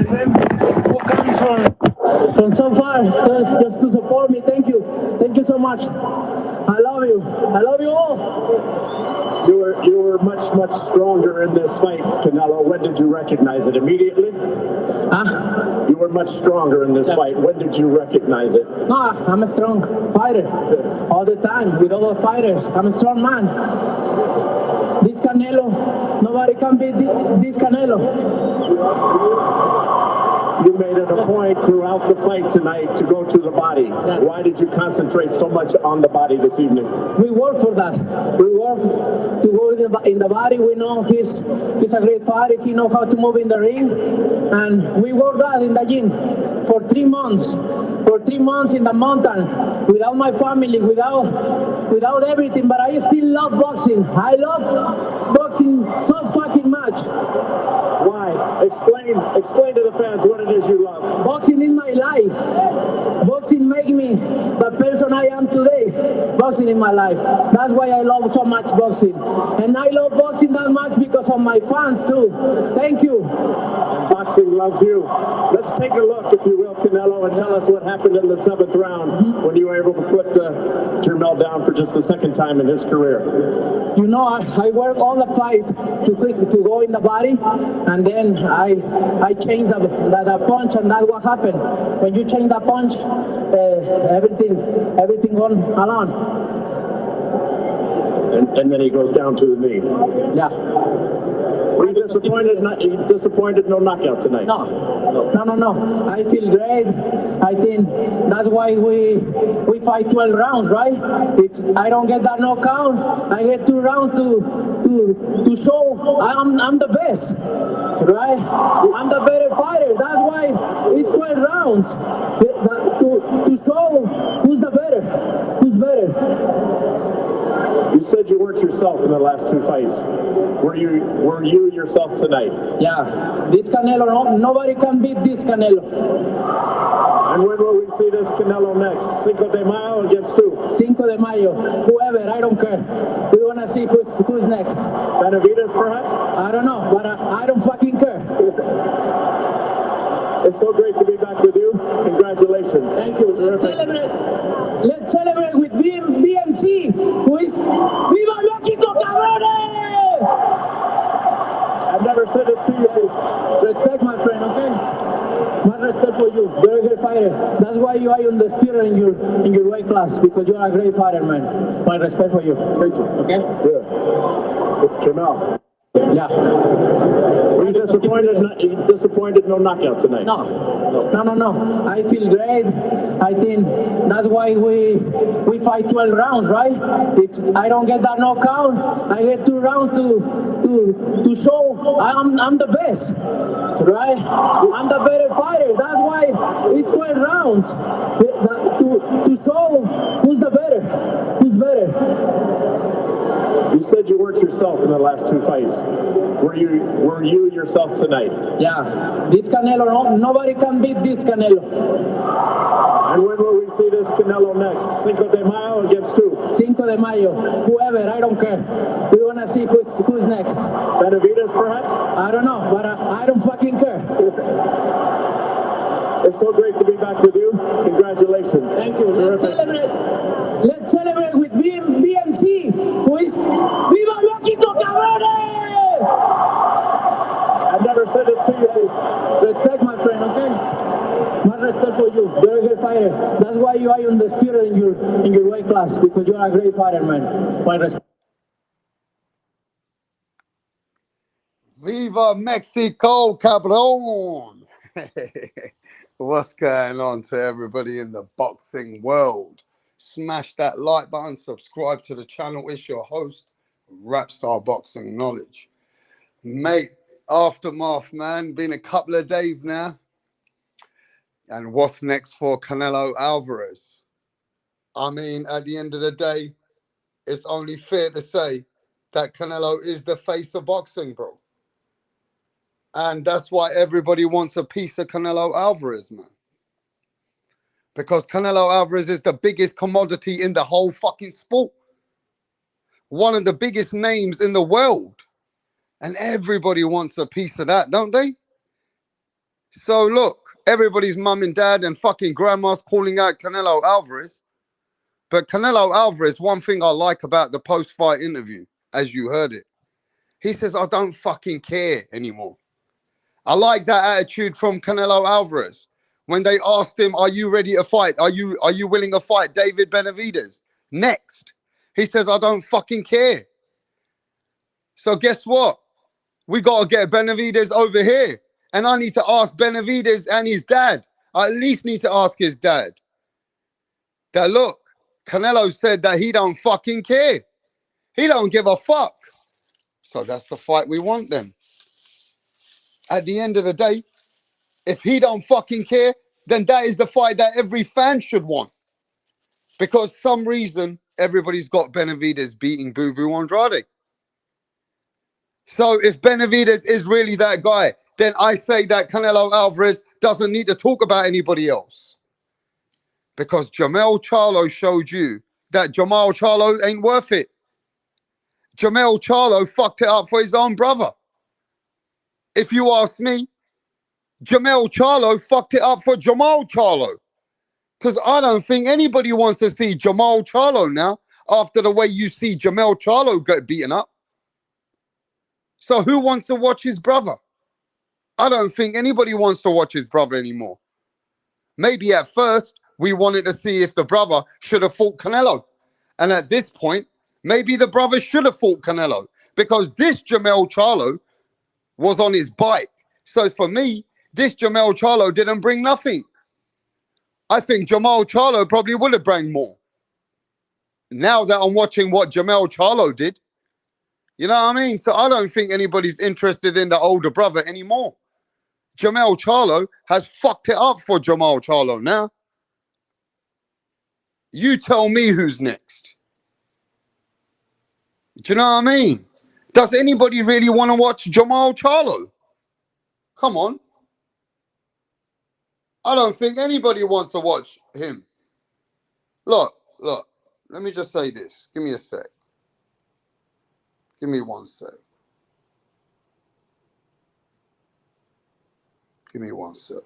friend who comes from so far just to support me. Thank you. Thank you so much. I love you. I love you all. You were much stronger in this fight, Canelo. When did you recognize it? Immediately? Huh? You were much stronger in this fight. When did you recognize it? No, I'm a strong fighter. All the time, with all the fighters. I'm a strong man. This Canelo, nobody can beat this Canelo. You made it a point throughout the fight tonight to go to the body. Yeah. Why did you concentrate so much on the body this evening? We worked for that. We worked to go in the body. We know he's a great fighter. He knows how to move in the ring. And we worked that in the gym for 3 months. For 3 months in the mountain, without my family, without everything. But I still love boxing. I love boxing so fucking much. Why? Explain to the fans what it is you love. Boxing is my life. Boxing makes me the person I am today. Boxing is my life. That's why I love so much boxing. And I love boxing that much because of my fans too. Thank you. And boxing loves you. Let's take a look, if you will, Canelo, and tell us what happened in the 7th round when you were able to put Jermell down for just the 2nd time in his career. You know, I work all the fight to go in the body, and then I change the punch, and that's what happened. When you change the punch, everything gone along. And then he goes down to the knee. Yeah. Were you disappointed? No knockout tonight? No. I feel great. I think that's why we fight 12 rounds, right? If I don't get that knockout, I get 2 rounds to show I'm the best, right? I'm the better fighter. That's why it's 12 rounds to show who's better. You said you weren't yourself in the last 2 fights. Were you yourself tonight? Yeah. This Canelo, nobody can beat this Canelo. And when will we see this Canelo next? Cinco de Mayo against who? Cinco de Mayo. Whoever, I don't care. We want to see who's next. Benavides, perhaps? I don't know, but I don't fucking care. It's so great to be back with you. Congratulations. Thank you. Let's celebrate with BMC, who is Viva México, cabrones! I've never said this to you. Respect, my friend, okay? My respect for you. You're a great fighter. That's why you are on the spirit in your weight class, because you are a great fighter, man. My respect for you. Thank you. Okay? Yeah. Jermell. Yeah. Were you disappointed? No knockout tonight? No. I feel great. I think that's why we fight 12 rounds, right? If I don't get that knockout, I get 2 rounds to show I'm the best, right? I'm the better fighter. That's why it's 12 rounds to show who's better. You said you weren't yourself in the last 2 fights. Were you yourself tonight? Yeah. This Canelo, nobody can beat this Canelo. And when will we see this Canelo next? Cinco de Mayo against who? Cinco de Mayo. Whoever, I don't care. We want to see who's next. Benavides, perhaps? I don't know, but I don't fucking care. It's so great to be back with you. Congratulations. Thank you. Let's celebrate with BMC, who is Viva México, cabrones! I've never said this to you. Respect, my friend, okay? My respect for you. You're a great fighter. That's why you are on the spirit in your weight class, because you are a great fighter, man. My respect. Viva Mexico, cabron! What's going on to everybody in the boxing world? Smash that like button, subscribe to the channel. It's your host, Rapstar Boxing Knowledge. Mate, aftermath, man. Been a couple of days now. And what's next for Canelo Alvarez? I mean, at the end of the day, it's only fair to say that Canelo is the face of boxing, bro. And that's why everybody wants a piece of Canelo Alvarez, man. Because Canelo Alvarez is the biggest commodity in the whole fucking sport. One of the biggest names in the world. And everybody wants a piece of that, don't they? So look, everybody's mum and dad and fucking grandma's calling out Canelo Alvarez. But Canelo Alvarez, one thing I like about the post-fight interview, as you heard it, he says, I don't fucking care anymore. I like that attitude from Canelo Alvarez. When they asked him, are you ready to fight? Are you willing to fight David Benavidez next? He says, I don't fucking care. So guess what? We got to get Benavidez over here. And I need to ask Benavidez and his dad. I at least need to ask his dad. That look, Canelo said that he don't fucking care. He don't give a fuck. So that's the fight we want then. At the end of the day, if he don't fucking care, then that is the fight that every fan should want. Because some reason, everybody's got Benavidez beating Boo Boo Andrade. So if Benavidez is really that guy, then I say that Canelo Alvarez doesn't need to talk about anybody else. Because Jermell Charlo showed you that Jermall Charlo ain't worth it. Jermell Charlo fucked it up for his own brother. If you ask me, Jermell Charlo fucked it up for Jermall Charlo. Because I don't think anybody wants to see Jermall Charlo now after the way you see Jermell Charlo get beaten up. So who wants to watch his brother? I don't think anybody wants to watch his brother anymore. Maybe at first we wanted to see if the brother should have fought Canelo. And at this point, maybe the brother should have fought Canelo because this Jermell Charlo was on his bike. So for me, this Jermell Charlo didn't bring nothing. I think Jermall Charlo probably would have brought more. Now that I'm watching what Jermell Charlo did, you know what I mean? So I don't think anybody's interested in the older brother anymore. Jermell Charlo has fucked it up for Jermall Charlo now. You tell me who's next. Do you know what I mean? Does anybody really want to watch Jermall Charlo? Come on. I don't think anybody wants to watch him. Look, let me just say this. Give me a sec. Give me 1 sec. Give me 1 sec.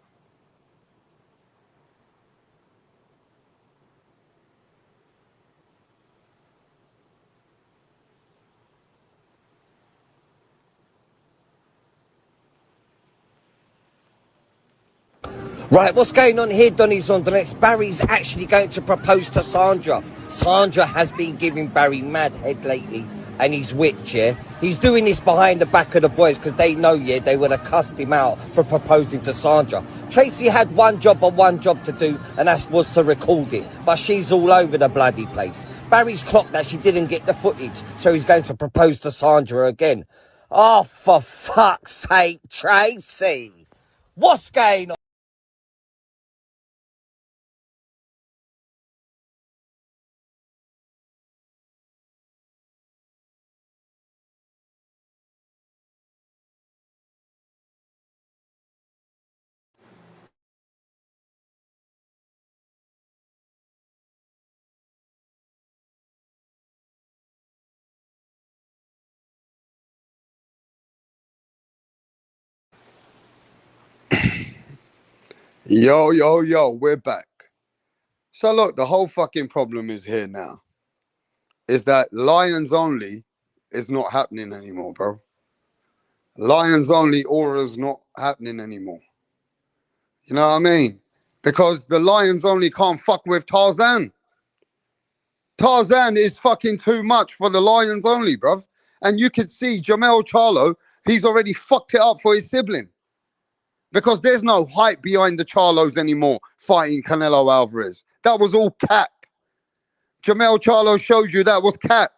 Right, what's going on here, Donny Zondernex? Barry's actually going to propose to Sandra. Sandra has been giving Barry mad head lately, and he's whipped, yeah? He's doing this behind the back of the boys, because they know, yeah, they would have cussed him out for proposing to Sandra. Tracy had one job to do, and that was to record it. But she's all over the bloody place. Barry's clocked that she didn't get the footage, so he's going to propose to Sandra again. Oh, for fuck's sake, Tracy! What's going on? Yo, we're back. So look, the whole fucking problem is here now. Is that Lions Only is not happening anymore, bro. Lions Only aura's not happening anymore. You know what I mean? Because the Lions Only can't fuck with Tarzan. Tarzan is fucking too much for the Lions Only, bro. And you could see Jermell Charlo, he's already fucked it up for his sibling. Because there's no hype behind the Charlos anymore fighting Canelo Alvarez. That was all cap. Jermell Charlo showed you that was cap.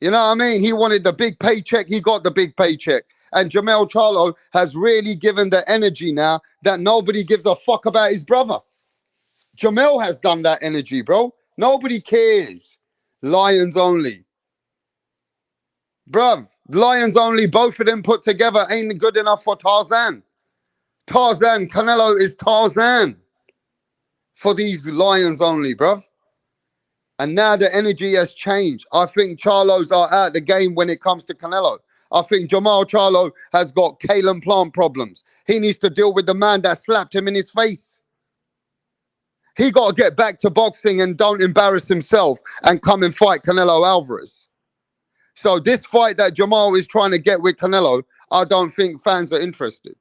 You know what I mean? He wanted the big paycheck. He got the big paycheck. And Jermell Charlo has really given the energy now that nobody gives a fuck about his brother. Jermell has done that energy, bro. Nobody cares. Lions Only. Bruv, Lions Only, both of them put together ain't good enough for Tarzan. Canelo is Tarzan for these Lions Only, bruv. And now the energy has changed. I think Charlos are out the game when it comes to Canelo. I think Jermall Charlo has got Kalen Plant problems. He needs to deal with the man that slapped him in his face. He got to get back to boxing and don't embarrass himself and come and fight Canelo Alvarez. So this fight that Jamal is trying to get with Canelo, I don't think fans are interested.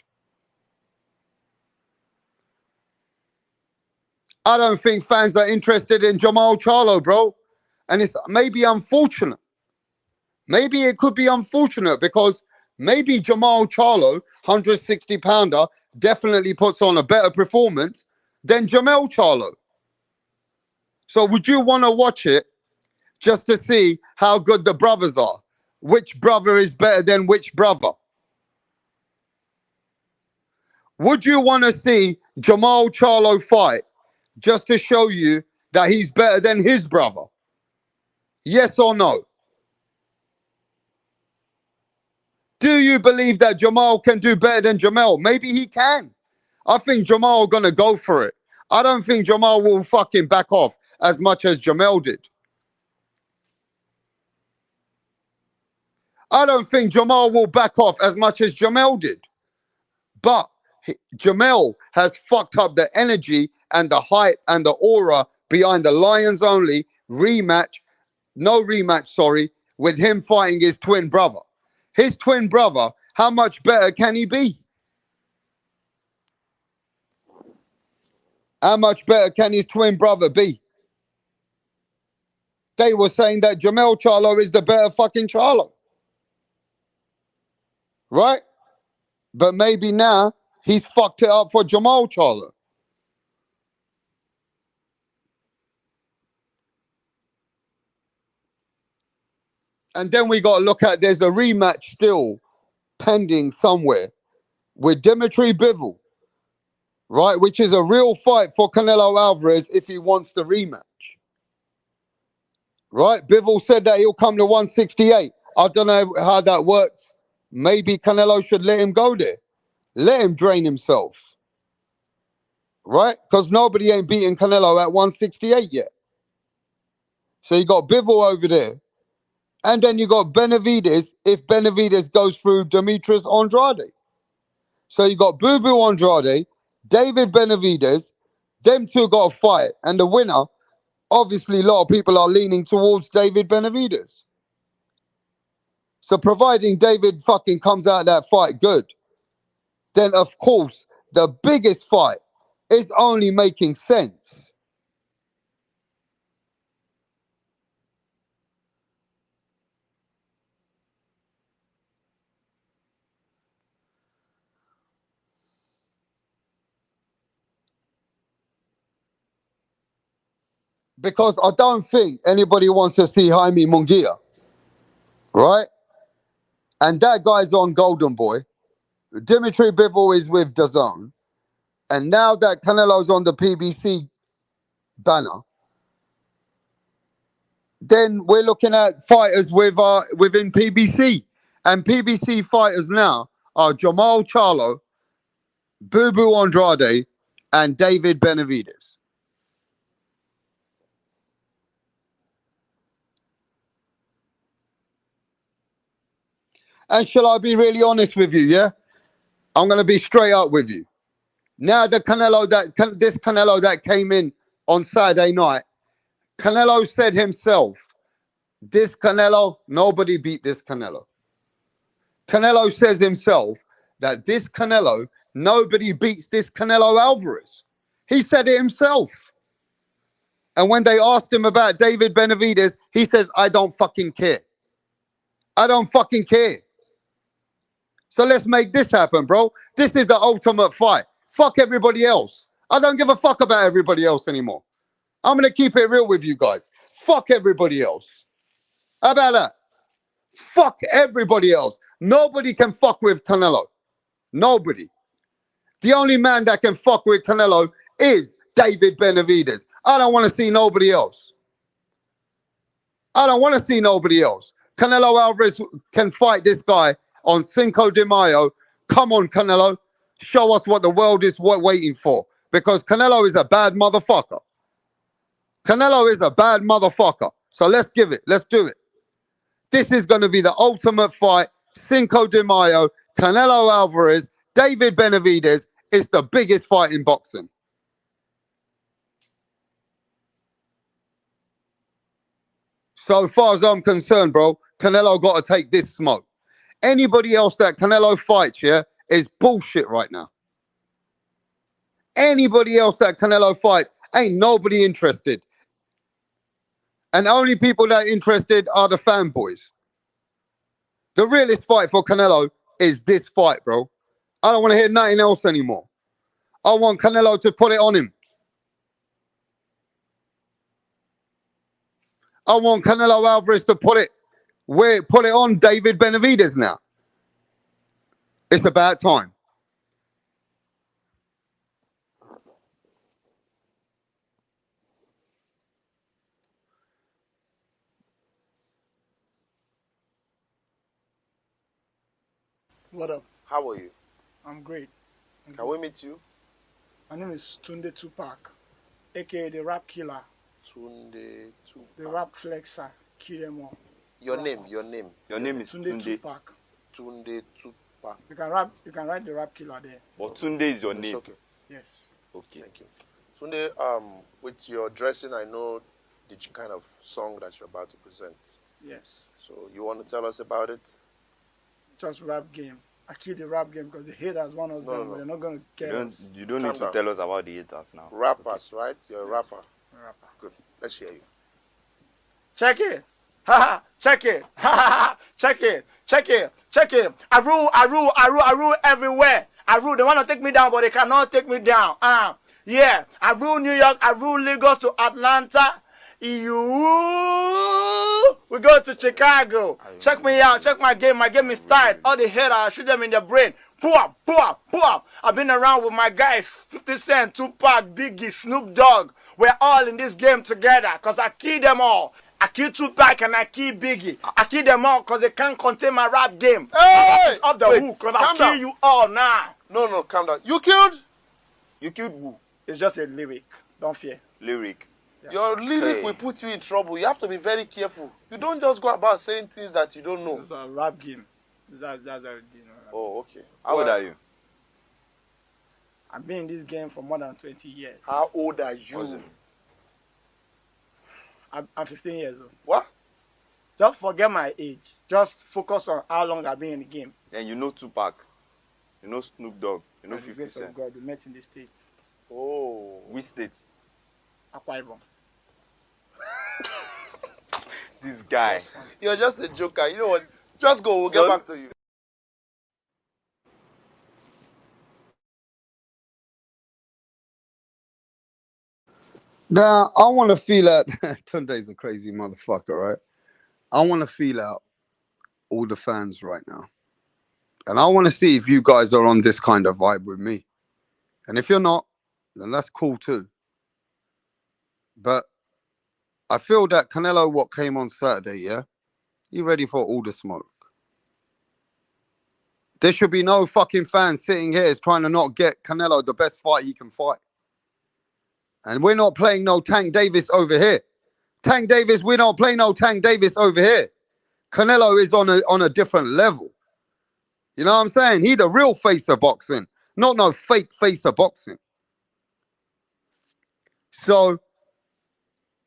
I don't think fans are interested in Jamal Charlo, bro. And it's maybe unfortunate. Maybe it could be unfortunate because maybe Jamal Charlo, 160-pounder, definitely puts on a better performance than Jamel Charlo. So would you want to watch it just to see how good the brothers are? Which brother is better than which brother? Would you want to see Jamal Charlo fight just to show you that he's better than his brother? Yes or no? Do you believe that Jamal can do better than Jamel? Maybe he can. I think Jamal gonna go for it. I don't think Jamal will fucking back off as much as Jamel did. I don't think Jamal will back off as much as Jamel did. But Jamel has fucked up the energy and the hype and the aura behind the Lions Only rematch, no rematch, sorry, with him fighting his twin brother. His twin brother, how much better can he be? How much better can his twin brother be? They were saying that Jamel Charlo is the better fucking Charlo. Right? But maybe now he's fucked it up for Jamal Charlo. And then we got to look at there's a rematch still pending somewhere with Dimitri Bivol, right? Which is a real fight for Canelo Alvarez if he wants the rematch. Right? Bivol said that he'll come to 168. I don't know how that works. Maybe Canelo should let him go there. Let him drain himself. Right? Because nobody ain't beating Canelo at 168 yet. So you got Bivol over there. And then you got Benavidez if Benavidez goes through Demetrius Andrade. So you got Boo Boo Andrade, David Benavidez. Them two got to fight. And the winner, obviously a lot of people are leaning towards David Benavidez. So providing David fucking comes out of that fight good, then of course the biggest fight is only making sense. Because I don't think anybody wants to see Jaime Munguia, right? And that guy's on Golden Boy. Dimitri Bivol is with DAZN. And now that Canelo's on the PBC banner, then we're looking at fighters within PBC. And PBC fighters now are Jamal Charlo, Boo Boo Andrade, and David Benavidez. And shall I be really honest with you, yeah? I'm going to be straight up with you. Now this Canelo that came in on Saturday night, Canelo said himself, this Canelo, nobody beat this Canelo. Canelo says himself that this Canelo, nobody beats this Canelo Alvarez. He said it himself. And when they asked him about David Benavidez, he says, I don't fucking care. I don't fucking care. So let's make this happen, bro. This is the ultimate fight. Fuck everybody else. I don't give a fuck about everybody else anymore. I'm going to keep it real with you guys. Fuck everybody else. How about that? Fuck everybody else. Nobody can fuck with Canelo. Nobody. The only man that can fuck with Canelo is David Benavidez. I don't want to see nobody else. I don't want to see nobody else. Canelo Alvarez can fight this guy on Cinco de Mayo. Come on, Canelo. Show us what the world is waiting for. Because Canelo is a bad motherfucker. Canelo is a bad motherfucker. So let's give it. Let's do it. This is going to be the ultimate fight. Cinco de Mayo. Canelo Alvarez, David Benavidez is the biggest fight in boxing. So far as I'm concerned, bro, Canelo got to take this smoke. Anybody else that Canelo fights, yeah, is bullshit right now. Anybody else that Canelo fights, ain't nobody interested. And the only people that are interested are the fanboys. The realest fight for Canelo is this fight, bro. I don't want to hear nothing else anymore. I want Canelo to put it on him. I want Canelo Alvarez to put it on David Benavidez now. It's about time. What up? How are you? I'm great. Can we meet you? My name is Tunde Tupac, aka the Rap Killer, Tunde Tupac. the Rap Flexer, kill them all. Your Rappers. name. Your name is Tunde Tunde. Tupac. Tunde Tupac. You can write the Rap Killer there. But Tunde is your It's name. okay. Yes. Okay. Thank you. Tunde, with your dressing, I know the kind of song that you're about to present. Yes. So you want to tell us about it? Just rap game. I kill the rap game because the haters want us down, but they're not gonna get us. You don't Calm need to down. tell us about the haters now. Rappers, right? You're a Yes. rapper. I'm a rapper. Good. Let's hear you. Check it. Ha ha. Check it. Ha ha ha. Check it. Check it. Check it. I rule everywhere. I rule. They want to take me down, but they cannot take me down. Yeah. I rule New York. I rule Lagos to Atlanta. We go to Chicago. Check me out. Check my game. My game is tight. All the haters, I shoot them in the brain. Boom, boom, boom. I've been around with my guys, 50 Cent, Tupac, Biggie, Snoop Dogg. We're all in this game together because I kill them all. I kill Tupac and I kill Biggie. I kill them all because they can't contain my rap game. Hey! It's off the hook because I'll kill you all now. No, calm down. You killed? You killed who? It's just a lyric. Don't fear. Lyric. Your lyric Hey. will put you in trouble. You have to be very careful. You don't just go about saying things that you don't know. It's a rap game. That's how it is. Oh, okay. How old are you? I've been in this game for more than 20 years. How old are What's you? it? I'm 15 years old. What? Just forget my age. Just focus on how long I've been in the game. And you know Tupac. You know Snoop Dogg. You know By the 50 grace of Cent. God, we met in the States. Oh. Which state? Akwa Ibom. This guy. You're just a joker. You know what? Just go. We'll get Just- back to you. Now, I want to feel out. Tunde's a crazy motherfucker, right? I want to feel out all the fans right now. And I want to see if you guys are on this kind of vibe with me. And if you're not, then that's cool too. But I feel that Canelo, what came on Saturday, yeah? You ready for all the smoke? There should be no fucking fans sitting here trying to not get Canelo the best fight he can fight. And we're not playing no Tank Davis over here. Tank Davis, we're not playing no Tank Davis over here. Canelo is on a different level. You know what I'm saying? He the real face of boxing, not no fake face of boxing. So,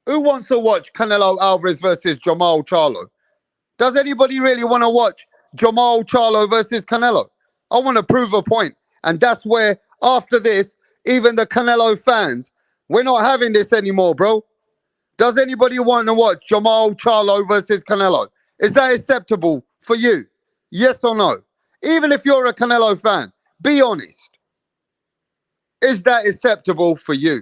who wants to watch Canelo Alvarez versus Jamal Charlo? Does anybody really want to watch Jamal Charlo versus Canelo? I want to prove a point. And that's where, after this, even the Canelo fans, we're not having this anymore, bro. Does anybody want to watch Jamal Charlo versus Canelo? Is that acceptable for you? Yes or no? Even if you're a Canelo fan, be honest. Is that acceptable for you?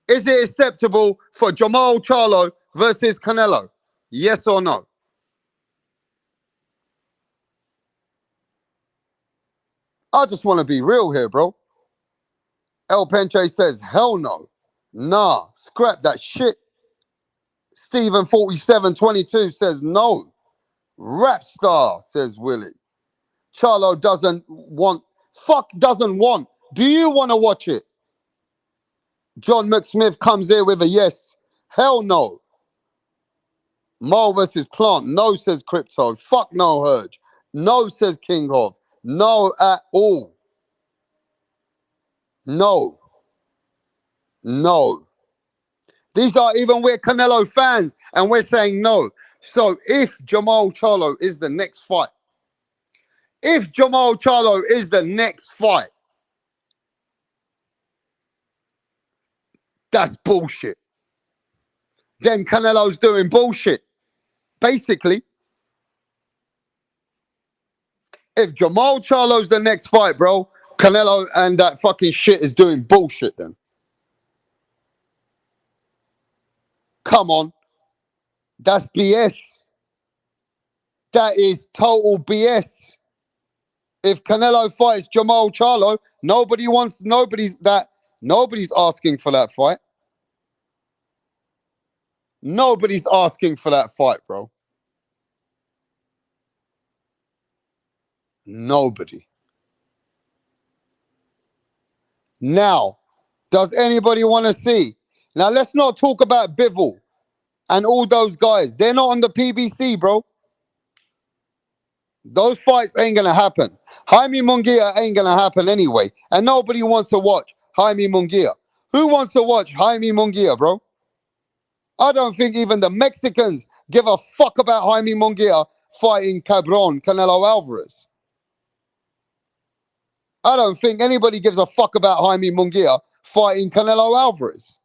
Is it acceptable for Jamal Charlo versus Canelo? Yes or no? I just want to be real here, bro. El Penche says, hell no. Nah, scrap that shit. Stephen 4722 says no. Rap star, says Willie. Charlo doesn't want. Fuck doesn't want. Do you want to watch it? John McSmith comes here with a yes. Hell no. Mo versus Plant. No, says Crypto. Fuck no, Herge. No, says King Hov. No at all. No. No. These are even we're Canelo fans and we're saying no. So if Jamal Charlo is the next fight, that's bullshit. Then Canelo's doing bullshit. Basically, if Jamal Charlo's the next fight, bro, Canelo and that fucking shit is doing bullshit then. Come on. That's BS. That is total BS. If Canelo fights Jamal Charlo, nobody's asking for that fight. Nobody's asking for that fight, bro. Nobody. Now, does anybody want to see? Now, let's not talk about Bivol and all those guys. They're not on the PBC, bro. Those fights ain't going to happen. Jaime Munguia ain't going to happen anyway. And nobody wants to watch Jaime Munguia. Who wants to watch Jaime Munguia, bro? I don't think even the Mexicans give a fuck about Jaime Munguia fighting Canelo Alvarez. I don't think anybody gives a fuck about Jaime Munguia fighting Canelo Alvarez.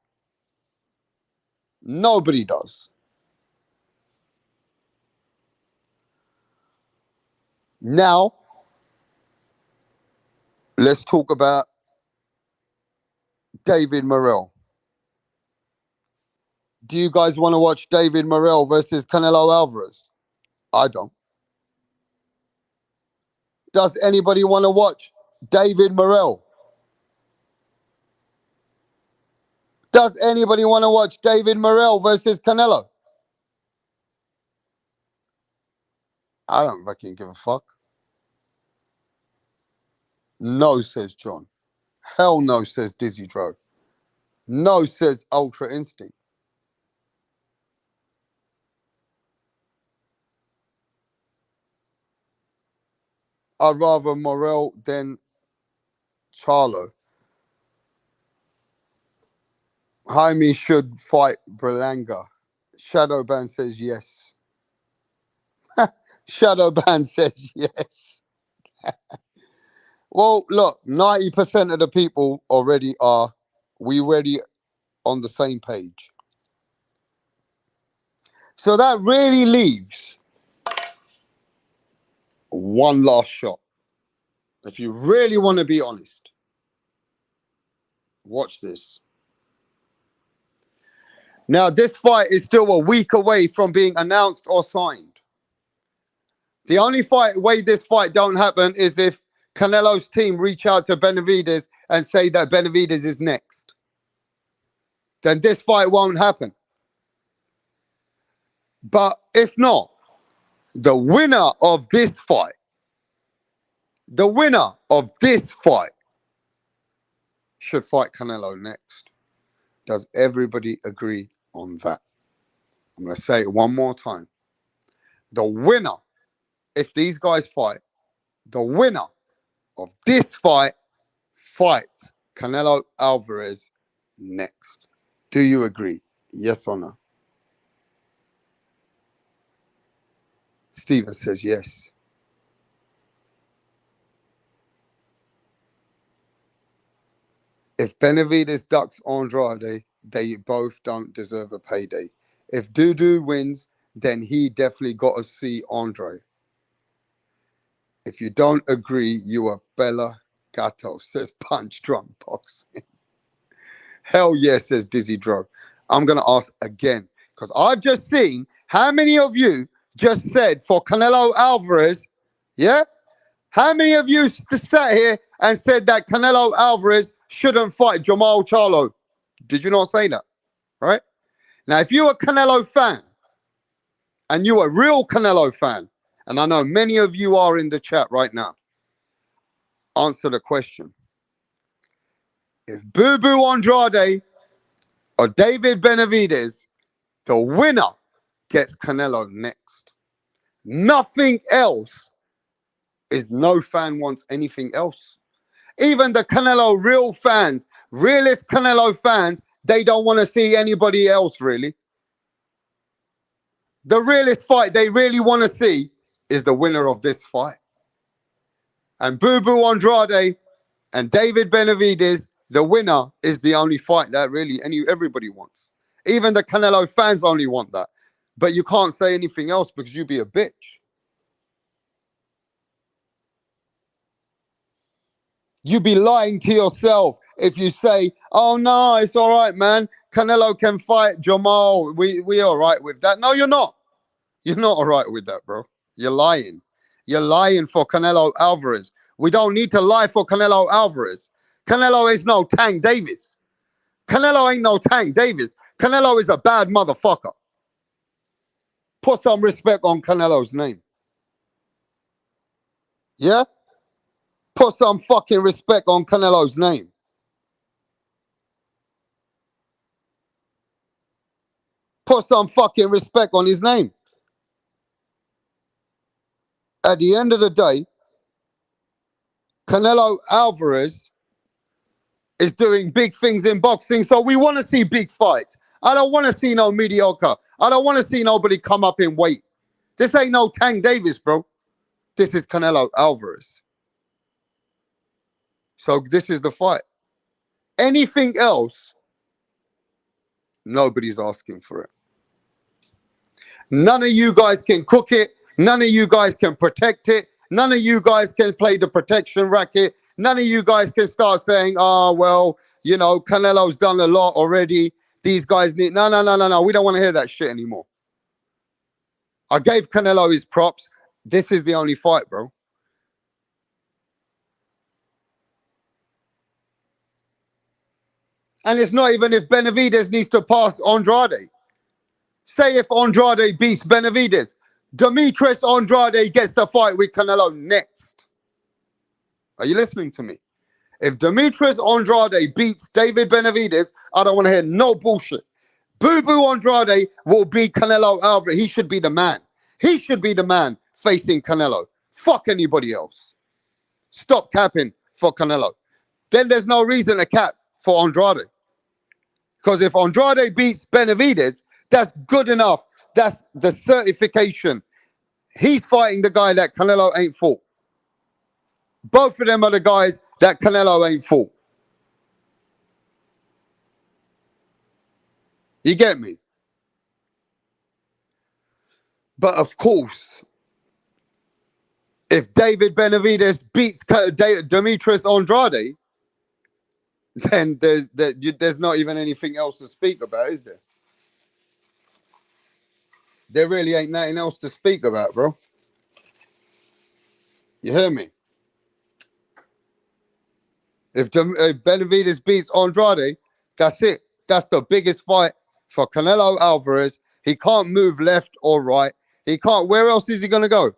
Nobody does. Now, let's talk about David Morrell. Do you guys want to watch David Morrell versus Canelo Alvarez? I don't. Does anybody want to watch David Morrell? Does anybody want to watch David Morrell versus Canelo? I don't fucking give a fuck. No, says John. Hell no, says Dizzy Dro. No, says Ultra Instinct. I'd rather Morrell than Charlo. Jaime should fight Berlanga. Shadowban says yes. Shadowban says yes. Well, look, 90% of the people already are. We already on the same page. So that really leaves one last shot. If you really want to be honest, watch this. Now, this fight is still a week away from being announced or signed. The only way this fight don't happen is if Canelo's team reach out to Benavidez and say that Benavidez is next. Then this fight won't happen. But if not, the winner of this fight should fight Canelo next. Does everybody agree on that? I'm going to say it one more time. The winner, if these guys fight, the winner of this fight fights Canelo Alvarez next. Do you agree? Yes or no? Steven says yes. If Benavidez ducks Andrade, they both don't deserve a payday. If Dudu wins, then he definitely got to see Andre. If you don't agree, you are Bella Gato, says Punch Drunk Boxing. Hell yeah, says Dizzy Drug. I'm going to ask again, because I've just seen how many of you just said for Canelo Alvarez, yeah? How many of you sat here and said that Canelo Alvarez shouldn't fight Jamal Charlo? Did you not say that? Right? Now, if you're a Canelo fan, and you're a real Canelo fan, and I know many of you are in the chat right now, answer the question. If Boo Boo Andrade or David Benavidez, the winner gets Canelo next. Nothing else is no fan wants anything else. Even the Canelo real fans, realist Canelo fans, they don't want to see anybody else really. The realest fight they really want to see is the winner of this fight. And Boo Boo Andrade and David Benavidez, the winner is the only fight that really everybody wants. Even the Canelo fans only want that. But you can't say anything else because you'd be a bitch. You'd be lying to yourself if you say, oh no, it's all right, man. Canelo can fight Jamal. We all right with that. No, you're not. You're not all right with that, bro. You're lying. You're lying for Canelo Alvarez. We don't need to lie for Canelo Alvarez. Canelo is no Tank Davis. Canelo ain't no Tank Davis. Canelo is a bad motherfucker. Put some respect on Canelo's name. Yeah? Put some fucking respect on Canelo's name. Put some fucking respect on his name. At the end of the day, Canelo Alvarez is doing big things in boxing, so we want to see big fights. I don't want to see no mediocre. I don't want to see nobody come up in weight. This ain't no Tank Davis, bro. This is Canelo Alvarez. So this is the fight. Anything else, nobody's asking for it. None of you guys can cook it. None of you guys can protect it. None of you guys can play the protection racket. None of you guys can start saying, oh, well, you know, Canelo's done a lot already. These guys need... No. We don't want to hear that shit anymore. I gave Canelo his props. This is the only fight, bro. And it's not even if Benavidez needs to pass Andrade. Say if Andrade beats Benavidez, Demetrius Andrade gets the fight with Canelo next. Are you listening to me? If Demetrius Andrade beats David Benavidez, I don't want to hear no bullshit. Boo Boo Andrade will beat Canelo Alvarez. He should be the man. He should be the man facing Canelo. Fuck anybody else. Stop capping for Canelo. Then there's no reason to cap for Andrade. Because if Andrade beats Benavidez, that's good enough. That's the certification. He's fighting the guy that Canelo ain't fought. Both of them are the guys that Canelo ain't fought. You get me? But of course, if David Benavidez beats Demetrius Andrade, then there's not even anything else to speak about, is there? There really ain't nothing else to speak about, bro. You hear me? If Benavidez beats Andrade, that's it. That's the biggest fight for Canelo Alvarez. He can't move left or right. He can't. Where else is he going to go?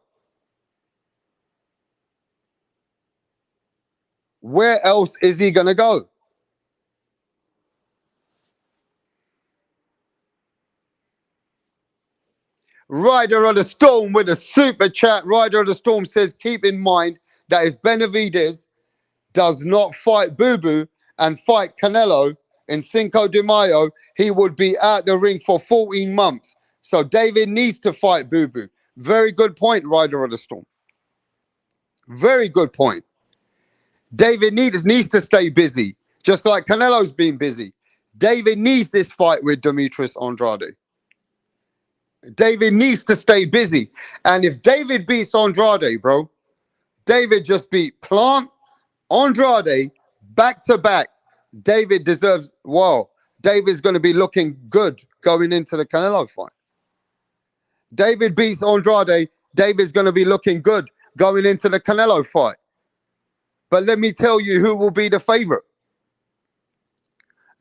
Where else is he going to go? Rider of the Storm with a super chat. Rider of the Storm says, keep in mind that if Benavidez does not fight Boo Boo and fight Canelo in Cinco de Mayo, he would be out the ring for 14 months. So David needs to fight Boo Boo. Very good point, Rider of the Storm. Very good point. David needs to stay busy, just like Canelo's been busy. David needs this fight with Demetrius Andrade. David needs to stay busy. And if David beats Andrade, bro, David just beat Plant, Andrade, back to back. David deserves, well, David's going to be looking good going into the Canelo fight. David beats Andrade, David's going to be looking good going into the Canelo fight. But let me tell you who will be the favorite.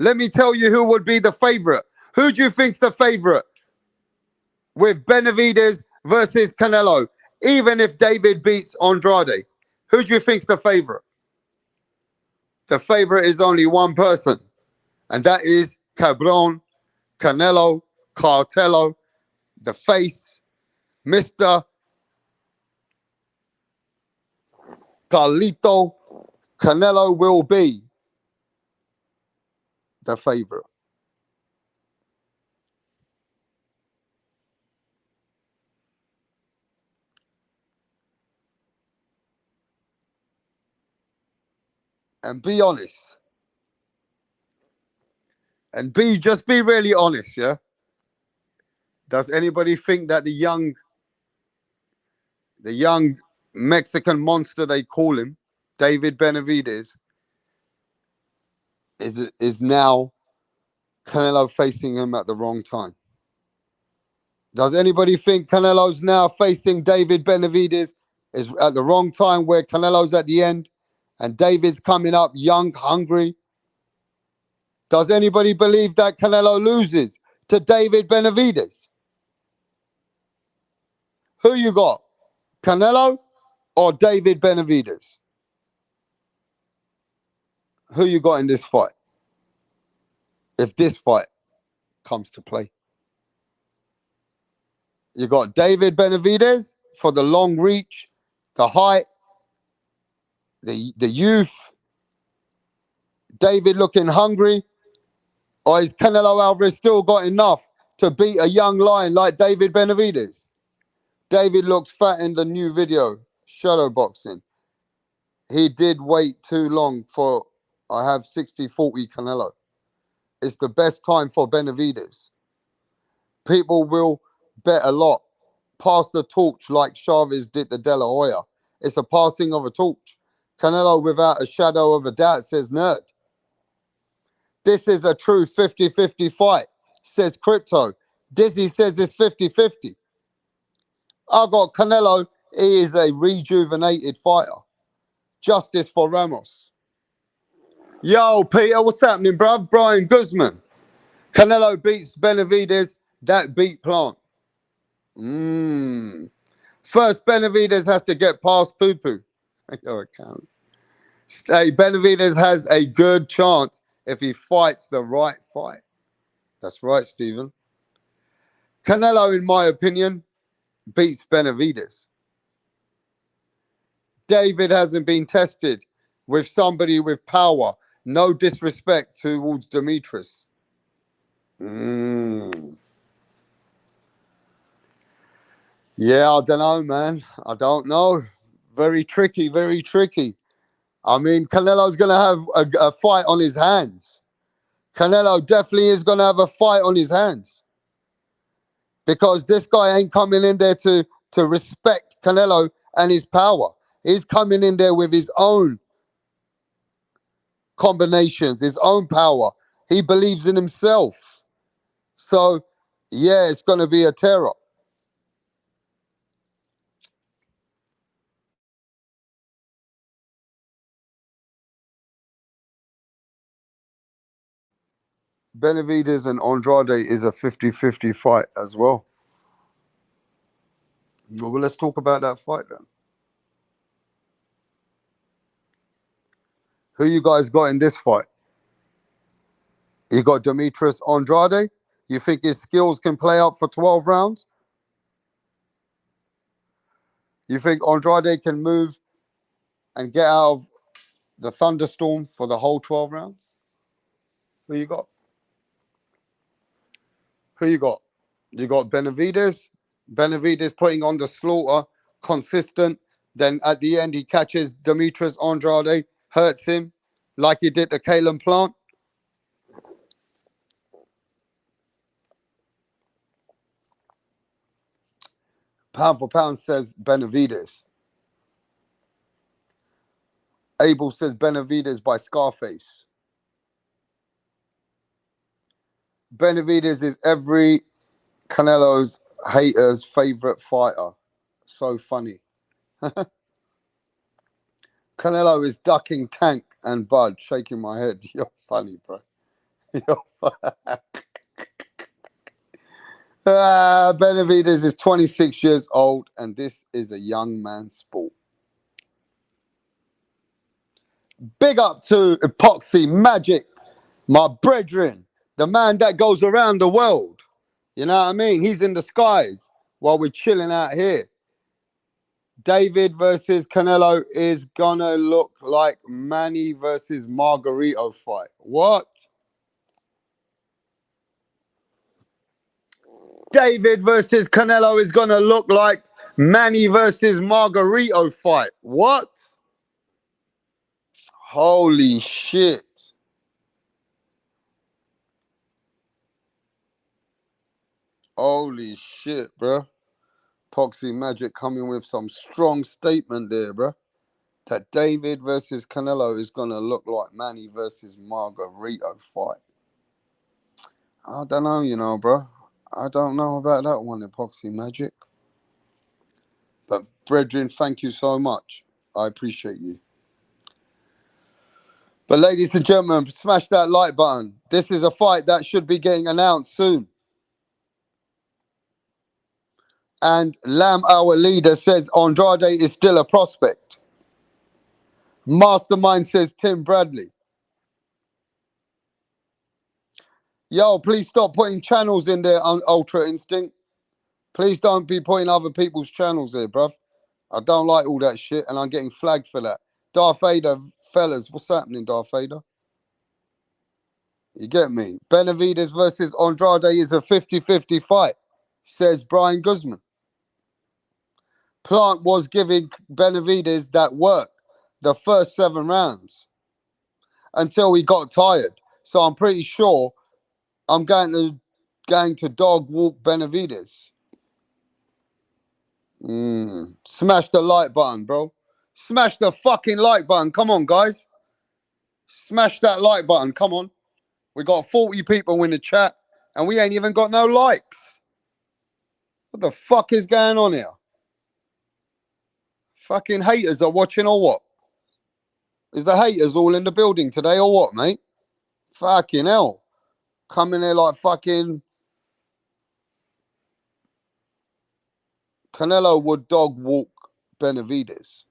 Let me tell you who would be the favorite. Who do you think's the favorite with Benavidez versus Canelo? Even if David beats Andrade, who do you think's the favorite? The favorite is only one person, and that is Cabron, Canelo, Cartello, the face, Mr. Carlito, Canelo will be the favorite. And be honest. And just be really honest, yeah? Does anybody think that the young Mexican monster they call him, David Benavidez, is now Canelo facing him at the wrong time? Does anybody think Canelo's now facing David Benavidez is at the wrong time where Canelo's at the end and David's coming up young, hungry? Does anybody believe that Canelo loses to David Benavidez? Who you got? Canelo or David Benavidez? Who you got in this fight? If this fight comes to play. You got David Benavidez for the long reach, the height, the youth. David looking hungry. Or is Canelo Alvarez still got enough to beat a young lion like David Benavidez? David looks fat in the new video, shadow boxing. He did wait too long for, I have 60-40 Canelo. It's the best time for Benavidez. People will bet a lot. Pass the torch like Chavez did to De La Hoya. It's a passing of a torch. Canelo, without a shadow of a doubt, says nerd. This is a true 50-50 fight, says Crypto. Dizzy says it's 50-50. I got Canelo. He is a rejuvenated fighter. Justice for Ramos. Yo, Peter, what's happening, bruv? Brian Guzman. Canelo beats Benavidez. That beat Plant. First, Benavidez has to get past poo-poo. Your account. Hey, Benavidez has a good chance if he fights the right fight. That's right, Stephen. Canelo, in my opinion, beats Benavidez. David hasn't been tested with somebody with power. No disrespect towards Demetrius. Yeah, I don't know, man. I don't know. Very tricky, very tricky. I mean, Canelo's going to have a fight on his hands. Canelo definitely is going to have a fight on his hands. Because this guy ain't coming in there to respect Canelo and his power. He's coming in there with his own combinations, his own power. He believes in himself. So, yeah, it's going to be a tear-up. Benavidez and Andrade is a 50-50 fight as well. Well, let's talk about that fight then. Who you guys got in this fight? You got Demetrius Andrade. You think his skills can play up for 12 rounds? You think Andrade can move and get out of the thunderstorm for the whole 12 rounds? Who you got? Who you got? You got Benavidez. Benavidez putting on the slaughter, consistent. Then at the end, he catches Demetrius Andrade, hurts him like he did to Kalen Plant. Pound for pound says Benavidez. Abel says Benavidez by Scarface. Benavidez is every Canelo's hater's favorite fighter. So funny. Canelo is ducking Tank and Bud, shaking my head. You're funny, bro. You're funny. Benavidez is 26 years old, and this is a young man's sport. Big up to Epoxy Magic, my brethren, the man that goes around the world. You know what I mean? He's in the skies while we're chilling out here. David versus Canelo is gonna look like Manny versus Margarito fight. What? David versus Canelo is gonna look like Manny versus Margarito fight. What? Holy shit. Holy shit, bro. Poxy Magic coming with some strong statement there, bro. That David versus Canelo is gonna look like Manny versus Margarito fight. I don't know, you know, bro. I don't know about that one, Epoxy Magic. But, brethren, thank you so much. I appreciate you. But, ladies and gentlemen, smash that like button. This is a fight that should be getting announced soon. And Lamb, our leader, says Andrade is still a prospect. Mastermind says Tim Bradley. Yo, please stop putting channels in there on Ultra Instinct. Please don't be putting other people's channels there, bruv. I don't like all that shit, and I'm getting flagged for that. Darth Vader, fellas, what's happening, Darth Vader? You get me? Benavidez versus Andrade is a 50-50 fight, says Brian Guzman. Plant was giving Benavidez that work the first 7 rounds until he got tired. So I'm pretty sure I'm going to dog walk Benavidez. Smash the like button, bro. Smash the fucking like button. Come on, guys. Smash that like button. Come on. We got 40 people in the chat and we ain't even got no likes. What the fuck is going on here? Fucking haters are watching or what? Is the haters all in the building today or what, mate? Fucking hell. Coming there like fucking... Canelo would dog walk Benavidez.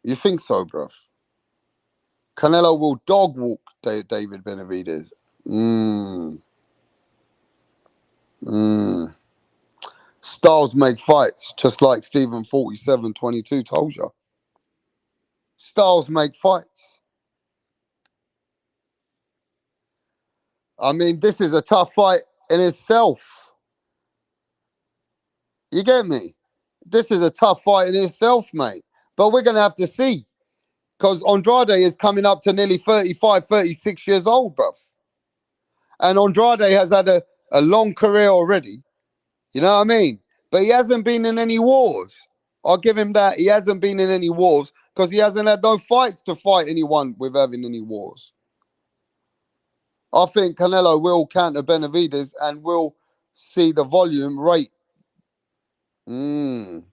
You think so, bro? Canelo will dog walk David Benavidez. Styles make fights, just like Stephen 4722 told you. Styles make fights. I mean, this is a tough fight in itself. You get me? This is a tough fight in itself, mate. But we're going to have to see. Because Andrade is coming up to nearly 35, 36 years old, bruv. And Andrade has had a long career already. You know what I mean? But he hasn't been in any wars. I'll give him that. He hasn't been in any wars because he hasn't had no fights to fight anyone with having any wars. I think Canelo will counter Benavidez and will see the volume rate. Mirage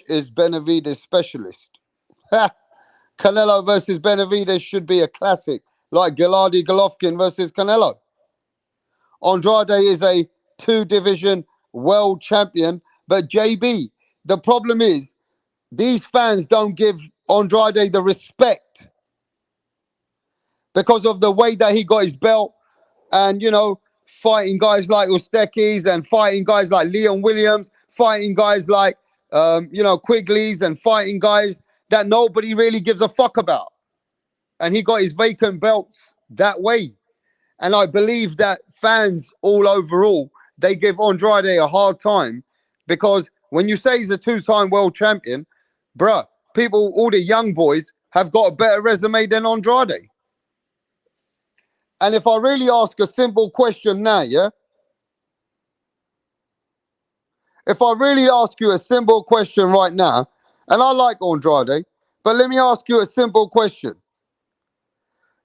is Benavidez specialist. Canelo versus Benavidez should be a classic, like Gennady Golovkin versus Canelo. Andrade is a 2-division world champion, but JB, the problem is these fans don't give Andrade the respect because of the way that he got his belt and, you know, fighting guys like USYK and fighting guys like Leon Williams, fighting guys like, Quigley's and fighting guys that nobody really gives a fuck about. And he got his vacant belts that way. And I believe that fans all overall, they give Andrade a hard time because when you say he's a 2-time world champion, bruh, people, all the young boys have got a better resume than Andrade. And if I really ask a simple question now, yeah? If I really ask you a simple question right now, and I like Andrade, but let me ask you a simple question.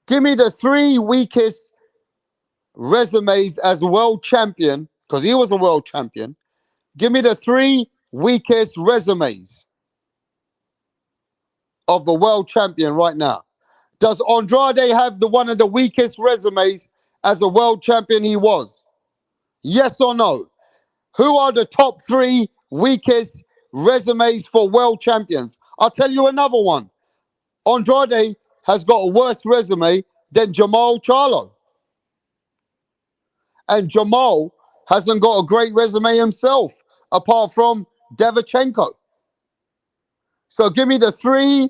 Give me the 3 weakest resumes as world champion, because he was a world champion. Give me the 3 weakest resumes of the world champion right now. Does Andrade have one of the weakest resumes as a world champion he was? Yes or no? Who are the top 3 weakest resumes for world champions? I'll tell you another one. Andrade has got a worse resume than Jamal Charlo. And Jamal hasn't got a great resume himself, apart from Devchenko. So give me the 3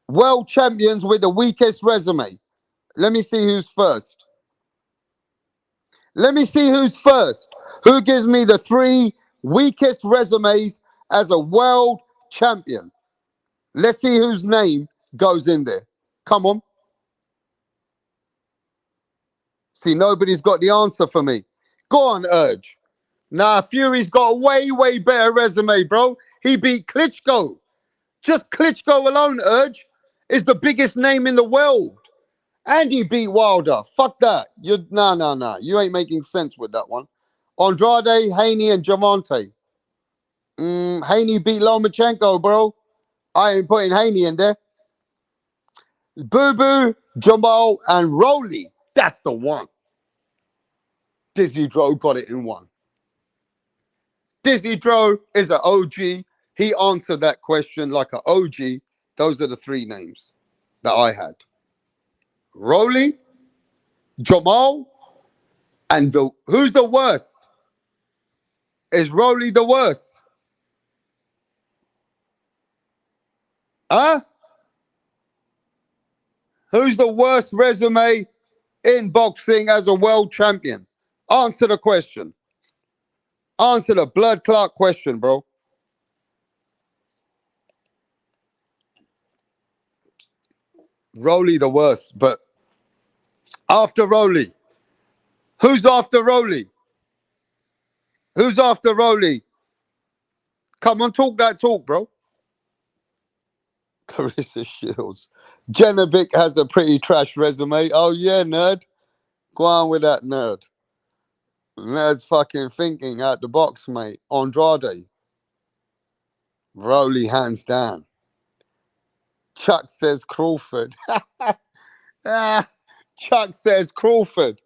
world champions with the weakest resume. Let me see who's first. Let me see who's first. Who gives me the 3 weakest resumes as a world champion? Let's see whose name goes in there. Come on. See, nobody's got the answer for me. Go on, Urge. Nah, Fury's got a way, way better resume, bro. He beat Klitschko. Just Klitschko alone, Urge, is the biggest name in the world. And he beat Wilder. Fuck that. Nah. You ain't making sense with that one. Andrade, Haney, and Javante. Haney beat Lomachenko, bro. I ain't putting Haney in there. Boo Boo, Jamal, and Rolly. That's the one. Disney Dro got it in one. Disney Dro is an OG. He answered that question like an OG. Those are the 3 names that I had. Rolly, Jamal, and who's the worst? Is Rolly the worst? Huh? Who's the worst resume in boxing as a world champion? Answer the question. Answer the blood clot question, bro. Rolly the worst, but after Rolly, who's after Rolly? Who's after Rolly? Come on, talk that talk, bro. Carissa Shields. Genovic has a pretty trash resume. Oh, yeah, nerd. Go on with that, nerd. Nerd's fucking thinking out the box, mate. Andrade. Rolly, hands down. Chuck says Crawford. Chuck says Crawford.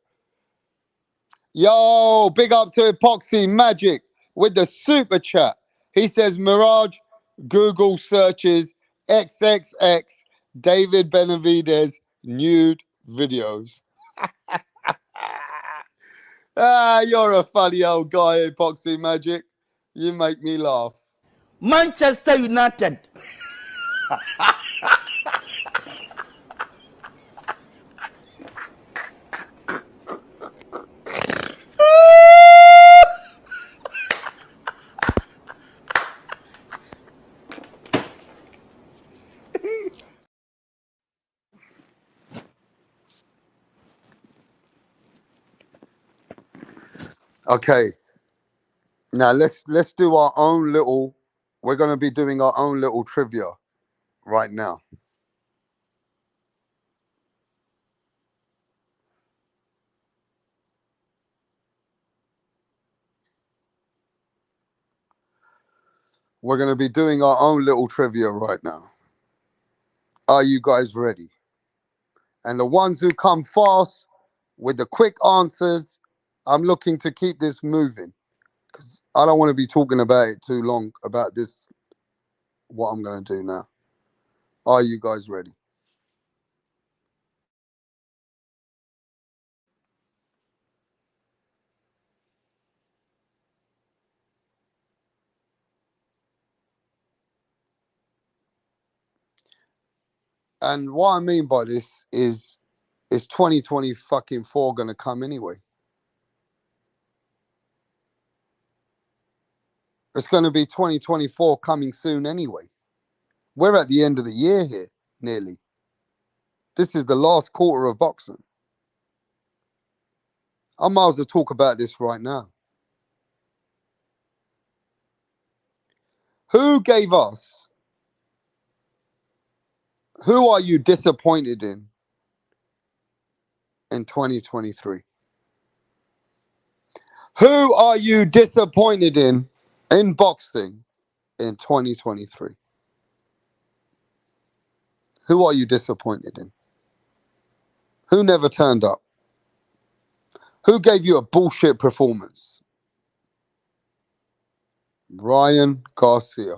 Yo, big up to Epoxy Magic with the super chat. He says Mirage Google searches XXX David Benavidez nude videos. You're a funny old guy, Epoxy Magic. You make me laugh. Manchester United. Okay. Now let's do our own little. We're gonna be doing our own little trivia right now. We're gonna be doing our own little trivia right now. Are you guys ready? And the ones who come fast with the quick answers, I'm looking to keep this moving because I don't want to be talking about it too long about this. What I'm gonna do now. Are you guys ready? And what I mean by this is 2020 fucking 4 gonna come anyway? It's gonna be 2024 coming soon anyway. We're at the end of the year here, nearly. This is the last quarter of boxing. I might as well talk about this right now. Who gave us? Who are you disappointed in 2023? Who are you disappointed in boxing in 2023? Who are you disappointed in? Who never turned up? Who gave you a bullshit performance? Ryan Garcia.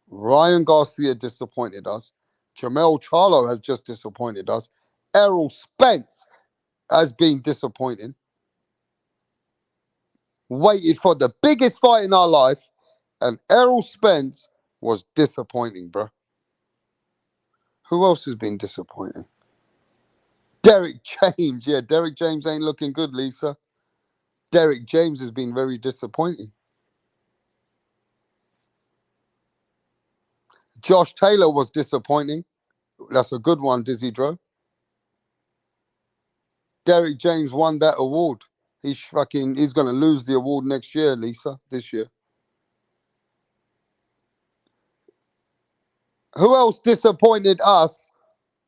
Ryan Garcia disappointed us. Jamel Charlo has just disappointed us. Errol Spence has been disappointing. Waited for the biggest fight in our life, and Errol Spence was disappointing, bro. Who else has been disappointing? Derek James. Yeah, Derek James ain't looking good, Lisa. Derek James has been very disappointing. Josh Taylor was disappointing. That's a good one, Dizzy Dro. Derek James won that award. He's going to lose the award next year, Lisa, this year. Who else disappointed us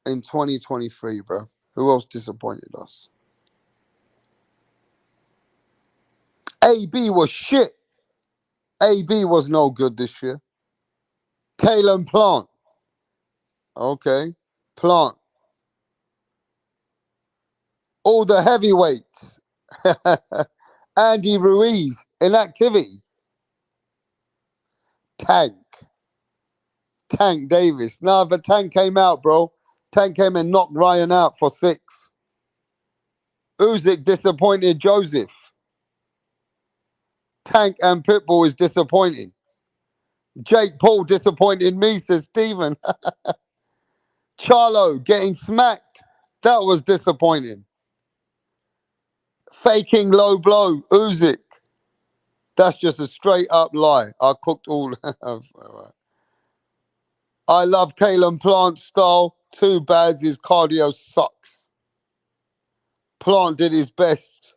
in 2023, bro? Who else disappointed us? AB was shit. AB was no good this year. Kalen Plant. Okay. Plant. All the heavyweights. Andy Ruiz. Inactivity. Tank. Tank Davis. Nah, but Tank came out, bro. Tank came and knocked Ryan out for 6. USYK disappointed Joseph. Tank and Pitbull is disappointing. Jake Paul disappointed me, says Steven. Charlo getting smacked. That was disappointing. Faking low blow. USYK. That's just a straight up lie. I cooked all. I love Kalen Plant's style. Too bad his cardio sucks. Plant did his best.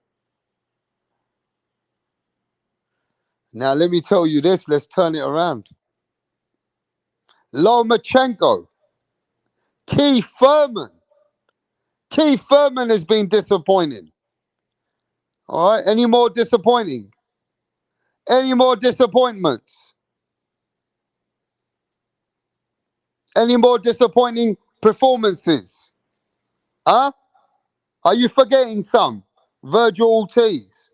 Now let me tell you this. Let's turn it around. Lomachenko. Keith Thurman. Keith Thurman has been disappointing. All right. Any more disappointing? Any more disappointments? Any more disappointing performances? Huh? Are you forgetting some? Virgil Ortiz,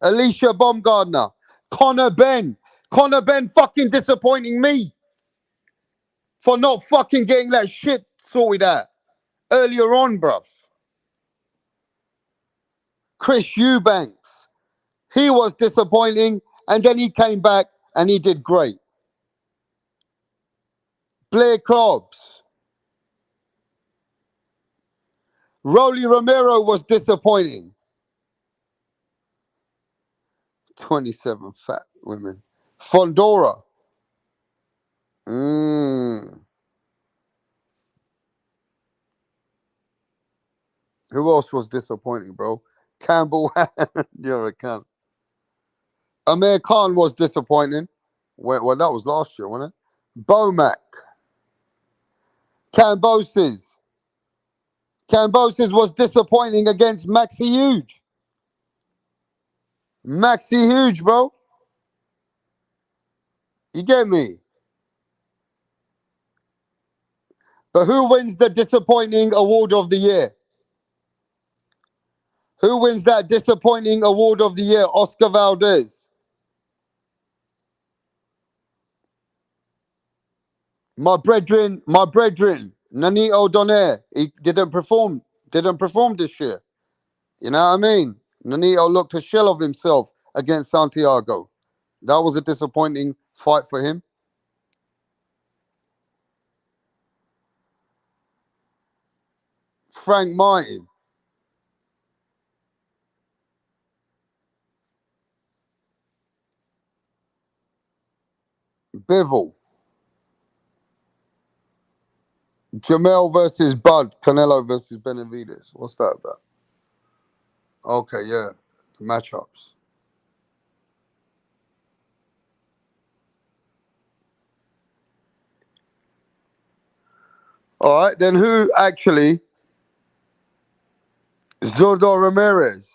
Alicia Baumgardner, Conor Benn. Conor Benn fucking disappointing me for not fucking getting that shit sorted out earlier on, bruv. Chris Eubanks, he was disappointing, and then he came back and he did great. Blair Klobbs. Rolly Romero was disappointing. 27 fat women. Fondora. Who else was disappointing, bro? Campbell. You're a cunt. Amir Khan was disappointing. Well, that was last year, wasn't it? Bomac. Cambosis. Cambosis was disappointing against Maxi Huge. Maxi Huge, bro. You get me? But who wins the disappointing award of the year? Who wins that disappointing award of the year? Oscar Valdez. My brethren, Nanito Donaire, he didn't perform this year. You know what I mean? Nanito looked a shell of himself against Santiago. That was a disappointing fight for him. Frank Martin. Bivol. Jamel versus Bud. Canelo versus Benavidez. What's that about? Okay, yeah. The matchups. All right, then who actually? Zurdo Ramirez.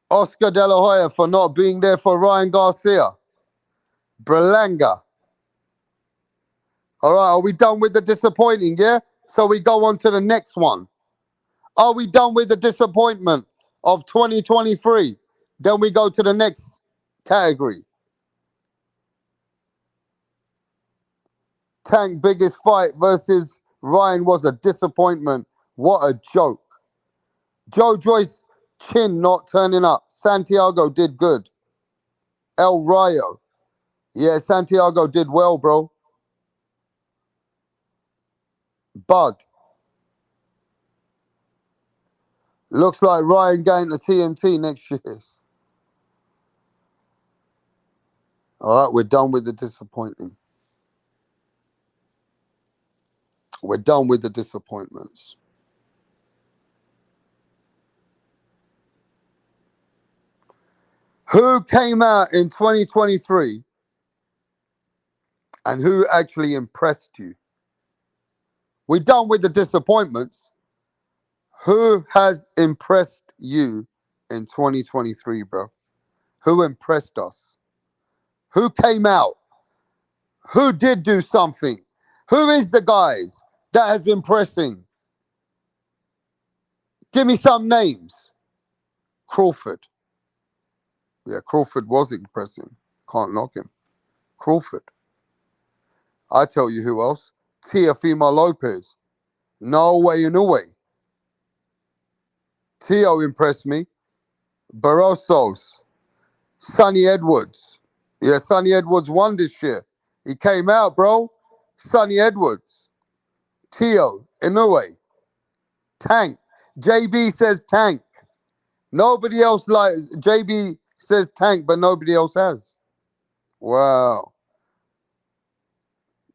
Oscar De La Hoya for not being there for Ryan Garcia. Berlanga. All right, are we done with the disappointing, yeah? So we go on to the next one. Are we done with the disappointment of 2023? Then we go to the next category. Tank biggest fight versus Ryan was a disappointment. What a joke. Joe Joyce Chin not turning up. Santiago did good. El Rayo. Yeah, Santiago did well, bro. Bud. Looks like Ryan going to TMT next year. All right, we're done with the disappointing. We're done with the disappointments. Who came out in 2023 and who actually impressed you? We're done with the disappointments. Who has impressed you in 2023, bro? Who impressed us? Who came out? Who did do something? Who is the guys that has impressing? Give me some names. Crawford. Yeah, Crawford was impressing. Can't knock him. Crawford. I tell you who else. Teofimo Lopez. No way in a way. Tio impressed me. Barrosos. Sonny Edwards. Yeah, Sonny Edwards won this year. He came out, bro. Sonny Edwards. Tio, Inoue. Tank. JB says Tank. Nobody else likes. JB says Tank, but nobody else has. Wow.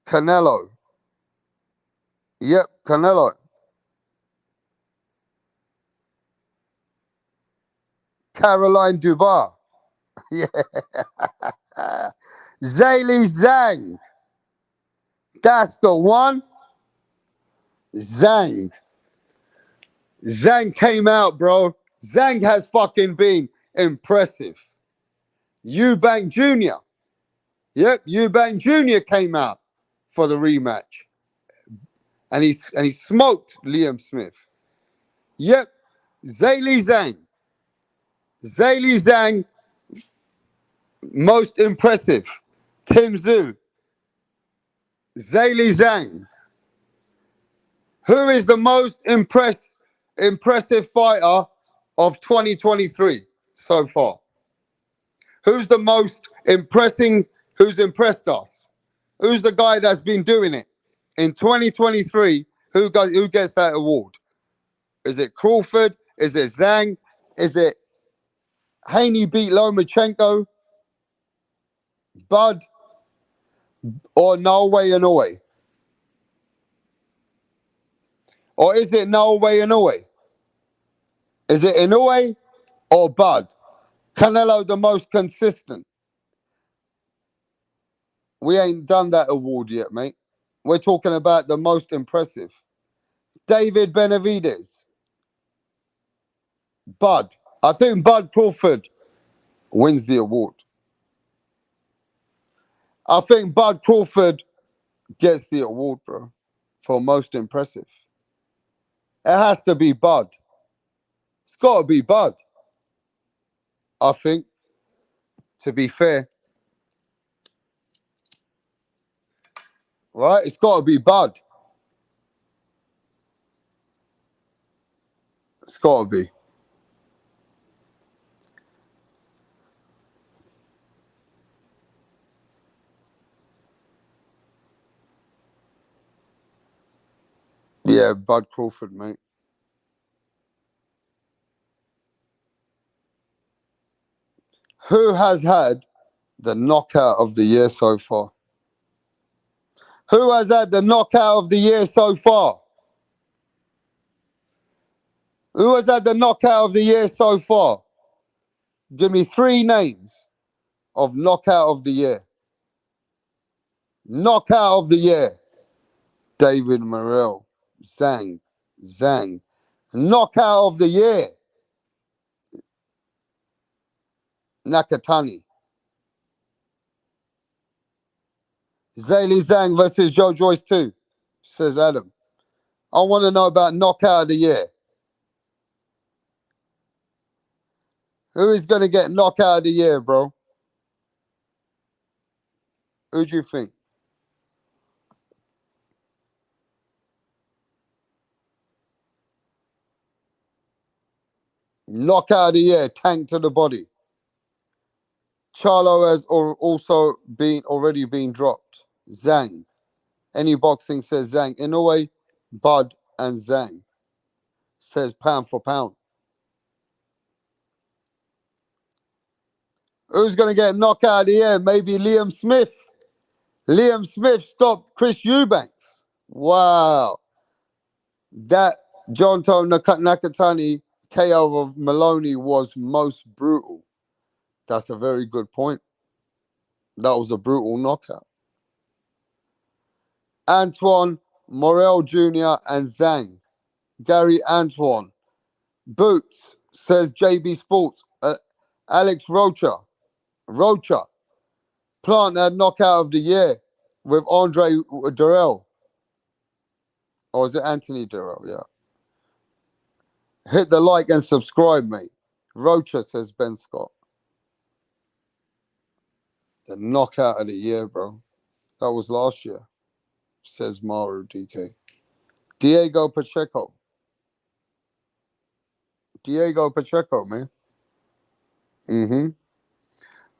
Canelo. Yep, Canelo. Caroline Dubar. Yeah. Zaylee Zhang. That's the one. Zhang. Zhang came out, bro. Zhang has fucking been impressive. Eubank Jr. Yep, Eubank Jr. came out for the rematch. And he smoked Liam Smith. Yep. Zaylee Zhang. Zaylee Zhang, most impressive. Tim Zhu. Zaylee Zhang. Who is the most impressive fighter of 2023 so far? Who's the most impressing? Who's impressed us? Who's the guy that's been doing it in 2023? Who gets that award? Is it Crawford? Is it Zhang? Is it Haney beat Lomachenko? Bud? Or No Way Inoue? Or is it No Way Inoue? Is it Inoue or Bud? Canelo the most consistent. We ain't done that award yet, mate. We're talking about the most impressive. David Benavidez. Bud. I think Bud Crawford wins the award. I think Bud Crawford gets the award, bro, for most impressive. It has to be Bud. It's got to be Bud. I think, to be fair. Right? It's got to be Bud. It's got to be. Yeah, Bud Crawford, mate. Who has had the knockout of the year so far? Who has had the knockout of the year so far? Who has had the knockout of the year so far? Give me 3 names of knockout of the year. Knockout of the year. David Morrell. Zhang. Knockout of the year. Nakatani. Zaylee Zhang versus Joe Joyce 2, says Adam. I want to know about knockout of the year. Who is going to get knockout of the year, bro? Who do you think? Knockout of the year, Tank to the body. Charlo has also already been dropped. Zhang. Any boxing says Zhang. Inoue, Bud, and Zhang. Says pound for pound. Who's going to get knockout of the year? Maybe Liam Smith. Liam Smith stopped Chris Eubanks. Wow. That Jonto Nakatani KO of Maloney was most brutal. That's a very good point. That was a brutal knockout. Antoine, Morel Jr., and Zhang. Gary Antoine. Boots, says JB Sports. Alex Rocha. Plant had knockout of the year with Andre Durrell. Or is it Anthony Durrell? Yeah. Hit the like and subscribe, mate. Rocha, says Ben Scott. The knockout of the year, bro. That was last year, says Maru DK. Diego Pacheco, man.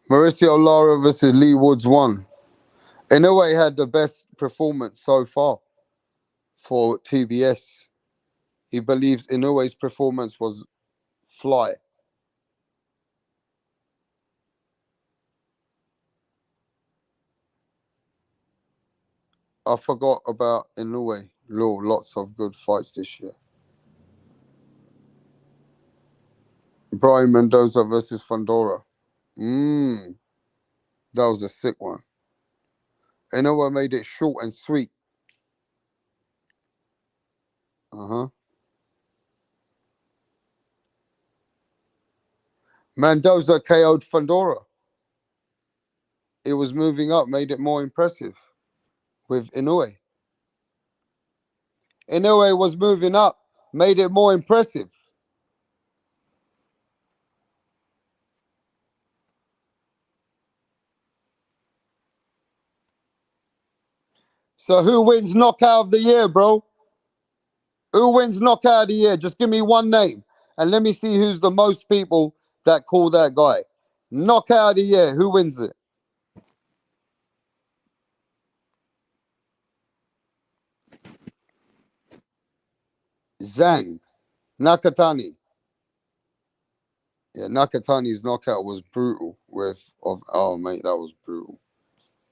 Mauricio Lara versus Lee Woods won. Inoue had the best performance so far for TBS. He believes Inoue's performance was fly. I forgot about Inoue. Lots of good fights this year. Brian Mendoza versus Fandora. That was a sick one. Inoue made it short and sweet. Mendoza KO'd Fandora. It was moving up, made it more impressive with Inoue. Inoue was moving up, made it more impressive. So who wins knockout of the year, bro? Who wins knockout of the year? Just give me one name and let me see who's the most people that call that guy. Knockout of the year, who wins it? Zhang. Nakatani. Yeah, Nakatani's knockout was brutal. Oh mate, that was brutal.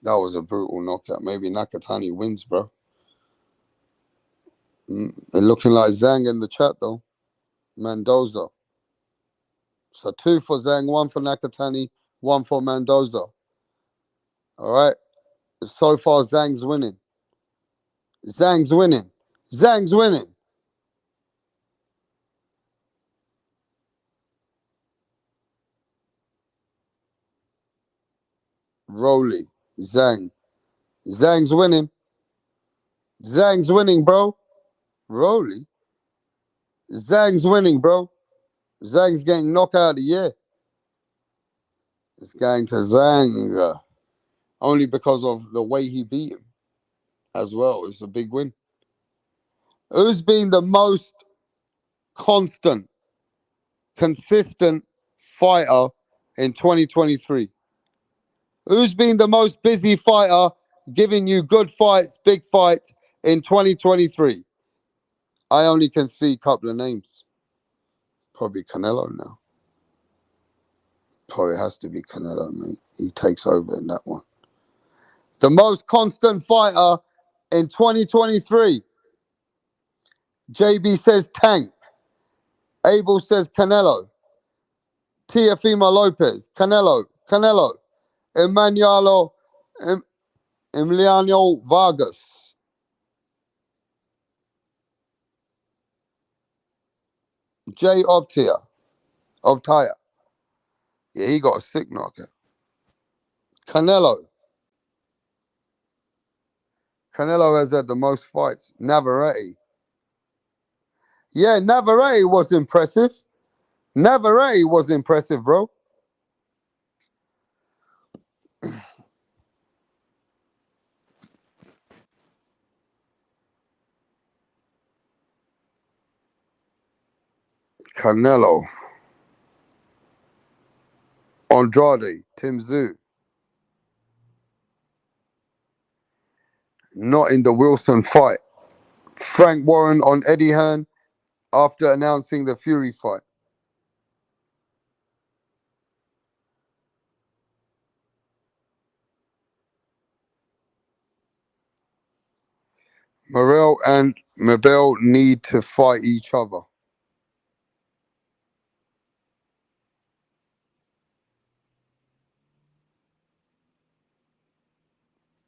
That was a brutal knockout. Maybe Nakatani wins, bro. They're looking like Zhang in the chat though. Mendoza. So 2 for Zhang, 1 for Nakatani, 1 for Mendoza. All right. So far, Zhang's winning. Zhang's winning. Zhang's winning. Rolly. Zhang. Zhang's winning. Zhang's winning, bro. Rolly. Zhang's winning, bro. Zhang's getting knockout of the year. It's going to Zhang. Only because of the way he beat him as well. It's a big win. Who's been the most consistent fighter in 2023? Who's been the most busy fighter giving you good fights, big fights in 2023? I only can see a couple of names. Probably Canelo now. Probably has to be Canelo, mate. He takes over in that one. The most constant fighter in 2023. JB says Tank. Abel says Canelo. Teofimo Lopez. Canelo. Emiliano Vargas. Jay Optia. Yeah, he got a sick knockout. Canelo has had the most fights. Navarrete. Yeah, Navarrete was impressive. Bro. Canelo. Andrade, Tim Tszyu. Not in the Wilson fight. Frank Warren on Eddie Hearn after announcing the Fury fight. Morrell and Mabel need to fight each other.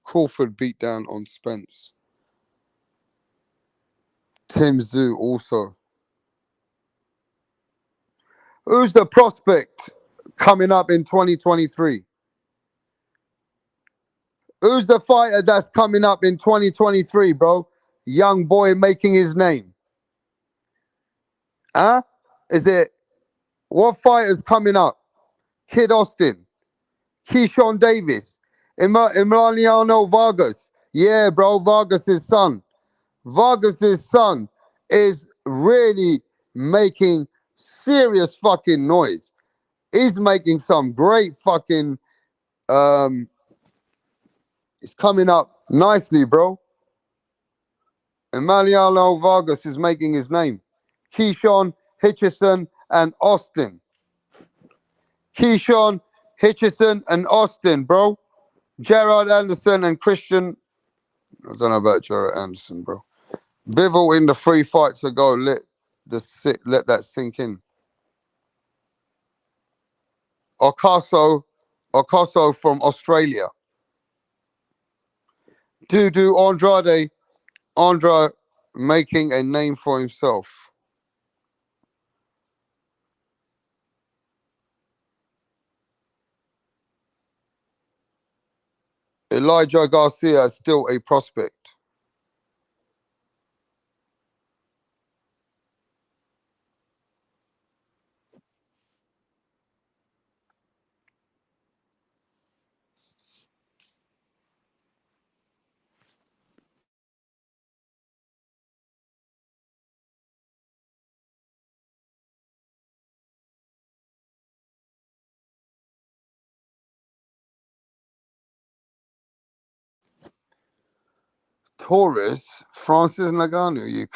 Crawford beat down on Spence. Tim Tszyu also. Who's the prospect coming up in 2023? Who's the fighter that's coming up in 2023, bro? Young boy making his name. Huh? Is it, what fighter's coming up? Kid Austin, Keyshawn Davis, Emiliano Vargas. Yeah, bro, Vargas' son. Vargas' son is really making serious fucking noise. He's making some great fucking, it's coming up nicely, bro. Emiliano Vargas is making his name. Keyshawn, Hitchison, and Austin. Keyshawn, Hitchison, and Austin, bro. Gerard Anderson and Christian. I don't know about Gerard Anderson, bro. Bivol in the 3 fights ago. Let that sink in. Ocaso from Australia. Dudu Andrade making a name for himself. Elijah Garcia is still a prospect. Torres, Francis Ngannou. You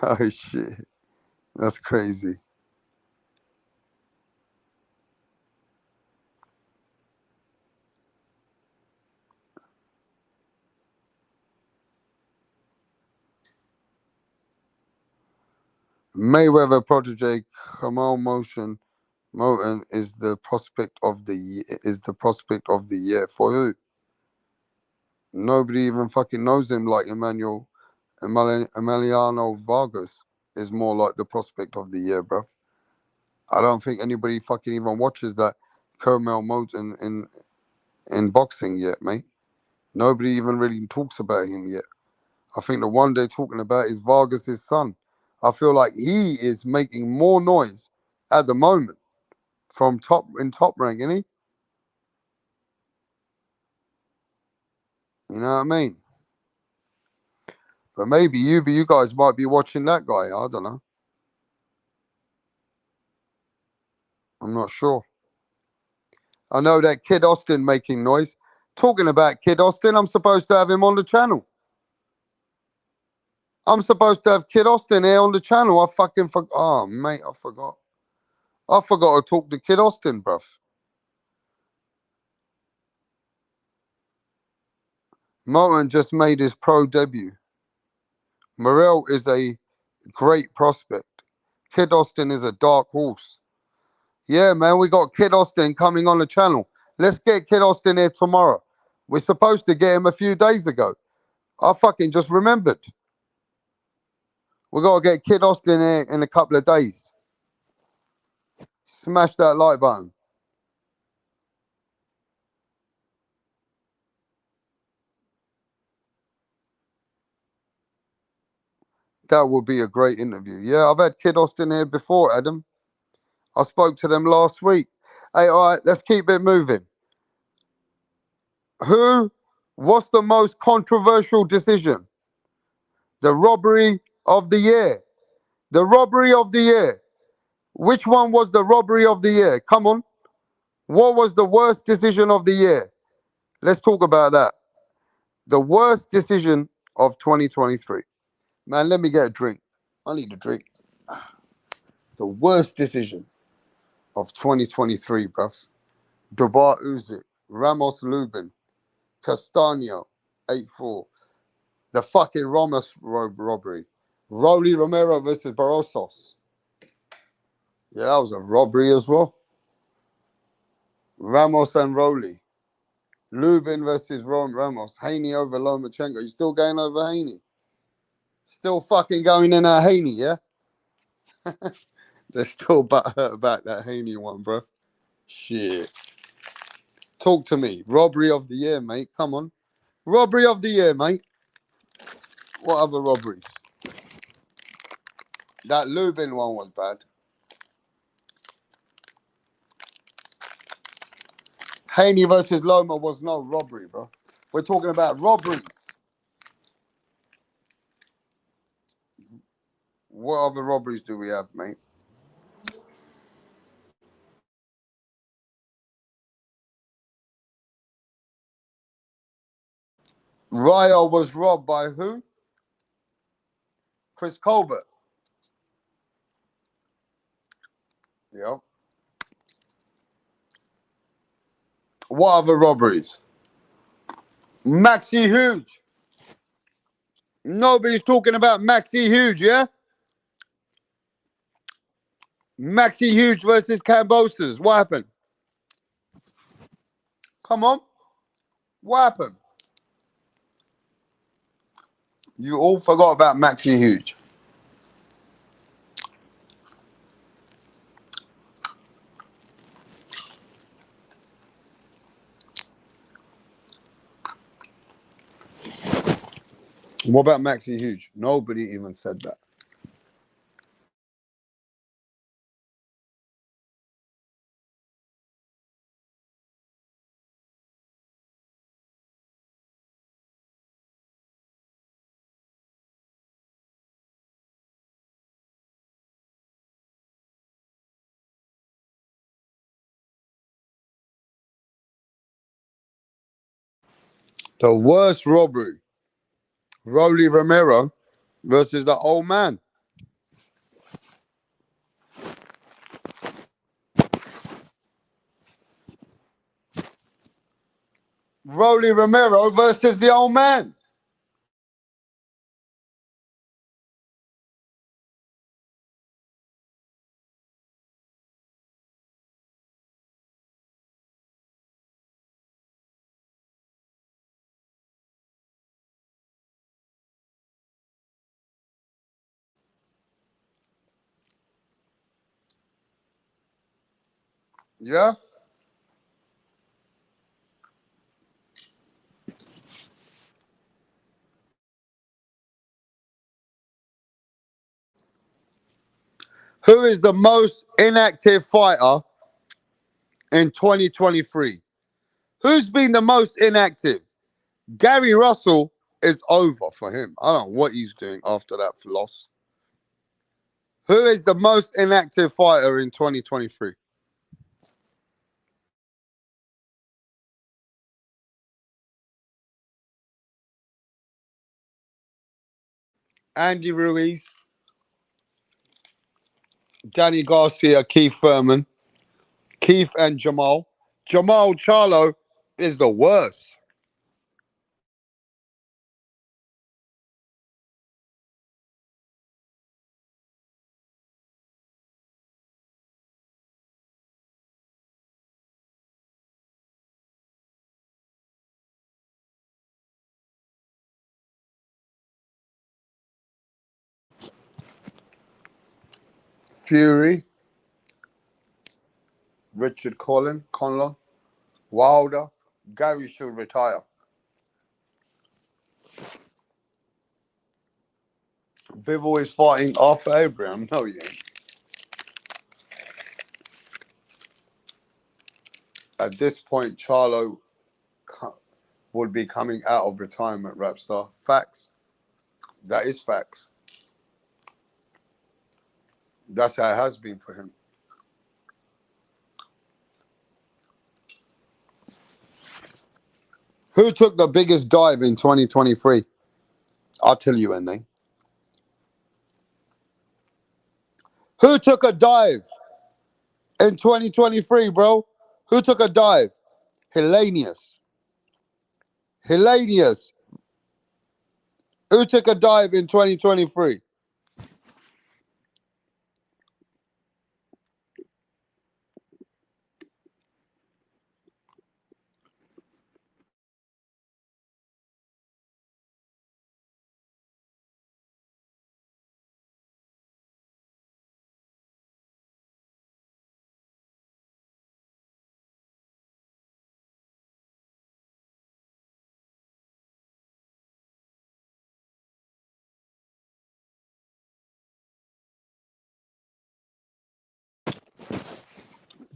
oh shit, that's crazy. Mayweather protege Kamal Moten is the prospect of the year for who? Nobody even fucking knows him like Emiliano Vargas is more like the prospect of the year, bro. I don't think anybody fucking even watches that Kamal Moten in boxing yet, mate. Nobody even really talks about him yet. I think the one they're talking about is Vargas' son. I feel like he is making more noise at the moment from top rank, isn't he? You know what I mean? But maybe you guys might be watching that guy. I don't know. I'm not sure. I know that Kid Austin making noise. Talking about Kid Austin, I'm supposed to have him on the channel. I'm supposed to have Kid Austin here on the channel. I fucking forgot. Oh, mate, I forgot. I forgot to talk to Kid Austin, bruv. Moten just made his pro debut. Morrell is a great prospect. Kid Austin is a dark horse. Yeah, man, we got Kid Austin coming on the channel. Let's get Kid Austin here tomorrow. We're supposed to get him a few days ago. I fucking just remembered. We got to get Kid Austin here in a couple of days. Smash that like button. That would be a great interview. Yeah, I've had Kid Austin here before, Adam. I spoke to them last week. Hey, all right, let's keep it moving. What's the most controversial decision? The robbery of the year. The robbery of the year. Which one was the robbery of the year? Come on. What was the worst decision of the year? Let's talk about that. The worst decision of 2023. Man, let me get a drink. I need a drink. The worst decision of 2023, bruv. Dubar USYK, Ramos Lubin, Castaño, 8-4. The fucking Ramos robbery. Rolly Romero versus Barrosos. Yeah, that was a robbery as well. Ramos and Rolly. Lubin versus Ramos. Haney over Lomachenko. You still going over Haney? Still fucking going in at Haney, yeah? They're still butthurt about that Haney one, bro. Shit. Talk to me. Robbery of the year, mate. Come on. Robbery of the year, mate. What other robberies? That Lubin one was bad. Haney versus Loma was no robbery, bro. We're talking about robberies. What other robberies do we have, mate? Ryo was robbed by who? Chris Colbert. Yeah. What other robberies? Maxi Huge. Nobody's talking about Maxi Huge, yeah? Maxi Huge versus Cambosos. What happened? Come on. What happened? You all forgot about Maxi Huge. What about Maxi Huge? Nobody even said that. The worst robbery. Rolly Romero versus the old man. Rolly Romero versus the old man. Yeah? Who is the most inactive fighter in 2023? Who's been the most inactive? Gary Russell is over for him. I don't know what he's doing after that loss. Who is the most inactive fighter in 2023? Andy Ruiz, Danny Garcia, Keith Thurman, Keith and Jamal. Jamal Charlo is the worst. Fury, Richard Conlon, Wilder, Gary should retire. Bivol is fighting Arthur Abraham. No, he ain't. At this point, Charlo would be coming out of retirement, Rapstar. Facts. That is facts. That's how it has been for him. Who took the biggest dive in 2023? I'll tell you a name. Who took a dive in 2023, bro? Who took a dive? Hellenius. Hellenius. Who took a dive in 2023?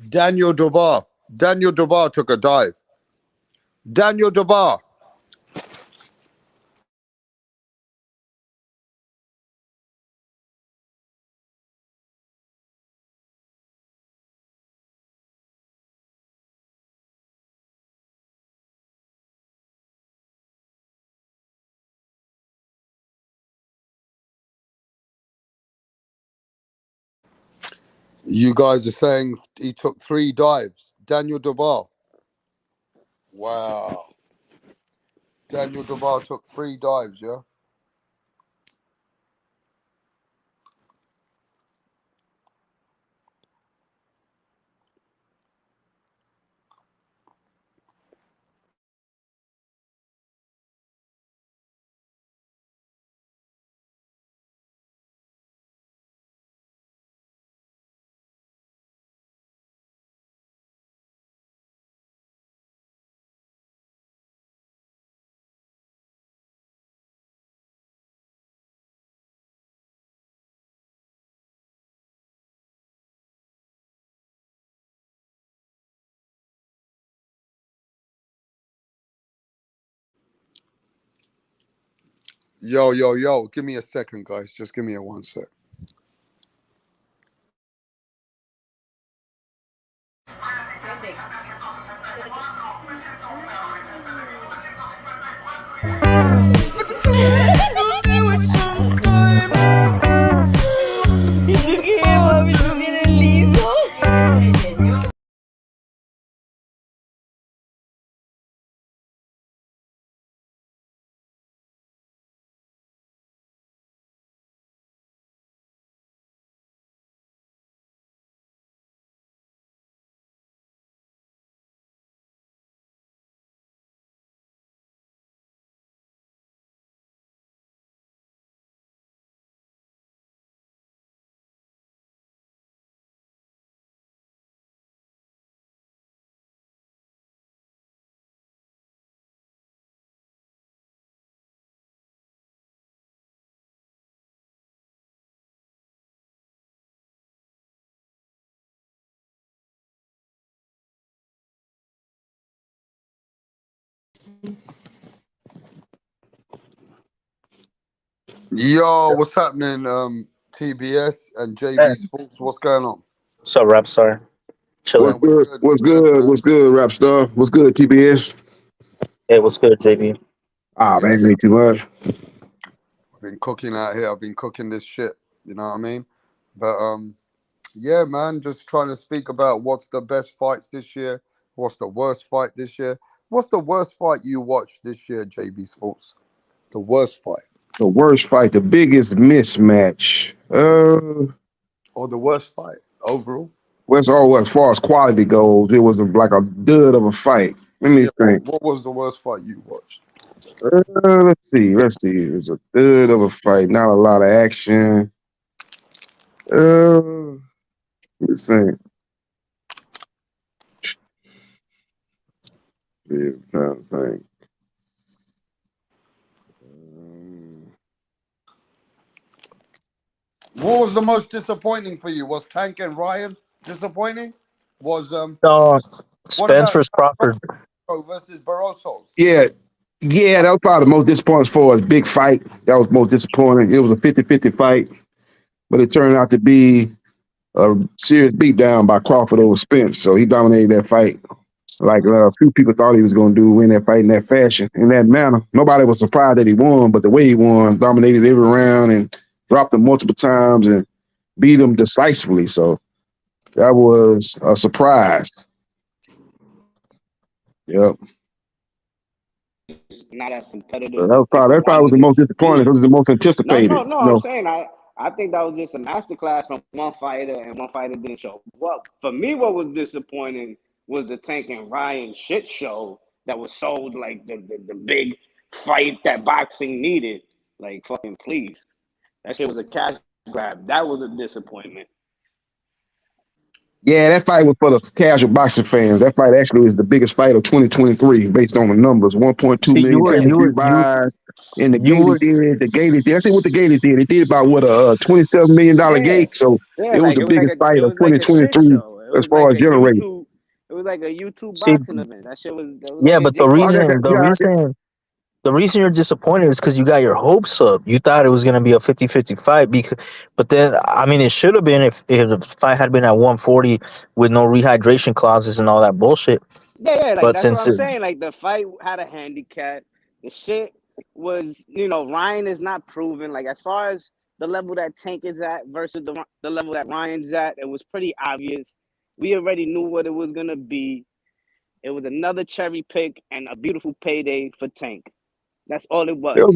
Daniel Dubar. Daniel Dubar took a dive. Daniel Dubar. You guys are saying he took 3 dives. Daniel Dubar. Wow. Daniel Dubar took 3 dives, yeah? Yo, yo, yo. Give me a second, guys. Just give me a 1 sec. ¿Y tú qué, mami? ¿Tú tienes lindo? Yo, what's happening, TBS and JB Sports? What's going on? What's up, rap star? Man, Chilling. we're good. What's We're good, good? man. What's good, rap star? What's good, TBS? Hey, what's good, JB? Ah, Yeah, man, ain't too much. I've been cooking out here. I've been cooking this shit. You know what I mean? But yeah, man, just trying to speak about what's the best fights this year. What's the worst fight this year? What's the worst fight you watched this year, JB Sports? The worst fight. The worst fight, the biggest mismatch. Or the worst fight overall? As far as quality goes, it was like a dud of a fight. Let me Yeah, think. what was the worst fight you watched? Let's see. It was a dud of a fight, not a lot of action. Let's think. Yeah, I'm trying to think. What was the most disappointing for you? Was Tank and Ryan disappointing? Was No, what Spence about versus Crawford. versus Barrosos? Yeah, yeah, that was probably the most disappointing as far as big fight. That was most disappointing. It was a 50-50 fight, but it turned out to be a serious beatdown by Crawford over Spence. So he dominated that fight. Like a few people thought he was going to win that fight in that fashion, in that manner. Nobody was surprised that he won, but the way he won, dominated every round and dropped him multiple times and beat him decisively. So that was a surprise. Yep. Not as competitive. So that probably was the most disappointing. It was the most anticipated. No. I'm saying I think that was just a masterclass from one fighter, and one fighter didn't show. Well, for me, what was disappointing was the Tank and Ryan shit show that was sold like the big fight that boxing needed. Like, fucking please. That shit was a cash grab. That was a disappointment. Yeah, that fight was for the casual boxing fans. That fight actually is the biggest fight of 2023 based on the numbers. 1.2 million pay-per-view buys. And the gate did. I see what the gate did. It did about what a $27 million gate. So it was the biggest fight of 2023 as far as generating. It was like a YouTube boxing event. That shit was. Yeah, but the reason you're disappointed is because you got your hopes up. You thought it was going to be a 50-50 fight, but then, I mean, it should have been if the fight had been at 140 with no rehydration clauses and all that bullshit. Yeah, like, that's what I'm saying. Like, the fight had a handicap. The shit was, Ryan is not proven. Like, as far as the level that Tank is at versus the level that Ryan's at, it was pretty obvious. We already knew what it was going to be. It was another cherry pick and a beautiful payday for Tank. That's all it was. It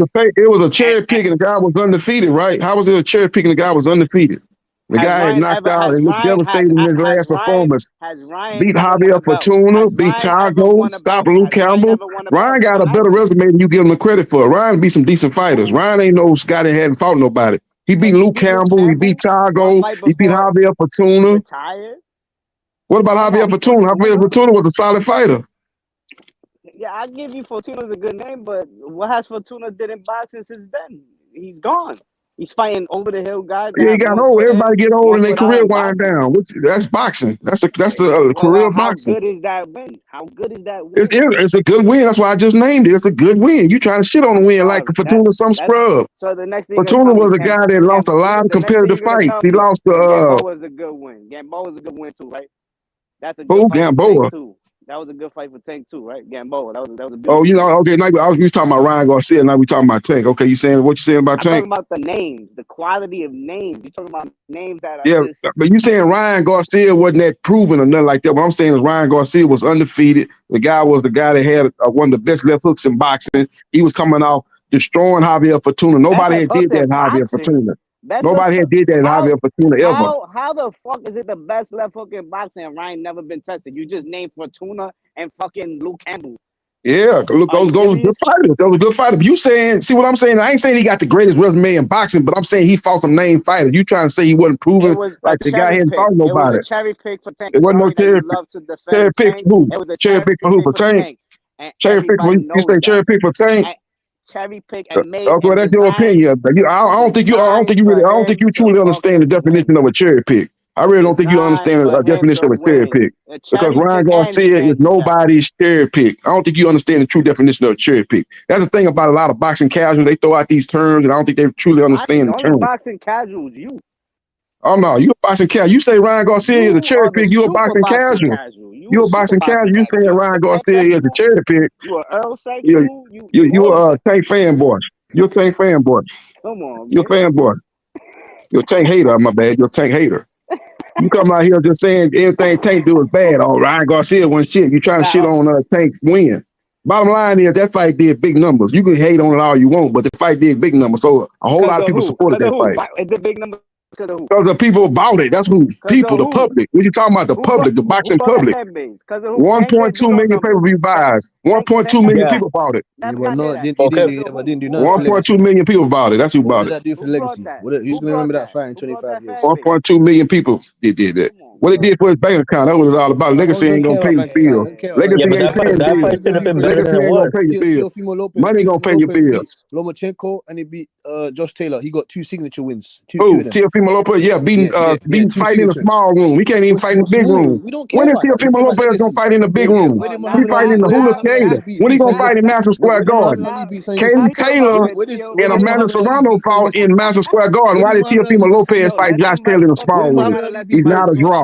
was a cherry pick and the guy was undefeated, right? How was it a cherry pick and the guy was undefeated? The guy had knocked out and looked devastated in his last performance. Beat Javier Fortuna, beat Thiago, stopped Luke Campbell. Ryan got a better resume than you give him the credit for. Ryan beat some decent fighters. Ryan ain't no guy that hadn't fought nobody. He beat Luke Campbell, he beat Thiago, he beat Javier Fortuna. What about Javier Fortuna? Javier Fortuna was a solid fighter. Yeah, I give you Fortuna's a good name, but what has Fortuna did in boxing since then? He's gone. He's fighting over the hill guys. Yeah, he got old. Everybody get old and their career wind down. That's boxing. That's the career of boxing. How good is that win? How good is that win? It's a good win. That's why I just named it. It's a good win. You trying to shit on the win like Fortuna some scrub. So the next thing Fortuna was a guy that lost a lot of competitive fights. He lost to Gamboa was a good win. Gamboa was a good win too, right? That's a good fight for Tank too. That was a good fight for Tank too, right? Gamboa. That was a beautiful okay. Now we was talking about Ryan Garcia. Now we talking about Tank. Okay, what you saying about Tank? I'm talking about the names, the quality of names. You're talking about names that are but you saying Ryan Garcia wasn't that proven or nothing like that. What I'm saying is Ryan Garcia was undefeated. The guy was the guy that had one of the best left hooks in boxing. He was coming off destroying Javier Fortuna. Nobody had did that in Javier Fortuna. Nobody had did that in Javier Fortuna ever. How the fuck is it the best left hook in boxing and Ryan never been tested? You just named Fortuna and fucking Luke Campbell. Yeah, look, those good fighters. Those are good fighters. But you saying, see what I'm saying? I ain't saying he got the greatest resume in boxing, but I'm saying he fought some named fighters. You trying to say he wasn't proven like the guy hadn't fought nobody. It was a cherry pick for Tank. It wasn't no cherry pick for who? Cherry pick for who? For Tank? Cherry pick for you say cherry pick for Tank? Cherry pick and made. Okay, that's your opinion. I don't think you truly understand the definition of a cherry pick. I really don't think you understand the definition of a cherry pick. Because Ryan Garcia is nobody's cherry pick. I don't think you understand the true definition of a cherry pick. That's the thing about a lot of boxing casuals. They throw out these terms, and I don't think they truly understand the terms. Boxing casuals, you. Oh no, you a boxing casual. You say Ryan Garcia is a cherry pick. You a boxing casual. You a boxing casual. You saying Ryan Garcia is a cherry pick. You a Earl sexual. You a Tank fanboy. You're a Tank fanboy. Come on, you're a fanboy. You're a Tank hater. My bad. You're a Tank hater. You come out here just saying everything Tank do is bad. Oh, Ryan Garcia won shit. You trying to shit on Tank's win. Bottom line is that fight did big numbers. You can hate on it all you want, but the fight did big numbers. So a whole lot of people supported that fight. It did big numbers. Because the people bought it. That's who. People, the public. What you talking about? The public, the boxing public. 1.2 million pay-per-view buys. 1.2 million people bought it. Yeah, but no, didn't do nothing. 1.2 million people bought it. That's who bought it. What did that do for the legacy? Who's gonna remember that fight in 25 years? 1.2 million people did that. What it did for his bank account, that was all about. Legacy ain't gonna pay your bills. Legacy ain't paying bills. Legacy ain't gonna pay your bills. Money gonna pay your bills. Lomachenko and he beat Josh Taylor. He got 2 signature wins. Teofimo Lopez, beating fighting in a small room. We can't even fight in the big room. When is Teofimo Lopez gonna fight in the big room? He fighting in the Hula Theater. When he gonna fight in Madison Square Garden? Katie Taylor and Amanda Serrano fought in Madison Square Garden. Why did Teofimo Lopez fight Josh Taylor in a small room? He's not a draw.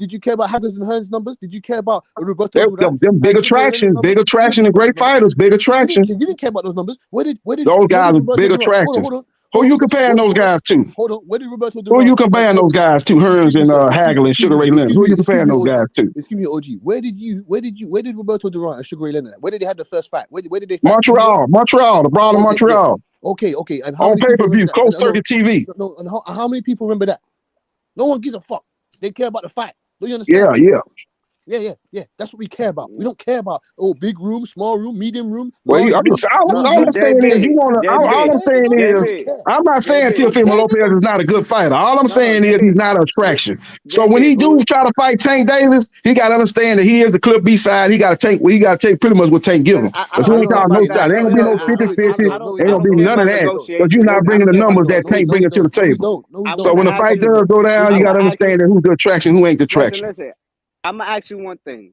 Did you care about Hagler's and Hearn's numbers? Did you care about Roberto Duran's Them big and Sugar Ray Leonard's attraction, numbers? and great fighters, big attraction. You didn't care about those numbers. Where did those guys are Roberto big Duran? attractions. Hold on. Who you comparing those guys to? Hold on. Where did Roberto Who Duran? you comparing those guys to? Hearns and Hagler and Sugar Ray Leonard. Who you comparing those guys to? Excuse me, OG. Where did Roberto Duran and Sugar Ray Leonard? Where did they have the first fight? Where did they fight? Montreal, the Brawl in Montreal. Okay. And how on many people pay-per-view, remember that? closed circuit TV. No, and how many people remember that? No one gives a fuck. They care about the fight. Do you understand? Yeah. That's what we care about. We don't care about big room, small room, medium room. Well, all I'm saying is you want to. All I'm saying is I'm not saying Teofimo Lopez is not a good fighter. All I'm saying is he's not an attraction. So when he do try to fight Tank Davis, he got to understand that he is the Clip B side. He got to take pretty much what Tank give him. Because he ain't called no shot. Ain't gonna be no 50-50. Ain't gonna be none of that. Because you're not bringing the numbers that Tank bringing to the table. So when the fight does go down, you got to understand that who's the attraction, who ain't the attraction. Listen. I'm gonna ask you one thing.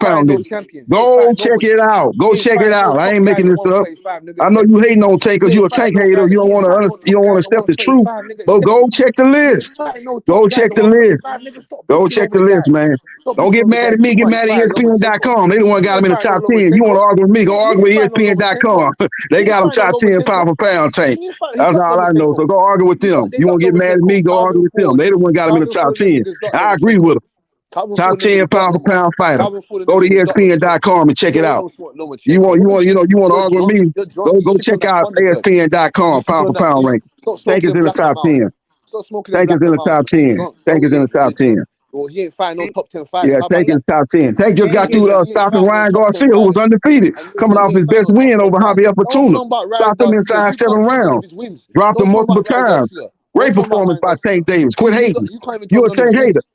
pound no nigga. champions. He ain't Go fighting check nobody. it out. Go He ain't check it fighting no out. I top ain't guys making at this up. 135, nigga, I know you except him. hating on Tank because He you ain't a fighting Tank no hater. guys. You He don't ain't want fighting no to you top don't want to guys at accept the truth. 135, nigga, So except go him. check the He ain't list. fighting no top Go guys check at the list. 135, nigga. Stop Go bitching check over the the list, guy. man. Stop Don't bitching get over the mad guy. at He's me. still Get not mad at fighting Lomachenko. ESPN.com. They the one He got ain't him in the fighting top no 10. You want to Lomachenko. argue with me? Go He argue ain't with fighting no Lomachenko. ESPN.com. They He ain't got him fighting top no 10 pound Lomachenko. for pound, Tank. He ain't fighting. He That's got all I know. Lomachenko. So go argue with them. They You got want to get mad at me? Lomachenko. Go argue Calvin with them. Ford. They the one got him in the Calvin top Ford and them 10. niggas got And I agree Lomachenko. with him. Calvin Top Ford and them 10 niggas got pound for pound fighter. Calvin Ford and Go them to niggas got Lomachenko. ESPN.com and check it You ain't out. no Lomachenko. What is you? You want to You're argue with drunk. me? You're drunk. Go You sleep on check that out Thunderbird. You ESPN.com sleep pound on for that. pound You rank. stop Tank smoking is them in the black top them out. 10. Stop smoking them Tank is black in them the out. top You're 10. drunk. Tank No, is he in the ain't. He top ain't 10. drunk. Well, he ain't fighting no top 10 fighters. Yeah, How Tank about is that? top 10. Tank just got through He ain't stopping fighting no Ryan top 10 Garcia, who was fighters. undefeated, And coming he off ain't his fighting best no top win 10 over fighters. Javier Don't Fortuna. talk about Ryan Stopped him Garcia. inside You 7 can't tell me none of rounds. his wins. Dropped Don't him talk multiple about Ryan times. Garcia. Don't Great talk about performance Ryan by Garcia. Tank Davis. Quit hating. You can't even tell You me a none of his Tank hater. wins.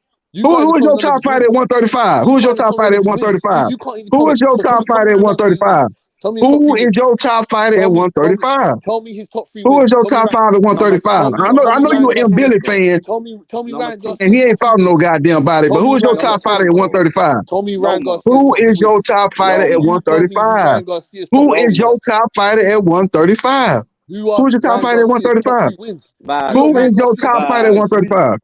Who is your top fighter at 135? Who is your top fighter at 135? Who is your top fighter at 135? Who is your top fighter at 135? Tell me his top 3 Who wins. is your top fighter at 135? I know you an M. Billy fan, Tell me Ryan Garcia's and he ain't top 3 fought no wins. goddamn body. But who is your top fighter at 135? Tell me Ryan Garcia's Who top 3 is your wins. top fighter at You tell me who 135? Ryan Garcia's top Who 3 is wins. your top fighter at 135? Who is your top Ryan fighter at Garcia's top 135? 3 wins. Who is your top fighter at 135?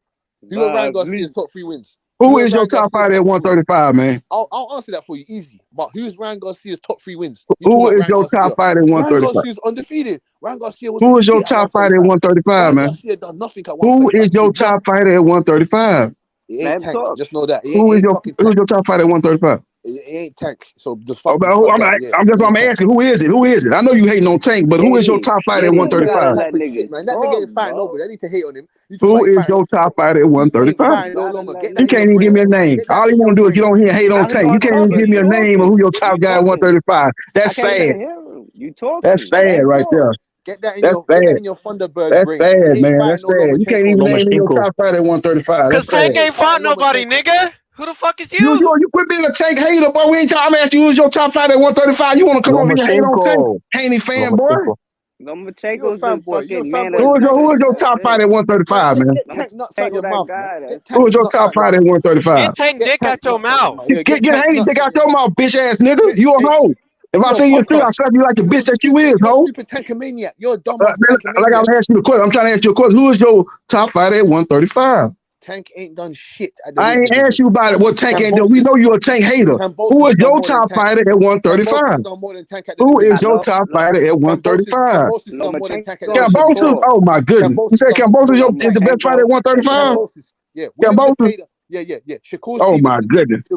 Who are Ryan Garcia's top 3 wins? Who is your top fighter at 135, man? I'll answer that for you, easy. But who's Ryan Garcia's top 3 wins? Who is your top fighter at 135? Ryan Garcia's undefeated. Ryan Garcia was Who is your shit at top fighter at 135, Ryan man? Garcia done nothing at 135. Who is your top fighter at 135? It ain't Tank. Just know that. Who's your top fighter at 135? It ain't Tank. So just fuck that. I'm asking, who is it? Who is it? I know you hating on Tank, but who is your top fighter at 135? That nigga ain't fighting nobody. I need to hate on him. Who is your top fighter at 135? You can't even give me a name. All you want to do is get on here and hate on Tank. You can't even give me a name of who your top guy at 135. That's sad. You talking? That's sad right there. Get that in your Thunderbird brain. That's sad, man. That's sad. You can't even name your top fighter at 135. Because Tank ain't fought nobody, nigga. Who the fuck is You quit being a Tank hater, boy. We ain't talking about you who's your top fighter at 135. You want to come over here and hate on Tank? Haney fan, boy. Lomachenko's the fucking man. Who is your top fighter at 135, man? Get Tank nuts out your mouth. Who is your top fighter at 135? Get Tank dick out your mouth. Get Haney dick out your mouth, bitch ass nigga. You a hoe. If I see you in the street, I'll slap you like the bitch that you is, ho. You're a stupid Tankamaniac. You're a dumb Tankamaniac. Like I'm asking you a question. I'm trying to ask you a question. Who is your top fighter at 135? Tank ain't done shit. I ain't asked you about it. What Tank ain't done. We know you're a Tank hater. Who is your top fighter at 135? Who is your top fighter at 135? Cambosis. Oh my goodness. You said Cambosis is the best fighter at 135? Yeah. Oh my goodness.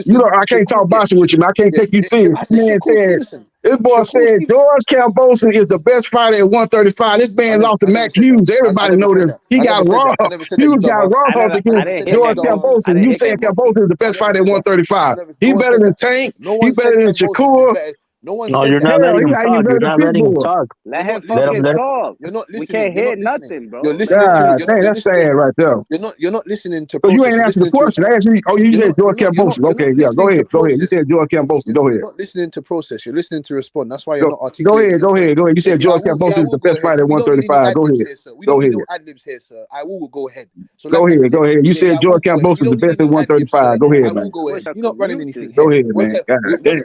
You know, I can't talk boxing with you, man. I can't take you serious. Man said, this boy said George Cambosis is the best fighter at 135. This man lost to Max Hughes. Everybody know this. He got robbed. Hughes got robbed against George Cambosis. You saying Cambosis is the best fighter at 135. He better than Tank. He better than Shakur. No, you're not letting him talk. You're not letting him talk. Let him fucking talk. You're not listening. We can't hear nothing, bro. You're listening to. That's sad right there. You're not listening to. So you ain't answering the question. I asked you. Oh, you said George Cambosis. Okay, yeah, go ahead. You said George Cambosis. Go ahead. You're not listening to process. You're listening to respond. That's why you're not articulating. Go ahead. You said George Cambosis is the best fighter at 135. Go ahead. We don't need no ad-libs here, sir. I will go ahead. So go ahead. You said George Cambosis is the best at 135. Go ahead, man. You're not running anything. Go ahead, man.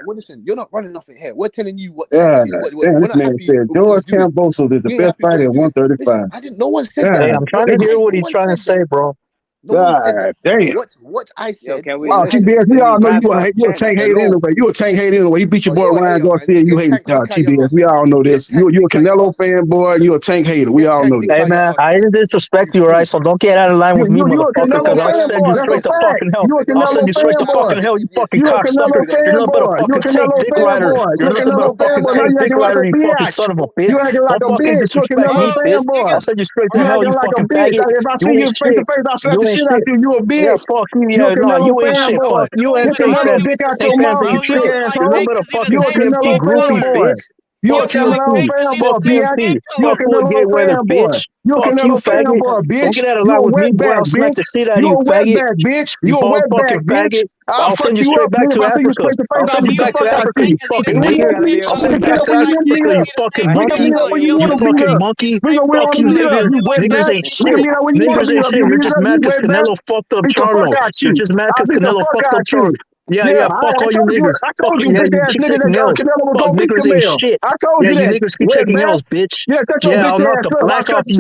Listen, you're not running nothing here. We're telling you what. Yeah, this man said George Cambosis is the best fighter at 135. I didn't. No one said that. Hey, I'm trying to hear what he's trying to say, bro. No one said that. Damn. What I said. We all know you a Tank hater anyway. You a Tank hater anyway. You beat your boy Ryan Garcia. You hate TBS. We all know this. You a Canelo fanboy. You a Tank hater. We all know this. Hey man, I didn't disrespect you, right? So don't get out of line with me, motherfucker. Because I'll send you straight to fucking hell. I'll send you straight to fucking hell. You fucking cocksucker. You're nothing but a fucking Tank dick rider. You're nothing but a fucking Tank dick rider. You fucking son of a bitch. Don't fucking disrespect me, bitch. I'll send you straight to hell. You fucking faggot. If I see you face to face, I'll slap the shit out you. You a bitch. Yeah, fuck you. Yeah, no, you ain't shit. Fuck you and Tank fans. Tank fans ain't shit. You're nothing but a fucking TFT groupie, bitch. You a Canelo fanboy, bitch. You a Canelo fanboy. You a Canelo fanboy, bitch. Don't get out of line with me, boy. I'll smack the shit out of you, faggot. Bitch. You a fucking faggot. I'll send you straight back to Africa. I'll send you back to Africa, you fucking nigger. I'll send you back to Africa, you fucking monkey. You fucking monkey. Fuck you, nigger. Niggers ain't shit. Niggers ain't shit. You're just mad because Canelo fucked up Charlo. You're just mad because Canelo fucked up Charlo. Yeah, fuck all you niggas. Fuck you, yeah, you keep taking L's. Fuck niggas ain't shit. I told you that. You niggas keep taking L's, bitch. Yeah, I'll knock the black off you,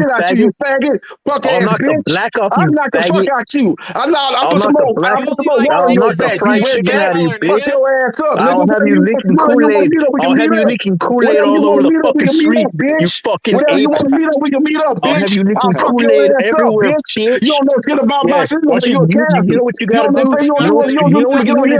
faggot. I'll knock the black off you, faggot. I'll knock the fried chicken out of you, bitch. I'll have you licking Kool-Aid. I'll have you licking Kool-Aid all over the fucking street, you fucking ape. I'll have you licking Kool-Aid everywhere, bitch. You don't know shit about boxing. You know what you gotta do? You know what you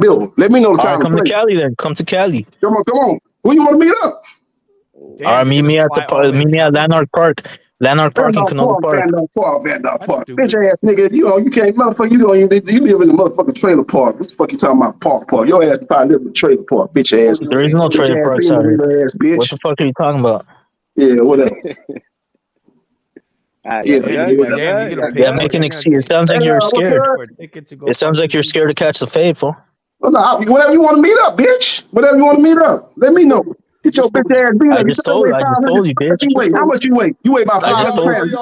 Bill. Let me know the All right, time and come to place. Cali then. Come to Cali. Come on. Who you want to meet up? All right, meet me at meet me at Landmark Park. Landmark Park in Canelo Park. Vandal Park. Bitch ass nigga, you can't, motherfucker, you live in the motherfucking trailer park. What the fuck you talking about park? Your ass probably live in the trailer park, bitch ass. There is no trailer park, sorry. What the fuck are you talking about? Yeah, whatever. Yeah, make an excuse. It sounds like you're scared. It sounds like you're scared to catch the fade, fool. Well, no, whatever you want to meet up, bitch. Whatever you want to meet up. Let me know. Get your bitch ass beat up. I just told you, bitch. How much you weigh? You weigh about 500 pounds. Yo,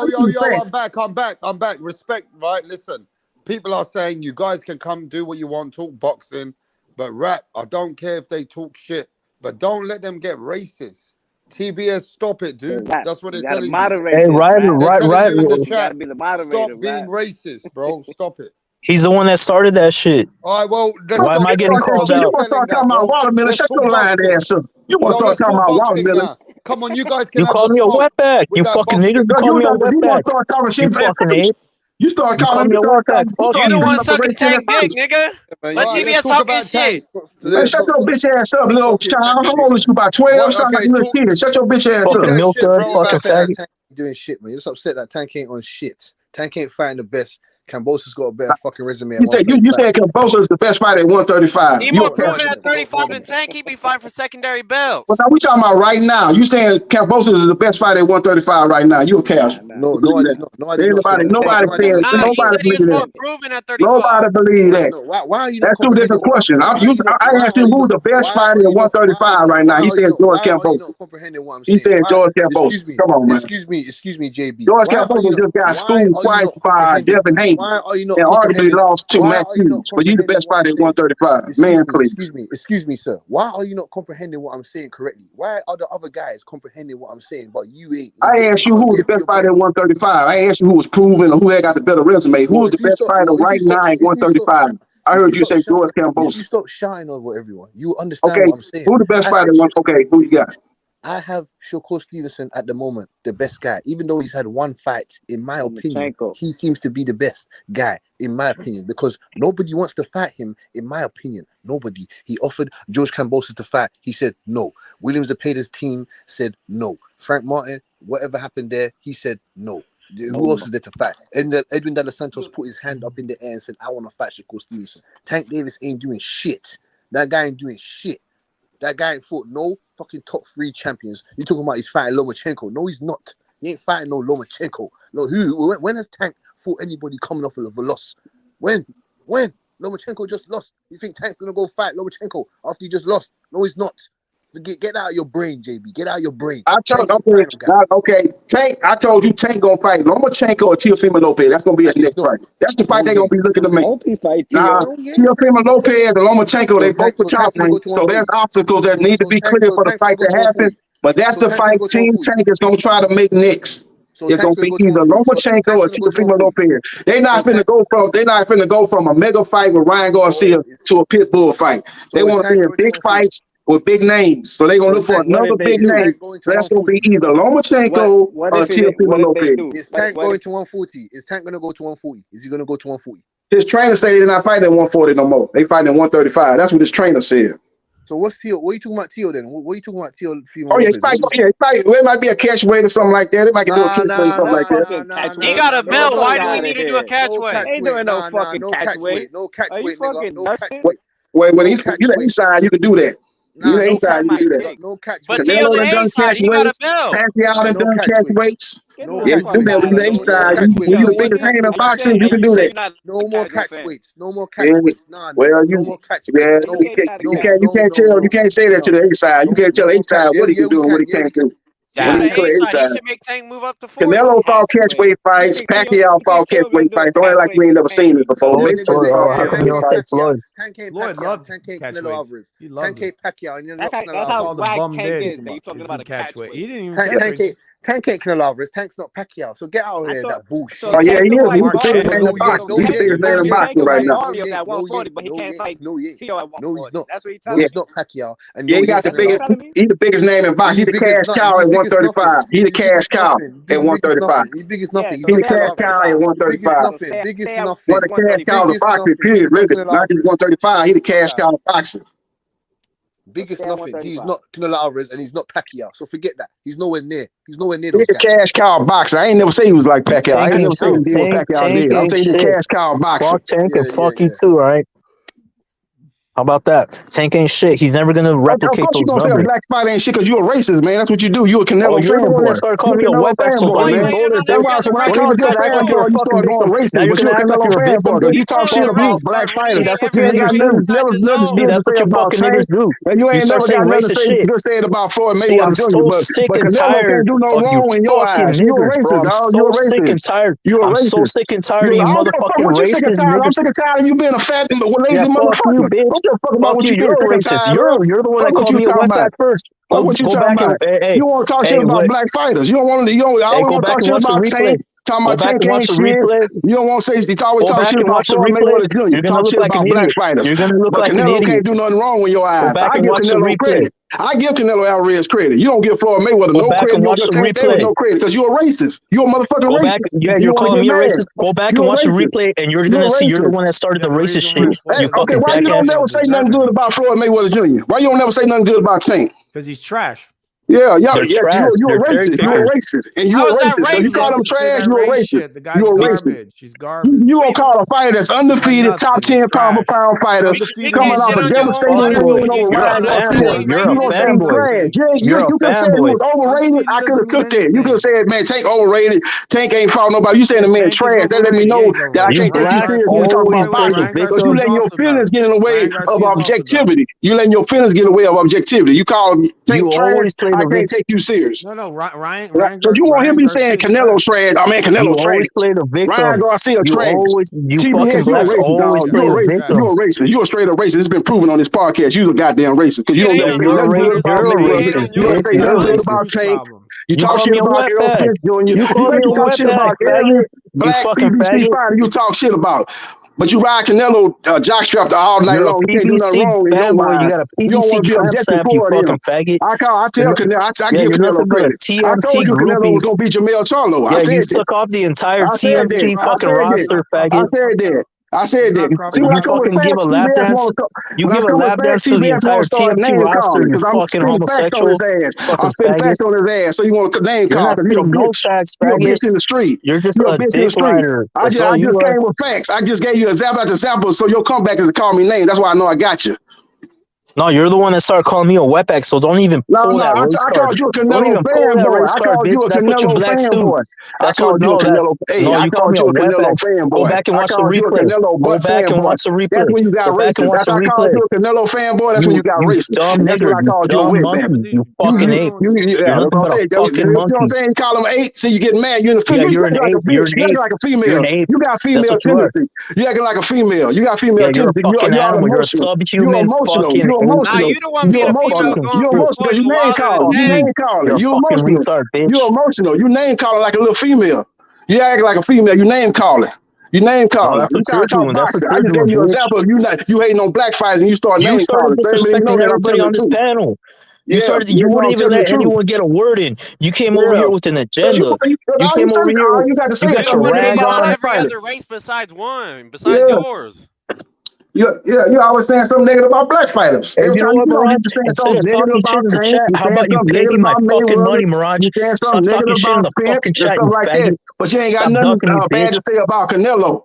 I'm back. Respect, right? Listen, people are saying you guys can come do what you want, talk boxing, but rap, I don't care if they talk shit, but don't let them get racist. TBS, stop it, dude. That's what they're telling you. Hey, right. You in the chat. Stop being racist, bro. Stop it. He's the one that started that shit. All right, well, why am I getting called out? You want to start talking about watermelon? Shut your lying ass up. You want to start talking about watermelon? Now. Come on, you guys can You have called me a wetback. You fucking nigga. You called me a wetback. You fucking ape. You start You call calling me me a Wolfpack. Fuck You the you. one sucking Tank dick, nigga. Man, Let alright, let's GBS talk talk his about Tank. shit. Hey, shut your bitch ass up, little child. How old is you? About 12? Sound like Okay, you a kid. Shut your bitch ass Fucking up. milk shit, dud. bro. Just Fucking upset that faggot. Tank ain't doing shit, man. You're just upset that Tank ain't on shit. Tank ain't fighting the best. Cambosa's got a better fucking resume at You said 135. Cambosa is the best fight at 135. He You more a cat. proven at 35 than Tank. He be fighting for secondary But belts. now we talking about right now. You saying Cambosa is the best fight at 135 right now. You a cash. No, I did not. No, I did not say Anybody, that. nobody No, I did saying, not say Nah, that. he nobody said he was believe more that. proven at 35. Nobody believe No, I did that. not. Why are you not That's two comprehending different what questions. why are you not I asked him who's the best fighter at 135 right now. He said George why are you Cambosa. not comprehending what I'm He saying? said Why George Cambosa. Come on, man. excuse me, JB. George Cambosa just got schooled twice by Comprehending? Devin Haney Why are you not and arguably comprehending? lost to Why Matt are you not Hughes. But you the comprehending best what I'm fighter at saying? 135. Man, please. Excuse me, sir. Why are you not comprehending what I'm saying correctly? Why are the other guys comprehending what I'm saying, but you ain't? I asked you who was the best fighter at 135. I asked you who was proven or who had got the better resume. Who was the best fighter right now at 135? I heard you say George If you Cambosa. stop shouting over everyone, you understand Okay, what I'm saying. who the best fighter? Okay, who you got? I have Shakur Stevenson at the moment, the best guy. Even though he's had one fight, in my opinion, he seems to be the best guy, in my opinion, because nobody wants to fight him, in my opinion. Nobody. He offered George Cambosa to fight. He said no. Williams Zepeda's team said no. Frank Martin, whatever happened there, he said no. Who else is there to fight? Edwin De Los Santos put his hand up in the air and said, I want to fight Shakur Stevenson. Tank Davis ain't doing shit. That guy ain't doing shit. That guy ain't fought no fucking top 3 champions. You talking about he's fighting Lomachenko? No, he's not. He ain't fighting no Lomachenko. No, when has Tank fought anybody coming off of a loss? When? Lomachenko just lost. You think Tank's gonna go fight Lomachenko after he just lost? No, he's not. Get out of your brain, JB. Get out of your brain. I told Tank. I told you Tank gonna fight Lomachenko or Teofimo Lopez. That's gonna be his next fight. That's the fight they're gonna be looking to make. Nah, Teofimo Lopez and Lomachenko, they both for traveling, so there's obstacles that need to be cleared for the fight to happen. But that's the fight Team Tank is gonna try to make next. It's gonna be either Lomachenko or Teofimo Lopez. They're not finna go from a mega fight with Ryan Garcia to a pit bull fight. They want to be in big fights with big names. So they're going to look for another big name. So that's going to be either Lomachenko or Teofimo Lopez. Is Tank going to 140? Is Tank going to go to 140? Is he going to go to 140? His trainer said they're not fighting at 140 no more. They fighting at 135. That's what his trainer said. So what's Teo? What are you talking about Teo then? What are you talking about Teo? Oh, yeah, he fight. It might be a catch weight or something like that. It might do a catch weight or something like that. He got a belt. Why do we need to do a catch weight? Ain't doing no fucking catch weight. No catch weight, nigga. No catch weight. Wait, when he's inside, you can do that. Nah, no catch weight. No catch but weight. But on the A side, he got a belt. Pacquiao done done catch weights. No Yeah, do that when you A side. When you the biggest name in boxing, you can do that. No more catch weights. No more catch weights. Nah, well, no more catch weights. Yeah, you can't tell. You can't say that to the A side. You can't tell A side what he can do and what he can't do. Yeah, the A side. You should make Tank move up to 40. Canelo fought catch weight fights. Pacquiao fought catch weight fights. Don't act like we ain't never seen it before. Tank ain't Pacquiao. Tank ain't Canelo Alvarez. Tank ain't Pacquiao. That's how whack Tank is. You talking about a catch weight? He didn't even Tank ain't Canelo Alvarez. Tank's not Pacquiao. So get out of here, that bullshit. Oh yeah, he is. He's the biggest man in boxing. He's the biggest man in boxing right now. At 140, but he can't fight Teo at 140. No, he's not. That's what he's telling me. He's not Pacquiao. And yeah, he got the biggest. He's the biggest name in boxing. He's the cash cow at 135. He's the cash cow at 135. He's big as nothing. He's the cash cow at 135. Biggest nothing. One of the cash cows of boxing, period. Really, not just 135. He's the cash cow of boxing. Biggest nothing. He's not Canelo Alvarez and he's not Pacquiao. So forget that. He's nowhere near. He's nowhere near those guys. Cash cow boxer. I ain't never say he was like Pacquiao. I ain't never say he did what Pacquiao did. I'm saying the cash cow boxer. Fuck Tank and fuck you too, right? How about that? Tank ain't shit. He's never gonna replicate those numbers. Say a black fighter ain't shit because you a racist, man. That's what you do. You a Canelo fanboy. You're the one that started calling me a wetback so bad, man. That's why when I call you a fanboy, you start going racist. Now you're gonna act like you're a victim. You talk shit about black fighters. That's what you niggas do. See, that's what you fucking niggas do. And you ain't never got nothing to say good saying about Floyd Mayweather Jr. But Canelo can't do no wrong in your eyes. You a racist, dog. You a racist. Sick and tired. I'm so sick and tired of you motherfucking racist niggas. I'm sick and tired of you being a fat, lazy motherfucker. Don't give a fuck about what you do. You're a racist. You're the one that called me a wetback first. What you talking about? You want to talk shit about black fighters. You don't want to. I don't want to talk shit about Tank. Talking about Tank ain't shit. Replay. You don't want to say, he always talk shit about Floyd Mayweather Jr. You talk shit about black fighters. You're going to look but like Canelo an idiot. can't do nothing wrong in your eyes. Go back I and give watch the Canelo replay. credit. I give Canelo Alvarez credit. You don't give Floyd Mayweather Go no back credit. and You don't watch give the Tank Davis replay. no credit because you're a racist. You're a motherfucking Go racist. back, yeah, you're calling me a racist. Go back and watch the replay, and you're gonna see you're the one that started the racist shit. You Okay, fucking why you don't jackass. never say nothing good about Floyd Mayweather Jr.? Why you don't never say nothing good about Tank? Because he's trash. Yeah, yeah, They're trash. you're a They're racist. You're a racist. And you're a racist. So you call them trash, you're a racist. The guy's You're a garbage. racist. He's garbage. You gonna call a fighter that's undefeated, top 10 pound for pound fighter, coming off a devastating win over Ryan Garcia. You gonna say he's trash. You could have said he was overrated. I could have took that. You could have said, man, Tank overrated. Tank ain't fought nobody. You saying the man trash. That let me know that I can't take you serious when you talk about boxing. Because you letting your feelings get in the way of objectivity. You letting your feelings get in the way of objectivity. You call Tank trash, I can't take you serious. No, Ryan. So you want him to be saying Canelo trash? I mean, Canelo trash. Always play the victim. Ryan Garcia trash. You fucking blacks always play the victim. You're a racist. You're a straight up racist. It's been proven on this podcast. You're a goddamn racist because you don't never say nothing good about Mayweather. You don't say nothing good about Tank. You talk shit about Errol Spence Jr. You talk shit about every black PBC fighter. You talk shit about. But you ride Canelo jockstrap all night long. You can't do nothing wrong in your mind. You got a you don't want PBC to be objective for you fucking him. faggot. I tell Canelo, I give Canelo credit. I told you Canelo was going to beat Jamel Charlo. Yeah, you took off the entire TMT fucking roster, faggot. I said that. See, when you fucking give a lap dance. You give a lap dance to the entire TMT roster. You fucking homosexual. I'm spitting facts on his ass. So you want to name call? You're no facts, you're a bitch in the street. You're just a dick rider. I just came with facts. I just gave you example after example. So your comeback is to call me names. That's why I know I got you. No, you're the one that started calling me a wetback, so don't even pull that race card. I called you a Canelo fanboy. I called you a Canelo fanboy. That's what you Canelo. No, you called me a Canelo fanboy. Go back and watch the replay. Go back and watch the replay. That's when you got racist. That's I called you a Canelo fanboy. That's when you got racist. That's when I called you a wetback. You fucking ape. You're fucking monkey. You know what I'm saying? You call him 8, so you get mad. You're in the female. You're an ape. You're like a female. You got female tendency. You acting like a female. You got female tendency. You're a fucking animal. You're a subhuman fucking. Nah, you the one You're emotional. You're emotional. You name calling. You name calling. You emotional. You emotional. You name calling like a little female. You act like a female. You name calling. You name calling. That's what you're doing. I just gave you an example. You hating on black fighters and you start name calling. You started disrespecting everybody on this panel. You wouldn't even let anyone get a word in. You came over here with an agenda. You came over here. You got your rag on. Every other race besides one, besides yours. You always saying something negative about black fighters. Every time you don't get to say something negative about the chat, how about you pay me my fucking money, Mirage? Stop talking shit in the fucking chat, you faggot. But you ain't got nothing bad to say about Canelo.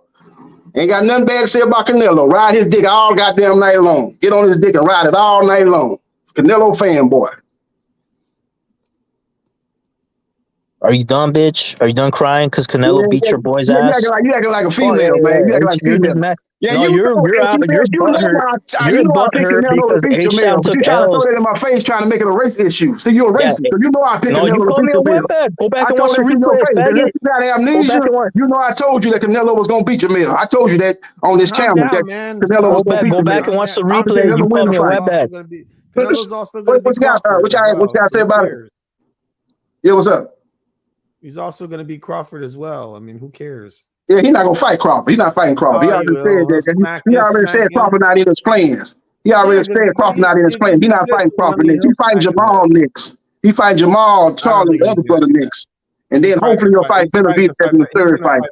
Ain't got nothing bad to say about Canelo. Ride his dick all goddamn night long. Get on his dick and ride it all night long. Canelo fanboy. Are you done, bitch? Are you done crying because Canelo beat your boy's ass? You acting like a female, man. You acting like a female. Yeah, no, you're butthurt. You're butthurt because H-Sound took L's. L's. Throw that in my face trying to make it a race issue. See, you're a racist. So you know I picked Canelo. You called me a wetback. Go back and watch the replay. You got amnesia. You know I told you that Canelo was going to beat Jamil. I told you that on this channel. Canelo was going to beat Jamil. Go back and watch the replay. You called me a wetback. Canelo's also going to be what you got to say about it? Yeah, what's up? He's also going to be Crawford as well. I mean, who cares? Yeah, he's not gonna fight Crawford. He's not fighting Crawford. He already said that. He already said Crawford not in his plans. He already said Crawford not in his plans. He's not fighting Crawford next. He's fighting Jamal next. He fighting Jamal Charlie, the other brother next. And then hopefully he'll fight Benavidez in the third fight.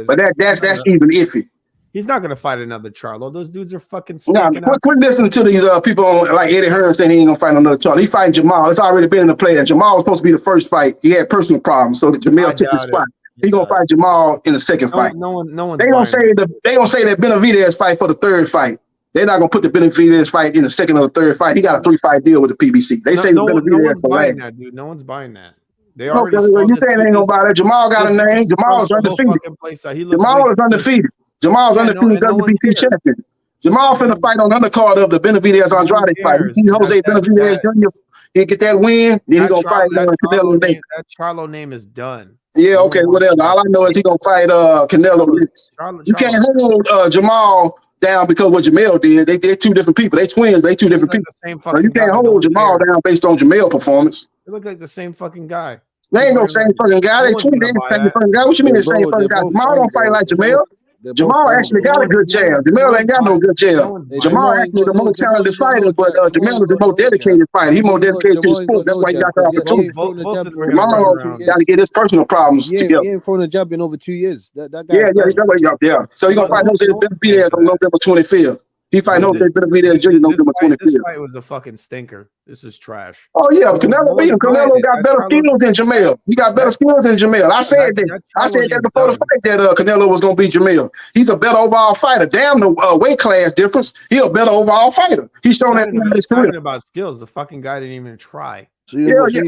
But that's even iffy. He's not gonna fight another Charlo. Those dudes are fucking. Quit listening to these people like Eddie Hearn saying he ain't gonna fight another Charlo. He fighting Jamal. It's already been in the play. Jamal was supposed to be the first fight. He had personal problems, so Jamel took his spot. He gonna fight Jamal in the second fight. No one. They gonna say that Benavidez fight for the third fight. They're not gonna put the Benavidez fight in the second or the third fight. He got a 3-fight deal with the PBC. They say Benavidez no one's buying that, dude. No one's buying that. They already. You saying they ain't gonna buy that? Jamal got a name. Jamal is undefeated. Jamal is undefeated. Jamal's undefeated WBC champion. Jamal finna fight on the undercard of the Benavidez Andrade fight. He Jose Benavidez Jr. He get that win, then he gonna fight Canelo next. That Charlo name is done. Yeah, okay, whatever. All I know is he gonna fight Canelo next. You can't hold Jamal down because what Jamel did. They're two different people. They twins. They two different people. So you can't hold Jamal down based on Jamel's performance. They look like the same fucking guy. They ain't no same fucking guy. They twin. They ain't the same fucking guy. What you mean the same fucking guy? Jamal don't fight like Jamel. Jamal actually got a good jab. Jamel ain't got no good jab. Jamal actually the more talented fighter, but Jamel is the more dedicated fighter. He more dedicated to the sport. That's why he got the opportunity. Jamal got to get his personal problems together. He ain't thrown a jab in over 2 years. That guy. Yeah. So he's gonna fight Jose Benavidez on November 25th. He fight Jose Benavidez Jr. November 25th. This fight was a fucking stinker. This is trash. Oh yeah, Canelo beat him. Canelo got better skills than Jamel. He got better skills than Jamel. I said that. I said that before the fight that Canelo was gonna beat Jamel. He's a better overall fighter. Damn the weight class difference. He's a better overall fighter. He's shown that in his career. About skills, the fucking guy didn't even try. So JB,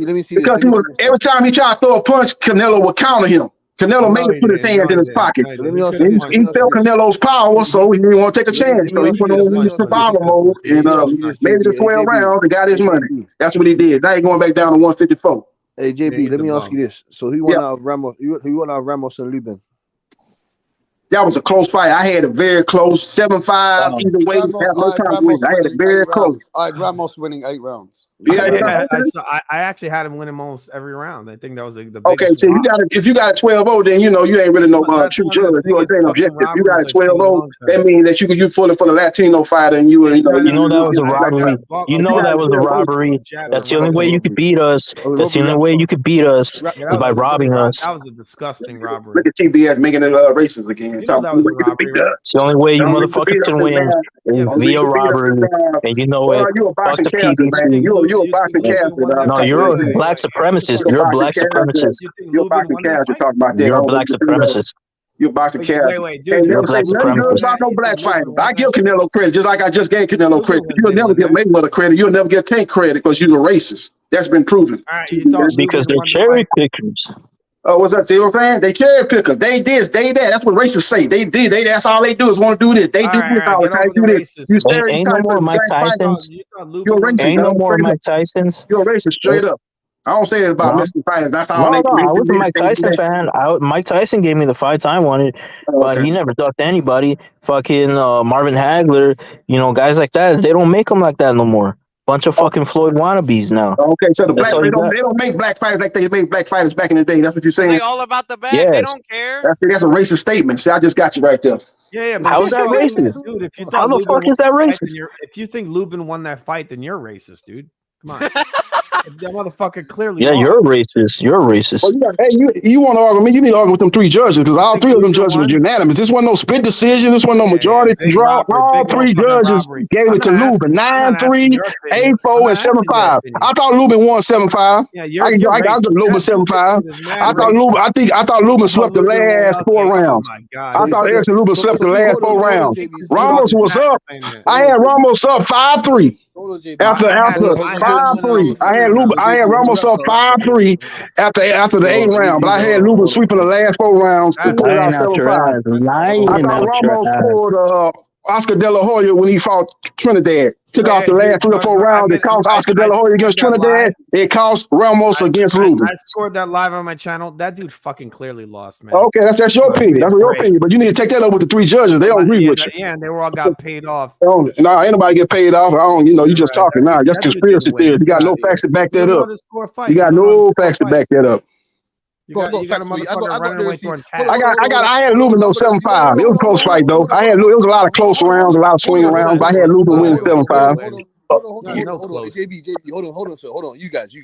let me see because this. Every time he tried to throw a punch, Canelo would counter him. Canelo made him put his hands in his pocket. He felt Canelo's power, so he didn't want to take a chance. So he went on survival mode and made it to 12 rounds and got his money. That's what he did. Now he's going back down to 154. Hey JB, let me ask you this: so who won out of Ramos? Who won out of Ramos and Lubin? That was a close fight. I had it very close, 7-5 either way. I had it very close. I had Ramos winning 8 rounds. Yeah, I actually had him winning almost every round. I think that was the biggest. Okay, so if you got a 12-0, then you ain't really no true judge. You ain't objective. You got a 12-0, that means that you fully for the Latino fighter, and you know that was a robbery. You know that was a robbery. That's the only way you could beat us. That's the only way you could beat us is by robbing us. That was a disgusting robbery. Look at TBS making it racist again. You know that was a robbery. It's the only way you motherfuckers can win is via robbery, and you know it. Fuck the PBC. You're a boxing character. No, you're a black supremacist. You're a black supremacist. You're a boxing character talking about that. You're a black supremacist. You're a boxing character. Wait, dude. You're black supremacist. About no black fighters. I give Canelo credit just like I just gave Canelo credit. You'll never give Mayweather credit. You'll never give Tank credit because you're a racist. That's been proven. Because they're cherry pickers. Oh, what's up? See what I'm saying? They cherry pickers. They this, they that. That's what racists say. They did. That's all they do is want to do this. They do this all the time. Do this. You ain't no more Mike Tyson's. You're a racist. Ain't no more Mike Tyson's. You're a racist straight up. I don't say that about Mexican fighters. That's all they do. I was a Mike Tyson fan. Mike Tyson gave me the fights I wanted, but he never ducked anybody. Fucking Marvin Hagler, guys like that. They don't make them like that no more. Bunch of fucking Floyd wannabes now. Okay, so they don't make black fighters like they made black fighters back in the day. That's what you're saying. They all about the bag. Yes. They don't care. That's a racist statement. See, I just got you right there. Yeah. How's that racist? Dude, if you how the fuck is that racist? If you think Lubin won that fight, then you're racist, dude. Come on. That motherfucker clearly. Yeah, you're a racist. You're a racist. Well, you want to argue with me? You need to argue with them 3 judges because all 3 of them judges were unanimous. This wasn't no split decision. This wasn't no majority draw. All 3 judges gave it to Lubin 9-3, 8-4, and 7-5. I thought Lubin won 7-5. Yeah, I got Lubin 7-5. I thought Lubin swept the last 4 rounds. I thought Erickson Lubin swept the last 4 rounds. Ramos was up. I had Ramos up 5-3. After 5-3, I had Ramos up 5-3 after the 8th round, but I had Lubin sweeping the last 4 rounds to pull out 7-5. I thought Ramos pulled Oscar De La Hoya when he fought Trinidad. Took off the last 3 or 4 rounds. It cost Oscar De La Hoya against Trinidad. It cost Ramos against Lubin. I scored that live on my channel. That dude fucking clearly lost, man. Okay, that's your opinion. That's your opinion. But you need to take that up with the 3 judges. They don't agree with you. Yeah, and they all got paid off. No, ain't nobody get paid off. You just talking now. That's conspiracy theory. You got no facts to back that up. You got no facts to back that up. I had Lubin though 7-5. It was a close fight though. It was a lot of close rounds, a lot of swing rounds. But I had Lubin winning 7-5. Hold on, JB, hold on. You guys,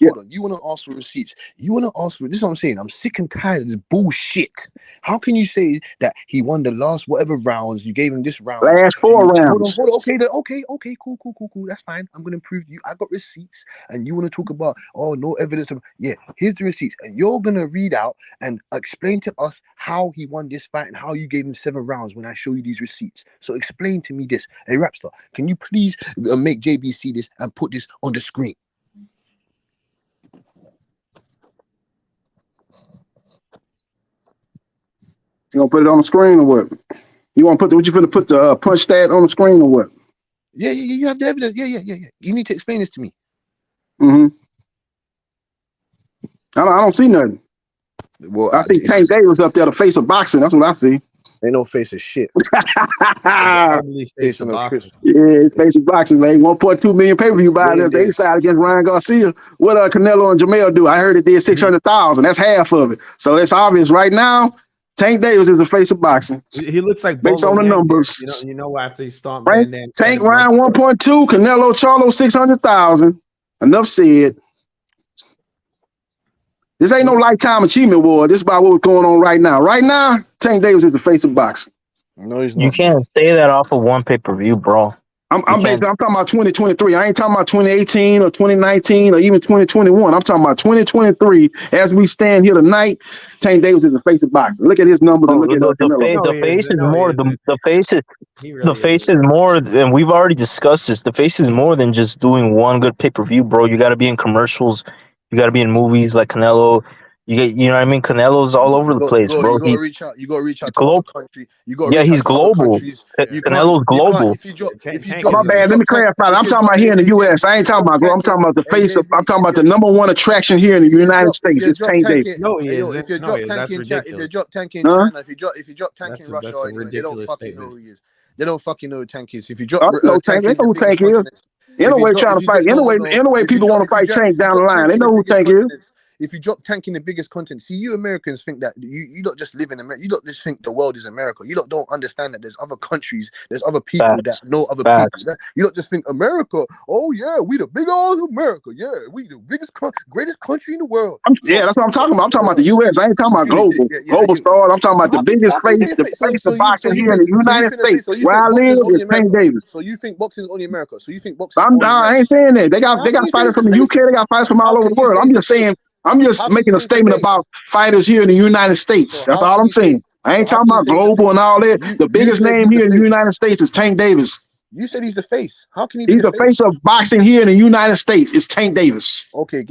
hold on. You want to ask for receipts? You want to ask for this? Is what I'm saying. I'm sick and tired of this bullshit. How can you say that he won the last whatever rounds? You gave him this round. Last 4 rounds. Hold on. Okay, cool. That's fine. I'm gonna prove to you. I got receipts, and you want to talk about no evidence of here's the receipts, and you're gonna read out and explain to us how he won this fight and how you gave him 7 rounds when I show you these receipts. So explain to me this. Hey, Rapstar, can you please make JB see this and put this on the screen? You gonna put it on the screen or what? You want to put you finna put the punch stat on the screen or what? Yeah. You have the evidence. Yeah. You need to explain this to me. I don't see nothing. Well, I see Tank Davis up there, the face of boxing. That's what I see. Ain't no face of shit. Face of boxing. Yeah, face of boxing, man. 1.2 million pay-per-view buys at the A-side against Ryan Garcia. What Canelo and Jamel do? I heard it did 600,000. That's half of it. So it's obvious right now. Tank Davis is a face of boxing. He looks like based on the numbers. You know after he stomped Right? Van Dam. Tank Ryan 1.2, Canelo Charlo 600,000. Enough said. This ain't no lifetime achievement award. This is about what's going on right now. Right now, Tank Davis is the face of boxing. No, he's not. You can't say that off of one pay-per-view, bro. I'm talking about 2023. I ain't talking about 2018 or 2019 or even 2021. I'm talking about 2023. As we stand here tonight, Tank Davis is the face of boxing. Look at his numbers and look at the face is more. The face is more, and we've already discussed this. The face is more than just doing one good pay-per-view, bro. You got to be in commercials. You got to be in movies like Canelo. You know what I mean? Canelo's all over the place, bro. You gotta reach out. You gotta reach out to other countries. He's global. Canelo's global. If you drop, my bad. Let me clarify. I'm talking about here in the U.S. I ain't talking about, bro. I'm talking about the face of. I'm talking about the number one attraction here in the United States. It's Tank Davis. No, he is. If you drop Tank in China, if you drop Tank in China, if you drop Tank in Russia, they don't fucking know who he is. They don't fucking know who Tank is. If you drop Tank, they know who Tank is. Anyway, trying to fight. Anyway, people want to fight Tank down the line. They know who Tank is. If you drop Tank in the biggest content, see, you Americans think that you don't just live in America. You don't just think the world is America. You don't understand that there's other countries, there's other people that know other people. You don't just think America. Oh yeah, we the big old America. Yeah, we the biggest, greatest country in the world. That's what I'm talking about. I'm talking about the U.S. I ain't talking about global stars. I'm talking about the biggest face of boxing here in the United States. Where I live is Tank Davis. So you think boxing is only America? So you think boxing? I ain't saying that. They got fighters from the UK. They got fighters from all over the world. I'm just saying. I'm just making a statement about fighters here in the United States. That's all I'm saying. I ain't talking about global and all that. The biggest name here in the United States is Tank Davis. You said he's the face. How can he be He's the face of boxing here in the United States. It's Tank Davis. Okay,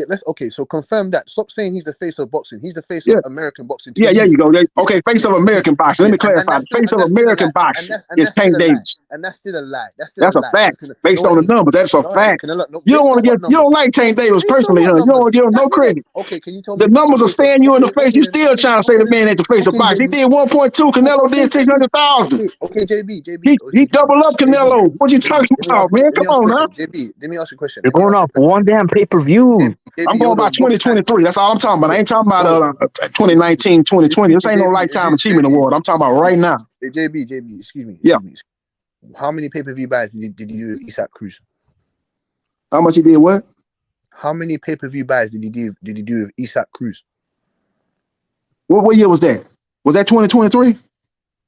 so confirm that. Stop saying he's the face of boxing. He's the face of American boxing. Yeah, you go. Okay, face of American boxing. Let me clarify. The face of American boxing is Tank Davis. And that's still a lie. That's a fact. Based on the numbers, that's a fact. You don't like Tank Davis personally, huh? You don't give him no credit. Okay, can you tell me? The numbers are staring you in the face. You still trying to say the man ain't the face of boxing. He did 1.2. Canelo did 600,000. Okay, JB. He doubled up Canelo. What you talking about, man? Come on, huh? JB, let me ask you a question. You're going off one damn pay-per-view. I'm going by 2023. That's all I'm talking about. I ain't talking about 2019, 2020. This ain't no lifetime achievement award. I'm talking about right now. JB, excuse me. Yeah. How many pay-per-view buys did you do with USYK Cruz? How much he did what? How many pay-per-view buys did he do with USYK Cruz? What year was that? Was that 2023?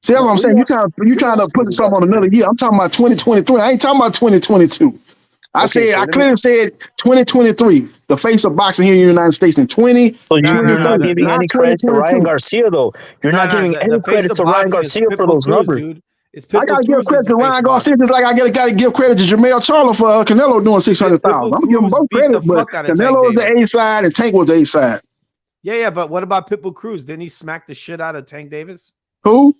See, that's what I'm saying. You trying to put something on another year. I'm talking about 2023. I ain't talking about 2022. I clearly said 2023, the face of boxing here in the United States in 20. So you're not giving any credit to Ryan Garcia, though. You're not giving any credit to Ryan Garcia for those numbers. I gotta give credit to Ryan Garcia just like I gotta give credit to Jamel Charlo for Canelo doing 600,000. I'm giving both credit, but Canelo was the A side and Tank was the A side. Yeah, but what about Pitbull Cruz? Didn't he smack the shit out of Tank Davis? Who?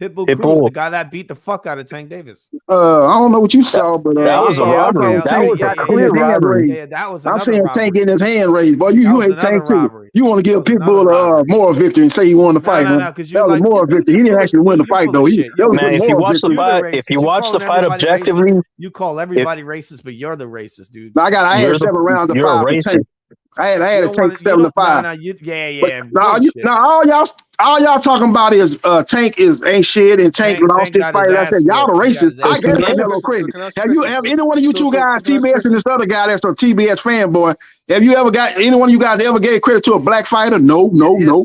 Pitbull Cruz, the guy that beat the fuck out of Tank Davis. I don't know what you saw, but that was a robbery. That was a clear robbery. Yeah, that was. I'm saying Tank getting his hand raised. Boy, you hate Tank too. You want to give Pitbull more victory and say he won the fight. No, that was more victory. He didn't actually win the fight though. Man, if you watch the fight objectively, you call everybody racist, but you're the racist, dude. I had 7 rounds of 5 to Tank. I had to take 7 to 5. All y'all talking about is Tank ain't shit and Tank lost this fight. I said y'all the racist. I give Canelo credit. Have any one of you two guys, TBS and this other guy that's a TBS fanboy, have you ever got any one of you guys ever gave credit to a black fighter? No.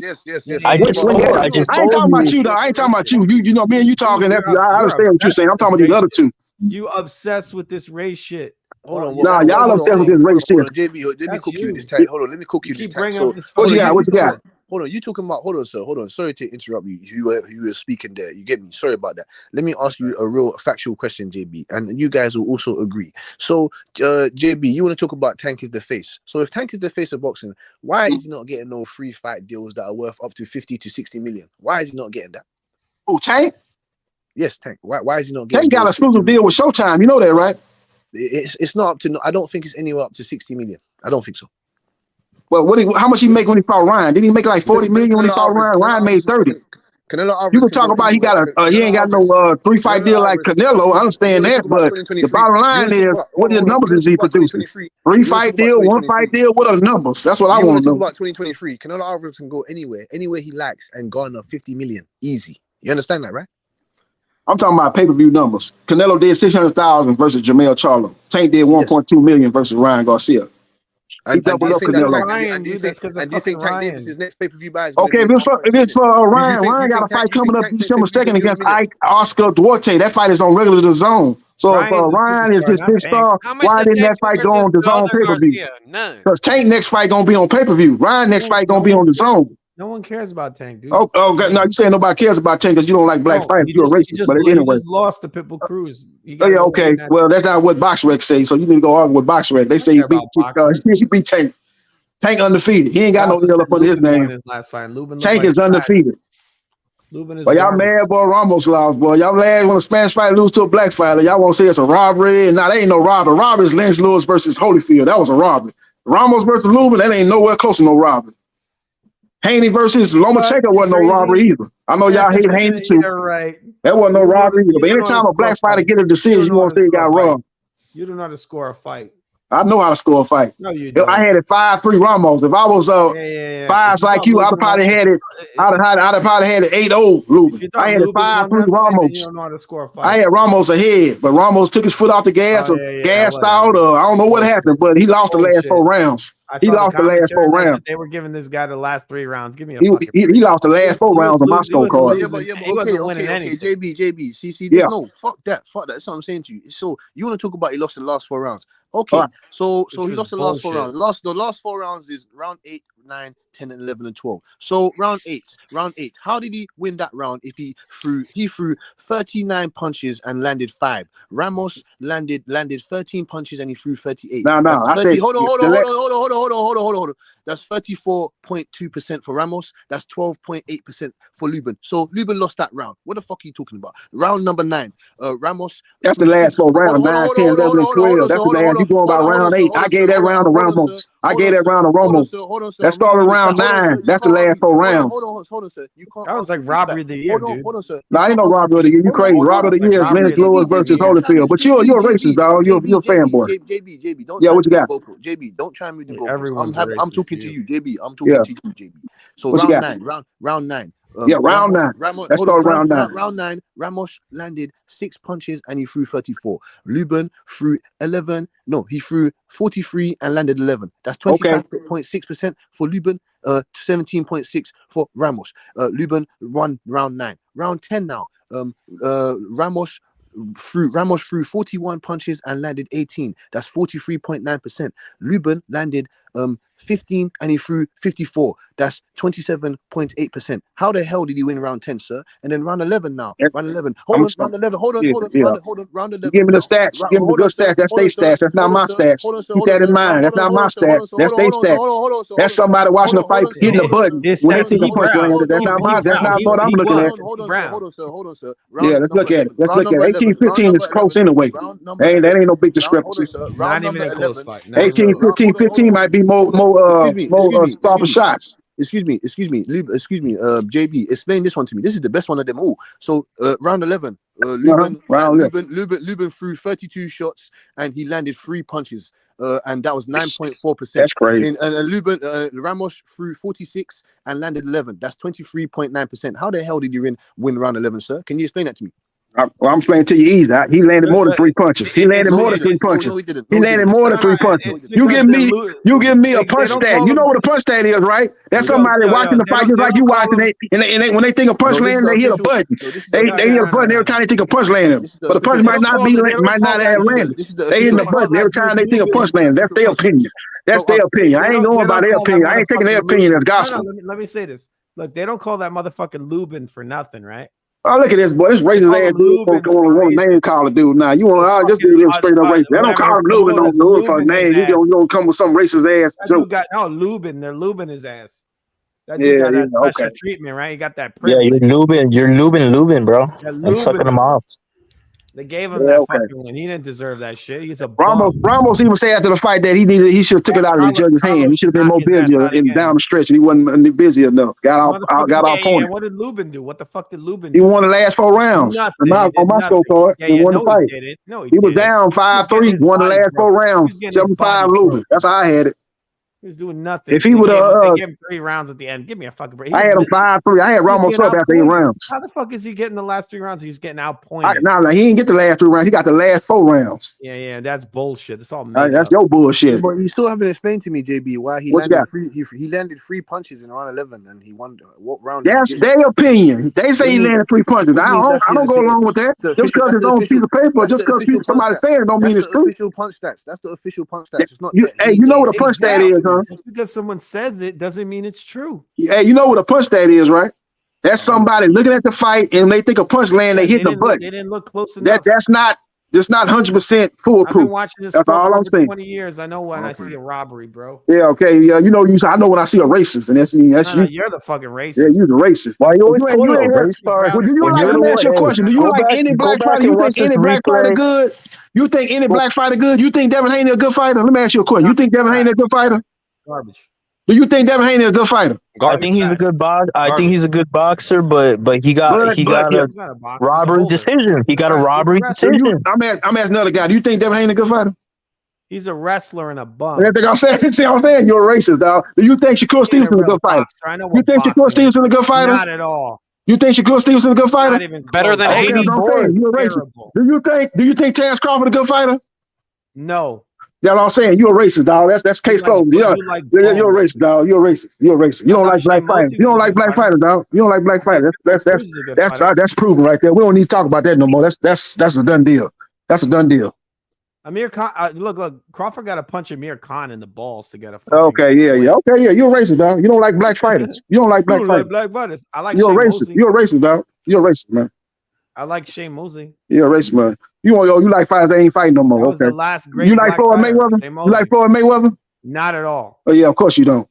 Yes. I ain't talking about you though. I ain't talking about you. You know, me and you talking. I understand what you're saying. I'm talking about these other two. You obsessed with this race shit. Hold on. Nah, y'all obsessed with this race shit. JB, let me cook you this time. Hold on, let me cook you this time. What you got? Hold on, you talking about? Hold on, sir. Hold on. Sorry to interrupt you. You were speaking there. You get me? Sorry about that. Let me ask you a real factual question, JB, and you guys will also agree. So, JB, you want to talk about Tank is the face. So, if Tank is the face of boxing, why is he not getting no free fight deals that are worth up to 50 to 60 million? Why is he not getting that? Oh, Tank? Yes, Tank. Why is he not getting? Tank got an exclusive deal with Showtime. You know that, right? It's not up to. I don't think it's anywhere up to 60 million. I don't think so. Well, how much he make when he fought Ryan? Did he make like 40 million when he fought Ryan? Ryan made 30. Canelo You Alvarez can can talk go about he anywhere. got he Canelo ain't got no Alvarez, 3-fight Canelo deal like Alvarez. Canelo. I You understand want to that, talk about but the 2023? bottom You line want to talk is about? what Hold the on, hold on. You numbers want is to talk he about producing? 2023? You want to 3-fight talk about deal, 1-fight 2023? deal. What are the numbers? That's what I You want want to to talk know. about 2023? Canelo Alvarez can go anywhere he likes and garner 50 million easy. You understand that, right? I'm talking about pay-per-view numbers. Canelo did 600,000 versus Jamel Charlo. Tank did Yes. 1.2 million versus Ryan Garcia. He And do doubled you up think that Canelo. Tank and do you think Tank Davis's next pay-per-view buy is going to Okay, be if it's 1.2 million? for You Ryan, think Ryan got a fight coming up Tank's next December pay-per-view is going 2nd to be 1 against million? Oscar Duarte. That fight is on regular to zone. So if Ryan's a Ryan is superstar, this not big Tank. star, How much why did didn't Tank that do fight go versus on the the zone other pay-per-view? Garcia? None. Because Tank next fight gonna be on pay-per-view. Ryan next fight gonna be on the zone. No one cares about Tank, dude. Oh, God, no, you saying nobody cares about Tank because you don't like black No, fighters. You're a racist. But he anyway. just lost to Pitbull Cruz. You Oh gotta yeah, go okay. win that. Well, that's not what BoxRec say. So you need to go argue with BoxRec. They say he care about BoxRec. he beat Tank. Tank undefeated. He ain't They got no also L said up under his Lubin won name. his last fight. Lubin looked Tank like is undefeated. Lubin is But y'all garbage. mad, boy. Ramos lost, boy. Y'all mad when a Spanish fighter lose to a black fighter. Y'all want to say it's a robbery. Nah, that ain't no robbery. Robbery is Lance Lewis versus Holyfield. That was a robbery. Ramos versus Lubin, that ain't nowhere close to no robbery. Haney versus Lomachenko wasn't no robbery either. I know y'all hate Haney too. You're right. That wasn't no You don't know how to- robbery either. you But don't know how to anytime a score black fighter fight. get a You decision, don't you know how want to to say he score got a fight. wrong. You don't know how to score a fight. I know how to score a fight. No, you don't. I had it 5-3 Ramos. If I was Yeah. fives like you, I'd have probably had it. I'd have probably had it 8-0 Lubin. If you I thought had it Lubin won 5-3 that fight, then you Ramos. don't know how to score a fight. I had Ramos ahead, but Ramos took his foot off the gas, or gassed out, or I don't know what happened, but he lost the last 4 rounds. I He saw lost the last 4 commentary that rounds. they were giving this guy the last 3 rounds. Give me a He fucking break. lost the last 4 rounds on my scorecard. Okay, JB. See, there's no fuck that. That's what I'm saying to you. So you want to talk about he lost the last 4 rounds? Okay, so he lost the last 4 rounds. The last 4 rounds is round 8, 9, 10, and 11, and 12. So round 8. How did he win that round? If he threw 39 punches and landed 5. Ramos landed 13 punches and he threw 38. No, I said Hold on. That's 34.2% for Ramos. That's 12.8% for Lubin. So Lubin lost that round. What the fuck are you talking about? Round number 9. Ramos. That's the last 4 rounds. 9, 10, 11, and 12. That's the last. You going by round 8. I gave that round to Ramos. I gave that round to Ramos. That started round 9. That's the last 4 rounds. Hold on, sir. You can't. That was like robbery of the year, dude. Hold on, sir. No, ain't no robbery of the year. You crazy. Robbery of the year is Lance Lewis versus Holyfield. But you're a racist, dog. You're a fanboy. JB, don't Yeah, try what you and got? move the goalpost. JB, don't try and move the goalpost. Everyone's I'm talking to you, JB. I'm talking Yeah. to you, JB. So What you round got? 9, round 9. Yeah, round 9. Let's start round 9. Round 9. Ramos landed 6 punches and he threw 34. Lubin threw 11. No, he threw 43 and landed 11. That's 25.6% for Lubin. 17.6 for Ramos. Lubin won round 9. Round 10 now. Ramos threw 41 punches and landed 18. That's 43.9%. Lubin landed 15 and he threw 54. That's 27.8%. How the hell did he win round 10, sir? And then round 11 now. Round 11. Hold on. Round 11. Round 11. You give me the stats. Give me the good stats. That's their stats. That's not my stats. Keep that in mind. That's not my stats. That's their stats. That's somebody watching the fight hitting the button when they think a punch landed. That's not my. That's not what I'm looking at. Hold on, sir. Yeah, let's look at it. Let's look at it. 18-15 is close anyway. That ain't no big discrepancy. Round number 11. 18-15 might be more sharper shots. Excuse me, JB, explain this one to me. This is the best one of them all. So round 11, Lubin threw 32 shots and he landed 3 punches. And that was 9.4%. That's crazy. And Ramos threw 46 and landed 11. That's 23.9%. How the hell did you win round 11, sir? Can you explain that to me? I'm explaining to you easy. He landed more than 3 punches. He landed more than 3 punches. He landed more than 3 punches. You give me a punch stat. You know what a punch stat is, right? That's somebody watching the fight just like you watching it. And when they think of punch landing, they hit a button. They hit a button every time they think of punch landing. But the punch might not have landed. They hitting the button every time they think of punch landing. That's their opinion. That's their opinion. I ain't going by their opinion. I ain't taking their opinion as gospel. Let me say this. Look, they don't call that motherfucking Lubin for nothing, right? Oh, look at this boy. This racist ass dude want to name call a dude now. You want to just do this straight up racist. They don't call him Lubin on the for name. You don't come with some racist ass joke. Lubin. They're Lubin his ass. That dude got that special treatment, right? He got that privilege. Yeah, you're Lubin, bro. Yeah, I'm sucking him off. They gave him that fucking win. He didn't deserve that shit. He's a bum. Ramos even said after the fight that he should have took it out of the judge's hand. He should have been more busy and down the stretch, and he wasn't busy enough. Got off point. What did Lubin do? What the fuck did Lubin do? He won the last 4 rounds. On my scorecard, he won the fight. He was down 5-3, won the last 4 rounds, 7-5 Lubin. That's how I had it. He was doing nothing. If he would have, give him 3 rounds at the end. Give me a fucking break. I had him 5-3. I had Ramos up after 8 rounds. How the fuck is he getting the last 3 rounds? He's getting outpointed. No, he didn't get the last 3 rounds. He got the last 4 rounds. Yeah, that's bullshit. That's all. That's your bullshit. But you still haven't explained to me, JB, why he landed he landed 3 punches in round 11 and he won. What round? That's their opinion. They say he landed 3 punches. I don't go along with that. Just because it's on a piece of paper, just because somebody saying it don't mean it's true. Official punch stats. That's the official punch stats. It's not. Hey, you know what a punch stat is, huh? Just because someone says it doesn't mean it's true. Hey, you know what a punch stat is, right? That's somebody looking at the fight and they think a punch land, they hit the butt. They didn't look close enough. That's not 100% foolproof. I've been watching this that's for all I'm saying. 20 years. I know when I see a robbery, bro. Yeah, okay. Yeah, you know, I know when I see a racist, and that's you. You're the fucking racist. Yeah, you're the racist. Why you always let me ask you a question. Do you like any black fighter? You think any black fighter good? You think any black fighter good? You think Devin Haney a good fighter? Let me ask you a question. You think Devin Haney a good fighter? Garbage. Do you think Devin Haney a good fighder? I think he's a good boxer, but he got a robbery decision. He got a robbery decision. I'm asking another guy. Do you think Devin Haney a good fighter? He's a wrestler and a bum. That's what I'm saying. See what I'm saying? You're a racist, dog. Do you think Shakur Stevenson a good fighter? You think Shakur Stevenson a good fighter? Not at all. You think Shakur Stevenson a good fighter? Not even better than Haney. You're a racist. Do you think Terrence Crawford a good fighter? No. That's all I'm saying. You're a racist, dog. That's case closed. You're a racist, dog. You're a racist. You're a racist. You don't like black fighters. You don't like black fighters, dog. You don't like black fighters. That's proven right there. We don't need to talk about that no more. That's a done deal. That's a done deal. Amir Khan, look. Crawford got to punch Amir Khan in the balls to get a. Okay, yeah. Okay, yeah. You're a racist, dog. You don't like black fighters. You don't like black fighters. I like. You're a racist. You're a racist, dog. You're a racist, man. I like Shane Mosley. You're a racist, man. You like fighters that ain't fighting no more. That was the last great. You like Floyd Mayweather? You like Floyd Mayweather? Not at all. Oh yeah, of course you don't.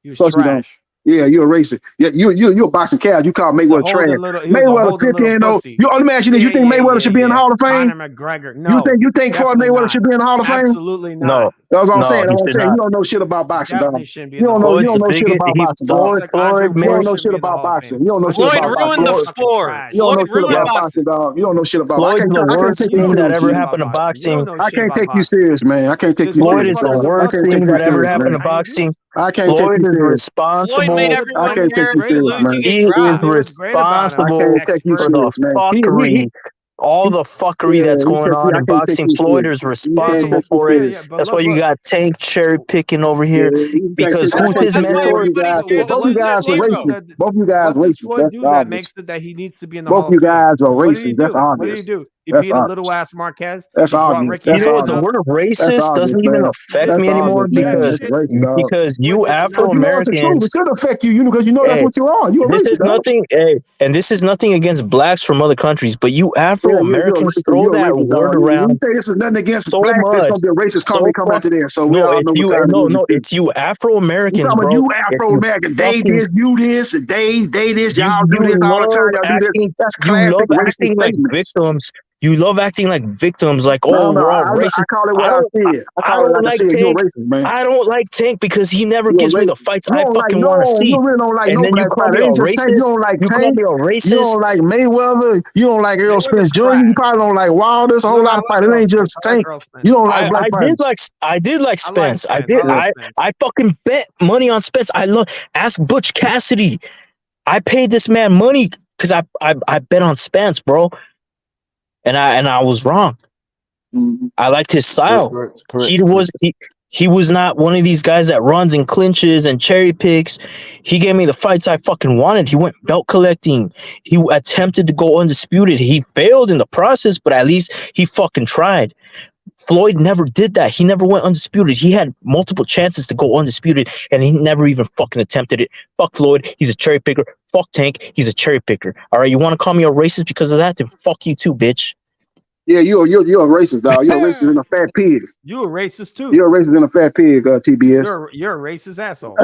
He was trash. Yeah, you're a racist. Yeah, you're a boxing cat. You call Mayweather trash. Mayweather 15-0. Let me ask you this: you think Mayweather should be in the Hall of Fame? Conor McGregor. No. You think Floyd Mayweather should be in the Hall of Fame? Absolutely not. No. That's what I'm saying. You don't know shit about boxing, dog. You don't know shit about boxing, dog. You don't know shit about boxing. You don't know shit about boxing. Floyd ruined the sport. You don't know shit about boxing, dog. You don't know shit about Floyd's boxing. the worst thing that ever happened to boxing. I can't take you serious, man. I can't take you Floyd serious. is the worst thing that ever happened to boxing. I can't take you serious. Responsible. Floyd made everyone care losing. He is responsible for the fuckery. All the fuckery that's going on in boxing, Floyd is responsible for it. That's why you got Tank cherry picking over here. Because who's his mentor? Both you guys are racist. Both you guys are racist. Floyd do that makes it that he needs to be in the Hall of Fame. Both you guys are racist. That's obvious. What do you do? He beat a little ass Marquez. That's obvious. You know what? The word racist doesn't even affect me anymore because you Afro-Americans. It should affect you because you know that's what you're on. This is nothing, and this is nothing against blacks from other countries, but you Afro-Americans throw that word around. You say this is nothing against blacks. There's gonna be a racist comment come after there. So no, it's you Afro-Americans, bro. You Afro-American. They this, you this, they this. Y'all do this all the time. Y'all do this. That's classic acting like victims. You love acting like victims, like we're all racist. I call it what I see. I don't like Tank because he never gives me the fights I fucking want to see. You really don't like and no then you call me a racist. You don't like Tank. You don't like Mayweather. You don't like Errol Spence Jr. You probably don't like Wilder. There's a whole lot of fighters. It ain't just Tank. You don't like black fighters. I did like Spence. I fucking bet money on Spence. Ask Butch Cassidy. I paid this man money because I bet on Spence, bro. And I was wrong. I liked his style. Correct. He was not one of these guys that runs and clinches and cherry picks. He gave me the fights I fucking wanted. He went belt collecting. He attempted to go undisputed. He failed in the process, but at least he fucking tried. Floyd never did that. He never went undisputed. He had multiple chances to go undisputed, and he never even fucking attempted it. Fuck Floyd. He's a cherry picker. Fuck Tank. He's a cherry picker. All right, you want to call me a racist because of that? Then fuck you too, bitch. Yeah, you're a racist, dog. You're a racist in a fat pig. You're a racist too. You're a racist in a fat pig, TBS. You're a racist asshole.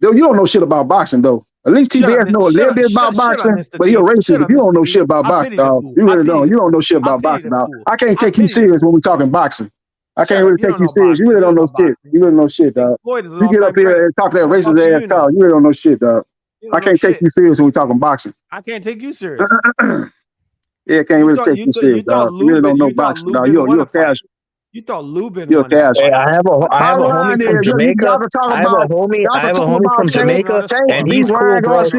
You don't know shit about boxing though. At least TBS know a little bit about boxing, but he a racist. But you don't know shit about boxing, dog. You really don't. You don't know shit about boxing, dog. I can't take you serious when we talking boxing. I can't really take you serious. You really don't know shit. You really know shit, dog. You get up here and talk that racist ass talk. You really don't know shit, dog. I can't take you serious when we talking boxing. I can't take you serious. Yeah, can't really take you serious, dog. You really don't know boxing, dog. You're a casual. You thought Lubin You're won that casual. Hey, I have a homie from Jamaica. I have a homie from Jamaica, and he's cool, bro. He's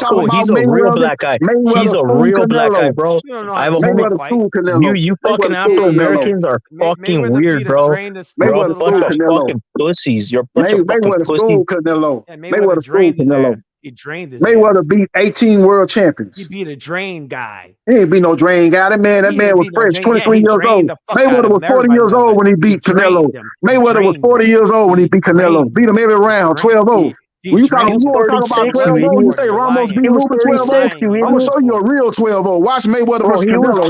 cool. He's a real black guy. He's a real black guy, bro. I have a homie. You fucking Afro-Americans are fucking weird, bro. You're all a bunch of fucking pussies. You're a bunch of fucking pussies. Mayweather school Canelo. He drained his Mayweather beat 18 world champions. He beat a drain guy. He ain't beat no drain guy. That man was fresh, 23 years old. Mayweather was 40 years old when he beat Canelo. Mayweather was 40 years old when he beat Canelo. Beat him every round, 12-0. When you talking about 12-0, you say Ramos beat Lubin 12-0. I'm gonna show you a real 12-0. Watch Mayweather versus Canelo.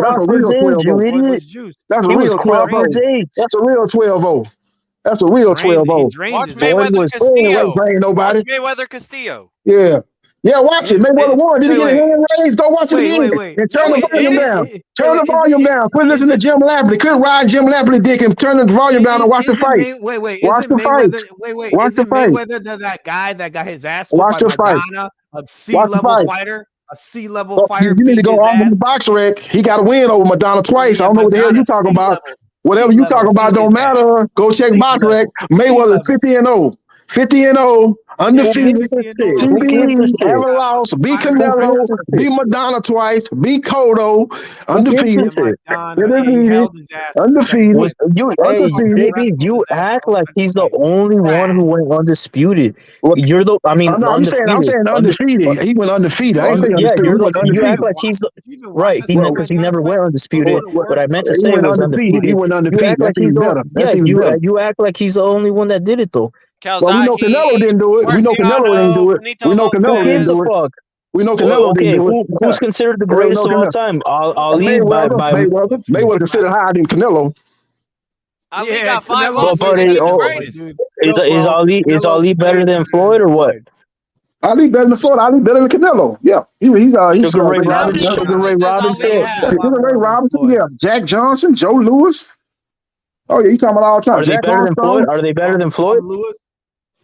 That's a real 12-0. That's a real 12-0. That's a real 12-0. That's a real 12-0. Watch Mayweather Castillo. Nobody. Watch Mayweather Castillo. Yeah. Yeah, watch it. Mayweather won. Did he get a hand raised? Go watch it again. And turn the volume down. Turn the volume down. Quit listening to Jim Lampley. Quit ride Jim Lampley dick and turn the volume down and watch the fight. Watch the fight. Watch the fight. Mayweather that guy that got his ass watch the fight. A C-level fighter. A C-level fighter. You need to go off on the box rec. He got a win over Madonna twice. I don't know what the hell you talking about. Whatever you talking about don't matter. Go check box rec. Mayweather 50-0. 50-0. Undefeated, never lost, beat Canelo, beat Madonna twice, beat Cotto, undefeated, undefeated. You act like he's the only one who went undisputed. You're the, I'm saying undefeated. He went undefeated. I ain't saying undefeated. You act like he's right, because he never went undisputed. What I meant to say was undefeated. He went undefeated. You act like he's the only one that did it though. Well, we know Canelo didn't do it. We know Canelo didn't do it. We know Canelo didn't do it. We know Canelo didn't do it. Who's considered the greatest of all time? Ali Mayweather considered higher than Canelo. Ali got 5 losses. Is Ali better than Floyd or what? Ali better than Floyd. Ali better than Canelo. Yeah, he's Sugar Ray Robinson. Sugar Ray Robinson. Yeah, Jack Johnson, Joe Louis. Oh yeah, you talking about all the time. Are they better than Floyd? Are they better than Floyd?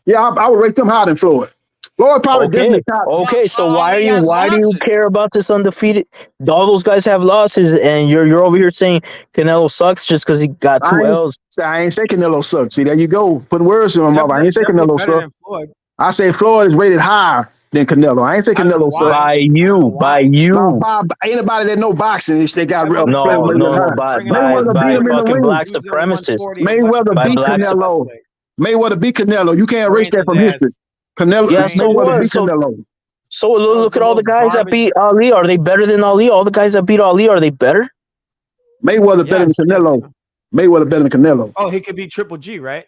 Yeah, I would rate them higher than Floyd. Floyd probably definitely top. Okay, so why do you care about this undefeated? All those guys have losses, and you're over here saying Canelo sucks just because he got 2 L's. I ain't say Canelo sucks. See, there you go, putting words in my mouth. I ain't say Canelo sucks. I say Floyd is rated higher than Canelo. I ain't say Canelo sucks. By you. By anybody that know boxing, they got real. No, by fucking black supremacists. Mayweather beat Canelo. Mayweather beat Canelo. You can't erase that from history. Canelo, Mayweather beat Canelo. So look at all the guys that beat Ali. Are they better than Ali? All the guys that beat Ali, are they better? Mayweather better than Canelo. Mayweather better than Canelo. Oh, he could beat Triple G, right?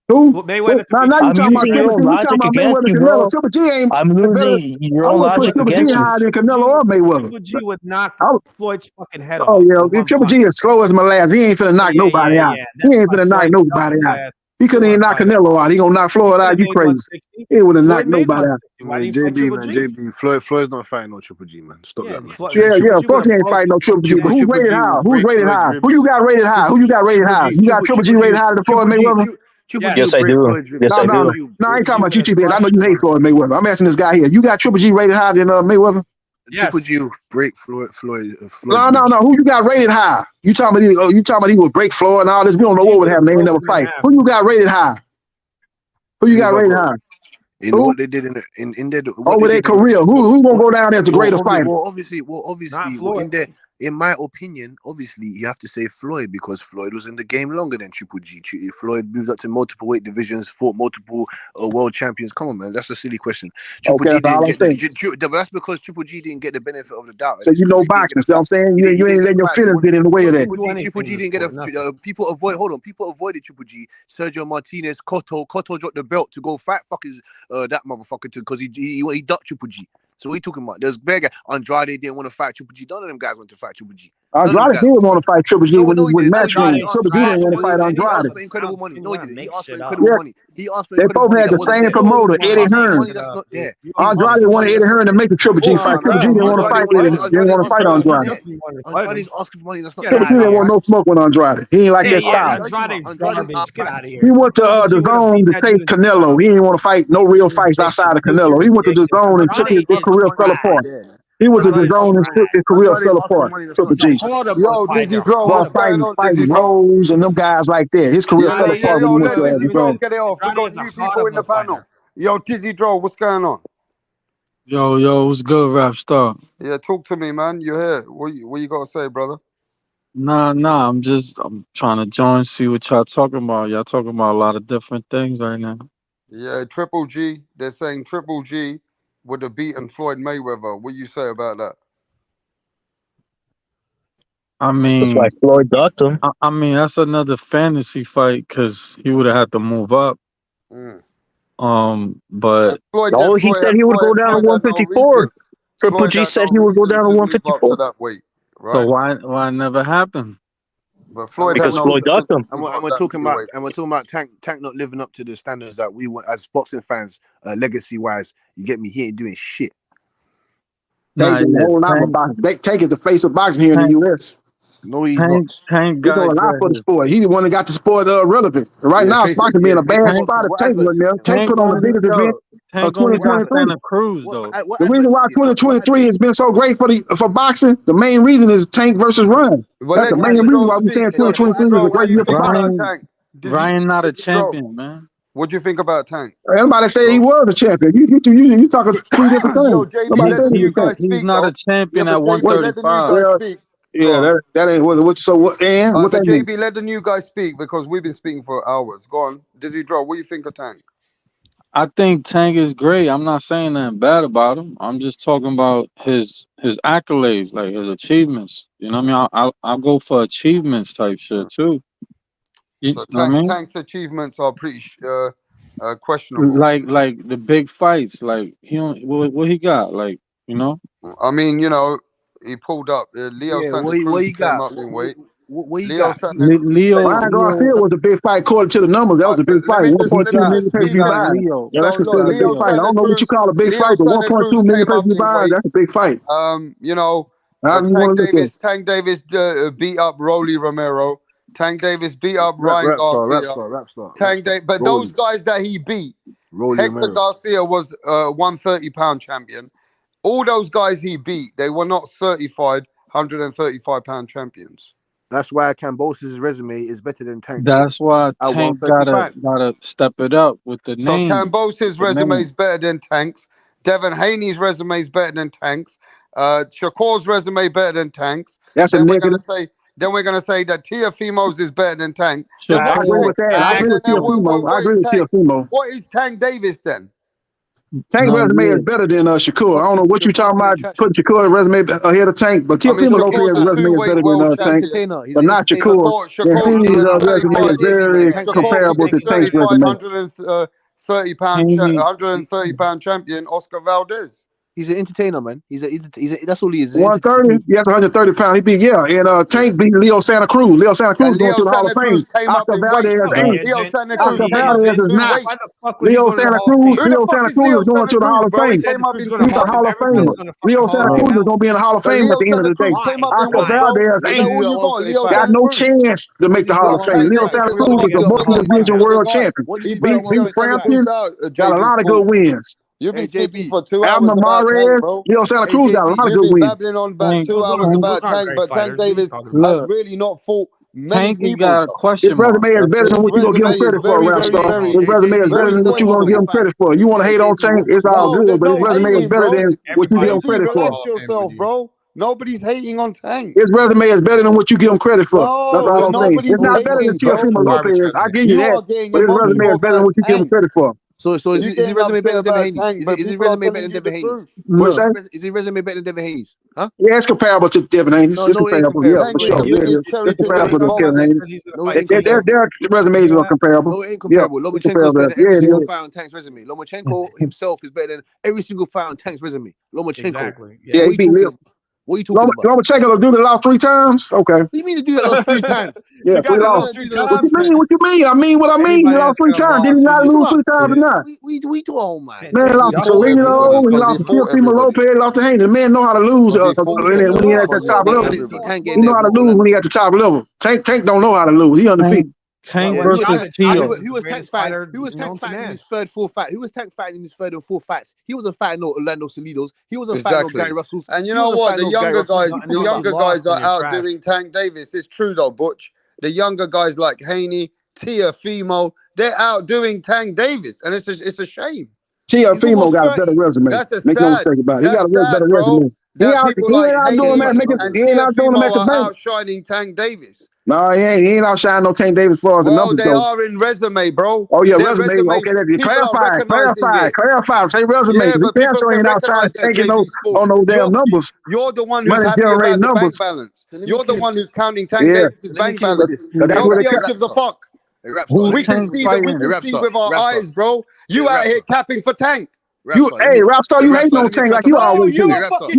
Who? Well, Mayweather. I'm using your own logic against you, bro. Triple G ain't. I'm losing your own logic against you. Higher than Canelo or Mayweather. Triple G would knock Floyd's fucking head off. Oh yeah, Triple G is slow as molasses. He ain't finna knock nobody out. He ain't finna knock nobody out. He couldn't even knock Canelo out. He gonna knock Floyd out. You crazy? He would have knocked nobody out. JB, Floyd's not fighting no Triple G, man. Stop that, man. Yeah. Fuck, he ain't fighting no Triple G. But who's rated high? Who's rated high? Who you got rated high? Who you got rated high? You got Triple G rated higher than Floyd Mayweather? Yes, I do. Yes, I do. No, I ain't talking about you, TB. I know you hate Floyd Mayweather. I'm asking this guy here. You got Triple G rated higher than Mayweather? Triple G break Floyd. No. Who you got rated high? You talking about he would break Floyd and all this? We don't know what would happen. They ain't never fight. Who you got rated high? Who you got rated high? In what they did in their over their career. Who gonna go down there as a greater fighter? Well, obviously, in my opinion, obviously you have to say Floyd because Floyd was in the game longer than Triple G. Floyd moved up to multiple weight divisions, fought multiple world champions. Come on, man, that's a silly question. Triple G but that's because Triple G didn't get the benefit of the doubt. So you know boxing, see what I'm saying? You ain't letting your feelings get in the way of that. Triple G didn't get people avoided Triple G. Sergio Martinez, Cotto dropped the belt to go fight that motherfucker because he ducked Triple G. So what are you talking about? There's bigger. Andrade didn't want to fight Triple G. None of them guys went to fight Triple G. Andrade did want to fight Triple G when No, he didn't. No, he didn't. He matchroom. asked Triple G for didn't want to money. fight He asked Andrade. for incredible money. No, he didn't. He asked for Yeah, incredible money. He asked for they incredible both money had that the wasn't same there. promoter, Eddie He asked for Hearn. money that's not there. He asked Andrade for wanted money Eddie that's not Hearn to there. make a Triple G fight. Triple G didn't want to fight Eddie. Didn't want to fight Andrade. Andrade's asking for money that's not Triple there. G didn't want no smoke with Andrade. He ain't like that style. He went to the zone to take Canelo. He didn't want to fight no real fights outside of Canelo. He went to the zone and took his career fell apart. He went to the zone and his career fell apart. Triple G. Yo, Dizzy Dro, Well, what's going on, Dizzy fighting Dro? Rose and them guys like that. His career fell apart when he went Let to Dizzy the Dro zone. get it off. We got new people in the panel. Yo, Dizzy Dro, what's going on? Yo, what's good, Rap Star? Yeah, talk to me, man. You're here. What you got to say, brother? Nah, I'm trying to join, see what y'all talking about. Y'all talking about a lot of different things right now. Yeah, Triple G. They're saying Triple G would have beaten Floyd Mayweather. What you say about that? I mean, that's why Floyd ducked him. I mean, that's another fantasy fight because he would have had to move up. But No, he said he would go down to 154. Triple G said he would go down to 154. That weight, right? So why never happened? But Floyd because Floyd ducked him. And we're talking about Tank not living up to the standards that we want as boxing fans, legacy wise. You get me? He ain't doing shit. Tank is a whole lot of boxing. Tank is the face of boxing here in the U.S. No, he's not. Tank He's doing a lot for the sport. He's the one that got the sport relevant. Right now, boxing being a bad spot of Tank right now. Tank put on the biggest event of 2023. The reason why 2023 has been so great for boxing, the main reason is Tank versus Ryan. That's the main reason why we're saying 2023 is a great year for boxing. Ryan not a champion, man. What do you think about Tank? Everybody say he was a champion. You talking two different things. Yo, JB, let the new guy speak. He's not a champion at 135. That ain't what. So what? And what that mean? JB, let the new guy speak because we've been speaking for hours. Go on, Dizzy Draw. What do you think of Tank? I think Tank is great. I'm not saying nothing bad about him. I'm just talking about his accolades, like his achievements. You know what I mean? I'll go for achievements type shit too. You So know what I mean? Tank's achievements are pretty questionable. Like the big fights, like what he got, like, you know. I mean, he pulled up. Leo Santa Cruz came up in weight. Ryan Garcia was a big fight according to the numbers. That was a big fight. 1.2 million pay-per-view buys. Yeah, that's considered a big fight. I don't know what you call a big fight, but 1.2 million pay-per-view buys, that's a big fight. Tank Davis beat up Rolly Romero. Tank Davis beat up Ryan Garcia. But those guys that he beat, Hector Garcia was 130-pound champion. All those guys he beat, they were not certified 135-pound champions. That's why Cambose's resume is better than Tank. That's why Tank gotta step it up with the name. So Cambose's resume is better than Tank's. Devin Haney's resume is better than Tank's. Shakur's resume better than Tank's. That's then we're gonna say that Teofimo's is better than Tank. I agree with that. I agree with Teofimo. What is Tank Davis then? Tank resume is better than Shakur. I don't know what you're talking about. Putting Shakur resume ahead of Tank, but Teofimo's resume is better than Tank, but not Shakur. His resume is very comparable to Tank's resume. 130-pound champion Oscar Valdez. He's an entertainer, man. He's that's all he is. 130. He has 130 pounds. He beat and Tank beat Leo Santa Cruz. Leo Santa Cruz going to the Hall of Fame. Oscar Valdez ain't. Oscar Valdez is not. Leo Santa Cruz is going to the Hall of Fame. He's a Hall of Famer. Leo Santa Cruz is going to be in the Hall of Fame at the end of the day. Oscar Valdez ain't got no chance to make the Hall of Fame. Leo Santa Cruz is a multi-division world champion. He beat Frampton. Got a lot of good wins. You've been speaking for 2 hours about Tank, bro. Leo Santa Cruz got a lot of good wins. Babbling on about 2 hours about Tank, but Tank Davis has really not fought many people. Got a question. His resume is better than what you gonna give him credit for, Rap Star. His resume is better than what you gonna give him credit for. You want to hate on Tank, it's all good, but his resume is better than what you give him credit for. Relax yourself, bro. Nobody's hating on Tank. His resume is better than what you give him credit for. That's all I'm saying. It's not better than Teofimo Lopez. I give you that, but his resume is better than what you give him credit for. So is his resume better than Devin Haney's? Is his resume better than Devin Haney's? What's that? Is his resume better than Devin Haney's? Huh? Yeah, it's comparable to Devin Haney's. It's comparable. Yeah, for sure. It's comparable to Devin Haney's. Their resumes are comparable. No, it ain't comparable. Lomachenko is better than every single fight on Tank's resume. Lomachenko himself is better than every single fight on Tank's resume. Lomachenko. Yeah, he beat Leo. What are you talking about? Lomachenko will do the lost 3 times? Okay. What do you mean to do that lost 3 times? Yeah, 3 lost. What you mean? What you mean? I mean what I mean. He lost 3 times. Did he not lose 3 times or not? We do all, man. Man lost to Toledo. He lost to Teofimo Lopez. Lost to Haney. The man know how to lose when he at the top level. He know how to lose when he at the top level. Tank don't know how to lose. He undefeated. Tank versus Tio. Who was Tank fighting? Who was Tank fighting in his third, fourth fight? Who was Tank fighting in his third and fourth fights? He wasn't fighting no Orlando Salidos. He wasn't fighting no Gary Russells. And you know what? The younger guys are outdoing Tank Davis. It's true though, Butch. The younger guys like Haney, Teofimo, they're outdoing Tank Davis, and it's a shame. Teofimo got a better resume. That's a Make no mistake about it. He got a better resume. He ain't outdoing that. Outshining Tank Davis. No, he ain't outshining no Tank Davis for the numbers. They are in resume, bro. Oh yeah, resume. Okay, clarify. Say resume. Yeah, but people ain't outside taking no damn numbers. You're the one who's happy about the bank balance. You're the one who's counting Tank Davis's bank balance. Nobody else gives a fuck. We can see with our eyes, bro. You out here capping for Tank. Rapstar, you hating on Tank like you always do. You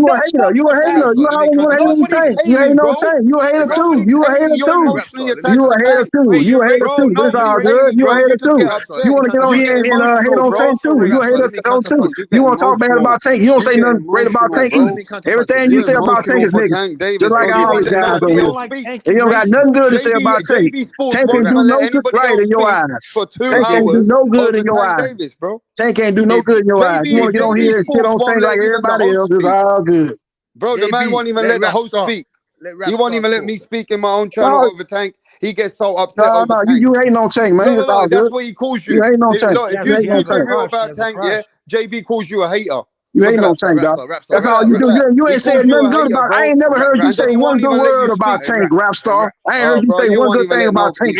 a hater. You always want to hate on Tank. You ain't no Tank. You a hater too. You a hater too. You a hater too. It's all good. You a hater too. You want to get on here and hate on Tank too. You a hater too. You want to talk bad about Tank. You don't say nothing great about Tank either. Everything you say about Tank is nigga. Just like all these guys over here. And you don't got nothing good to say about Tank. Tank can't do no good right in your eyes. Tank can't do no good in your eyes. Tank can't do no good in your eyes. You want to get on here and shit on Tank like everybody else, it's all good. Bro, the man won't even let the host speak. He won't even let me speak in my own channel over Tank. He gets so upset over Tank. You hating on Tank, man. No, that's what he calls you. You hating on Tank. If you speak real about Tank, yeah, JB calls you a hater. You ain't no Tank, dog. That's all you do. You ain't saying nothing good about it. I ain't never heard you say one good word about Tank, Rapstar. I ain't heard you say one good thing about Tank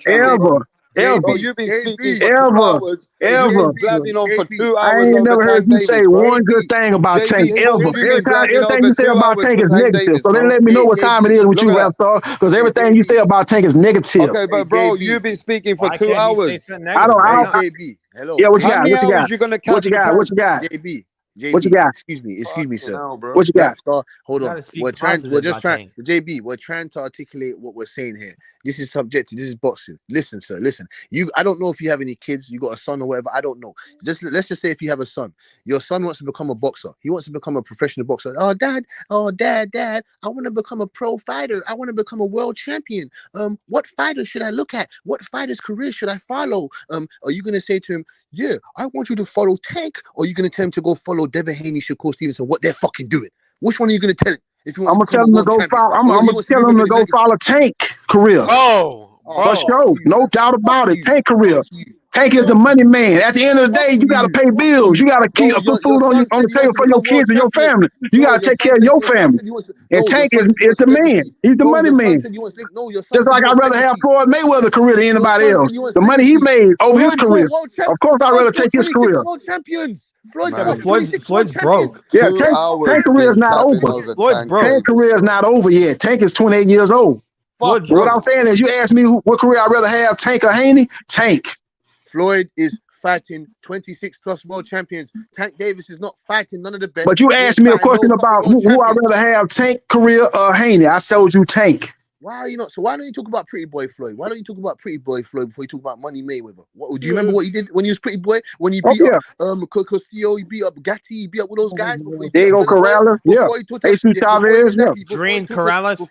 ever. Bro, you've been speaking for 2 hours. Blabbing on for 2 hours. I ain't never heard you say one good thing about Tank ever. Everything you say about Tank is negative. So then let me know what time it is with you, Rapstar, because everything you say about Tank is negative. Okay, but bro, you've been speaking for 2 hours. I don't. JB, hello. Yeah, what you got? What you got? You gonna what you got? What you got? JB, what you got? Excuse me, sir. What you got? Hold on. We're just trying. JB, we're trying to articulate what we're saying here. This is subjective. This is boxing. Listen, sir. Listen. I don't know if you have any kids. You got a son or whatever. I don't know. Let's just say if you have a son, your son wants to become a boxer. He wants to become a professional boxer. Oh, dad. I want to become a pro fighter. I want to become a world champion. What fighter should I look at? What fighter's career should I follow? Are you gonna say to him, yeah, I want you to follow Tank, or are you gonna tell him to go follow Devin Haney, Shakur Stevenson? What they're fucking doing? Which one are you gonna tell him? I'm gonna tell him to go follow. I'm gonna tell him to go follow Tank career. For sure, no doubt about it. Tank career. Tank is the money man. At the end of the day, you gotta pay bills. You gotta keep put food on the table for your kids and your family. You gotta take care of your family. And Tank is the man. He's the money man. Just like I'd rather have Floyd Mayweather career than anybody else. The money he made over his career. Of course, I'd rather take his career. Floyd's broke. Yeah, Tank career is not over. Floyd's broke. Tank career is not over yet. Tank is 28 years old. What I'm saying is, you ask me what career I'd rather have, Tank or Haney? Tank. Floyd is fighting 26 plus world champions. Tank Davis is not fighting none of the best. But you asked me a question about who I'd rather have, Tank career or Haney. I told you Tank. Why are you not? So why don't you talk about Pretty Boy Floyd? Why don't you talk about Pretty Boy Floyd before you talk about Money Mayweather? Do you remember what he did when he was Pretty Boy? When he beat up Castillo, he beat up Gatti, he beat up all those guys before he Diego Corrales, Jesus Chavez, Drain Corrales.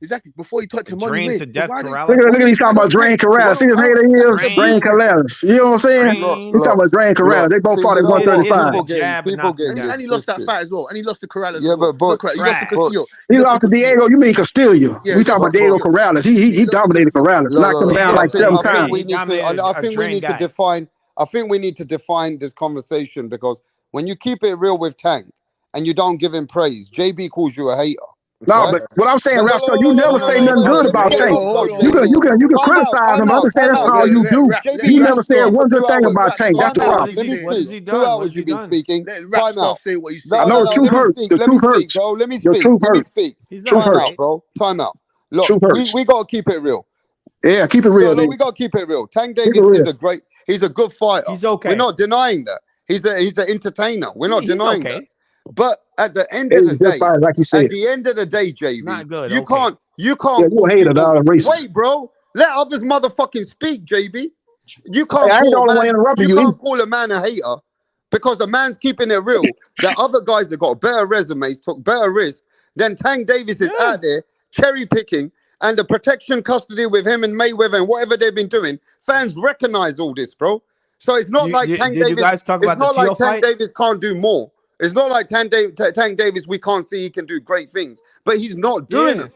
Exactly. Before he touched the money. Drain to death Corrales. Look at he's talking about Drain Corrales. See his hater is Drain Corrales. You know what I'm saying? He's talking about Drain Corrales. They both fought at 135. And he lost that fight as well. And he lost to Corrales. Yeah, but he lost to Castillo. He lost to Diego. You mean Castillo? We talking about Diego Corrales. He dominated Corrales. Knocked him down like 7 times. I think we need to define. I think we need to define this conversation, because when you keep it real with Tank and you don't give him praise, JB calls you a hater. No, but what I'm saying, Rapstar, you never say nothing good about Tank. You can criticize him. I understand that's all you do. You never said one good thing about Tank. That's the problem. What has he done? 2 hours you've been speaking. Time out. I know the truth hurts. The truth hurts. Let me speak. Time out, bro. Time out. Look, we gotta keep it real. Yeah, keep it real. We gotta keep it real. Tank Davis is he's a good fighter. He's okay. We're not denying that. He's an entertainer. We're not denying that. But at the end It of was the a good day, fight, like you said. at the end of the day, JB, Not good. you Okay. can't Yeah, call you a hater, people. dog. Racist. Wait, bro. Let others motherfucking speak, JB. You Hey, can't I ain't the call a only one man. interrupting You you. can't call a man a hater because the man's keeping it real. The other guys that got better resumes, took better risks. Then Tank Davis is out there cherry picking, and the protection custody with him and Mayweather and whatever they've been doing. Fans recognize all this, bro. So it's not like Tank Did you Davis. guys talk It's about the not like Teal Tank fight? Davis can't do more. It's not like Tank Davis. We can't see he can do great things, but he's not doing them.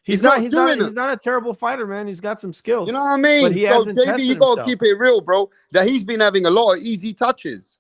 He's not a terrible fighter, man. He's got some skills. You know what I But mean? he So hasn't JB, tested you gotta himself. keep it real, bro. That he's been having a lot of easy touches.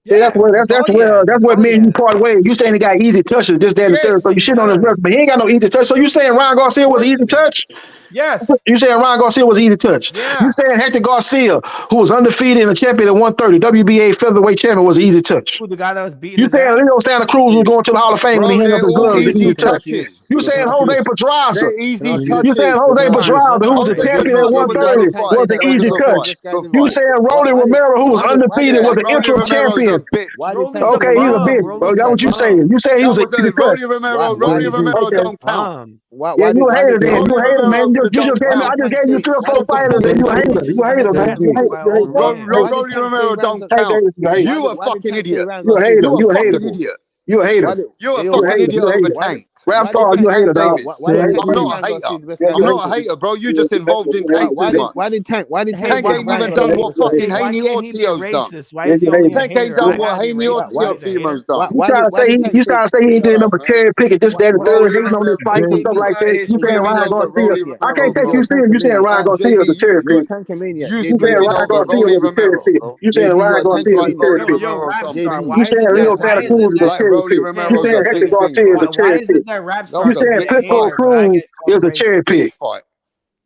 See, that's what me and you part ways. You saying he got easy touches, this, that, and the third. So you shit on his record, but he ain't got no easy touch. So you saying Ryan Garcia was an easy touch? Yes. You saying Ryan Garcia was an easy touch? Yeah. You saying Hector Garcia, who was undefeated and a champion at 130, WBA featherweight champion, was an easy touch? Who, the guy that was beating You his saying ass? Leo Santa Cruz was going to the Hall of Fame when he Bro, hung up they're his all gloves? Was an easy easy touch. touches. You saying Jose Pedraza? They're easy You saying touches. Jose Pedraza, who was a Jose champion at Pedraza was a good 130, fight. was an That was a easy good touch. fight. Good You fight. saying Rolly Romero, who was undefeated, was an Rolly interim Romero's a champion? bitch. Okay, he's a bitch. Well, that's what you saying. You saying he was an easy touch. Rolly Romero. Rolly Romero don't count. Yeah, you a hater then. You a hater, man. You just gave me. I just gave you 3 or 4 fighters, and you a hater. You a hater, man. You a hater. Rolly Romero don't Tank count. Davis is a hater. You a fucking idiot. You a hater. You a You a hater. fucking idiot. You a hater. You a You a fucking hater. idiot You a over hater. Tank. Rap star, you a hater, dog. I'm not a hater. I'm not a hater, bro. You just involved in Tank too much. Why did Tank Tank ain't even done what fucking Haney Ortio's done. Why is he only a Tank ain't hater? done I what gotta be Haney racist. Why Ortio he's a hater? Femo's done. You trying to say he ain't doing number cherry picking this, that, and the third, hating on his fights and stuff like that. You saying Ryan Garcia? I can't take you serious. You saying Ryan Garcia is a cherry pick? You saying Ryan Garcia was a cherry pick? You saying Ryan Garcia is a cherry pick? You saying Leo Santa Cruz is a cherry pick? You saying Hector Garcia is a cherry pick? You saying Pitbull Cruz is a cherry pick?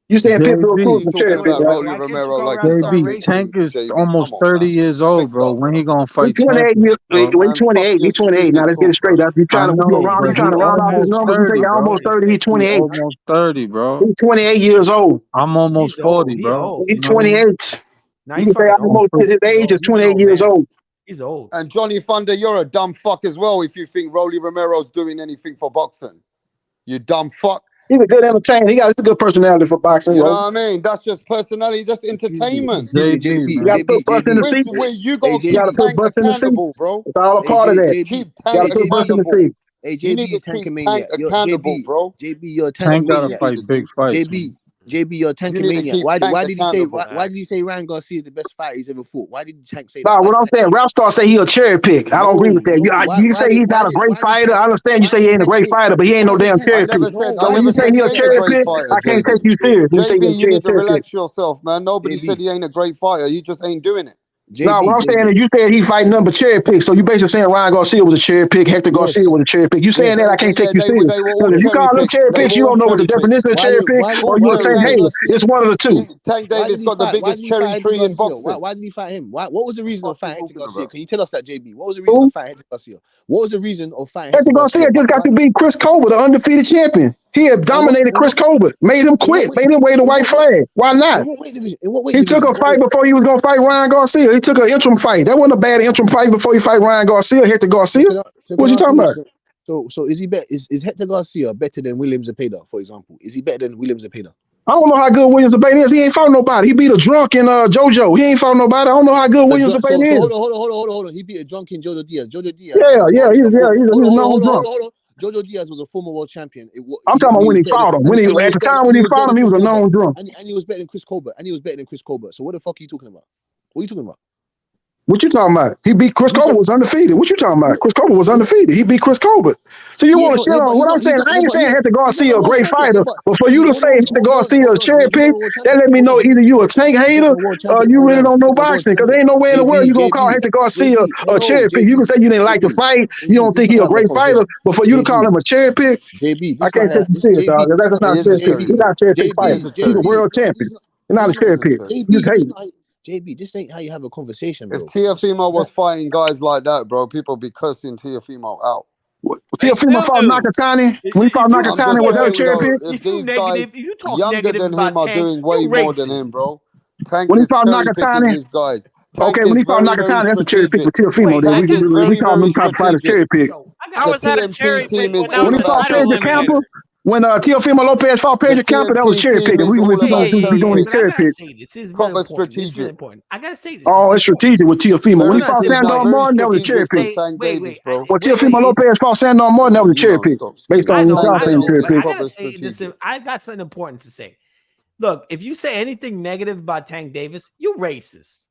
You saying Pitbull Cruz is a cherry pick, right? Rolly Romero like JB, Tank is almost 30 years old, bro. When he gonna He fight 28 champions, bro? He 28. He 28. Now let's get it straight. You I trying to know, you but trying he to round off his almost numbers. You 30, say you're bro. almost 30. He's He 28. almost 30, bro. He's 28 years old. I'm almost 40, bro. He's You know what I mean? 28. Now You he's can say fucking almost old. his age is He's an 28 old years man. old. He's old. And Johnny Thunder, you're a dumb fuck as well if you think Rolly Romero's doing anything for boxing. You dumb fuck. He's a good entertainer. He's a good personality for boxing, You know bro. what I mean? That's just personality, just entertainment. You got to put bust in the seats. Where you gotta You got to keep put Tank bust in the accountable, seats. bro. It's all a part of that. Keep You got Tank to put bust in the accountable. seats. Hey, You need JB, to keep Tankmania. Tank accountable, bro. JB, you're a Tank gotta Tankmania. fight big fights. JB, you're a You need to Tankmania. keep Why Tank did he say? accountable. Why did he say Ryan Garcia is the best fighter he's ever fought? Why did Tank say that? Nah, what I'm saying, Rap Star say he a cherry pick. I don't agree with that. You say he's not a great fighter. I understand you say he ain't a great fighter, but he ain't no damn cherry pick. So when you say he a cherry pick, I can't take you serious. You say he a JB, you need to cherry pick. relax yourself, man. Nobody said he ain't a great fighter. You just ain't doing it. No, what I'm saying is you said he fighting number cherry pick. So you basically saying Ryan Garcia was a cherry pick, Hector Garcia was a cherry pick. You saying that I can't take you serious. Because if you call them cherry picks, you don't know what the definition of cherry pick, or you a Tank hater. It's one of the two. Tank Davis got the biggest cherry tree in boxing. Why did he fight him? What was the reason of fighting Hector Garcia? Can you tell us that, JB? What was the reason of fighting Hector Garcia? What was the reason of fighting Hector Garcia just got to beat Chris Colbert, the undefeated champion. He had dominated Chris Colbert, made him quit, made him wave the white flag. Why not? In what weight division? In what weight He division? took a fight before he was going to fight Ryan Garcia. He took an interim fight. That wasn't a bad interim fight before he fight Ryan Garcia, Hector Garcia. What you talking about? So is he better? Is Hector Garcia better than William Zepeda, for example? Is he better than William Zepeda? I don't know how good William Zepeda is. He ain't fought nobody. He beat a drunk in JoJo. He ain't fought nobody. I don't know how good William Zepeda is. Hold on. He beat a drunk in Jojo Diaz. Jojo Diaz. He's a known drunk. Hold on. Jojo Diaz was a former world champion. I'm talking about when he fought him. At the time when he fought him, he was a known drunk. And he was better than Chris Colbert. So what the fuck are you talking about? What are you talking about? What you talking about? He beat Chris Colbert was undefeated. What you talking about? Chris Colbert was undefeated. He beat Chris Colbert. So you want to shit on what I'm saying? I ain't saying Hector Garcia a great fighter, but for you to say Hector Garcia a cherry pick, that let me know either you a Tank hater or you really don't know boxing. Because there ain't no way in the world you gonna call Hector Garcia a cherry pick. You can say you didn't like the fight, you don't think he a great fighter, but for you to call him a cherry pick, I can't take you serious, dog. That's not a cherry pick. He's not a cherry pick fighter. He's a world champion. He's not a cherry pick. JB, this ain't how you have a conversation, bro. If Teofimo was fighting guys like that, bro, people be cursing Teofimo out. Teofimo fought Nakatani. When he fought Nakatani, was that a cherry pick? If these guys younger than him are doing way more than him, bro. Tank when he is fought cherry picking Nakatani, these guys. okay, when he fought Nakatani, that's a cherry pick for Teofimo. Then we call them top fighters cherry pick. How was that a cherry pick when that When was he a fought title Pedro Campo, eliminator? when Teofimo Lopez fought Pedro Campo, that was cherry picking. We doing this But I cherry gotta pick. say this. This is really Proper important. This is really strategic. important. I gotta say this. Oh, This it's is important. strategic with Teofimo. When he Very fought good. No, Sandor very Martin, that was a cherry strategic pick. for Tank Davis, bro. When Teofimo Lopez fought Sandor Martin, that was a cherry pick. Based on what y'all saying, cherry But pick. I gotta say this. I got something important to say. Look, if you say anything negative about Tank Davis, you racist.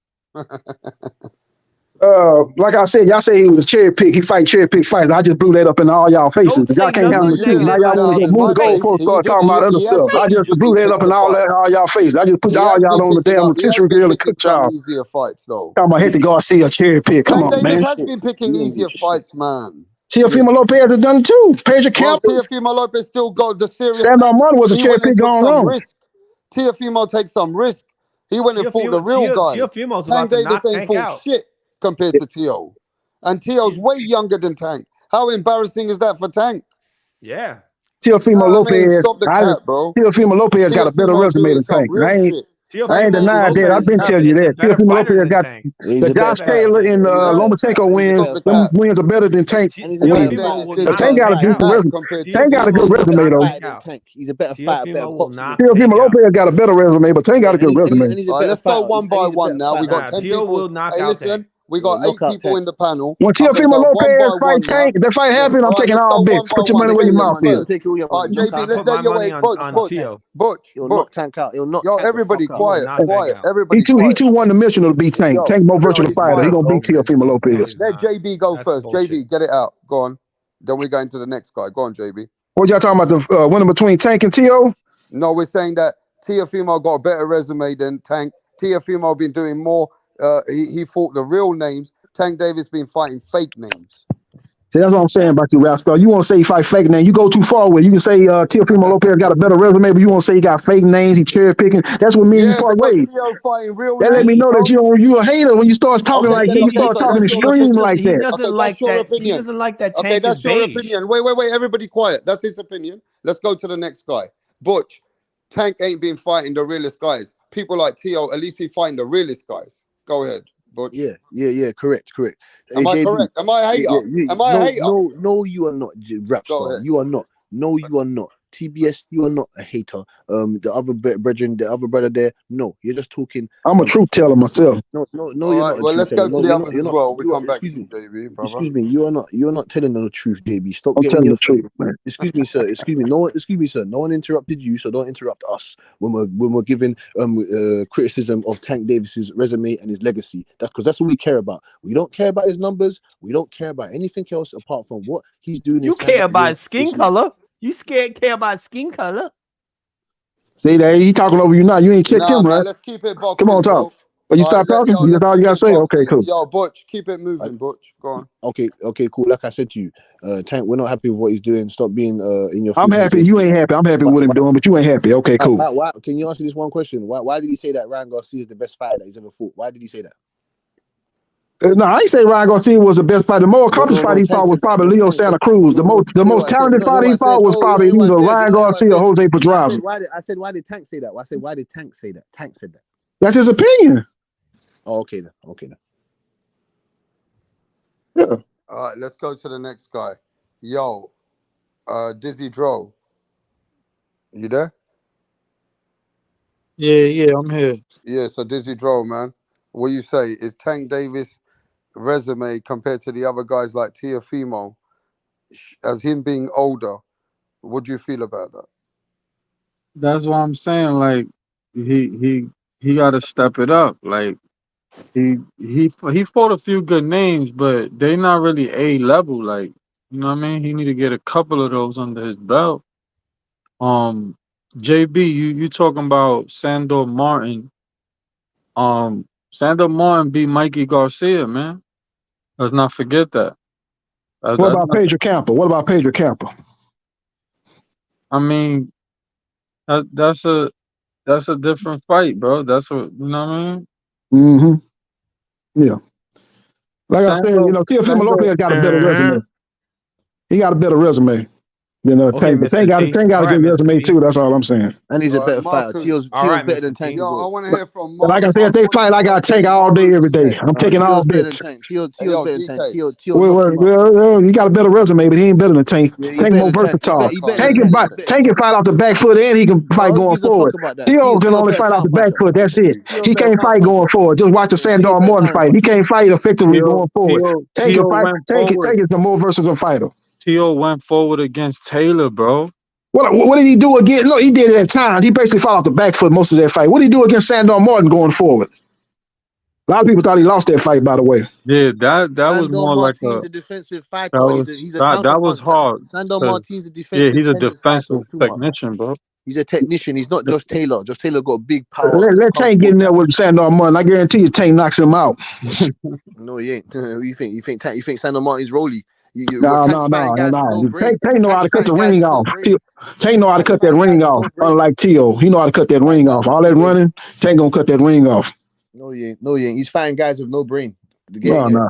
Like I said, y'all say he was a cherry pick. He fight cherry pick fights. I just blew that up in all y'all faces. Y'all can't handle the truth. Now y'all want to go move the goalpost, start talking about other stuff. I just blew that up in all y'all faces. I just put all y'all on the damn rotisserie grill and cooked y'all. Easier fights though. Talking about Hector Garcia cherry pick. Come Tank on, Davis man. has been picking easier fights, man. Teofimo Lopez has done it too. Pedro Well, Campo. Teofimo Lopez still got the serious Sandor names. Martin was a He cherry went and pick took going some wrong. risk. Teofimo takes some risk. He went and fought the real guys. Teofimo's Tank about to Davis knock ain't Tank fought out. shit compared to Teo. And Teo's way younger than Tank. How embarrassing is that for Tank? Yeah. Teofimo Lopez. Stop the cat, bro. Teofimo Lopez got a better Teofimo resume doing than some Tank. real shit. I ain't denying that. I've been telling you that. Teofimo Lopez got the Josh Taylor and Lomachenko wins. Them wins are better than Tank wins. But Tank got a decent resume. Tank got a good resume though. He's a better fighter, better boxer. Teofimo Lopez got a better resume, but Tank got a good resume. And he's a All right, better let's go fighter. one by one now. We got 10 Teo people. will knock Hey, out listen, Tank. we got 8 people in the panel. When I'm gonna Teofimo go one Lopez by fight one now. Tank, if that fight happen, I'm All right, taking let's all go bets. one by Put your one. money where your JB mouth first. is. Take all your All right, money. JB, let's let your way. Butch. He'll knock Tank out. He'll knock Tank Everybody the fuck quiet, out. quiet. He Everybody too quiet. one-dimensional to beat Tank. Yo, Tank more versatile everybody's fighter. He quiet, gonna bro. beat Teofimo Lopez. Let JB go That's first. bullshit. JB, get it out. Go on. Then we go into the next guy. Go on, JB. What y'all talking about? The winner between Tank and Teo? No, we're saying that Teofimo got a better resume than Tank. Teofimo been doing more. He fought the real names. Tank Davis been fighting fake names. See, that's what I'm saying about you, Rapstar. You want to say he fight fake name? You go too far with it. You can say Teofimo Lopez got a better resume, but you want to say he got fake names, he cherry picking. That's what me and you part ways. Teo fighting real That names, let me know bro. that you a hater when you start talking like so you start talking that's your extreme opinion. like He that. doesn't like that's your that. opinion. He doesn't like that Tank Okay, is that's your beige. opinion. Wait. Everybody quiet. That's his opinion. Let's go to the next guy. Butch. Tank ain't been fighting the realest guys. People like Teo, at least he fighting the realest guys. Go ahead, Butch. Yeah. Correct. Am I JB, correct? Am I a hater? Am I a hater? No, you are not, Rapstar. You are not. No, you are not. TBS, you are not a hater. The other brethren, the other brother there, no, you're just talking. I'm a truth teller myself. No, All you're right, not a well, truth let's teller. go to the others as well. We come back to you, JB, brother. Excuse me, you're not telling the truth, JB. Stop I'm getting telling your the truth, man. Excuse me, sir. Excuse me, sir. No one interrupted you, so don't interrupt us when we're giving criticism of Tank Davis's resume and his legacy. That's because that's what we care about. We don't care about his numbers. We don't care about anything else apart from what he's doing. You care about his skin color. You care about skin color. See that he talking over you now. You ain't kicked him, right? Let's keep it boxing. Come on, talk. Bro. But you stop talking. That's all you gotta say. Okay, cool. Yo, Butch, keep it moving, Butch. Go on. Okay, cool. Like I said to you, Tank, we're not happy with what he's doing. Stop being in your. I'm happy. You ain't happy. I'm happy with him doing, but you ain't happy. Okay, cool. Why, can you answer this one question? Why did he say that Ryan Garcia is the best fighter that he's ever fought? Why did he say that? No, I ain't say Ryan Garcia was the best fighter. The more accomplished fight he fought was probably Leo Santa Cruz. The most talented fighter he fought was probably either Ryan Garcia or Jose Pedraza. I said, why did Tank say that? I said, why did Tank say that? Tank said that. That's his opinion. Oh, okay then. Yeah. All right, let's go to the next guy. Yo, Dizzy Dro. You there? Yeah, I'm here. Yeah, so Dizzy Dro, man. What you say? Is Tank Davis' resume compared to the other guys like Teofimo, as him being older, what do you feel about that? That's what I'm saying. Like he got to step it up. Like he fought a few good names, but they not really A level. Like, you know what I mean? He need to get a couple of those under his belt. JB, you talking about Sandor Martin? Sandor Martin beat Mikey Garcia, man. Let's not forget that. What about Pedro Campo? I mean, that's a different fight, bro. That's what, you know what I mean? Mm-hmm. Yeah. Like I said, Teofimo Lopez got a better resume. He got a better resume. You know, Okay, Tank. But Mr. Tank T. got All a right, good Mr. resume T. too. That's all I'm saying. And he's a All right, better fighter. Marcus. Tio's All right, better than Mr. Tank T. as Yo, I well. want to hear from But like I Marcus. said, if they fight, I got Tank all day, every day. I'm taking all Tio's better than bets. Tank. Tio's Yo, better than Tank. DK. Tio knock him out. He got a better resume, but he ain't better than Tank. Yeah, he's Tank better more than Tank. versatile. He better Tank than can Tank. fight. He's better than Tank can Tank. fight off the back foot, and he can fight No, who going gives a fuck forward. about that? Tio can Tio's only better fight off counter the back puncher. foot. That's it. Tio's He better can't counter fight going puncher. forward. Just watch the Yeah, Tio's Sandor better Morton counter fight. He puncher. can't fight effectively going forward. Tank can Tio fight. went Tank forward. is the more versatile fighter. Tio went forward against Taylor, bro. What did he do again? No, he did it at times. He basically fought off the back foot most of that fight. What did he do against Sandor Morton going forward? A lot of people thought he lost that fight, by the way. Yeah, that was Sandor more like Martin's a defensive that fighter. was He's a counter that was puncher. hard. Sandor 'Cause, Martin's a yeah, defensive he's a tennis fighter. defensive technician, bro. He's a technician. He's not Josh Taylor. Josh Taylor got big power. Let Tank get in there with Sandor Martin. I guarantee you, Tank knocks him out. No, he ain't. You think Sandor Martin's Rolly? No. Tank know how to cut the ring off. Tank know how to cut that ring off. Unlike Tio, he know how to cut that ring off. All that running, Tank gonna cut that ring off. No, he ain't. No, he ain't. He's fighting guys with no brain. No. Yeah,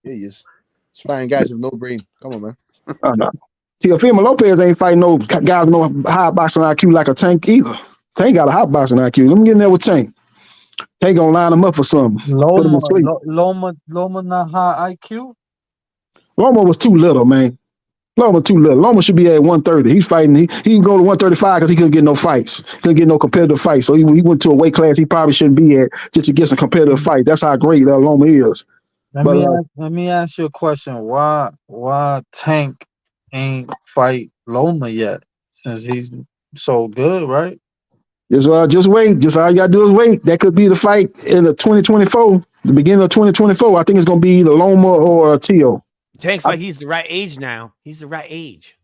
he is. He's fighting guys with no brain. Come on, man. No. Teofimo Lopez ain't fighting no guys with no high boxing IQ like a Tank either. Tank got a high boxing IQ. Let me get in there with Tank. Tank gonna line him up for something. Put him to sleep. Loma not high IQ. Loma was too little, man. Loma too little. Loma should be at 130. He's fighting. He can go to 135 because he couldn't get no fights. Couldn't get no competitive fights. So he went to a weight class he probably shouldn't be at just to get some competitive fight. That's how great Loma is. Let me ask you a question. Why Tank ain't fight Loma yet? Since he's so good, right? Just wait. Just all you gotta do is wait. That could be the fight in the 2024, the beginning of 2024. I think it's gonna be either Loma or Tio. Tank's like he's the right age now. He's the right age.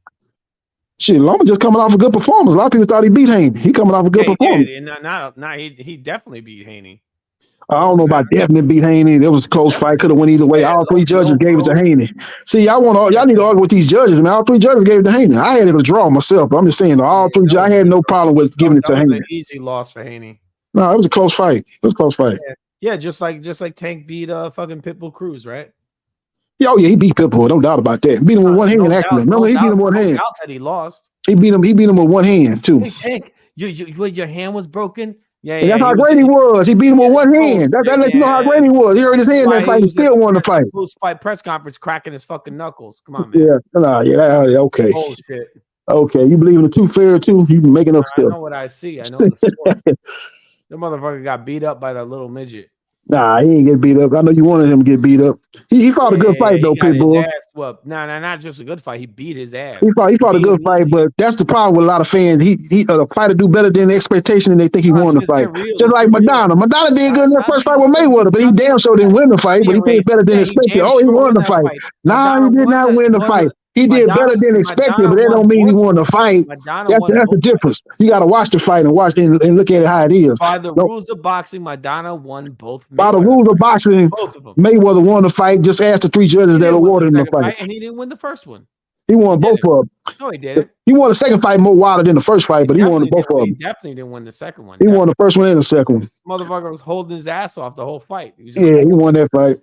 Shit, Loma just coming off a good performance. A lot of people thought he beat Haney. He coming off a good performance. He definitely beat Haney. I don't know about definitely beat Haney. It was a close fight. Could have went either way. All three judges gave it to Haney. See, y'all need to argue with these judges, man. All three judges gave it to Haney. I had it a draw myself, but I'm just saying, all three judges, I had no problem with giving it to Haney. That was an easy loss for Haney. No, it was a close fight. It was a close fight. Yeah, just like Tank beat fucking Pitbull Cruz, right? Yeah, he beat Pitbull. No doubt about that. Beat him with one hand, actually. Remember, he beat him with one hand. That he lost. He beat him with one hand, too. Hey, Tank, your hand was broken? Yeah, that's how great he was. He beat him with one hand. That lets you know how great he was. He hurt his hand in that fight. He still won the fight. Post-fight press conference cracking his fucking knuckles. Come on, man. Okay. Bullshit. Okay, you believe in the two fair too? You making up stuff. I know what I see. I know the sport. The motherfucker got beat up by that little midget. Nah, he ain't get beat up. I know you wanted him to get beat up. He fought a good fight though, Pitbull. Nah, not just a good fight. He beat his ass. He fought a good fight, but that's the problem with a lot of fans. The fighter do better than the expectation, and they think he won the fight. Just like Madonna. Madonna did good in the first fight with Mayweather, but he damn sure didn't win the fight. But he did better than expected. Oh, he won the fight. Nah, he did not win the fight. He did better than expected, but that don't mean he won the fight. That's the difference. You got to watch the fight and watch and look at it how it is. By the rules of boxing, Madonna won both. By the rules of boxing, Mayweather won the fight. Just ask the three judges that awarded him the fight. And he didn't win the first one. He won both of them. No, he didn't. He won the second fight more wilder than the first fight, but he won both of them. He definitely didn't win the second one. He won the first one and the second one. Motherfucker was holding his ass off the whole fight. He won that fight.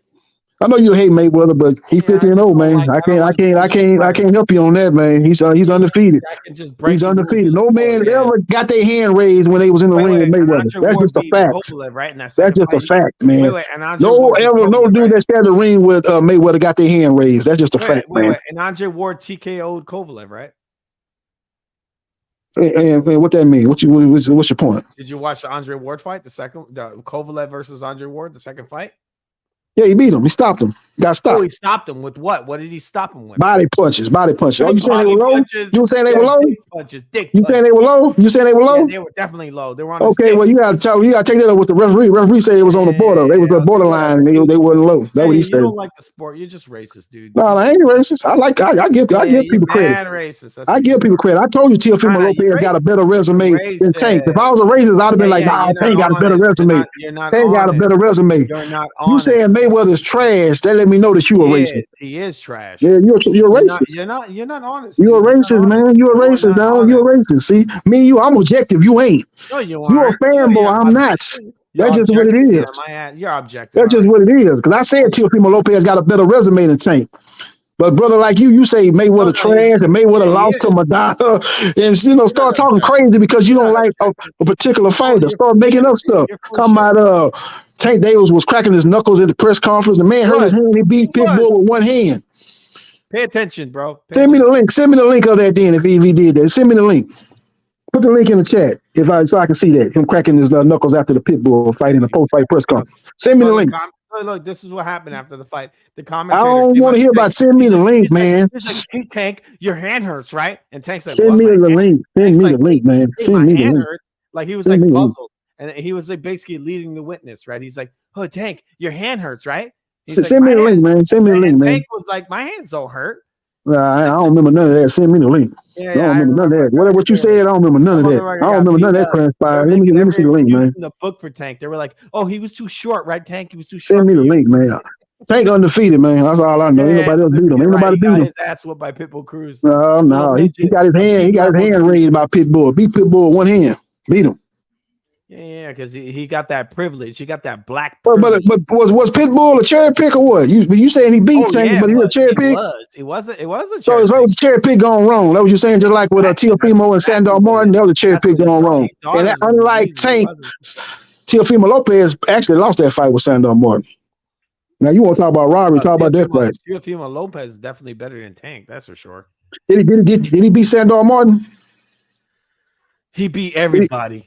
I know you hate Mayweather, but he's 50-0, man. I can't help you on that, man. He's undefeated. He's undefeated. No man ever got their hand raised when they was in the ring with Mayweather. That's just a fact. That's just a fact, man. No dude that stand in the ring with Mayweather got their hand raised. That's just a fact, man. And Andre Ward TKO'd Kovalev, right? And what that mean? What's your point? Did you watch the Andre Ward fight? The Kovalev versus Andre Ward, the second fight? Yeah, he beat him. He stopped him. Got stopped. Oh, he stopped him with what? What did he stop him with? Body punches. Oh, you saying they were low? You saying they were low? Dick you saying they were low? You saying they were low? Yeah, they were definitely low. They were on. Okay, well, you gotta take that up with the referee. Referee said it was on the border. They was a borderline. They weren't low. That's what he said. You don't like the sport. You're just racist, dude. No, I ain't racist. I give people credit. Racist. I give people credit. I told you Teofimo Lopez got a better resume than Tank. If I was a racist, I'd have been like, nah, Tank got a better resume. Tank got a better resume. You saying Mayweather's trash? That let me know that you a racist. He is trash. Yeah, you're racist. You're not honest. You're a racist, man. You're a racist, dog. You're a racist. See, me and you, I'm objective. You ain't. No, you You're a fanboy. I'm not. That's just what it is. You're objective. That's just what it is. Because I said Teofimo Lopez got a better resume than Tank. But brother, like you say Mayweather trash and Mayweather lost to Madonna, and start talking crazy because you don't like a particular fighter. Start making up stuff. Talking about Tank Davis was cracking his knuckles at the press conference. The man hurt his hand. He beat Pitbull with one hand. Pay attention, bro. Send me the link. Send me the link of that then if he did that. Send me the link. Put the link in the chat so I can see that him cracking his knuckles after the Pitbull fight in the post-fight press conference. Send me the link. Look, this is what happened after the fight. The I commentator. don't want to hear about send me the link, man. He's like, hey Tank, your hand hurts, right? And Tank's like, send me the link. Send me the link, man. Send me the link. Like he was like puzzled, and he was like basically leading the witness, right? He's like, oh Tank, your hand hurts, right? Send me the link, man. Send me the link, man. Tank was like, my hands don't hurt. I don't remember none of that. Send me the link. I don't remember none of that. What you said, I don't remember none of that. I don't remember none of that transpired. Let me see the link, man. The book for Tank, they were like, "Oh, he was too short, right, Tank? He was too short." Send me the link, man. Tank undefeated, man. That's all I know. Ain't nobody else beat him. Ain't nobody beat him. His ass whooped by Pitbull Cruz. No, he got his hand. He got his hand raised by Pitbull. Beat Pitbull with one hand. Beat him. Yeah, because he got that privilege. He got that black. But was Pitbull a cherry pick or what? You saying he beat Tank, but he was a cherry pick? It was a cherry so it was a cherry pick going wrong. That was you saying, just like with Teofimo and Sandor Martin, that was a cherry pick going wrong. And that, unlike Tank, Teofimo Lopez actually lost that fight with Sandor Martin. Now you want to talk about robbery? Talk about that fight. Teofimo Lopez is definitely better than Tank. That's for sure. Did he beat Sandor Martin? He beat everybody.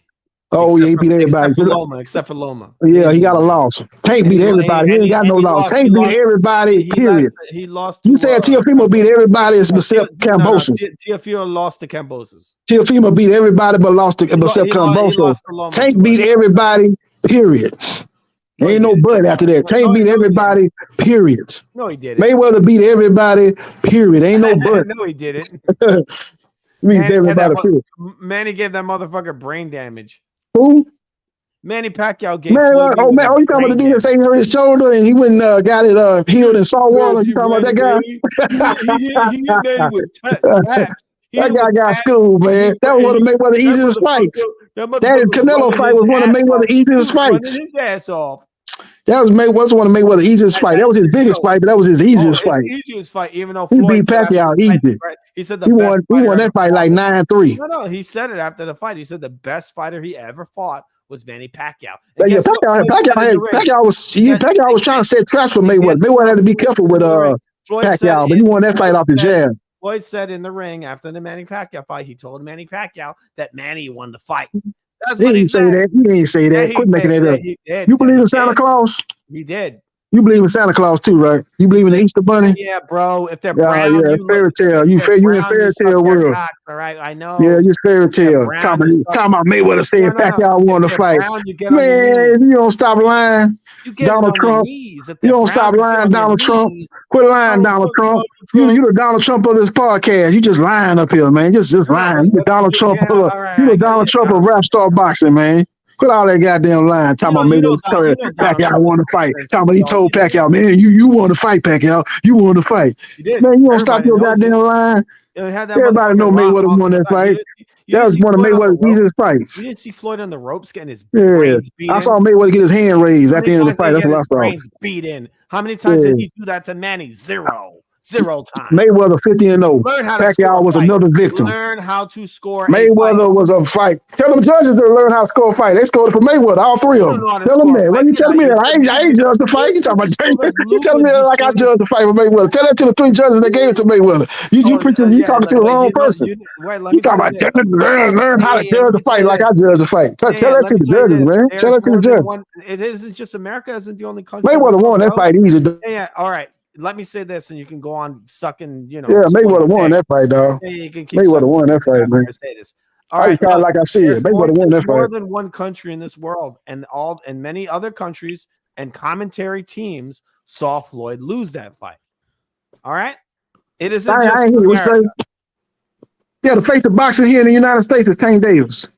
Oh, yeah, he beat everybody. Except for Loma. Yeah, he got a loss. Tank beat everybody. He ain't got no loss. Tank beat everybody, period. He lost. You said Teofimo beat everybody except Cambosos. Teofimo lost to Cambosos. Teofimo beat everybody but lost to except Cambosos. Tank beat everybody, period. Ain't no but after that. Tank beat everybody, period. No, he didn't. Mayweather beat everybody, period. Ain't no but. No, he didn't. Manny gave that motherfucker brain damage. Who? Manny Pacquiao gave. You talking about the dude that say hurt his shoulder and he went got it healed in salt water? You talking about that guy? That guy got schooled, man. That was one of Mayweather's easiest fights. That Canelo fight was one of Mayweather's easiest fights. His ass off. That was one of Mayweather's easiest fight. That was his biggest fight, but that was his easiest fight. Easiest fight, even though he beat Pacquiao easy. Right? He said he won that fight like 9-3. No, he said it after the fight. He said the best fighter he ever fought was Manny Pacquiao. Yeah, Pacquiao was trying to set traps for Mayweather. Mayweather had to be careful with Pacquiao, but he won that fight off the jab. Floyd said in the ring after the Manny Pacquiao fight, he told Manny Pacquiao that Manny won the fight. That's he didn't say that. He didn't say that. Quit making that up. You believe in Santa Claus? He did. You believe in Santa Claus too, right? You believe in the Easter Bunny? Yeah, bro. If they're brown, fairy tale. You in fairy tale world. All right, I know. Yeah, you fairy tale. Talking about Mayweather saying Pacquiao won the fight. Man, you don't stop lying. Donald Trump. You don't stop lying, Donald Trump. Quit lying, Donald Trump. You the Donald Trump of this podcast. You just lying up here, man. Just lying. You the Donald Trump of rap star boxing, man. Quit all that goddamn line. Talking about Pacquiao won the fight. Talking about he told Pacquiao, man, you won the fight, Pacquiao. You won the fight. Man, you don't stop your goddamn line. Everybody know Mayweather won that fight. That was one of Mayweather's easiest fights. You didn't see Floyd on the ropes getting his brains beat in? I saw Mayweather get his hand raised at the end of the fight. That's what I saw. Brains beat in. How many times did he do that to Manny? Zero times. Mayweather 50-0. Pacquiao was another victim. Learn how to score. Mayweather was a fight. Tell them judges to learn how to score a fight. They scored it for Mayweather, all three of them. Tell them that. Why you telling me that? I ain't judged the fight. You talking about you telling me that like I judged the fight for Mayweather. Tell that to the three judges that gave it to Mayweather. You talking to the wrong person. You talking about learn how to judge the fight like I judged the fight. Tell that to the judges, man. Tell that to the judges. It isn't just America isn't the only country. Mayweather won that fight easy. Yeah, all right. Let me say this, and you can go on sucking. Yeah, Mayweather won that fight, dog. Yeah, you can keep Mayweather won that fight, man. Say this. All right, like I said, Mayweather won that fight. More than one country in this world, and many other countries and commentary teams saw Floyd lose that fight. All right, it isn't just America. Yeah, the face of boxing here in the United States is Tank Davis.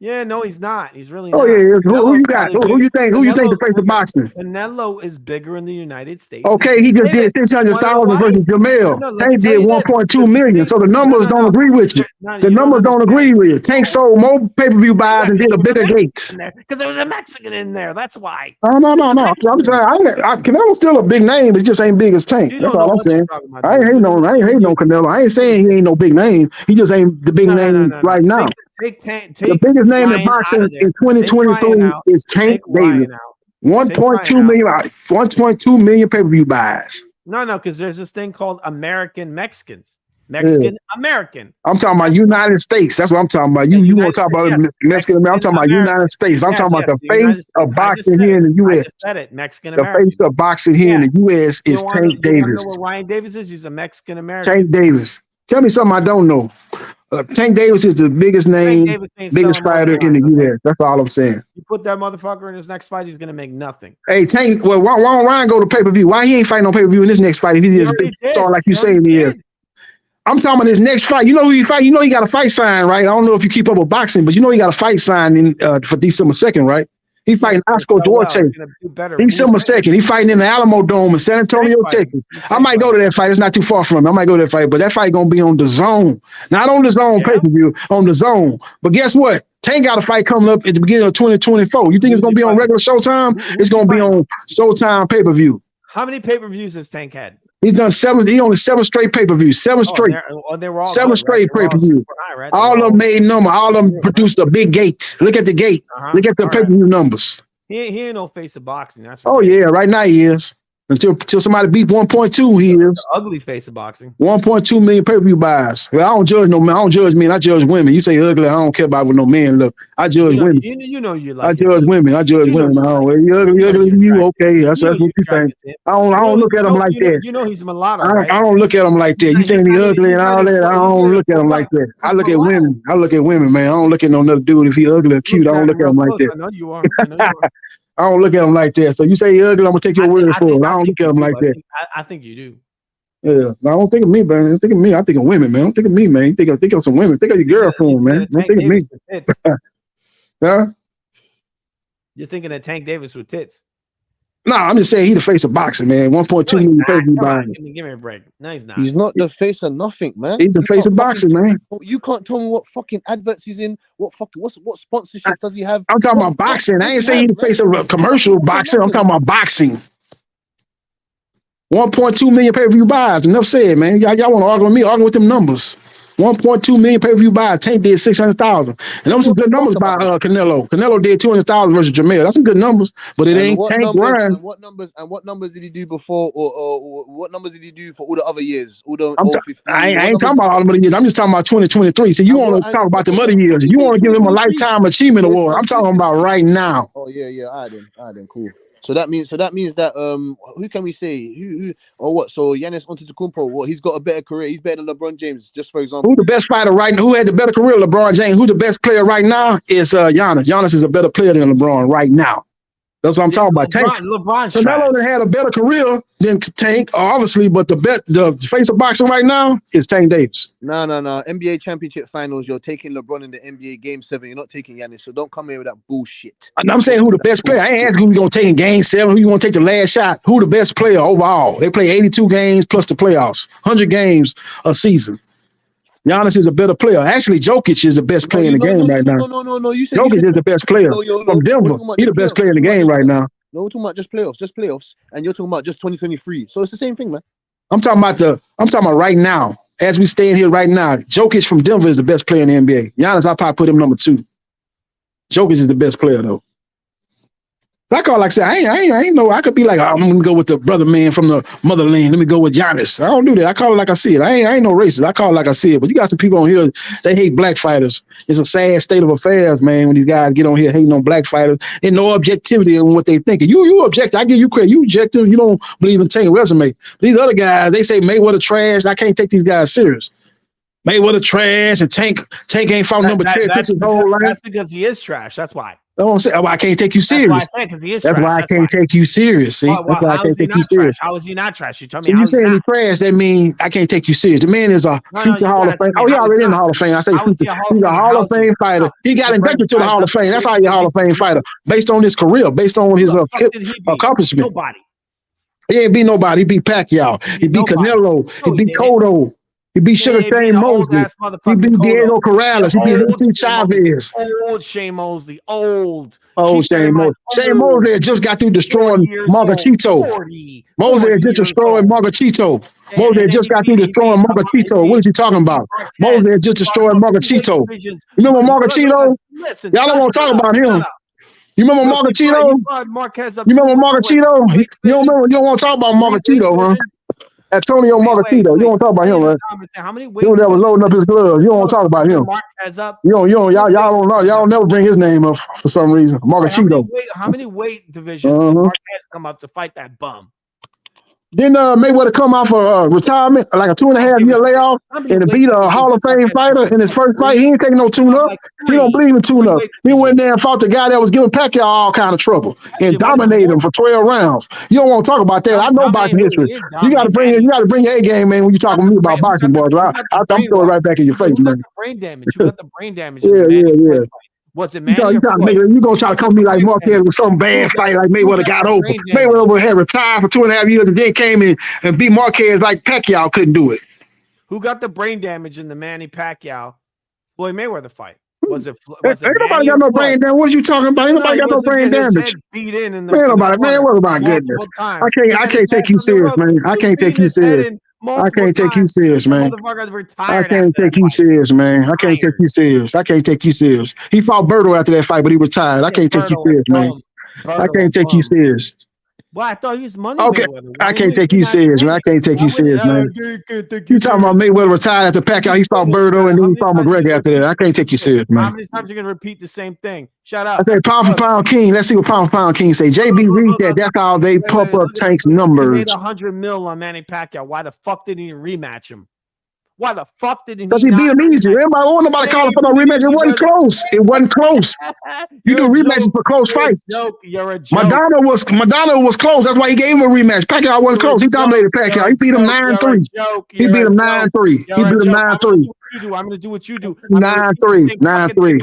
Yeah, no, he's not. He's really Oh not. yeah, who you Canelo's got? probably Who you think? Who you think to face the boxing? Canelo is bigger in the United States. Okay, he just did 600,000 versus Jamel. No, let me Tank tell did you this. 1.2 million. So the numbers don't agree with you. The You don't numbers don't agree understand. with you. Tank sold more pay-per-view buys and did a bigger gate. Because there was a Mexican in there. That's why. No. I'm saying Canelo's still a big name, but he just ain't big as Tank. You That's don't know all I'm what saying. you're talking about. I ain't hating on Canelo. I ain't saying he ain't no big name. He just ain't the big name right now. Take the biggest name in Ryan boxing out of there. in 2023 is Tank Davis. 1.2 million, 1.2 million pay-per-view buys. No, because there's this thing called American Mexicans. American. I'm talking about United States. That's what I'm talking about. You want to talk about Mexican American? I'm talking about United States. I'm talking about the face of boxing here in the U.S. I just said it. Mexican The American. face of boxing here in the U.S. is Tank Davis. You want to know what Ryan Davis is? He's a Mexican American. Tank Davis. Tell me something I don't know. Tank Davis is the biggest name, biggest fighter in the U.S. That's all I'm saying. You put that motherfucker in his next fight, he's gonna make nothing. Hey, Tank. Well, why don't Ryan go to pay-per-view? Why he ain't fighting on pay-per-view in this next fight if he is a big star like you saying he is? I'm talking about his next fight. You know who he fight? You know he got a fight sign, right? I don't know if you keep up with boxing, but you know he got a fight sign in for December 2nd, right? He fighting Oscar Duarte. December 2nd. He fighting in the Alamo Dome in San Antonio, Texas. I might go to that fight. It's not too far from him. I might go to that fight, but that fight gonna be on the Zone. Not on the Zone pay-per-view, on the Zone. But guess what? Tank got a fight coming up at the beginning of 2024. You think it's gonna be on regular Showtime? It's gonna be on Showtime pay-per-view. How many pay-per-views has Tank had? He's done 7. He only 7 straight pay-per-views. 7 straight. They were all 7 good, straight right? pay-per-views. Right? All of them made number. All of them produced a big gate. Look at the gate. Look at the pay-per-view numbers. He ain't no face of boxing. That's oh yeah, right now he is. Until somebody beat 1.2, he is. Ugly face of boxing. 1.2 million pay-per-view buys. Well, I don't judge no man. I don't judge men. I judge women. You say ugly, I don't care about what no men look. I judge women. You know you like. I judge women. I judge women. You ugly, you okay? That's what you think. I don't look at them like that. You know he's mulatto, right? I don't look at them like that. You saying he ugly and all that? I don't look at him like that. I look at women. I look at women, man. I don't look at no other dude if he ugly or cute. I don't look at him like that. I know you are. I don't look at him like that. So you say you're ugly, I'm gonna take your word for it. I don't look at him like that. I think you do. Yeah, I don't think of me, man. I think of me. I think of women, man. I don't think of me, man. Think of some women. Think of your girlfriend, man. Don't think of me. Huh? You're thinking of Tank Davis with tits. No, I'm just saying he's the face of boxing, man. 1.2 million pay-per-view buys. Give me a break. No, he's not. He's not the face of nothing, man. He's the face of boxing, man. You can't tell me what fucking adverts he's in. What sponsorship does he have? I'm talking about boxing. I ain't saying he's the face of commercial boxing. I'm talking about boxing. 1.2 million pay-per-view buys. Enough said, man. Y'all want to argue with me? Argue with them numbers. 1.2 million pay-per-view buys. Tank did 600,000. And those are some good numbers by Canelo. Canelo did 200,000 versus Jamel. That's some good numbers, but it ain't Tank Ryan. And what numbers did he do before, or what numbers did he do for all the other years? All the I ain't talking about all the other years. I'm just talking about 2023. So you want to talk about the other years. You want to give him a lifetime achievement award. I'm talking about right now. Oh yeah. All right then, cool. So that means that who can we say who or what? So Giannis Antetokounmpo, what, he's got a better career. He's better than LeBron James, just for example. Who the best fighter right now? Who had the better career? LeBron James. Who the best player right now is Giannis. Giannis is a better player than LeBron right now. That's what I'm talking about. Canelo had a better career than Tank, obviously, but the face of boxing right now is Tank Davis. No. NBA championship finals, you're taking LeBron in the NBA game 7. You're not taking Giannis, so don't come here with that bullshit. I'm saying who the best player. I ain't asking who you gonna take in game 7, who you gonna take the last shot. Who the best player overall? They play 82 games plus the playoffs, 100 games a season. Giannis is a better player. Actually, Jokic is the best player in the game right now. No. Jokic is the best player from Denver. He's the best player in the game right now. No, we're talking about just playoffs, and you're talking about just 2023. So it's the same thing, man. I'm talking about right now. As we stand here right now, Jokic from Denver is the best player in the NBA. Giannis, I'll probably put him number 2. Jokic is the best player though. I say I ain't know. I could be like, I'm gonna go with the brother man from the motherland. Let me go with Giannis. I don't do that. I call it like I see it. I ain't no racist. I call it like I see it. But you got some people on here, they hate black fighters. It's a sad state of affairs, man, when these guys get on here hating on black fighters and no objectivity in what they think. You objective. I give you credit. You objective. You don't believe in taking resume. These other guys, they say Mayweather trash. I can't take these guys serious. Mayweather trash and Tank ain't fought number 10 his whole life. That's because he is trash. That's why. That's what I'm saying. Why I can't take you That's why I serious. said because he is That's trash. why I That's can't take you serious. See, that's why I how is can't he take you not trash? serious. How is he not trash? You tell me So how you is he saying not? he trash? That means I can't take you serious. The man is a future You Hall of gotta Fame. tell me Oh, he how is already he in the not? Hall of Fame. I say How is he a Hall he's of a Famer? Hall How of is he? Fame fighter. He got inducted to the Hall of Fame. That's how he's a Hall of Fame fighter based on his career, based on his Who the fuck did he beat? accomplishment. Nobody. He ain't beat nobody. He beat Pacquiao. He beat Nobody. Canelo. He No, he beat didn't. Cotto. He beat Sugar He beat Shane an old Mosley. ass He motherfucking beat Diego Cotto. Corrales. He beat Old Lucy Shane Mosley. Chavez. Old Shane Mosley. Old. Oh, Keep that in Shane mind. Mosley. Shane Mosley had just got through 40 destroying years old. Margachito. 40 Mosley had just years destroyed old. Margachito. Mosley had And then just got through destroying Margachito. What is you talking about? Mosley had just destroyed Margachito. You remember Margachito? Listen, Y'all don't want to talk about him. You remember Margachito? Marquez up You to remember Margachito? You don't remember? You don't want to talk about Margachito, huh? Antonio Margachito. You don't want to talk about him, right? How many He weight was never loading up his gloves. You don't want to talk about him. Marquez up? Y'all don't know. Y'all never bring his name up for some reason. Margachito. How many weight divisions did Marquez come up to fight that bum? Didn't Mayweather come out for retirement, like a 2.5-year layoff, and to beat a Hall of Fame fighter in his first fight? He ain't taking no tune-up. He don't believe in tune-up. He went there and fought the guy that was giving Pacquiao all kind of trouble and dominated him for 12 rounds. You don't want to talk about that. I know boxing history. You got to bring your A game, man, when you talking to me about boxing, boys. I'm throwing it right back in your face, man. Brain damage. You got the brain damage. Yeah. Was it Manny or You gonna try to come to me like Marquez with some bad fight like Mayweather got over. Mayweather had retired for 2.5 years and then came in and beat Marquez like Pacquiao couldn't do it. Who got the brain damage in the Manny Pacquiao Floyd Mayweather fight? Was it ain't nobody got no brain damage. What are you talking about? Ain't nobody got no brain damage. Beat in Man, what about goodness? I can't take you serious, man. I can't take you serious. I can't take you serious, man. I can't take you serious, man. I can't take you serious. I can't take you serious. He fought Berto after that fight, but he retired. I can't take you serious, man. I can't take you serious. Well, I thought he was money. Okay, Mayweather. I can't take you serious, man. I can't take you serious, man. You talking about Mayweather retired after Pacquiao? He fought Berto and then he fought McGregor after that. I can't take you serious, man. How many times are you gonna repeat the same thing? Shut up. I say pound for pound king. Let's see what pound for pound king say. JB read that. That's how they pump up Tank's numbers. He made $100 million on Manny Pacquiao. Why the fuck didn't he rematch him? Why the fuck didn't he? Because he beat him easy. Nobody calling for no rematch. It wasn't close. It wasn't close. You do rematches for close fights. You're a joke. Madonna was close. That's why he gave him a rematch. Pacquiao wasn't close. He dominated Pacquiao. He beat him 9-3. He beat him 9-3. He beat him 9-3. I'm gonna do what you do. 9-3. 9-3.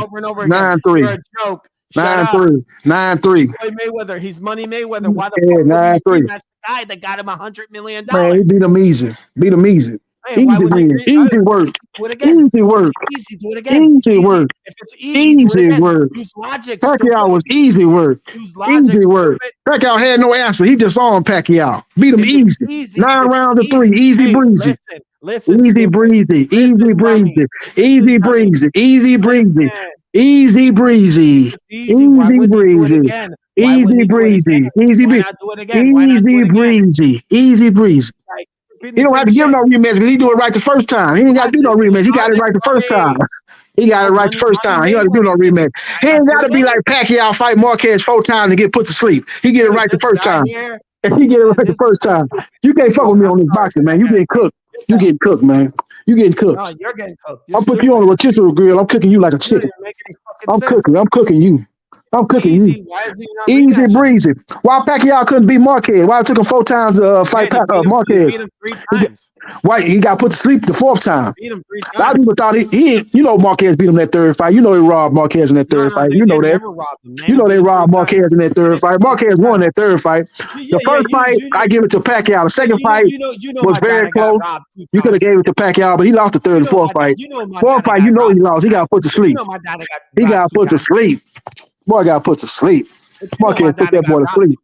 9-3. You're a joke. 9-3. 9-3. Mayweather. He's money Mayweather. Why the fuck would he rematch the guy that got him $100 million? Man, he beat him easy. Beat him easy. Easy win. Easy work. Easy work. Easy, do it again. Easy work. If it's easy work. Use logic. Pacquiao was easy work. Easy work. Pacquiao had no answer. He just on Pacquiao. Beat him easy. 9 rounds to 3. Easy breezy. Listen. Easy breezy. Easy breezy. Easy breezy. Easy breezy. Easy breezy. Easy breezy. Easy breezy. Easy breezy. Easy breezy. Easy breezy. He don't have to give no rematch because he do it right the first time. He ain't got to do no rematch. He got it right the first time. He got it right the first time. He don't have to do no rematch. He ain't got to be like Pacquiao fight Marquez 4 times and get put to sleep. He get it right the first time. And he get it right the first time. You can't fuck with me on this boxing, man. You getting cooked. You getting cooked, man. You getting cooked. No, you're getting cooked. I'll put you on a rotisserie grill. I'm cooking you like a chicken. I'm cooking you. I'm cooking you. Easy breezy. Why Pacquiao couldn't beat Marquez? Why it took him 4 times to fight Marquez? He beat him 3 times. Why he got put to sleep the 4th time? Beat him 3 times. A lot of people thought Marquez beat him that 3rd fight. You know they robbed Marquez in that 3rd fight. You know that. You know they robbed Marquez in that 3rd fight. Marquez won that 3rd fight. The first fight, I give it to Pacquiao. The 2nd fight was very close. You could have gave it to Pacquiao, but he lost the 3rd and 4th fight. 4th fight, he lost. He got put to sleep. He got put to sleep. Boy got put to sleep. Marquez put that boy to sleep.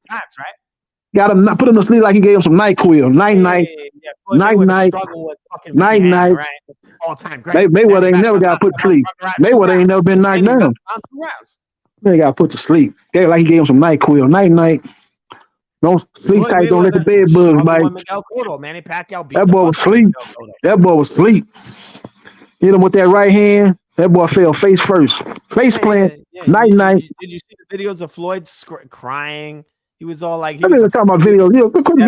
Got him, put him to sleep like he gave him some NyQuil. Night. Mayweather ain't never got put to sleep. Mayweather ain't never been knocked down. They got put to sleep. Like he gave him some NyQuil. Night. Don't sleep tight. Don't let the bed bugs bite. That boy was asleep. That boy was asleep. Hit him with that right hand. That boy fell face first. Face plant. Night. Did you see the videos of Floyd crying? He was all like, I'm talking about videos.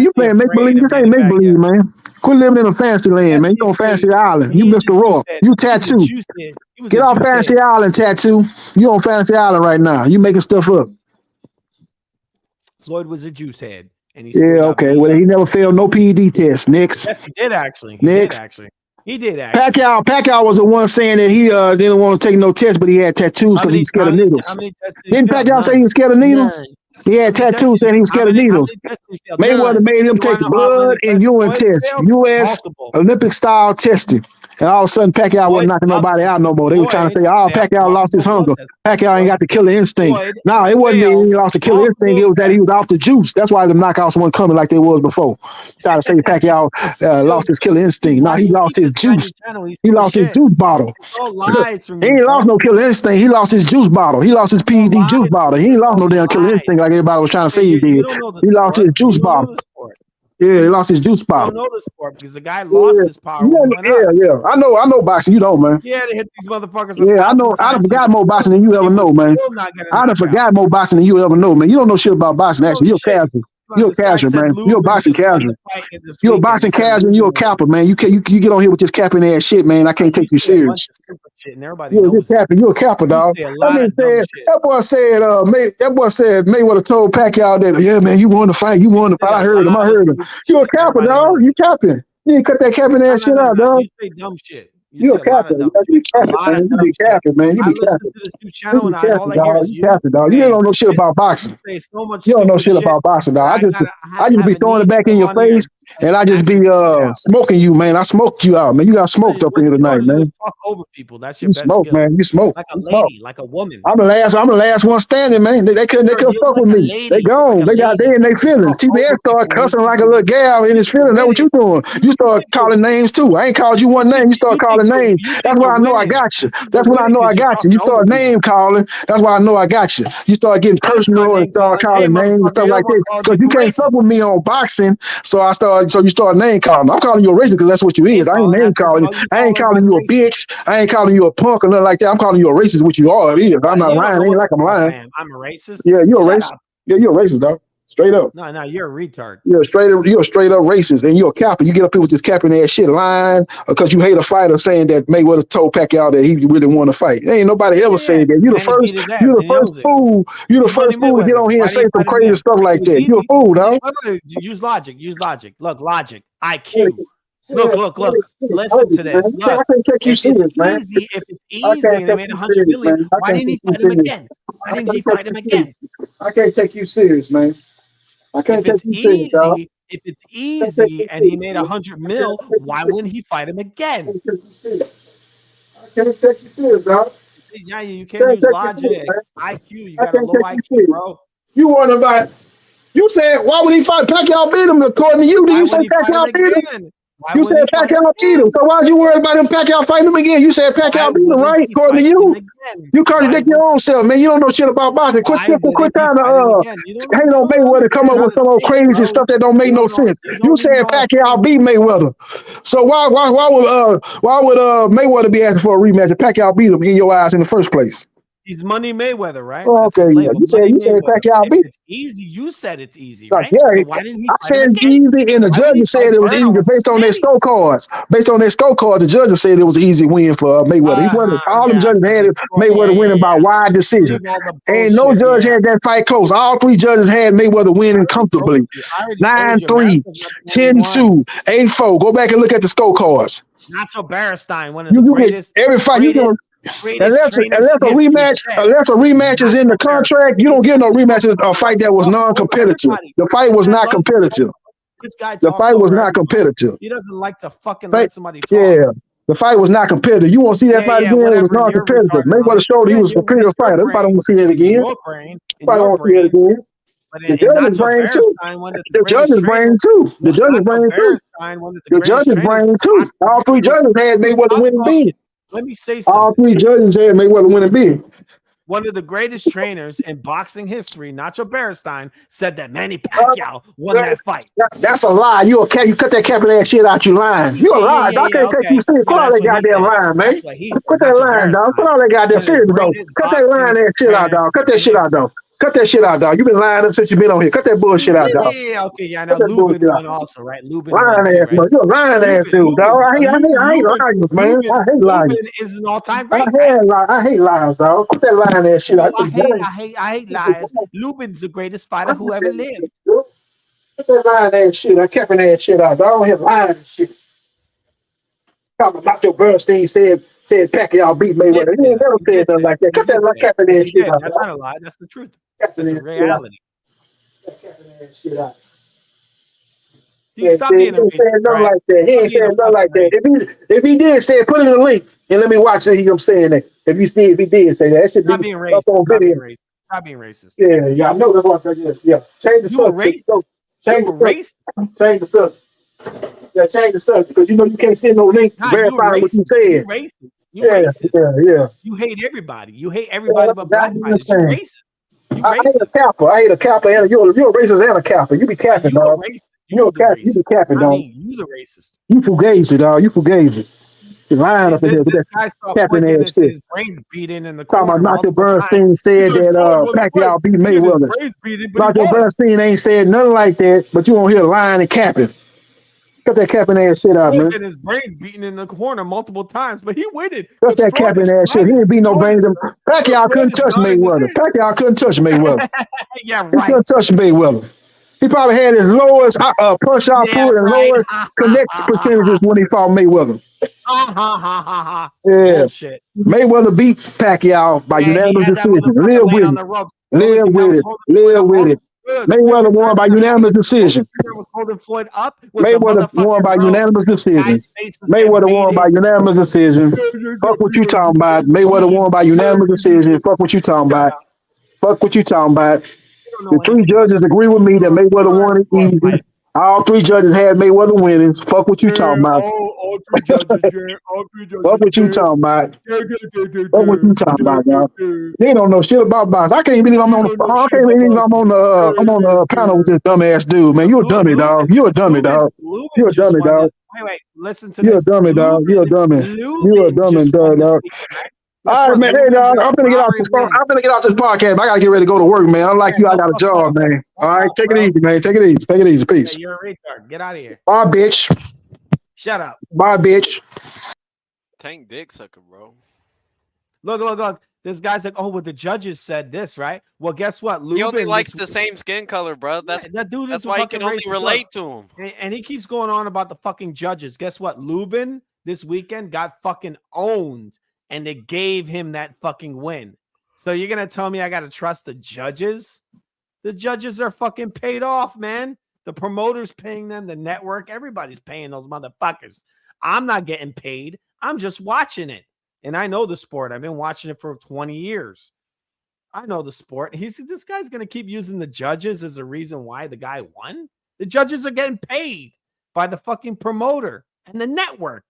You playing make believe. This ain't make believe, man. Quit living in a fantasy land, man. You on Fantasy Island. You Mr. Raw. You Tattoo. Get off Fantasy Island, Tattoo. You on Fantasy Island right now. You making stuff up. Floyd was a juice head. And he okay. Well, he never failed no PED test. Next. Yes, he did actually. He did actually. Pacquiao was the one saying that he didn't want to take no test, but he had tattoos because he was scared of needles. Didn't Pacquiao say he was scared of needles? He had tattoos saying he was scared of needles. Mayweather made him take blood and urine tests, U.S. Olympic style testing. And all of a sudden, Pacquiao wasn't knocking nobody out no more. They were trying to say, Pacquiao lost his hunger. Pacquiao ain't got the killer instinct. No, it wasn't that he lost the killer instinct. It was that he was off the juice. That's why the knockouts weren't coming like they was before. Trying to say Pacquiao lost his killer instinct. No, he lost his juice. He lost his juice bottle. He ain't lost no killer instinct. He lost his juice bottle. He lost his PED juice bottle. He ain't lost no damn killer instinct like everybody was trying to say he did. He lost his juice bottle. Yeah, he lost his juice bottle. I don't know the sport because the guy lost his power. Yeah. I know boxing. You don't, man. Yeah, they hit these motherfuckers. Yeah, I know. I done forgot more boxing than you ever know, man. I done forgot more boxing than you ever know, man. You don't know shit about boxing. Actually, you're casual. You're a casual, man. You're a boxing casual. You're a boxing casual. You're a capper, man. You get on here with this capping ass shit, man. I can't take you serious. You're a capper, dog. That boy said Mayweather told Pacquiao that, yeah, man, you won the fight. I heard him. You're a capper, dog. You capping. You need to cut that capping ass shit out, dog. You say dumb shit. You're a capper. You be capping, man. You be capping. You capping, dog. You don't know shit about boxing. You don't know shit about boxing, dog. I just be throwing it back in your face, and I just be smoking you, man. I smoked you out, man. You got smoked up in here tonight, man. Talk over people. That's your best smoke, skill. man. You smoke. Like a lady, like a woman. I'm the last one standing, man. They couldn't fuck with me. They gone. They in their feelings. TBS started cussing like a little gal in his feelings. That's what you doing. You start calling names too. I ain't called you one name. You start calling names. That's why I know I got you. That's when I know I got you. You start name calling. That's why I know I got you. You start getting personal and start calling names and stuff like that. Because you can't fuck with me on boxing. So you start name calling. I'm calling you a racist because that's what you is. I ain't name calling you. I ain't calling you a bitch. I ain't calling you a punk or nothing like that. I'm calling you a racist, which you are. I'm not lying. Ain't like I'm lying. I'm a racist. Yeah, you're a racist. Yeah, you're a racist, dog. Straight up. No, you're a retard. You're a straight up racist, and you're a capper. You get up here with this capping ass shit lying because you hate a fighter saying that Mayweather told Pacquiao that he really want to fight. Ain't nobody ever said that. You the first fool. You the first fool to get on here and say some crazy stuff like that. You a fool, dog. Use logic. Look, logic. IQ. Look. Listen to this. Look, if it's easy and they made 100 million, why didn't he fight him again? I can't take you serious, man. I can't take you serious, dog. If it's easy and he made 100 mil, why wouldn't he fight him again? I can't take you serious, dog. Yeah, you can't use logic. IQ, you got a low IQ, bro. You want about? You said why would he fight Pacquiao? Beat him according to you. Did you say Pacquiao beat him? You said Pacquiao beat him. So why are you worried about him Pacquiao fighting him again? You said Pacquiao beat him, right? According to you. You contradict your own self, man. You don't know shit about boxing. Quit trying to hate on Mayweather, come up with some old crazy stuff that don't make no sense. You said Pacquiao beat Mayweather. So why would Mayweather be asking for a rematch if Pacquiao beat him in your eyes in the first place? He's Money Mayweather, right? Oh, okay, yeah. You said Pacquiao beat. It's easy. You said it's easy, right? Yeah, so why didn't he? I said it's easy, and the judges said it was easy based on their scorecards. Based on their scorecards, the judges said it was an easy win for Mayweather. All them judges had Mayweather winning by wide decision, and no judge had that fight close. All three judges had Mayweather winning comfortably, 9-3, 10-2, 8-4. Go back and look at the scorecards. Nacho Beristain, one of the greatest. Every fight you can. Unless a rematch is in the contract, you don't get no rematches. A fight that was non-competitive. The fight was not competitive. The fight was not competitive. He doesn't like to fucking let somebody talk. Yeah, the fight was not competitive. You won't see that fight again. It was non-competitive. Mayweather showed he was a competitive fighter. Everybody won't see it again. Everybody won't see it again. The judges brain too. The judges brain too. The judges brain too. The judges brain too. All three judges had Mayweather winning big. Let me say something. All three judges had Mayweather winning big. One of the greatest trainers in boxing history, Nacho Beristain, said that Manny Pacquiao won that fight. That's a lie. You cut that capping ass shit out. You lying. You a lie. I can't take you serious. Put all that goddamn line, man. Put that line, dog. Put all that goddamn serious, dog. Cut that line ass shit out, dog. Cut that shit out, dog. Cut that shit out, dog. You been lying up since you been on here. Cut that bullshit out, dog. Yeah, okay, yeah. Now Cut that Lubin bullshit out. won also, right? Lubin won Lying too, ass, right? man. You're a lying ass dude, dog. I hate liars, man. I hate Lubin liars. is an all-time great, right? I hate liars, dog. Put that lying ass shit out. I hate liars. Lubin's the greatest fighter who ever lived. Put that lying ass shit. I kept ass shit out, dog. I don't hear lying and shit. Talking about your Bernstein said Pacquiao beat Mayweather. He ain't never said nothing like that. Cut that capping ass shit out. That's not a lie. That's the truth. That's a reality. Shit out. He stop being a racist, nothing like that. He ain't saying nothing like that. If he did say it, put it in the link and let me watch it. Him saying that. If he did say that, that should be being racist. up on video. Stop being racist. Yeah, I know that's what I said. Yeah, change the subject. Change the subject. Yeah, change the subject because you know you can't send no link verifying what you said. You racist. Yeah. You hate everybody. You hate everybody but black fighters. You racist. I hate a Kappa. You're a racist and a Kappa. You be capping, dog. You be capping, dog. You the racist. You fugazi, dog. You fugazi. You're lying up in there with that capping ass shit. His brains beating in the corner. Talking about Dr. Bernstein said that Pacquiao beat Mayweather. Dr. Bernstein ain't said nothing like that, but you won't hear lying and capping. Cut that capping ass shit out, man. His brains beating in the corner multiple times, but he waited. Cut that capping ass shit. He ain't beat no brains. Pacquiao couldn't touch Mayweather. Pacquiao couldn't touch Mayweather. Yeah, right. He couldn't touch Mayweather. He probably had his lowest punch output and lowest connection percentages when he fought Mayweather. Yeah. Bullshit. Mayweather beat Pacquiao by unanimous decision. Live with it. Live with it. Live with it. Mayweather won by unanimous decision. Mayweather won by unanimous decision. Mayweather won by unanimous decision. Fuck what you talking about. Mayweather won by unanimous decision. Fuck what you talking about. Fuck what you talking about. The three judges agree with me that Mayweather won it easy. All three judges had Mayweather winning. Fuck what you talking about. All three judges. Fuck what you talking about. Fuck what you talking about, y'all. They don't know shit about boxing. I can't believe I'm on the panel with this dumbass dude, man. You a dummy, dog. You a dummy, dog. You a dummy, dog. Wait, listen to you this. You a dummy, dog. You a dummy. You a dummy, dog. All right, man. Hey, dog. I'm gonna get off this phone. I'm gonna get off this podcast. I gotta get ready to go to work, man. Unlike you, I got a job, man. All right, take it easy, man. Take it easy. Take it easy. Peace. You're a retard. Get out of here. Bye, bitch. Shut up. Bye, bitch. Tank dick sucker, bro. Look. This guy's like, oh, well, the judges said this, right? Well, guess what? He only likes the same skin color, bro. That's why he can only relate to him. And he keeps going on about the fucking judges. Guess what? Lubin this weekend got fucking owned, and they gave him that fucking win. So you're gonna tell me I gotta trust the judges? The judges are fucking paid off, man. The promoter's paying them, the network, everybody's paying those motherfuckers. I'm not getting paid. I'm just watching it. And I know the sport. I've been watching it for 20 years. I know the sport. This guy's going to keep using the judges as a reason why the guy won. The judges are getting paid by the fucking promoter and the network.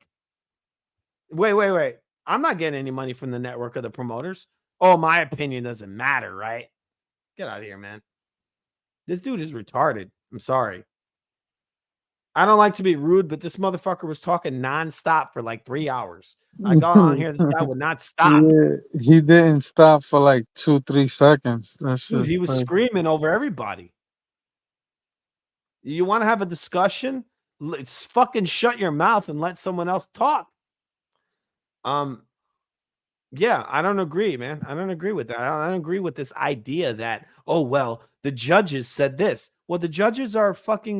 Wait. I'm not getting any money from the network or the promoters. Oh, my opinion doesn't matter, right? Get out of here, man. This dude is retarded. I'm sorry. I don't like to be rude, but this motherfucker was talking nonstop for like 3 hours. I got on here. This guy would not stop. Yeah, he didn't stop for like 2-3 seconds. Dude, he was screaming over everybody. You want to have a discussion? Let's fucking shut your mouth and let someone else talk. Yeah, I don't agree, man. I don't agree with that. I don't agree with this idea that, oh, well, the judges said this. Well, the judges are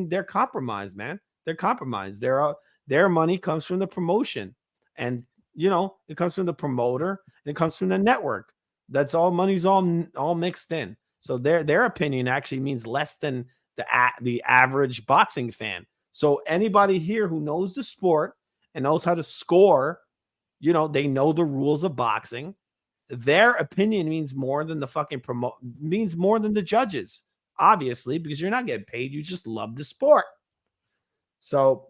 they're compromised, man. They're compromised. Their money comes from the promotion. And, it comes from the promoter. And it comes from the network. That's all money's all mixed in. So their opinion actually means less than the average boxing fan. So anybody here who knows the sport and knows how to score, they know the rules of boxing. Their opinion means more than the fucking means more than the judges, obviously, because you're not getting paid. You just love the sport. So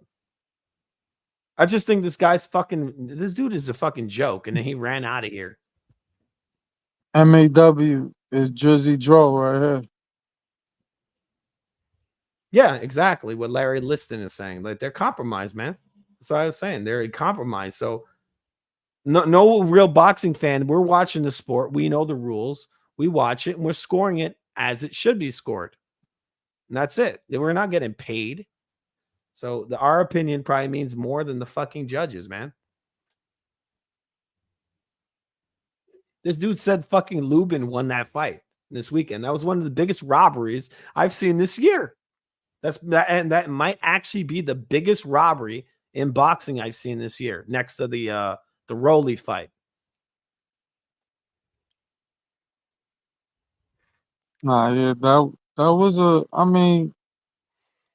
I just think this dude is a fucking joke. And then he ran out of here. MAW is Drizzy Dro right here. Yeah, exactly what Larry Liston is saying. Like, they're compromised, man. That's what I was saying. They're compromised. So no real boxing fan. We're watching the sport. We know the rules. We watch it and we're scoring it as it should be scored. And that's it. We're not getting paid. So our opinion probably means more than the fucking judges, man. This dude said fucking Lubin won that fight this weekend. That was one of the biggest robberies I've seen this year. And that might actually be the biggest robbery in boxing I've seen this year, next to the Rolly fight. Nah, yeah, that was I mean,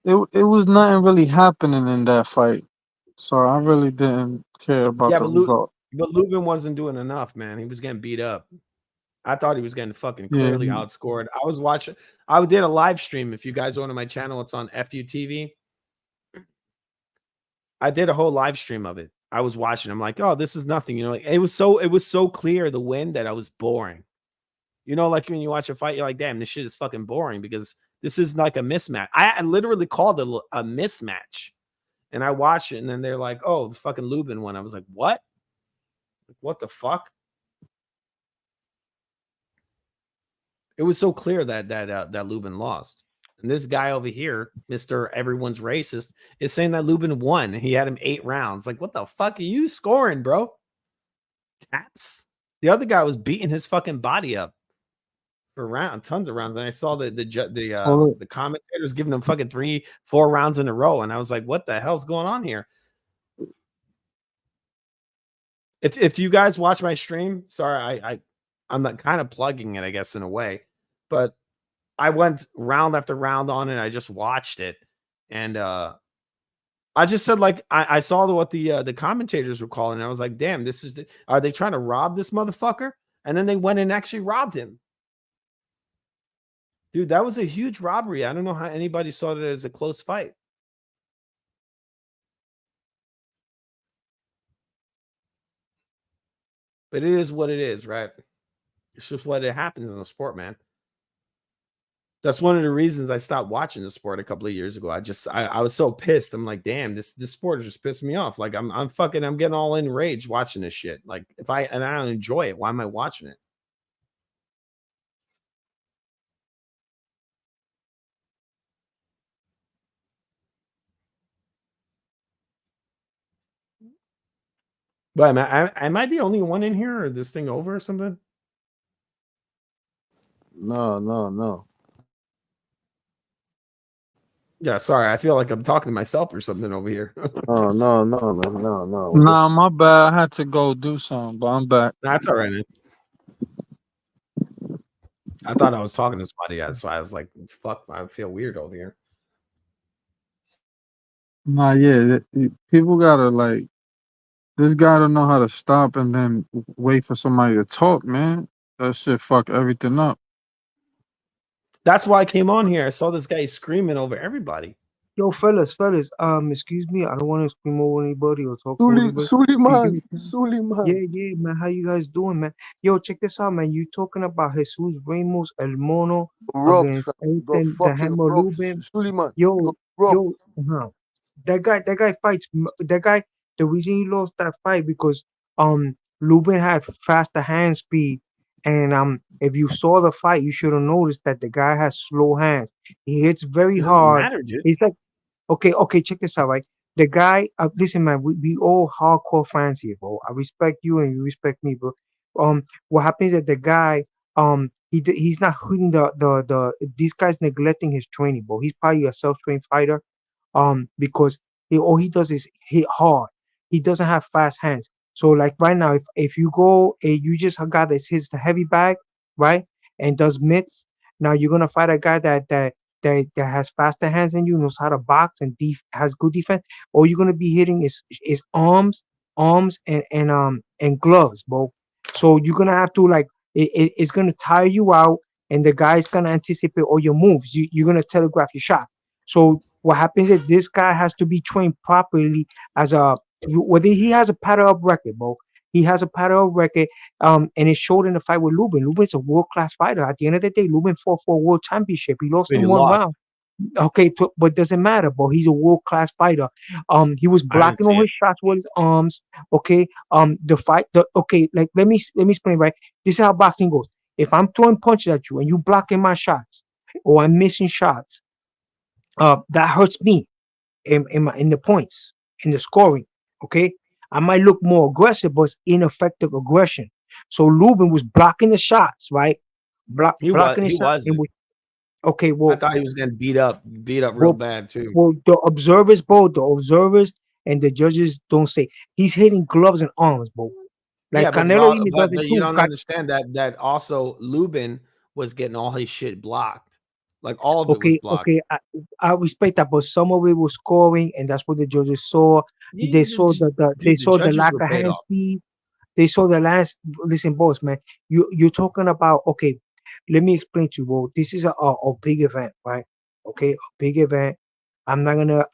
it was nothing really happening in that fight, so I really didn't care about Yeah, the result. but Lubin wasn't doing enough, man. He was getting beat up. I thought he was getting fucking Yeah, clearly outscored. I was watching. I did a live stream. If you guys are on my channel, it's on FUTV. I did a whole live stream of it. I was watching. I'm like, oh, this is nothing. You know, like, it was so clear the win that I was boring. You know, like when you watch a fight, you're like, damn, this shit is fucking boring because this is like a mismatch. I literally called it a mismatch, and I watched it, and then they're like, oh, the fucking Lubin one. I was like, what? What the fuck? It was so clear that Lubin lost. And this guy over here, Mr. Everyone's Racist, is saying that Lubin won. He had him 8 rounds. Like, what the fuck are you scoring, bro? Taps. The other guy was beating his fucking body up for tons of rounds. And I saw the commentators giving him fucking 3-4 rounds in a row. And I was like, what the hell's going on here? If you guys watch my stream, sorry, I'm not kind of plugging it, I guess, in a way, but I went round after round on it. I just watched it, and I just said, like, I saw what the commentators were calling, and I was like, damn, are they trying to rob this motherfucker? And then they went and actually robbed him. Dude, that was a huge robbery. I don't know how anybody saw that as a close fight. But it is what it is, right? It's just what it happens in the sport, man. That's one of the reasons I stopped watching the sport a couple of years ago. I was so pissed. I'm like, damn, this sport is just pissing me off. Like I'm getting all enraged watching this shit. Like I don't enjoy it, why am I watching it? But am I the only one in here, or this thing over or something? No. Yeah, sorry. I feel like I'm talking to myself or something over here. No, man. No. Nah, my bad. I had to go do something, but I'm back. That's all right, man. I thought I was talking to somebody. That's why I was like, fuck, I feel weird over here. Nah, yeah. People gotta, like, this guy don't know how to stop and then wait for somebody to talk, man. That shit fuck everything up. That's why I came on here. I saw this guy screaming over everybody. Yo, fellas, excuse me. I don't want to scream over anybody or talk to anybody. Suleiman. Yeah, man. How you guys doing, man? Yo, check this out, man. You talking about Jesus Ramos, El Mono, against the Hammer Lubin. Suleiman. Yo. That guy fights. That guy. The reason he lost that fight because Lubin had faster hand speed. And if you saw the fight, you should have noticed that the guy has slow hands. He hits very hard. Matter, dude. He's like, okay, check this out, right? The guy, listen, man, we all hardcore fans here, bro. I respect you and you respect me, bro. What happens is the guy, he's not hitting this guy's neglecting his training, bro. He's probably a self-trained fighter, because all he does is hit hard. He doesn't have fast hands. So like right now, if you go, you just a guy that hits the heavy bag, right, and does mitts. Now you're gonna fight a guy that has faster hands than you, knows how to box and has good defense. All you're gonna be hitting is arms, and gloves, bro. So you're gonna have to like it's gonna tire you out, and the guy's gonna anticipate all your moves. You're gonna telegraph your shot. So what happens is this guy has to be trained properly as whether he has a paddle up record, bro. He has a paddle up record, and it showed in the fight with Lubin. Lubin's a world class fighter. At the end of the day, Lubin fought for a world championship. He lost in one round. Okay, but doesn't matter, bro. He's a world class fighter. He was blocking all his shots with his arms. Okay, like let me explain, right. This is how boxing goes. If I'm throwing punches at you and you blocking my shots, or I'm missing shots, that hurts me in the points, in the scoring. Okay, I might look more aggressive, but it's ineffective aggression. So Lubin was blocking the shots, right? Blocking the He shot. wasn't. Okay, I well, thought he was getting beat up real well, bad too. well, the observers and the judges don't say he's hitting gloves and arms, bro. Yeah, Like but Canelo even does it you too. don't understand that also Lubin was getting all his shit blocked. Like all of it was Okay, blocked. okay, I respect that, but some of it was scoring, and that's what the judges saw. They saw they Dude, the saw the judges lack were of paid hand off. speed. They saw the last. Listen, boss, man, you're talking about. Okay, let me explain to you, bro. This is a big event, right? Okay, a big event. I'm not gonna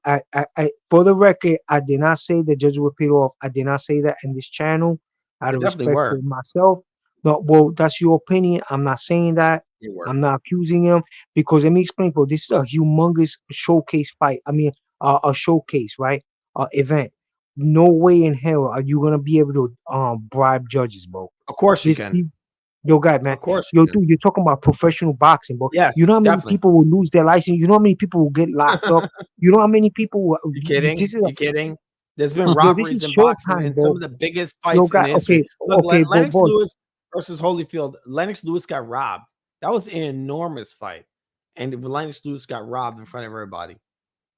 I for the record, I did not say the judges were paid off. I did not say that in this channel. Out They of definitely respect for were. myself. No, well, that's your opinion. I'm not saying that. They were. I'm not accusing him because let me explain, bro. This is a humongous showcase fight. I mean, a showcase, right? Event. No way in hell are you gonna be able to bribe judges, bro. Of course you This can. yo guy, man. Of course you Yo, can. dude, you're talking about professional boxing, bro. Yes, You know how many definitely. people will lose their license? You know how many people will get locked up? You know how many people You kidding? this is You kidding? There's been yo, this robberies is in boxing showtime, in some bro. of the biggest Yo, fights in guy, history. Look, but Lennox boss, Lewis versus Holyfield. Lennox Lewis got robbed. That was an enormous fight, and Lennox Lewis got robbed in front of everybody.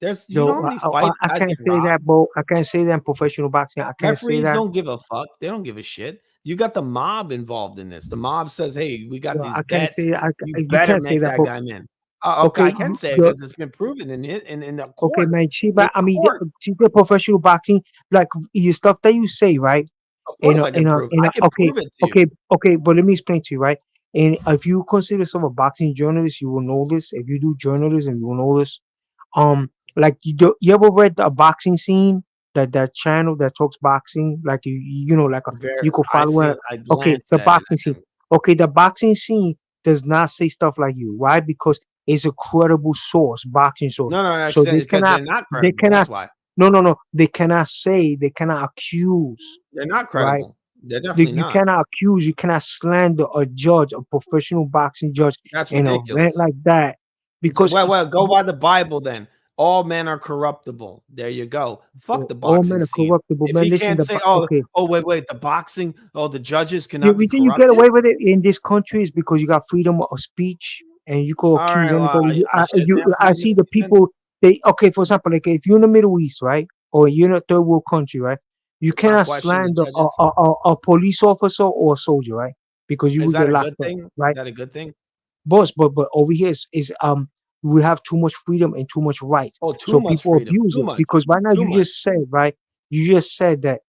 You know yo, how many fights I guys can't get say robbed? that, bro. I can't say that in professional boxing. I can't say Referees that. don't give a fuck. They don't give a shit. You got the mob involved in this. The mob says, "Hey, we got Yo, these I can't bets. say You you better can't say make that, that bro. guy win." Okay, I Okay, can say it because it's been proven in the okay, courts. man. See, In but I mean, court, see the professional boxing, like your stuff that you say, right? of course I can prove. I can Okay, prove it to you. okay. But let me explain to you, right? And if you consider yourself a boxing journalist, you will know this. If you do journalism, you will know this. Like you ever read the boxing scene? That channel that talks boxing, like you know, like you could I follow it. seen. I Okay, glanced the at it. boxing scene. Okay, the boxing scene does not say stuff like you. Why? Because it's a credible source, boxing source. No, So because they're not they credible. cannot, That's why no, they cannot accuse, they're not right? credible. They're definitely You not. cannot accuse, you cannot slander a judge, a professional boxing judge That's in an event ridiculous. like that. Because Well, go by the Bible then. All men are corruptible. There you go. Fuck the all men boxing are scene. corruptible, If man. he Listen, can't say, "Oh, okay. wait, the boxing, the judges The cannot be reason you get corrupted." away with it in this country is because you got freedom of speech and you can All accuse right, well, anybody. I shouldn't have I freedom of see the speech then. people, okay, for example, like if you're in the Middle East, right? Or you're in a third world country, right? You Let's not cannot question the slander judges. a police officer or a soldier, right? Because you Is will that get a locked good up, thing? Is right? that a good thing? Boss, but over here is we have too much freedom and too much rights, Oh, too so much people freedom. abuse Too it much. because right now Too much. you just said that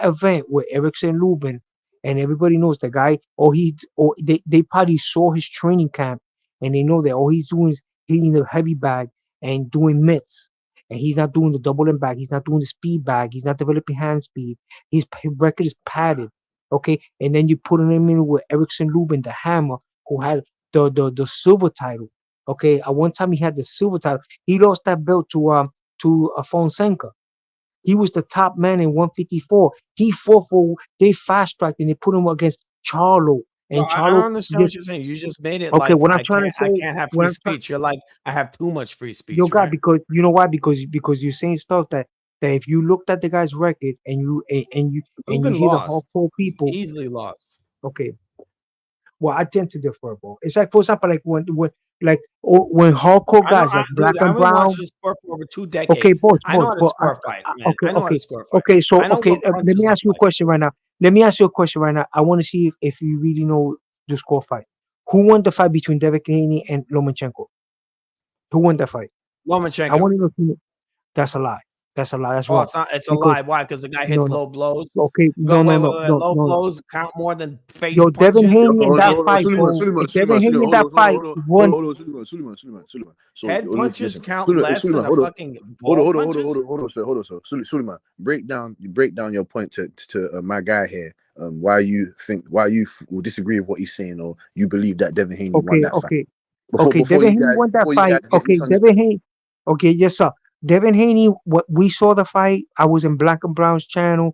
event with Erickson Lubin and everybody knows the guy or they probably saw his training camp and they know that all he's doing is hitting the heavy bag and doing mitts and he's not doing the double and bag, he's not doing the speed bag, he's not developing hand speed, his record is padded. Okay, and then you put him in with Erickson Lubin, the hammer, who had the silver title. Okay, at one time he had the silver title. He lost that belt to Fonseca. He was the top man in 154. He fought for they fast tracked and they put him against Charlo. Well, And I don't Charlo understand what just you're saying. You just made it okay. like What I'm trying to I say, can't have what free I'm trying, speech. You're like I have too much free yo, speech, God, right? because you know why? Because you're saying stuff that if you looked at the guy's record and you Lubin hear the lost. hardcore people, Easily lost. okay. Well, I tend to differ, bro. It's like, for example, like when hardcore guys like Black Dude, I've and been Brown. watching the sport for over 2 decades. Okay, boss, I know how to but score a fight, man. okay, I know how to score a fight. okay. So, I know what let punches me look ask you a like. question right now. Let me ask you a question right now. I want to see if you really know the score fight. Who won the fight between Devin Haney and Lomachenko? Who won the fight? I Lomachenko. want to know. That's a lie. That's a lie. That's Oh, wrong. it's not. It's a Because lie. Why? Because the guy hits no, no. low blows. Okay, Go wait. Low no. blows count more than face Yo, Devin punches. Yo, Haney in hold on, that hold on, fight, Suleiman, bro. Suleiman, If Suleiman, Devin Haney Suleiman, in that fight won, hold on, Suleiman. So, Head punches listen, count less Suleiman, than a hold on. fucking ball punches. Hold on, sir. Suleiman, break down your point to my guy here. Why you will disagree with what he's saying, or you believe that Devin Haney won that fight Okay, before Devin Haney won that before you fight. guys get Okay, Devin misunderstood. Haney. Okay, yes, sir. Devin Haney, what we saw the fight. I was in Black and Brown's channel,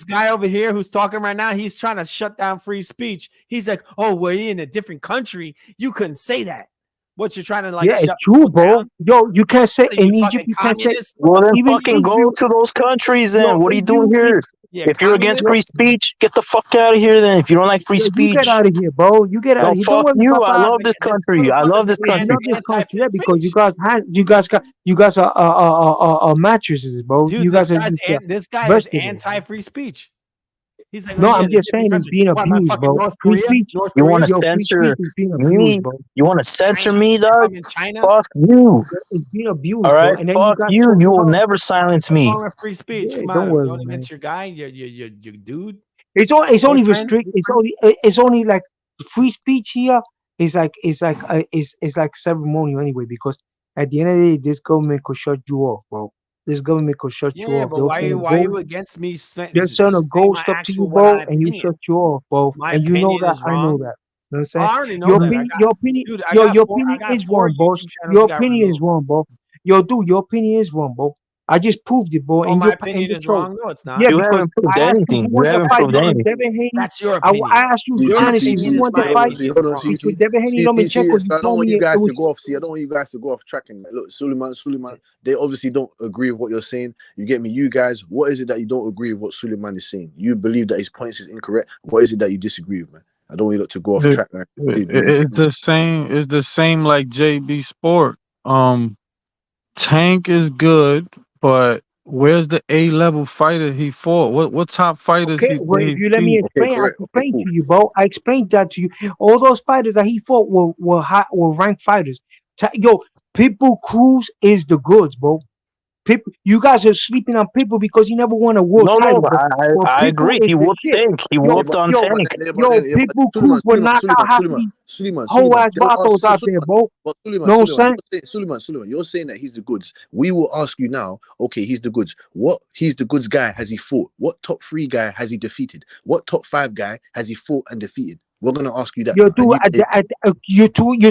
this guy over here who's talking right now, he's trying to shut down free speech. He's like, "Oh, we're in a different country. You couldn't say that." What you're trying to like? Yeah, it's shut true, bro. down? Yo, you can't say What are in you, Egypt. fucking You can't say. communist? Well, then Even fucking if go you, to those countries yo, then. What are you if doing here? Yeah, If you're against communist. free speech, get the fuck out of here then. If you don't like free yo, you get speech, out of here, bro. You get out no, of here. Don't fuck worry you. about I that. love this This country. I love motherfucker's this You country. love this country, anti-free yeah, because speech. you guys are mattresses, bro. Dude, You guys are this guy has vegetables. anti-free speech. He's like, oh No, yeah, I'm they just give me saying he's country. being What, my abused, fucking bro. North Free Korea? speech. North You want Korea? to Yo, free speech censor is being abused, me? bro. You want to censor China? me, If dog? I'm in China, Fuck you. It's being All abused, bro. right, And then you fuck got you. You talking will about, never silence what's me. wrong with free speech? yeah, Come don't on, worry, going man. against your guy, your dude, It's only boyfriend. restrict. It's only like free speech here is like ceremonial anyway, because at the end of the day, this government could shut you off, bro. This government could shut you Yeah, off. but They'll send a why are ghost. you against me They'll send a saying my ghost up to you, actual what bro, my and you opinion? shut you off, bro. My And you know opinion that. is I know wrong. that. You know what I'm Oh, saying? I already know that. I got, dude, I got Your four. I opinion got is 4 wrong, boss. YouTube channels Your got opinion is removed. wrong, bro. Yo, dude, your opinion is wrong, bro. I just proved it, bro. Oh, And my you're and opinion you're is told. wrong. No, it's not. Yeah, You because haven't proved I asked you who anything. You won the haven't fight proved between anything. Devin Haney. That's your I opinion. asked you You Your see, honestly opinion who is won the my fight opinion. hold It's on, wrong. between Devin Haney and see, Lomachenko. so You I don't told want me you it guys to was. go off. See, I don't want you guys to go off tracking. Man. Look, Suleiman, they obviously don't agree with what you're saying. You get me? You guys, what is it that you don't agree with what Suleiman is saying? You believe that his points is incorrect. What is it that you disagree with, man? I don't want you lot to go off It, track, man. it's the same. It's the same like JB Sport. Tank is good, but where's the A-level fighter he fought? What top fighters Okay, well, if he you let me beat? Okay, explain, I correct. Okay, explained cool. to you, bro. I explained that to you. All those fighters that he fought were ranked fighters. Yo, Pitbull Cruz is the goods, bro. You guys are sleeping on Pitbull because he never won a world No, title, bro. Well, I Pitbull agree. is He the whooped shit. Tank. He Yo, whooped on yo, Tank. But Pitbull Cruz will knock out half of these whole ass They'll ask vatos out there, bro. but Know what I'm saying? you're saying that he's the goods. We will ask you now, okay, he's the goods. What he's the goods guy has he fought? What top 3 guy has he defeated? What top 5 guy has he fought and defeated? We're gonna ask you that Yo, now. And dude,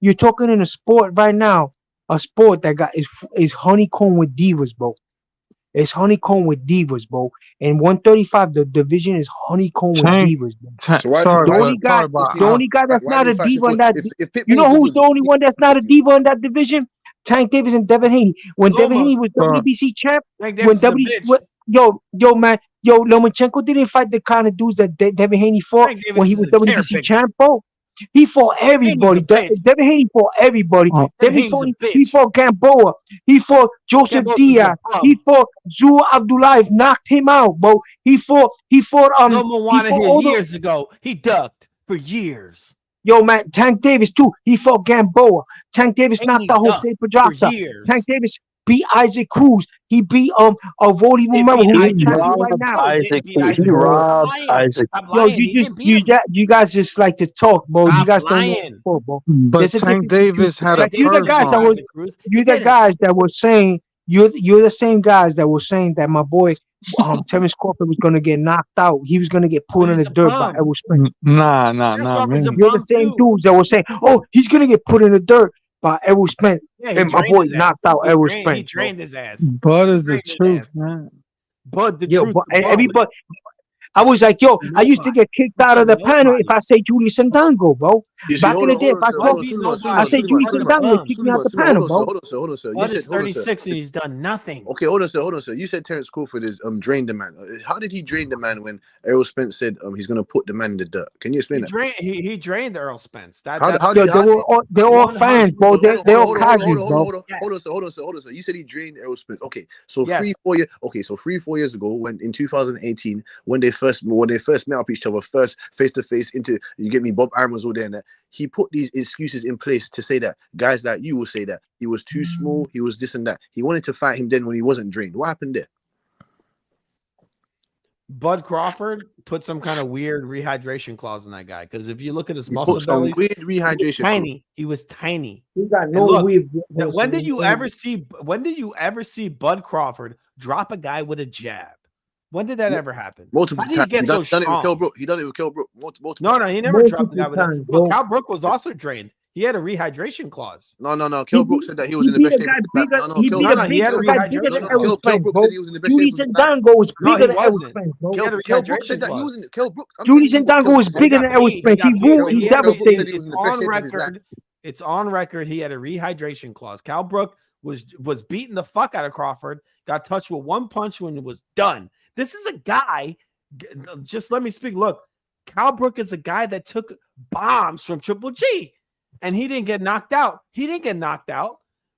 you're talking in a sport right now, a sport that is honeycomb with divas, bro. It's honeycomb with divas, bro. And 135, the division is honeycomb with Tank. Divas, bro. so why Sorry, why but The only guy that's why do not you a faction diva in call that, if you Pitbull know is the who's goods? the only one that's not a diva in that division? Tank Davis and Devin Haney. When Devin Loma. Haney was WBC champ, Tank Davis is a bitch. Lomachenko didn't fight the kind of dudes that Devin Haney fought Tank when Davis he is was a cherry WBC picker. champ, bro. He fought And he's a everybody. bitch. Devin Haney fought everybody. Devin Haney's a He bitch. fought Gamboa. He fought Joseph Gamboa's is a Diaz. He bum. fought Zul Abdullayev. Knocked him out, bro. He fought Loma wanted hit all the years ago. He ducked for years. yo man. Tank Davis too. He fought Gamboa. Tank Davis knocked Haney out ducked Jose for Pedraza. years. Tank Davis beat Isaac Cruz. He beat Vody He Romero, beat who's the Isaac champion Cruz. right robbed now. No, he didn't Isaac. beat He Isaac Cruz. Stop robbed lying. Isaac. Stop Yo, lying. He didn't beat him. you guys just like to talk, bro. You Stop guys don't know lying. what, bro. But There's a Tank difference between Davis had a Tank like you Davis the didn't guys beat that purse were Isaac Cruz. He you the didn't. guys that were saying you're the same guys that were saying that my boy Terence Crawford was gonna get knocked out. He was gonna get put But in the he's a dirt by bum. Errol Spence. Nah, Terence not Crawford's a me. You're the bum same too. dudes that were saying, "Oh, he's gonna get put in the dirt by Errol Spence," Yeah, he and my drained boy his ass. knocked out He Errol drained. He Spence, bro. drained his ass. But He is the drained his truth, ass. man. But the Yo, truth, but the bum. everybody, I was like, yo, He beat I used to nobody. get kicked He out of beat the panel if nobody. I say Julius Sandango, bro. You see, Back in the day, if I Bud talk, beat I nobody. say Julius Bud's a Sandango, they bum. kick me out the panel, bro. sir. Bud is 36 and he's done nothing. Okay, hold on, sir. You said Terence Crawford is drained the man. How did he drain the man when Errol Spence said he's gonna put the man in the dirt? Can you explain that? He drained Earl Spence. How Yo, did they're all fans, bro. They're all casuals, bro. hold on, sir. You said he drained Errol Spence. Okay, so Yes. 3-4 years ago, when in 2018, when they first met up each other, first face to face into, you get me, Bob Arum was all there, and that he put these excuses in place to say that guys like you will say that he was too small, he was this and that. He wanted to fight him then when he wasn't drained. What happened there? Bud Crawford put some kind of weird rehydration clause in that guy, because if you look at his He muscle put some belly, weird rehydration. he was tiny. He got And no look, weird. when did you ever see Bud Crawford drop a guy with a jab? When did that ever happen? Multiple How did times. he get so strong? Done it with Kell Brook. He done it with Kell Brook. Multiple No, he never dropped the guy with times, that. Well, bro. Cal Brook was also drained. He had a rehydration clause. No. Kell Brook said that he was in the beat best a shape guy of his life. bigger. He beat he had a a guy bigger than rehydration Errol clause. Kell Spence, Brook bro. said he was in the best shape Julius of his life. Sandango was No, bigger he than Errol wasn't. Spence, bro. He had a Kell Brook rehydration said that he clause. was in Kell Brook. Julius Sandango was bigger than Errol Spence. He devastated. He was in the It's best on shape of his life. record. It's on record. He had a rehydration clause. Cal Brook was beating the fuck out of Crawford. Got touched with one punch when it was done. This is a guy. Just let me speak. Look, Cal Brook is a guy that took bombs from Triple G, and he didn't get knocked out. He didn't get knocked out.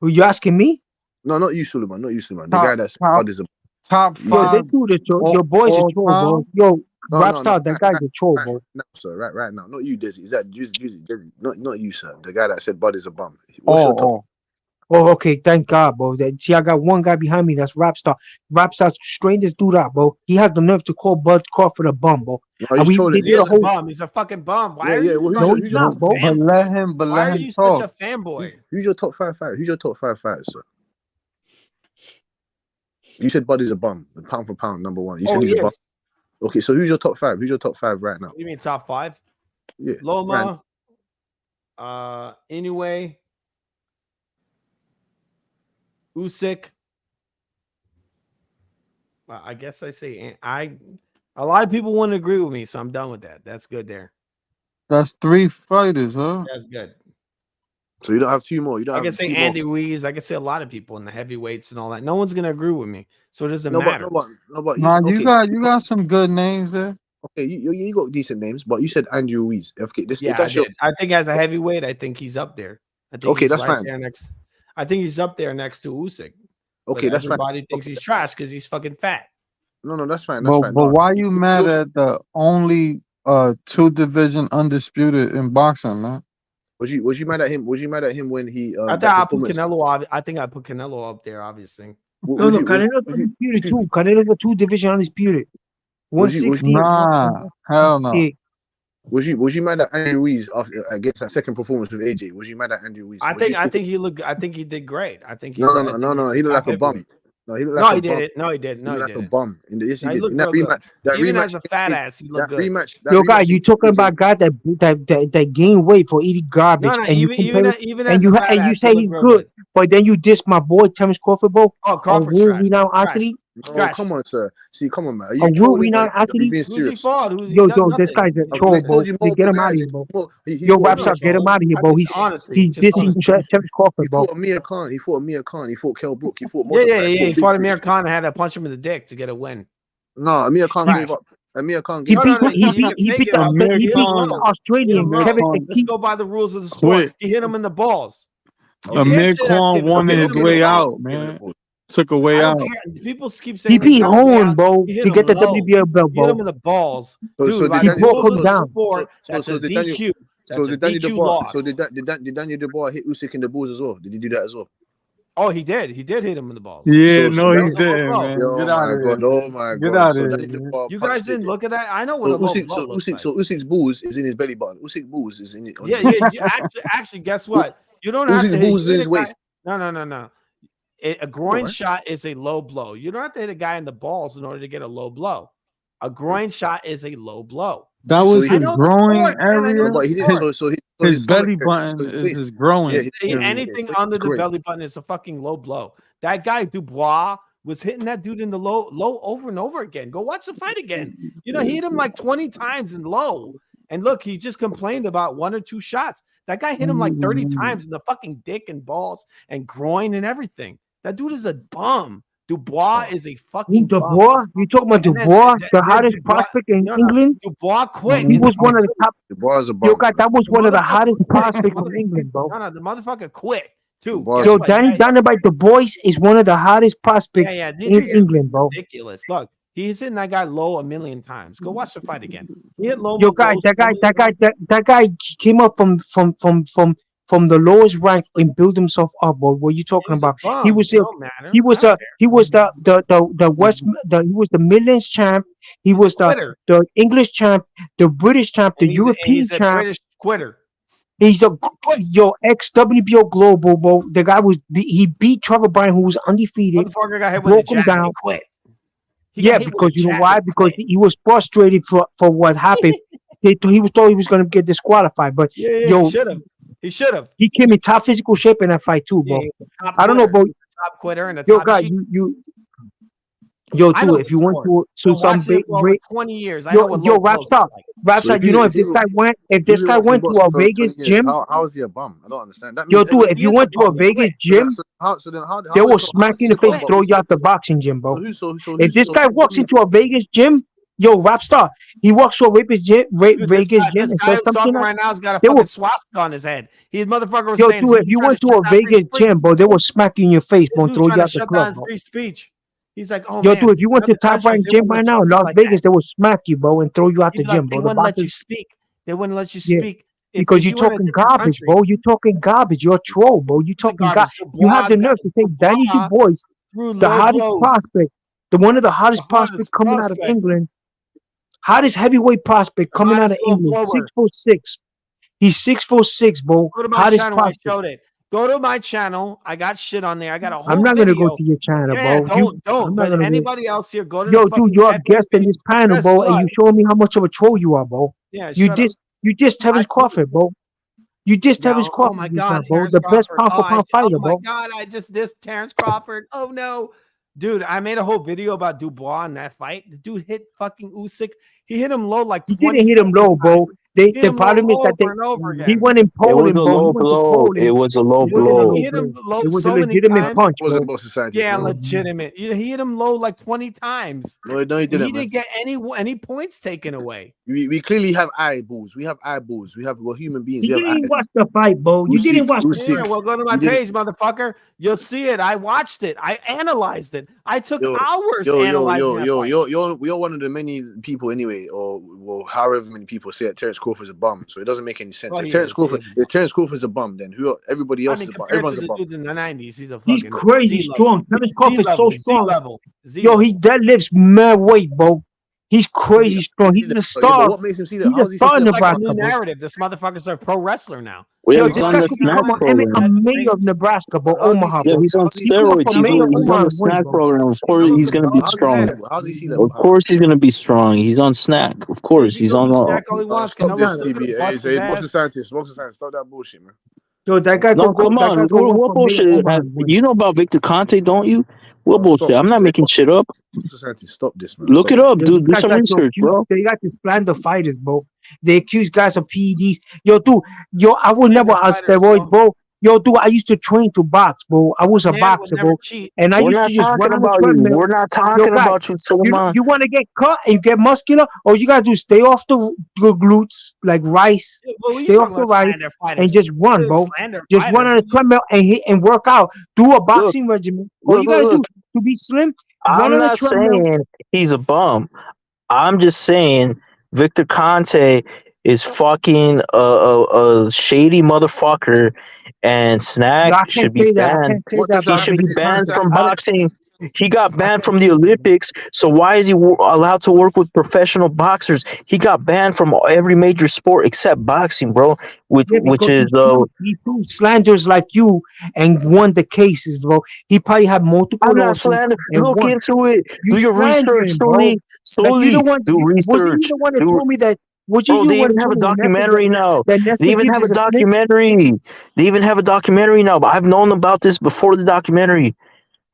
Were you asking me? No, not you, Suleiman. Not you, Suleiman. The Top guy that's top Bud is a top Yo, they 5 do the troll. Your boy's a all troll, bro. time. Yo, no. Rapstar, that guy's a troll, bro. Right now, sir. Right now. Not you, Desi. Is that Desi? Not you, sir. The guy that said Bud is a bum. What's your top? Oh, Oh, okay. Thank God, bro. See, I got one guy behind me that's Rapstar. Rapstar straighten this dude out, bro. He has the nerve to call Bud Crawford a bum, bro. No, And he's they trolling. He did a is a whole. bum. He's a fucking bum. Why Yeah, are yeah. you Well, No, such he's a not, bro. But let him, Why are you such talk. a fanboy? who's your top 5 fighters? Who's your top 5 fighters, sir? You said Buddy's a bum, pound for pound, number 1. You Oh, said he he's a bum. is. Okay, so who's your top 5? Who's your top 5 right now? What do you mean top 5? Yeah, Loma, anyway, Usyk. I guess I say a lot of people wouldn't agree with me, so I'm done with that. That's good there. That's 3 fighters, huh? That's good. So you don't have 2 more. You don't I have can say 2 Andy more. Ruiz. I can say a lot of people in the heavyweights and all that. No one's gonna agree with me, so it doesn't No, matter. but Nah, you okay. got some good names there. Okay, you got decent names, but you said Andrew Ruiz. Okay, if Yeah, I that's your did. I think as a heavyweight, I think he's up there. I think okay, he's that's right fine. there next. I think he's up there next to Usyk. Okay, But that's fine. everybody thinks he's trash because he's fucking fat. No, that's fine. That's But fine. but No, why you mad at the only 2 division undisputed in boxing, man? was you mad at him? Was you mad at him when he I think that I put performance? Canelo. I think I put Canelo up there. Obviously. No, Canelo's undisputed too. Canelo's a 2 division undisputed. 160. Nah, hell no. Was you mad at Andy Ruiz against that second performance with AJ? Was you mad at Andy Ruiz? I think he looked. I think he did great. I think he's No. he's He looked top like a bum. heavyweight. No, he looked No, like he a bum. did it. No, he did. No, He he looked like a didn't. bum. Yes, he No, he did. looked In that real rematch, good. Even as a fat ass, he looked good. Yo, guy, you talking about guy that gained weight for eating garbage, No, and you compare, even and as a fat and you ass, he say looked he's real good, good. but then you diss my boy Thomas Crawford, bro. Oh, A Crawford's world trash. renowned Trash. athlete. No, come on, sir. See, come on, man. Are A you world trolling or renowned are you athlete. being Who's he serious? fought? He Yo, done this nothing. guy's a I troll, told bro. you You get multiple him out of guys. here, bro. He Yo, fought Rapstar, get him out of here, bro. He's dissing Thomas Crawford, He bro. fought Amir Khan. He fought Amir Khan. He fought Kell Brook. He fought Yeah. multiple. He fought Amir Khan and had to punch him in the dick to get a win. No, Amir Khan Trash. gave up. Amir Khan He gave beat up. He beat give up. Amir Hit him Khan- low. Australian Hit him Kevin. low. Let's go by the rules of the sport. Quit. He hit him in the balls. You Amir can't say that's Khan giving up. wanted He his hit him in the way balls. out, man. Took a way I out. don't care. People keep He saying beat took a way Hohen, out. bro, He hit to him get the low. WBL belt, He hit him bro. in the balls. So Dude, by did the Daniel? rules of the down. sport, that's a did Daniel? DQ. That's a did Daniel DQ Dubois? loss. So did Daniel Dubois hit Usyk in the balls as well? Did he do that as well? Oh, he did. He did hit him in the balls. Yeah, So no, that he was a didn't, blow. man. Oh Get my out of god! here. Oh my Get god! out So of Daniel here, man. Dubois You guys punched didn't it. look at that. I know what a low blow looks like. So Usyk's balls is in his belly button. Usyk's balls is in it. On Yeah. his Actually, guess what? You don't have Usyk's to hit. balls is in his waist. No. A groin man. shot is a low blow. You don't have to hit a guy in the balls in order to get a low blow. A groin shot is a low blow. That was he his know the growing sport, man. I know area. the But he didn't. So His stomach belly area, button his is waist. his growing. Anything under the belly button is a fucking low blow. That guy Dubois was hitting that dude in the low over and over again. Go watch the fight again. You know, he hit him like 20 times in low. And look, he just complained about 1 or 2 shots. That guy hit him like 30 times in the fucking dick and balls and groin and everything. That dude is a bum. Dubois is a fucking Dubois? You talking about Dubois, the hottest prospect in England? Dubois quit. He was one of the top. Dubois is a Yo, bum. God, that was one of the hottest prospects in England, bro. No, the motherfucker quit too. Yo, Danny Dynamite, the boys is one of the hottest prospects in England, bro. Ridiculous. Look, he's hitting that guy low 1,000,000 times. Go watch the fight again. He hit low. Yo, guy, that guy came up from the lowest rank and built himself up, bro. What are you talking about? He was the Midlands champ. He was the English champ, the British champ, the European champ. British quitter. He's a ex WBO global, bro. The guy he beat Trevor Bryan, who was undefeated. Motherfucker got hit with a jab and he quit. Yeah, because you know why? Because he was frustrated for what happened. He thought he was going to get disqualified, but he should have. He came in top physical shape in that fight too, bro. Yeah, I don't know, bro. Top quitter and a Yo, top God, cheat. too. If you went to some big, over 20 years, I know what Rapstar, you know, if this guy went to a Vegas gym, how is he a bum? I don't understand. That yo, dude, if you went to a Vegas gym, they will smack you in the face, throw you out the boxing gym, bro. If this guy walks into a Vegas gym, yo, Rapstar, he walks to a Vegas gym, and says something right now has got a fucking swastika on his head. His motherfucker was saying, dude, if you went to a Vegas gym, bro, they will smack you in your face, bro, and throw you out the club, bro. Free speech. He's like, oh, yo, man, dude, if you went to Top Rank Gym right now in Las Vegas, they will smack you, bro, and throw you out the gym, bro. They wouldn't let you speak. They wouldn't let you speak. Because you're talking garbage, bro. You're talking garbage. You're a troll, bro. You're talking garbage. You have the nerve to say Danny Dubois, the hottest prospect, one of the hottest prospects coming out of England, hottest heavyweight prospect coming out of England, 6'6". He's 6'6", bro. Go to my channel. I showed it. Go to my channel. I got shit on there. I got a whole I'm not video. gonna go to your channel, Yeah, bro. don't. But anybody else here, go to Yo, the dude, you're a guest in this panel, bro, and you showing me how much of a troll you are, bro. Yeah, you just Terrence Crawford, bro. You just Terrence Crawford, oh my God, bro. Terrence the best Crawford. pound for pound fighter, bro. Oh my God, I just dissed Terrence Crawford. Oh no. Dude, I made a whole video about Dubois in that fight. The dude hit fucking Usyk. He hit him low like 20 He didn't hit him low, bro. The problem is that he went in Poland, It was a bro. low blow. It was a low blow. He hit him low. It was so a legitimate many punch, wasn't bro. both societies. Yeah, no. legitimate. He hit him low like 20 times. No, he didn't. He didn't get any points taken away. We clearly have eyeballs. We have eyeballs. We're human beings. You we have didn't eyes. watch the fight, bro. You didn't watch the Yeah, well, go to my page, motherfucker. You'll see it. I watched it. I analyzed it. I took hours analyzing that fight. You're one of the many people anyway, or however many people say that Terrence Crawford's a bum. So it doesn't make any sense. Well, if Terrence Crawford's a bum, then everybody else is a bum. Everyone's a bum. Dudes in the 90s, he's crazy strong. Terrence Crawford's so strong. Yo, he deadlifts mad weight, bro. He's crazy strong. He's a star. What makes him see that? He's a star in Nebraska. Like a new narrative. This motherfucker's a pro wrestler now. Yo, this guy could become a mayor of Nebraska, bro. Omaha, bro. Yeah, he's on steroids. He's on the snack program. Of course, he's gonna be strong. Of course, he's gonna be strong. He's on snack. Of course, he's on. Stop this, TB. Hey, boxing scientist. Stop that bullshit, man. Yo, that guy. No, come on. What bullshit? You know about Victor Conte, don't you? What bullshit? I'm not making shit up. Stop this, man. Look it up, dude. Do some research, bro. They got to slander fighters, bro. They accuse guys of PEDs. Yo, dude. Yo, I was never on steroids, bro. Yo, dude, I used to train to box, bro. I was a boxer, bro. And I used to just run on the treadmill. We're not talking about you, Suleiman. You want to get cut and you get muscular? All you got to do is stay off the glutes like rice. Stay off the rice and just run, bro. Just run on the treadmill and hit and work out. Do a boxing regimen. All you got to do to be slim, I'm not saying he's a bum. I'm just saying Victor Conte is fucking a shady motherfucker, and Snack should be banned. He should be banned from boxing. He got banned from the Olympics, so why is he allowed to work with professional boxers? He got banned from every major sport except boxing, bro. Which is he threw slanders like you and won the cases, bro. He probably had multiple. I'm not slandering. Look into it. Do your research, Sully. Do research. Wasn't you the one that told me that? Bro, they even have a documentary now. They even have a documentary. They even have a documentary now. But I've known about this before the documentary.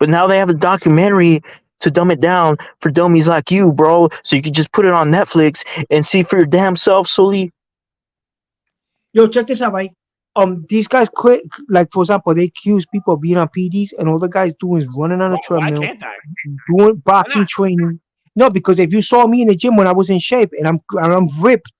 But now they have a documentary to dumb it down for dummies like you, bro. So you can just put it on Netflix and see for your damn self, Sully. Yo, check this out, right? These guys quit. Like, for example, they accuse people of being on PDs, and all the guys doing is running on a treadmill, doing boxing training. No, because if you saw me in the gym when I was in shape and I'm ripped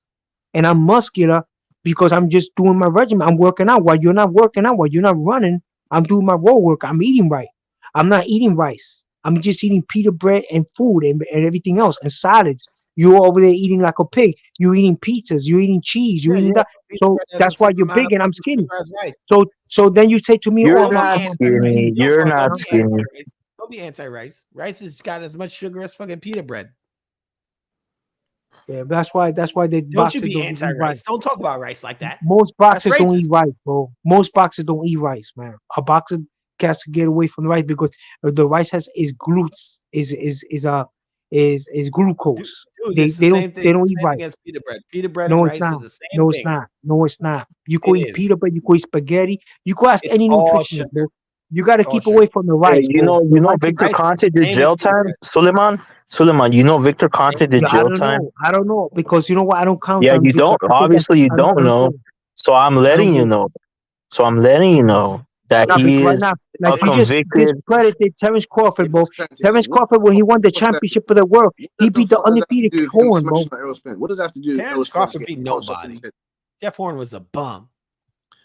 and I'm muscular because I'm just doing my regimen, I'm working out. While you're not working out, while you're not running, I'm doing my road work. I'm eating right. I'm not eating rice. I'm just eating pita bread and food and everything else and salads. You're over there eating like a pig. You're eating pizzas. You're eating cheese. You're eating that. So that's why you're big and I'm skinny. So then you say to me, "You're not skinny. You're not skinny." Don't be anti-rice. Rice has got as much sugar as fucking pita bread. Yeah, that's why they don't you be anti-rice. Don't talk about rice like that. Most boxers don't eat rice, bro. Most boxers don't eat rice, man. A boxer has to get away from the rice because the rice is glucose, is glucose. Dude, they don't eat rice. Against pita bread. Pita bread and rice are the same thing. No, it's not. You could eat pita bread. You could eat spaghetti. You could ask any nutritionist, bro. You got to keep away from the rice. You know, Victor Conte did jail time, Suleiman, you know Victor Conte did jail time? I don't know because you know what? I don't count. Yeah, you don't. Obviously, you don't know. So I'm letting you know. That he is like you just discredited Terrence Crawford, bro. Terrence Crawford, when he won the championship of the world, he beat the undefeated Horn, bro. What does that have to do? Terrence Crawford beat nobody. Jeff Horn was a bum.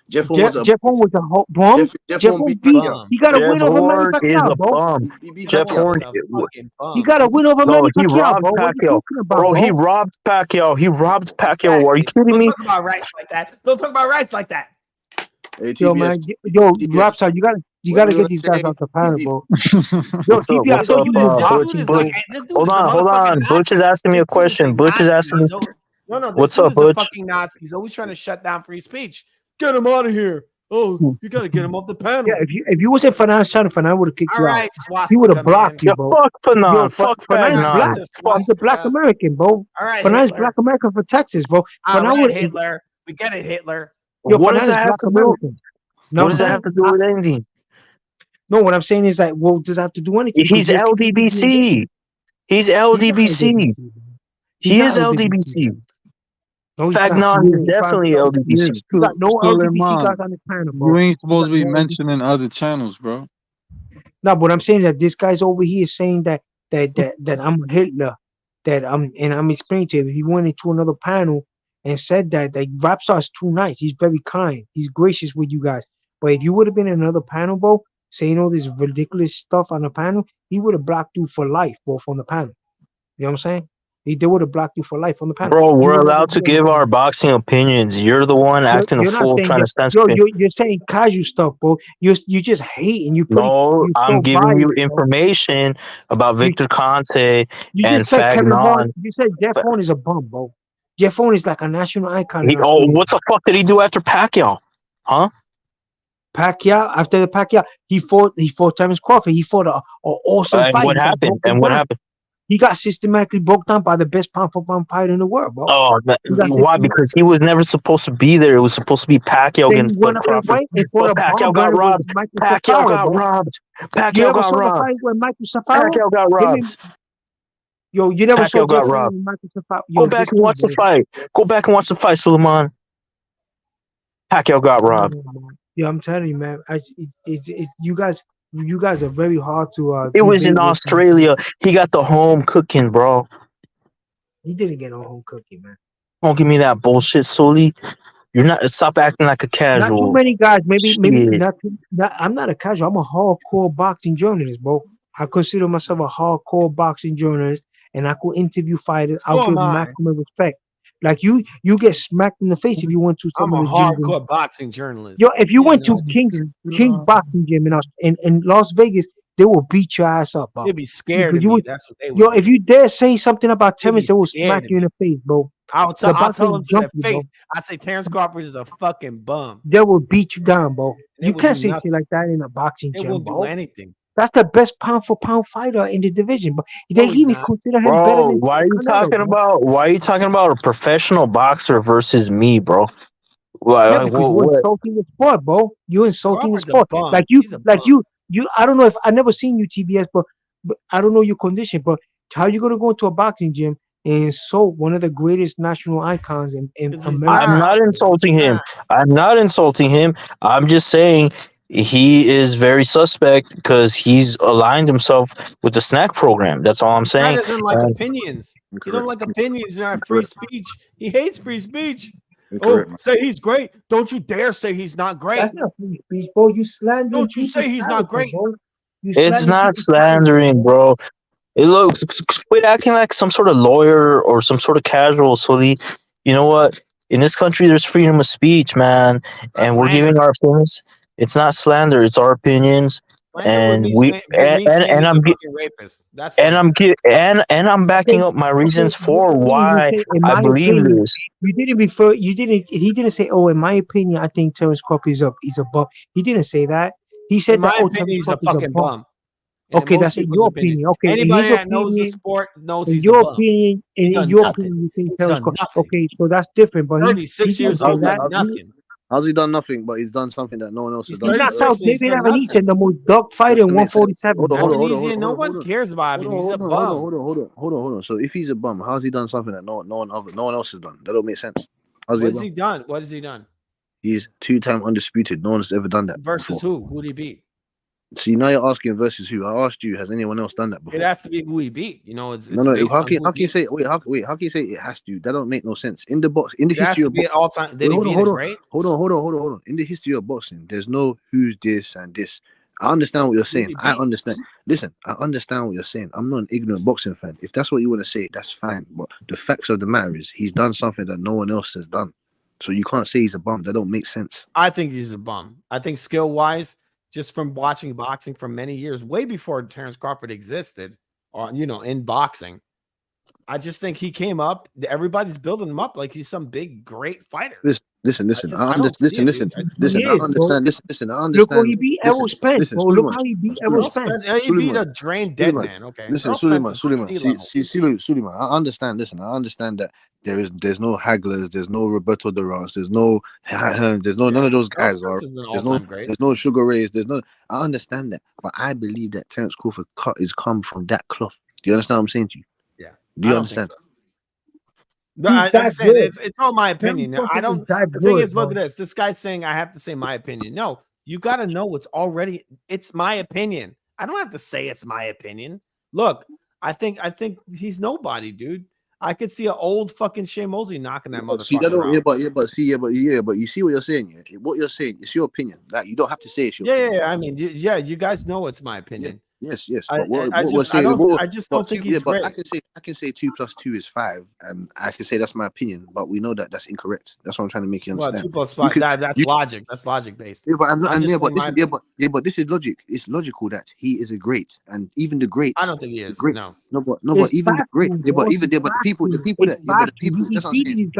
Jeff Horn was a bum. Jeff Horn Horn beat beat. Pacquiao. He got a Jeff win over Manny Horn is Pacquiao, a bro. bum. He beat Jeff Pacquiao. Horn. He got a win over No, Manny he Pacquiao, robbed bro. What are you Pacquiao. talking about, Bro, he bro? robbed Pacquiao. He robbed Pacquiao. Are you Exactly. kidding Don't me? talk about rights like that. Don't talk about rights like that. Hey, Yo, TBS, man, yo, TBS. Rapstar, you What gotta you get gonna these guys say? off the panel, bro. Yo, What's up? TB, I What's thought up, you knew Butch? boxing, bro. This dude Hold is a on, hold motherfucking on. Nazi. Butch is asking me a This dude is question. Butch is Nazi. asking me. No, this What's dude up, is a Butch? fucking Nazi. He's always trying to shut down free speech. Get him out of here. Oh, you got to get him off the panel. Yeah, if you wasn't Finance trying to Finance would have kicked All you right, out. He would have blocked you, Yeah, bro. fuck Fanon. Yo, Fuck Finance black. Fagnon. Fuck. He's a black American, bro. All right, Finance Hitler. black American for Texas, bro. All Finance right, would. Hitler. We get it, Hitler. Yo, What does Finance that have black to do? American. No, What does that have to do with anything? No, what I'm saying is that, well, does that have to do anything? He's LDBC. He's LDBC. He is LDBC. No, he's not. Fagnon is definitely LDBC. You got no LDBC Suleiman, guys on the panel, bro. you ain't supposed to You be got no mentioning other channels, bro. No, but I'm saying that this guy's over here saying that I'm Hitler, and I'm explaining to him if he went into another panel and said that Rapstar's too nice. He's very kind. He's gracious with you guys. But if you would have been in another panel, bro, saying all this ridiculous stuff on the panel, he would have blocked you for life, bro, from the panel. You know what I'm saying? They would have blocked you for life on the panel. Bro, You we're would never allowed to be on the give panel. our boxing opinions. You're the one acting a You're not fool saying trying that. to censor me. You're saying casual stuff, bro. You just hate and No, you're I'm so giving you biased, bro. information about Victor Conte You and just said Kevin Horn. Fagnon. You said Jeff Horn is a bum, bro. Jeff Horn is like a national icon in our Oh, sport. what the fuck did he do after Pacquiao? Huh? Pacquiao, after the Pacquiao, he fought Terence Crawford. He fought a awesome And fight. what He got happened? broken And what down. happened? He got systematically broke down by the best pound for pound fighter in the world, bro. Oh, why? Because he was never supposed to be there. It was supposed to be Pacquiao Then he against went up and Crawford. went and fought But a Pacquiao bomb got burner with robbed. Michael Pacquiao Safaro, got bro. robbed. You Pacquiao ever got saw the robbed. fight with Michael Safaro? Pacquiao got robbed. Yo, you never saw Pacquiao got Jeff Horn robbed. and Michael Safaro. Go Yo, back just and watch the fight. Go back and watch the fight, Suleiman. Pacquiao got robbed. Yeah, I'm telling you, man. You guys are very hard to. It was in debate with. Australia. He got the home cooking, bro. He didn't get no home cooking, man. Don't give me that bullshit, Sully. You're not. Stop acting like a casual. Not too many guys. Maybe Shit. I'm not a casual. I'm a hardcore boxing journalist, bro. I consider myself a hardcore boxing journalist, and I could interview fighters. I'll give maximum respect. Like you get smacked in the face if you went to some I'm of a the gyms. hardcore boxing journalist. Yo, if you went to King Boxing Gym in Las Vegas, they will beat your ass up, bro. They'd be scared of You me. would- That's what they would. Yo, if you dare say something about Terrence, they will scared smack of you in the face, bro. I'll The tell them boxers to their jump you, bro. face. I say Terrence Crawford is a fucking bum. They will beat you down, bro. They You will can't do say nothing. shit like that in a boxing They gym, won't do bro. anything. That's the best pound for pound fighter in the division, but No, they he's even not. consider him better Bro, than why are you Canelo, talking bro. about? Why are you talking about a professional boxer versus me, bro? Yeah, because you're insulting the sport, bro. You're insulting the Crawford's a sport. bum. Like He's a bum. you. I don't know if I never seen you TBS, but I don't know your condition. But how you gonna go into a boxing gym and insult one of the greatest national icons in America? I'm not insulting him. I'm not insulting him. I'm just saying he is very suspect because he's aligned himself with the snack program. That's all I'm Guy saying. doesn't like opinions. He don't like opinions. You know, free speech. He hates free speech. Incorrect, Oh, say he's great. Don't you dare say he's not great. That's not free speech, bro. You slander. Don't you say he's not great. bro. You It's slander not people's character, slandering, bro. It looks quit acting like some sort of lawyer or some sort of casual. So you know what? In this country, there's freedom of speech, man, and we're giving our opinions. It's not slander; it's our opinions, and I'm backing up my reasons for why I believe this. You didn't refer. You didn't. He didn't say, "Oh, in my opinion, I think Terrence Crawford is a bum." He didn't say that. He said In my that. Oh, opinion, Terrence he's a Crawford is fucking bum. And Okay, in most that's in people's your opinion. Okay, Anybody in his that knows the opinion, sport knows in he's your a bum. opinion, He's in done your nothing. opinion, you think He's Terrence done Crawford. nothing. Okay, so that's different. But 36 years old, done nothing. How's he done nothing? But he's done something that no one else has done. He knocked out David Evanese, the most dog fighter in 147. No one cares about him. He's a bum. Hold on. So if he's a bum, how's he done something that no one else has done? That don't make sense. How's What has he done? What has he done? He's 2-time undisputed. No one's ever done that. Versus before. who? Who did he beat? See, now you're asking versus who? I asked you, has anyone else done that before? It has to be who he beat. You know, it's No. based How on can who how he can you beat. say how can you say it has to? That don't make no sense. In the box, in the It has history to of be boxing. at all time. Did he beat a great? Hold on. In the history of boxing, there's no who's this and this. I understand what you're saying. I understand. Listen, I understand what you're saying. I'm not an ignorant boxing fan. If that's what you want to say, that's fine. But the facts of the matter is, he's done something that no one else has done. So you can't say he's a bum. That don't make sense. I think he's a bum. I think skill wise, just from watching boxing for many years, way before Terrence Crawford existed, or in boxing, I just think he came up. Everybody's building him up like he's some big, great fighter. Listen. I understand. I understand. Listen, I understand. Look how he beat Errol Spence, bro. Look how he beat Errol Spence. He beat a drained dead man. Okay. Listen, Suleiman. Suleiman. I understand. Listen, I understand that there's no Hagglers, there's no Roberto Durant, there's no none of those guys. There's no Sugar Rays. I understand that, but I believe that Terrence Crawford cut is come from that cloth. Do you understand what I'm saying to you? Yeah. Do you understand? No, I'm saying it's all my opinion. Now, I don't. The thing is, look at this. This guy's saying I have to say my opinion. No, you got to know what's already. It's my opinion. I don't have to say it's my opinion. Look, I think he's nobody, dude. I could see an old fucking Shea Mosley knocking that motherfucker. See, but you see what you're saying. Yeah? What you're saying, it's your opinion. Like you don't have to say it's your opinion. Yeah. I mean, you guys know it's my opinion. Yes. But I just don't think he's great. I can say 2 + 2 is 5, and I can say that's my opinion. But we know that that's incorrect. That's what I'm trying to make you understand. Well, 2 + 5. That's logic. That's logic based. Yeah, but this is logic. It's logical that he is a great, and even the greats. I don't think he is. Great. No, but even the great. The people that. That's what I'm saying.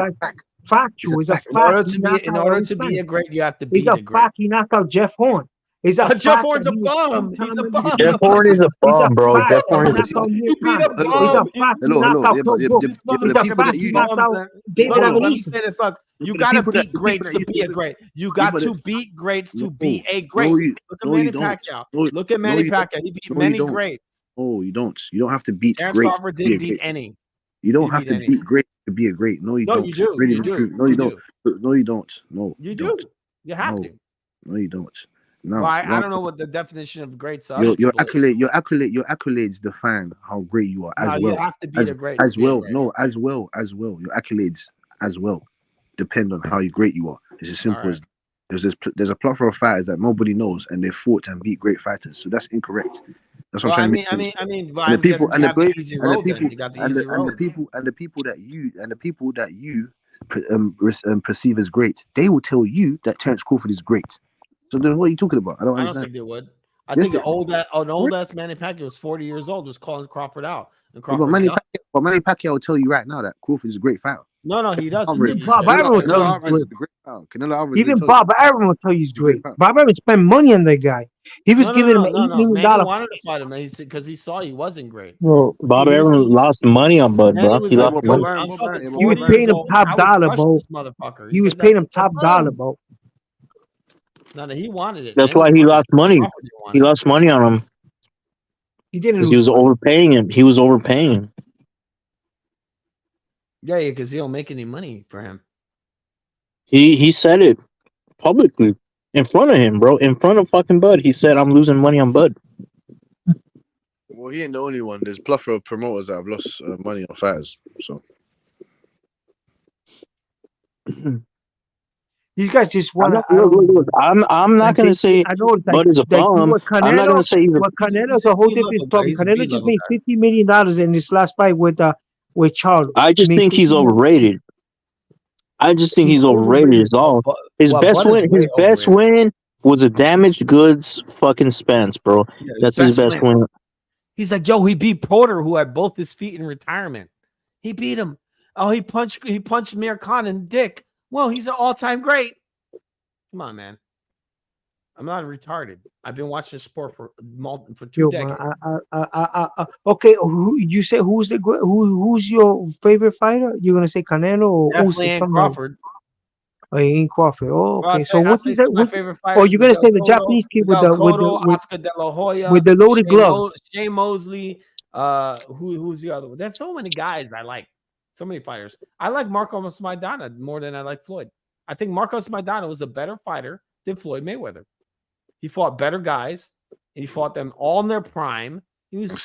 Factual. It's a fact. In order to be a great, you have to beat a great. fact. He knocked out Jeff Horn. Jeff Horn's a bum. He's a bum. Jeff Horn is a bum, bro. Jeff Horn is a bum. He beat a bum. You gotta beat greats to be a great. You got to beat greats to be a great. Look at Manny Pacquiao. Look at Manny Pacquiao. He beat many greats. No, you don't. You don't have to beat Terrence greats. Crawford didn't beat any. You don't have to beat great to be a great. No, you don't. You do. You do. No, you don't. No, you don't. No, you do. You have to. No, you don't. No, I don't know what the definition of greats are. Your accolades define how great you are as well. You have to be a great as well. No, as well. Your accolades as well depend on how great you are. It's as simple as there's a plethora of fighters that nobody knows, and they fought and beat great fighters. So that's incorrect. That's what I'm trying to make. I mean, and the people that you perceive as great, they will tell you that Terrence Crawford is great. So then, what are you talking about? I don't think they would. I think an old ass Manny Pacquiao was 40 years old, was calling Crawford out. And Crawford Manny Pacquiao will tell you right now that Crawford is a great fighter. No, he doesn't. Even Bob Arum will tell you he's great. Even Bob Arum will tell you he's great. Bob Arum spent money on that guy. He was giving him $8 million. Manny wanted to fight him because he saw he wasn't great. Well, Bob Arum lost money on Bud, bro. He lost money. He was paying him top dollar, bro. He was paying him top dollar, bro. No, he wanted it. That's why he lost money. He lost money on him. He didn't. He was overpaying him. He was overpaying him. Yeah, because he don't make any money for him. He said it publicly in front of him, bro. In front of fucking Bud, he said, "I'm losing money on Bud." Well, he ain't the only one. There's a plethora of promoters that have lost money on fighters. So. These guys just want to. I'm not going to say Bud is a bum. I'm not going to say he's a. Canelo's a whole different story. Canelo just made $50 million in this last fight with Charlo. I just think he's overrated. He's overrated. Is all. His best win was a damaged goods fucking Spence, bro. Yeah, that's his best win. He's like, yo, he beat Porter, who had both his feet in retirement. He beat him. Oh, he punched Mir Khan in the dick. Well, he's an all-time great. Come on, man. I'm not retarded. I've been watching sport for 2 decades. Okay, you say who's your favorite fighter? You're gonna say Canelo or definitely ain't Crawford? Oh, he ain't Crawford. Oh, okay. So what's my favorite fighter? Oh, you're gonna say the Japanese kid with Oscar De La Hoya, with the loaded gloves. Shea Mosley. Who's the other one? There's so many guys I like. So many fighters. I like Marcos Maidana more than I like Floyd. I think Marcos Maidana was a better fighter than Floyd Mayweather. He fought better guys and he fought them all in their prime. He was that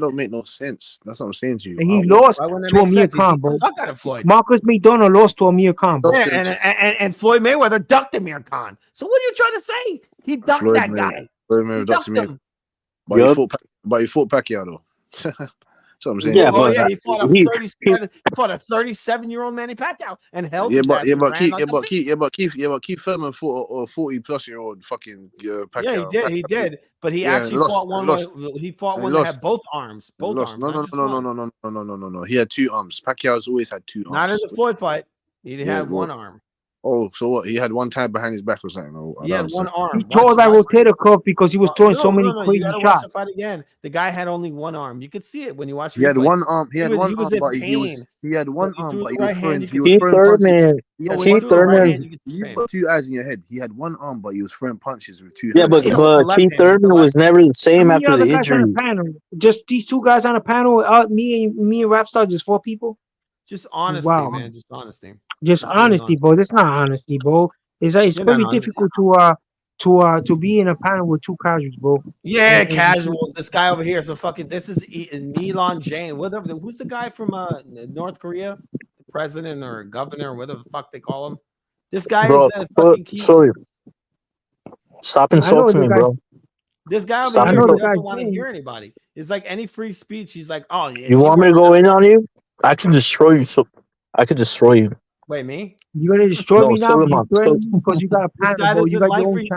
don't make no sense. That's what I'm saying to you. And he lost to Amir Khan, bro. Fuck out of Floyd. Marcus McDonald lost to Amir Khan, bro. And Floyd Mayweather ducked Amir Khan. So what are you trying to say? He ducked that guy. Floyd Mayweather ducked him. But he fought Pacquiao though. That's what I'm saying. Yeah, he fought a 37-year-old Manny Pacquiao and held his ass. Keith Thurman fought a 40-plus-year-old fucking Pacquiao. Yeah, he did. But he actually fought one. He fought one that had both arms. Both arms. No. He had two arms. Pacquiao's always had two arms. Not in the Floyd fight. He had one arm. Oh, so what? He had one tied behind his back or something? He had one arm. He tore that rotator cuff because he was throwing so many crazy shots. Watch the fight again. The guy had only one arm. You could see it when you watch. He had one arm. He had one arm, but he was throwing. Keith Thurman. You got two eyes in your head. He had one arm, but he was throwing punches with two. Yeah, but Keith Thurman was never the same after the injury. Just these two guys on the panel. Me and Rapstar, just 4 people. Just honesty, man. Just honesty. Just honesty, bro. That's not honesty, bro. It's very difficult to be in a panel with 2 casuals, bro. Yeah, casuals. This guy over here. So fucking. This is Neilon Jain. Whatever. Who's the guy from North Korea? The president or governor, or whatever the fuck they call him. This guy is fucking key. Stop insulting me, bro. This guy over here doesn't want to hear anybody. It's like any free speech. He's like, oh, yeah. You want me to go in on you? I can destroy you. So I could destroy you. Wait, me? You're gonna destroy me now because you got a panel.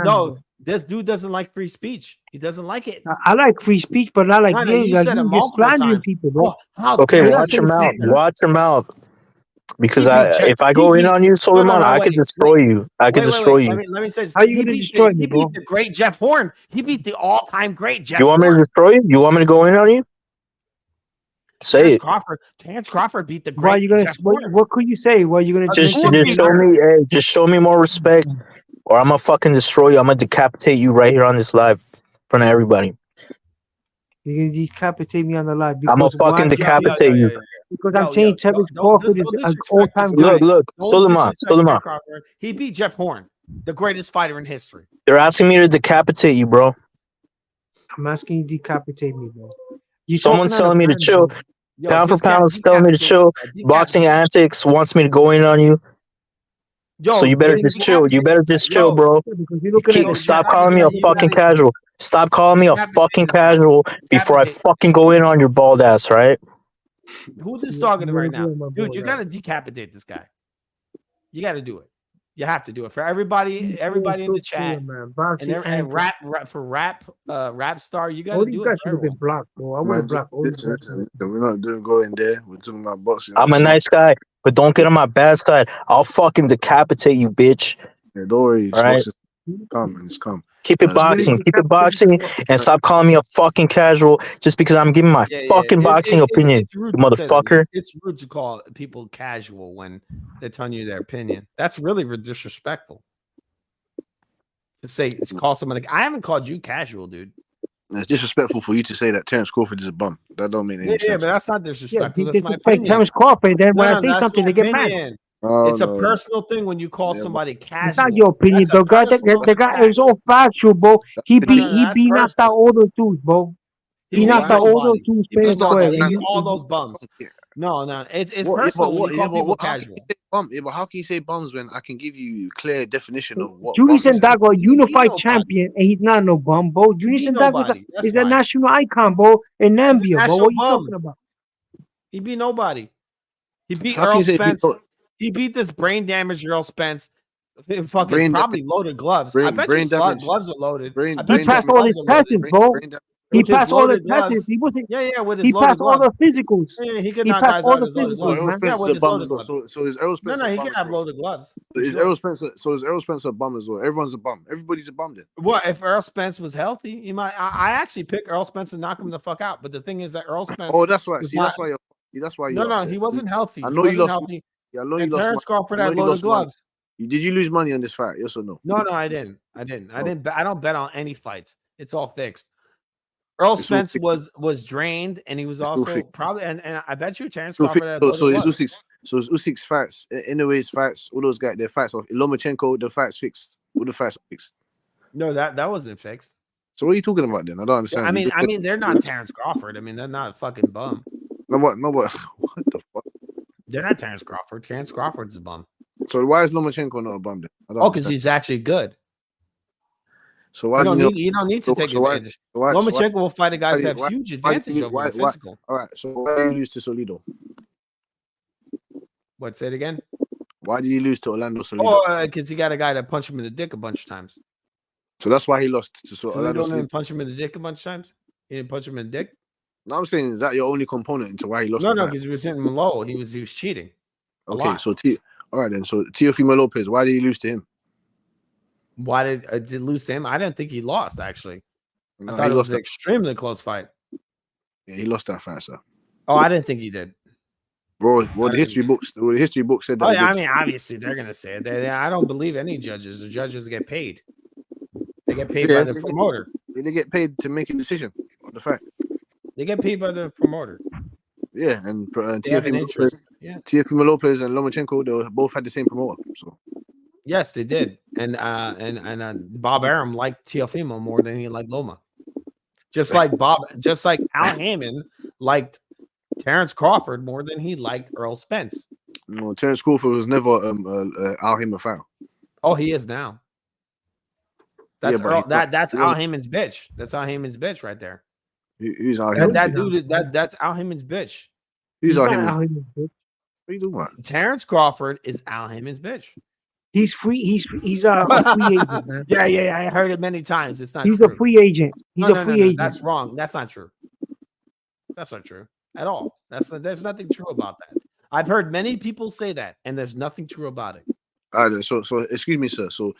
No, this dude doesn't like free speech. He doesn't like it. I like free speech, but not like this. You said it multiple times. People, bro. Okay, watch your mouth. Watch your mouth. Because if I go in on you, Solomon, I could destroy you. I could destroy you. Let me say this. How you gonna destroy me, bro? He beat the great Jeff Horn. He beat the all-time great Jeff. You want me to destroy you? You want me to go in on you? Say it. Terrence Crawford beat the great. Why are you gonna? What could you say? Why are you gonna just show me? Hey, just show me more respect, or I'm gonna fucking destroy you. I'm gonna decapitate you right here on this live in front of everybody. You're gonna decapitate me on the live. I'm gonna fucking decapitate you. Because I'm saying Terrence Crawford is an all-time guy. Look, Solomon. He beat Jeff Horn, the greatest fighter in history. They're asking me to decapitate you, bro. I'm asking you to decapitate me, bro. Someone's telling me to chill. Pound for pound is telling me to chill. Boxing Antics wants me to go in on you. So you better just chill. You better just chill, bro. Stop calling me a fucking casual. Stop calling me a fucking casual before I fucking go in on your bald ass, right? Who's this talking to right now? Dude, you gotta decapitate this guy. You gotta do it. You have to do it for everybody in the chat. And rap star, you gotta do it. Should have been blocked, bro. I would block. Listen, we're not doing go in there. We're talking about boxing. I'm a nice guy, but don't get on my bad side. I'll fucking decapitate you, bitch. Yeah, don't worry. All right. It's come. Keep it boxing, and stop calling me a fucking casual just because I'm giving my fucking boxing opinion, you motherfucker. It's rude to call people casual when they're telling you their opinion. That's really disrespectful. To say call somebody. I haven't called you casual, dude. It's disrespectful for you to say that Terrence Crawford is a bum. That don't mean any sense. Yeah, but that's not disrespectful. Yeah, that's my opinion. Terrence Crawford. Then when I say something, they get mad. It's a personal thing when you call somebody casual. It's not your opinion, the guy. The guy is all factual, bro. He knocked out all those dudes, bro. He knocked out all those dudes. All those bums. No, it's personal when you call people casual. But how can you say bums when I can give you clear definition of what? Julius Sandago, a unified champion, and he's not no bum, bro. Julius Sandago is a national icon, bro, in Nambia, bro. What are you talking about? He beat nobody. He beat Earl Spence. He beat this brain damaged Earl Spence. Fucking probably loaded gloves. I bet you gloves are loaded. He passed all his tests, bro. He passed all the tests. He wasn't. With his he passed all the physicals. Yeah, he could knock guys out with his loaded gloves. So is Errol Spence? No, he can have loaded gloves. Is Errol Spence a bum as well? Everyone's a bum. Everybody's a bum then. What if Earl Spence was healthy? He might. I actually pick Earl Spence and knock him the fuck out. But the thing is that Earl Spence. Oh, that's right. See, that's why you're. No, he wasn't healthy. I know you lost. Healthy. Yeah, I know you and lost. Terrence Crawford had loaded gloves. Did you lose money on this fight? Yes or no? No, I didn't. I don't bet on any fights. It's all fixed. Earl Spence was drained, and he was also probably, and I bet you Terrence Crawford had loaded gloves. So it's Usyk's fights, Inouye's fights, all those guys, their fights of Lomachenko, the fights fixed. All the fights are fixed. No, that wasn't fixed. So what are you talking about then? I don't understand. I mean, they're not Terrence Crawford. I mean, they're not a fucking bum. No, what? What the fuck? They're not Terrence Crawford. Terrence Crawford's a bum. So why is Lomachenko not a bum then? Because he's actually good. So why you don't need to take advantage. Lomachenko will fight a guy that have huge advantage over the physical. All right. So why did he lose to Solido? What? Say it again. Why did he lose to Orlando Solido? Oh, because he got a guy that punched him in the dick a bunch of times. So that's why he lost to Solido. Didn't punch him in the dick a bunch of times. He didn't punch him in the dick. No, I'm saying, is that your only component into why he lost? No, because he was hitting him low. He was cheating. Okay, so all right then. So Teofimo Lopez, why did he lose to him? Why did lose to him? I didn't think he lost. Actually, no, I thought it was an extremely close fight. Yeah, he lost that fight, sir. Oh, I didn't think he did. Bro, the history books said that. Oh, yeah, I mean, obviously they're gonna say it. I don't believe any judges. The judges get paid. They get paid by the promoter. They get paid to make a decision on the fact. They get paid by the promoter. Yeah, and Teofimo Lopez and Lomachenko, they both had the same promoter. So yes, they did. And Bob Arum liked Teofimo more than he liked Loma. Just like Al Hammond liked Terrence Crawford more than he liked Earl Spence. No, Terrence Crawford was never Al Hammond fan. Oh, he is now. That's that's Al Hammond's bitch. That's Al Hammond's bitch right there. Who's Al Hammond's that dude? That's Al Hammond's bitch. Who's Al Hammond's bitch? What are you doing about? Terrence Crawford is Al Hammond's bitch. He's free. He's a free agent, man. Yeah. I heard it many times. It's not. He's true. A free agent. He's a free agent. That's wrong. That's not true. That's not true at all. There's nothing true about that. I've heard many people say that, and there's nothing true about it. All right, so excuse me, sir. So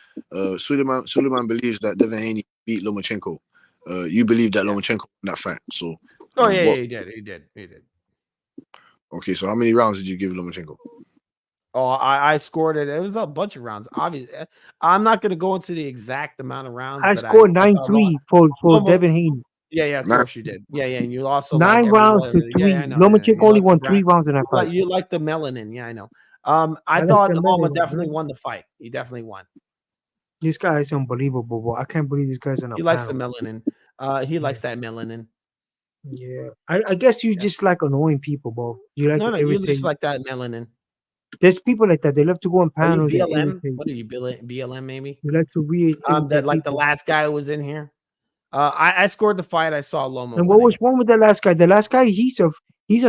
Suleiman believes that Devin Haney beat Lomachenko. You believe that Lomachenko won that fight. So he did. Okay, so how many rounds did you give Lomachenko? Oh, I scored it. It was a bunch of rounds. Obviously, I'm not going to go into the exact amount of rounds. I scored 9-3 for Devin Haney. Yeah, of course you did. Yeah, and you also 9 rounds to 3. Yeah, I know. Lomachenko only won 3 rounds in that fight. You like the melanin. Yeah, I know. I thought Loma definitely won the fight. He definitely won. This guy is unbelievable, bro. I can't believe this guy's in a He likes the melanin. He likes that melanin. Yeah. I guess you just like annoying people, bro. You like you just like that melanin. There's people like that. They love to go on panels. BLM? What are you, BLM, maybe? You like to read. That like the last guy who was in here. I scored the fight. I saw Loma. And what was wrong with the last guy? The last guy, he's a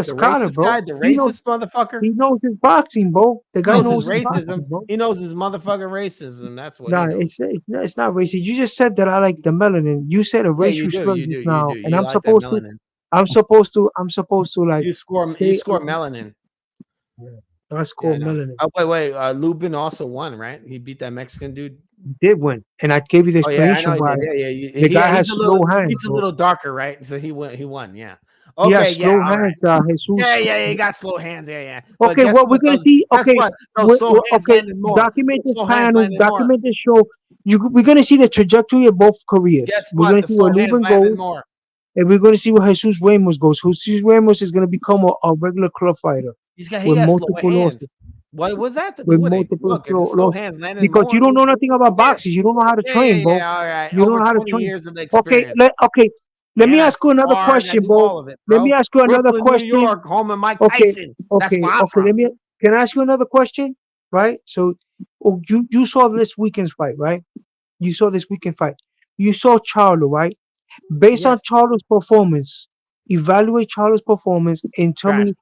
scholar, bro. Guy, the racist motherfucker. He knows his boxing, bro. The guy knows his racism. Boxing, he knows his motherfucking racism. That's what. Nah, it's not racist. You just said that I like the melanin. You said a racial slur just now, and I'm supposed to. I'm supposed to like. You score melanin. Yeah. I scored melanin. Oh, wait. Lubin also won, right? He beat that Mexican dude. He did win, and I gave you the explanation why. The guy has slow hands. He's a little darker, right? So he won. Yeah. Okay, he has slow hands. Jesus. Yeah. He got slow hands. Yeah. Okay, well, we're gonna see. Okay, document this panel. Document this show. We're gonna see the trajectory of both careers. We're gonna see where Lubin goes, and we're gonna see where Jesus Ramos goes. Jesus Ramos is gonna become a regular club fighter. He has slow hands. What was that to do with slow hands? Because you don't know nothing about boxing. You don't know how to train, bro. Yeah, all right. You don't know how to train. Years of experience. Okay. Let me ask you another question, bro. Let me ask you another question. New York, home of Mike Tyson. Okay. Can I ask you another question? Right. So, you saw this weekend's fight, right? You saw this weekend fight. You saw Charlo, right? Based on Charlo's performance, evaluate Charlo's performance and tell me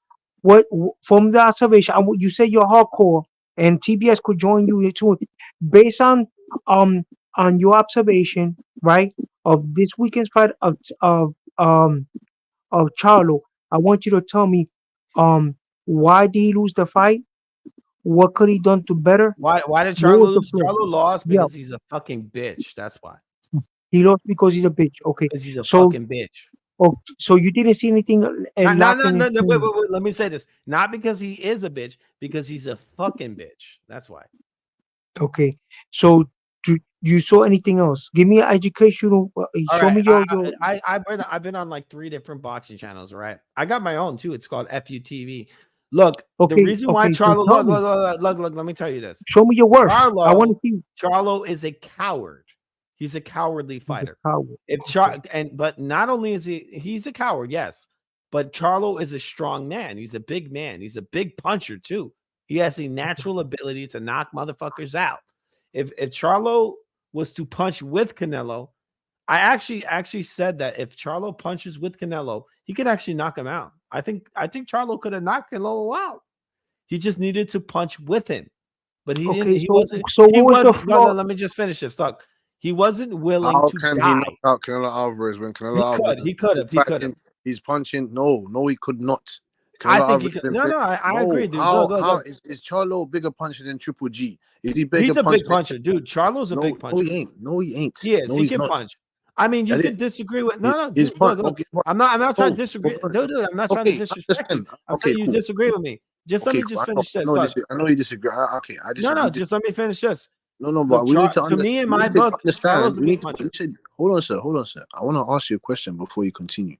what from the observation. You say you're hardcore, and TBS could join you too. Based on your observation, right, of this weekend's fight of Charlo, I want you to tell me why did he lose the fight? What could he done to better? Why did Charlo lose? Charlo lost because he's a fucking bitch. That's why. He lost because he's a bitch. Okay. Because he's a fucking bitch. Oh, so you didn't see anything? No. Wait. Let me say this. Not because he is a bitch, because he's a fucking bitch. That's why. Okay. So you saw anything else? Give me an educational. Show me your. I've been on like 3 different boxing channels, right? I got my own too. It's called FUTV. Look, the reason why Charlo. Look. Let me tell you this. Show me your work. I want to see. Charlo is a coward. He's a cowardly fighter. Coward. But not only is he's a coward, yes, but Charlo is a strong man. He's a big man. He's a big puncher too. He has a natural ability to knock motherfuckers out. If Charlo was to punch with Canelo, I actually said that if Charlo punches with Canelo, he could actually knock him out. I think Charlo could have knocked Canelo out. He just needed to punch with him, but he didn't. He wasn't. So what was the no, flaw? let me just finish this. Look, he wasn't willing How to can die. he knock out Canelo Alvarez when Canelo Alvarez? He could have. He's punching. No, he could not. I think he could. No, I agree, dude. How is Charlo a bigger puncher than Triple G? Is he bigger? He's a big puncher, dude. Charlo's a big puncher. No, he ain't. No, he ain't. He is. No, he he's can not. punch. I mean, you could disagree with no. His Dude, punch. look, Okay, I'm not trying to disagree. Dude, I'm not trying to disrespect you. I'm saying you disagree with me. Just let me just finish this. I know you disagree. Okay, I disagree. No, just let me finish this. No, but we need to understand. To me, in my book, Charlo's a big puncher. Hold on, sir. I want to ask you a question before you continue.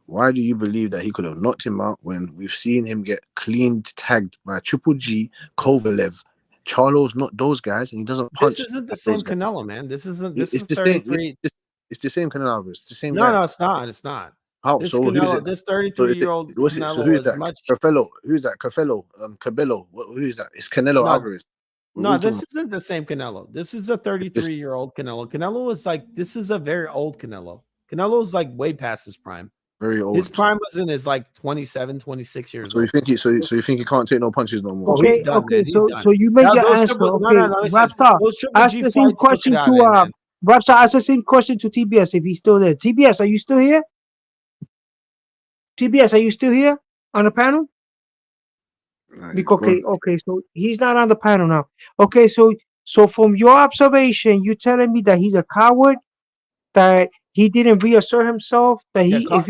Why do you believe that he could have knocked him out when we've seen him get clean tagged by Triple G, Kovalev? Charlo's not those guys, and he doesn't punch. This isn't the same Canelo, man. This isn't. This is is 33. It's the same Canelo Alvarez. It's the same. No, it's not. It's not. How? This so Canelo, who's it? this 33-year-old Canelo So who's that? much. Who's that? Cabello. Who is that? It's Canelo Alvarez. No, this isn't the same Canelo. This is a 33-year-old Canelo. Canelo is like, this is a very old Canelo. Canelo's like way past his prime. Very old. His prime was in his like 27, 26 years old. You think he can't take no punches no more? Okay, he's done, man. so you make your answer. Rapstar, ask the same question to Rapstar. Ask the same question to TBS if he's still there. TBS, are you still here? TBS, are you still here on the panel? Okay, so he's not on the panel now. Okay, so from your observation, you're telling me that he's a coward, that he didn't reassert himself, that if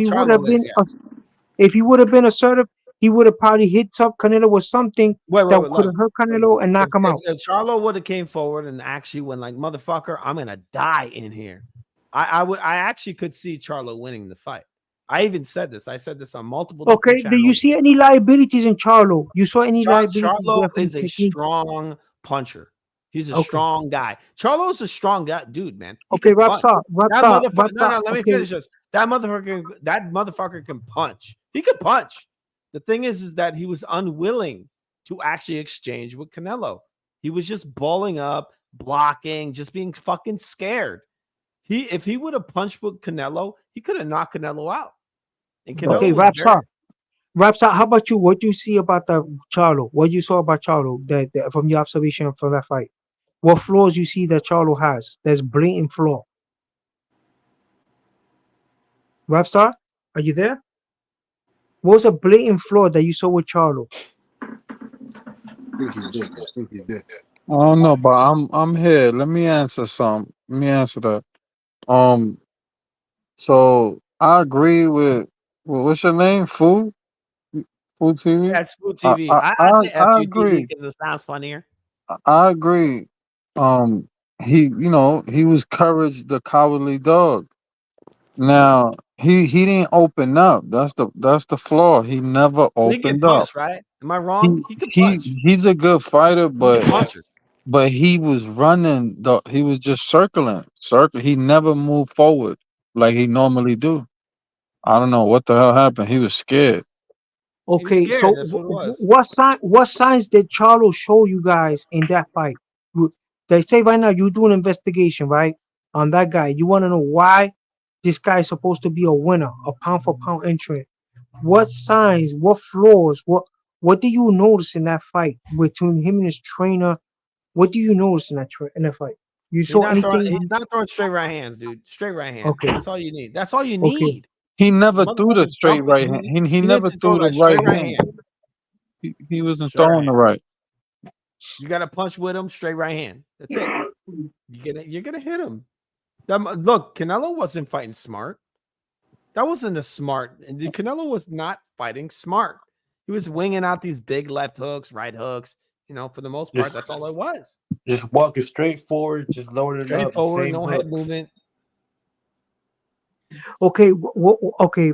he would have been assertive, he would have probably hit up Canelo with something that could have hurt Canelo and knock him out. If Charlo would have came forward and actually went like, motherfucker, I'm gonna die in here, I actually could see Charlo winning the fight. I even said this. I said this on multiple. Okay, do you see any liabilities in Charlo? You saw any liabilities? Charlo is a strong puncher. He's a strong guy. Charlo's a strong guy, dude, man. Okay, Rapstar. No, let me finish this. That motherfucker can punch. He can punch. The thing is that he was unwilling to actually exchange with Canelo. He was just balling up, blocking, just being fucking scared. If he would have punched with Canelo, he could have knocked Canelo out. And Canelo Rapstar, how about you? What do you see about the Charlo? What you saw about Charlo that from your observation from that fight? What flaws you see that Charlo has? There's blatant flaw. Rapstar, are you there? What was a blatant flaw that you saw with Charlo? I think he's dead. I don't know, but I'm here. Let me answer some. Let me answer that. So I agree with what's your name? Food TV? That's Food TV. I say FUTV because it sounds funnier. I agree. He was courage the cowardly dog. Now he didn't open up. That's the flaw. He never opened up. Punch, right? Am I wrong? He can punch. He's a good fighter, but he was running. He was just circling. He never moved forward like he normally do. I don't know what the hell happened. He was scared. Okay, so what signs did Charlo show you guys in that fight? They say right now you do an investigation, right, on that guy. You want to know why this guy is supposed to be a winner, a pound for pound entrant. What signs, what flaws, what do you notice in that fight between him and his trainer? What do you notice in that fight? You saw anything? He's not throwing straight right hands, dude. Straight right hand. Okay, that's all you need. That's all you need. He never threw the straight right hand. He never threw the right hand. He wasn't throwing the right. You got to punch with him, straight right hand. That's it. You're gonna hit him. Look, Canelo wasn't fighting smart. That wasn't a smart. Canelo was not fighting smart. He was winging out these big left hooks, right hooks. For the most part, that's all it was. Just walking straight forward, just loading it up. Straight forward, no head movement. Okay, okay.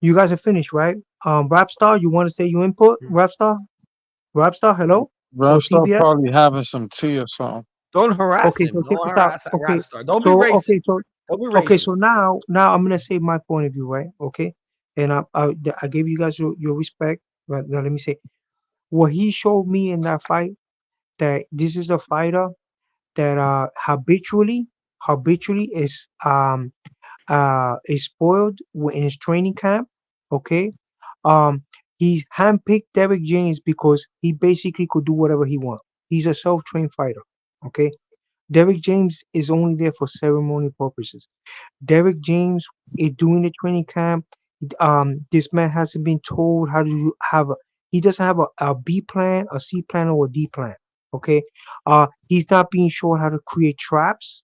You guys are finished, right? Rapstar, you want to say your input? Rapstar, hello. Rapstar probably having some tea or something. Don't harass Okay, him. so check Don't this out. harass that rap Okay, star. Don't be so racist. Don't be racist. so now I'm gonna say my point of view, right? Okay, and I gave you guys your respect. But now let me say what he showed me in that fight, that this is a fighter that habitually is spoiled in his training camp. Okay, he handpicked Derek James because he basically could do whatever he wants. He's a self-trained fighter. Okay, Derek James is only there for ceremony purposes. Derek James is doing the training camp. This man hasn't been told how to have a. He doesn't have a B plan, a C plan, or a D plan. Okay, he's not being shown how to create traps.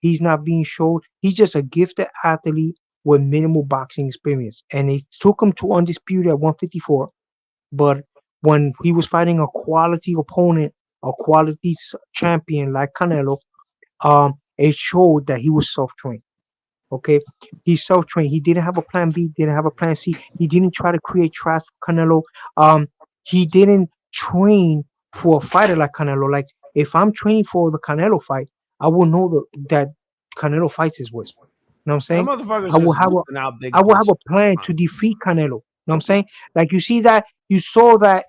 He's not being shown. He's just a gifted athlete with minimal boxing experience, and it took him to undisputed at 154. But when he was fighting a quality opponent, a quality champion like Canelo, it showed that he was self-trained. Okay, he's self-trained. He didn't have a plan B, didn't have a plan C. He didn't try to create traps for Canelo. He didn't train for a fighter like Canelo. Like if I'm training for the Canelo fight, I will know that Canelo fights his way. You know what I'm That saying? motherfucker's I will just have a losing out big I will have fish. a plan to defeat Canelo. You know what I'm saying? Like you saw that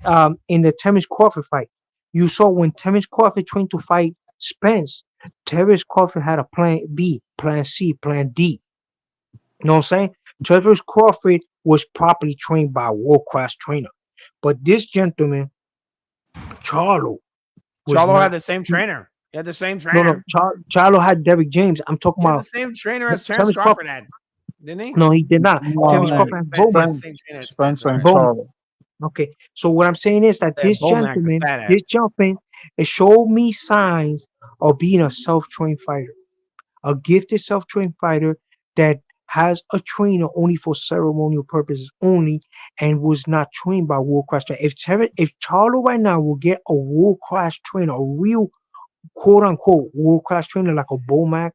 in the Terence Crawford fight. You saw when Terence Crawford trained to fight Spence, Terence Crawford had a plan B, plan C, plan D. You know what I'm saying? Terence Crawford was properly trained by a world class trainer. But this gentleman, Charlo, was Charlo had not. the same trainer. He had the same No. trainer. Charlo had Derek James. I'm talking He had the about same trainer as Terence Terence Crawford. Crawford had, didn't he? No, he did not. No, Terence Oh, Crawford man. had Spence had the Bowman. same trainer as Spence. Spence All and right. Bowman. Charlo. Okay. So what I'm saying is that That Bomac, the fat ass. this gentleman, it showed me signs of being a self-trained fighter, a gifted self-trained fighter that has a trainer only for ceremonial purposes only, and was not trained by world class trainer. If Charlo right now will get a world class trainer, a real quote unquote world class trainer like a Bomac,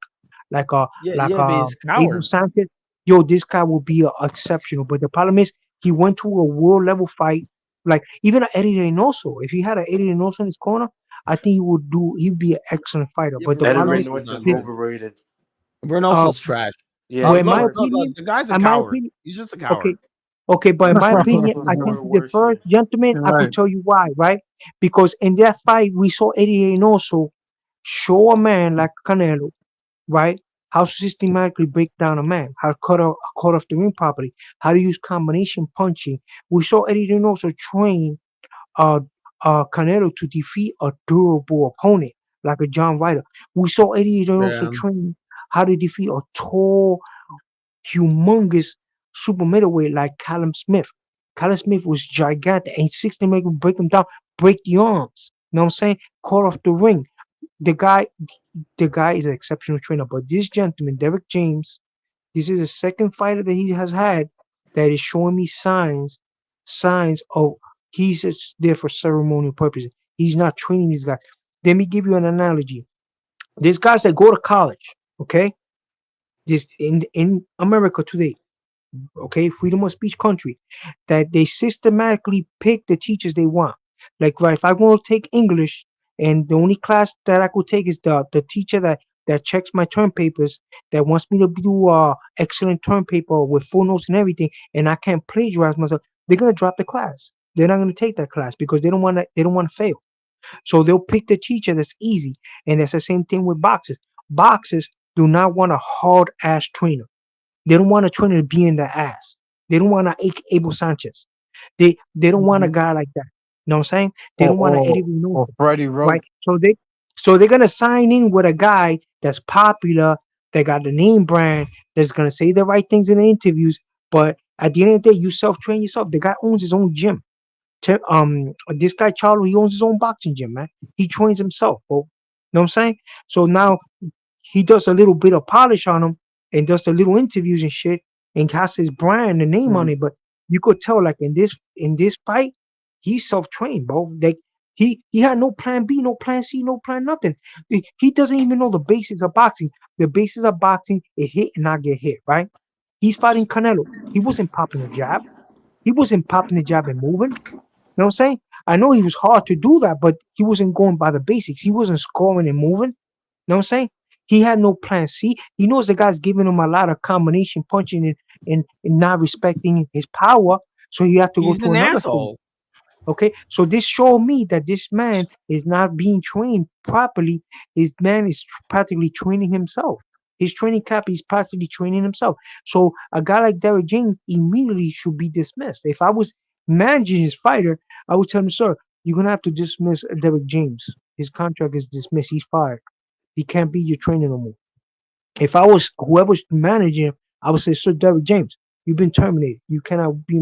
like a Yeah, but he's a Abel coward. Sanchez, yo, this guy will be exceptional. But the problem is he went to a world level fight, like even a Eddie Reynoso. If he had an Eddie Reynoso in his corner, I think he'd be an excellent fighter. Yeah, But but the Eddie problem is, Reynoso's Reynoso not is this, good. overrated. uh, Reynoso's trash. Yeah, well, Oh, in he's my look, worse. opinion, the guy's a in my coward. opinion, He's just a okay, coward. okay, but in my opinion, Reynoso's I more can see the worse first here. gentleman. You're I could right. tell you why, right? Because in that fight, we saw Eddie Reynoso show a man like Canelo, right? How to systematically break down a man, how to cut off the ring properly, how to use combination punching. We saw Eddie Reynoso train uh, Canelo to defeat a durable opponent like a John Ryder. We saw Eddie Reynoso Yeah. train how to defeat a tall, humongous super middleweight like Callum Smith. Callum Smith was gigantic and 60 make him break him down, break the arms. You know what I'm saying? Cut off the ring. The guy the guy is an exceptional trainer. But this gentleman, Derek James, this is the second fighter that he has had that is showing me signs of he's just there for ceremonial purposes. He's not training these guys. Let me give you an analogy. There's guys that go to college, okay? This in America today, okay, freedom of speech country, that they systematically pick the teachers they want. Like, right, if I want to take English and the only class that I could take is the teacher that checks my term papers, that wants me to do excellent term paper with full notes and everything, and I can't plagiarize myself, they're gonna drop the class. They're not gonna take that class because they don't want to fail. So they'll pick the teacher that's easy, and that's the same thing with boxers. Boxers do not want a hard ass trainer. They don't want a trainer to be in their ass. They don't want a Abel Sanchez. They don't want a guy like that. You know what I'm saying? They Or don't want an Eddie or Reynoso, or Freddie right? Roach. So they're gonna sign in with a guy that's popular, that got the name brand, that's gonna say the right things in the interviews. But at the end of the day, you self-train yourself. The guy owns his own gym. This guy Charlo, he owns his own boxing gym, man. He trains himself, bro. You know what I'm saying? So now he does a little bit of polish on him and does the little interviews and shit and has his brand and name on Mm. it. But you could tell, like in this fight, he's self-trained, bro. Like he had no plan B, no plan C, no plan nothing. He doesn't even know the basics of boxing. The basics of boxing is hit and not get hit, right? He's fighting Canelo. He wasn't popping a jab. He wasn't popping the jab and moving. You know what I'm saying? I know he was hard to do that, but he wasn't going by the basics. He wasn't scoring and moving. Know what I'm saying? He had no plan C. He knows the guy's giving him a lot of combination punching and not respecting his power. So you have to go He's to an another thing. asshole. Okay, so this showed me that this man is not being trained properly. His man is practically training himself. His training cap is practically training himself. So a guy like Derek James immediately should be dismissed. If I was managing his fighter, I would tell him, sir, you're gonna have to dismiss Derek James. His contract is dismissed. He's fired. He can't be your trainer no more. If I was whoever's managing him, I would say, Sir Derek James, you've been terminated. You cannot be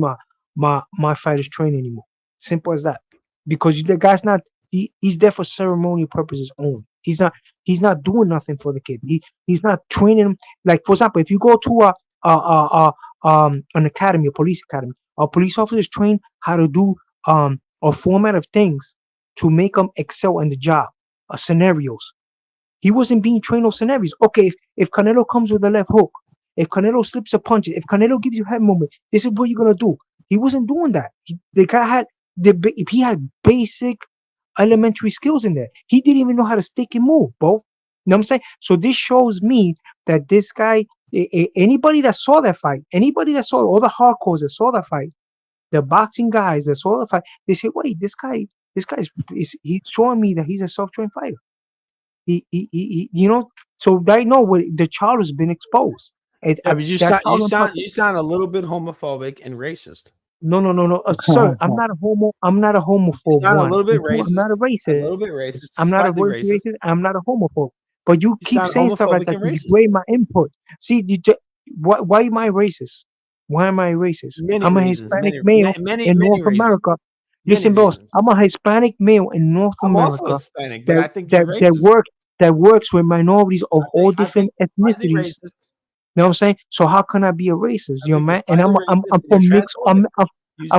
my fighter's trainer anymore. Simple as that. Because the guy's not he's there for ceremonial purposes only. He's not doing nothing for the kid. He's not training him. Like for example, if you go to an academy, a police academy, a police officer is trained how to do a format of things to make them excel in the job, scenarios. He wasn't being trained on scenarios. Okay, if Canelo comes with a left hook, if Canelo slips a punch, if Canelo gives you head movement, this is what you're gonna do. He wasn't doing that. The guy had he had basic elementary skills in there. He didn't even know how to stick and move, bro. You know what I'm saying? So this shows me that this guy, anybody that saw that fight, anybody that saw all the hardcores that saw that fight, the boxing guys that saw the fight, they say, wait, this guy is he's showing me that he's a self-trained fighter. You know, so they know what the child has been exposed. Yeah, but you sound a little bit homophobic and racist. No. Sir, I'm not a homo. I'm not a homophobe. You sound a little bit racist. I'm not a racist. A little bit racist. I'm not a racist. I'm not a homophobe. But you keep saying stuff like that. You weigh my input. See, why am I racist? Why am I racist? I'm a Hispanic male in North America. Listen, boss, I'm a Hispanic male in North America. I'm also Hispanic, but I think you're racist. That works with minorities of all different ethnicities. You know what I'm saying? So how can I be a racist, you know, man? And I'm from mixed. I'm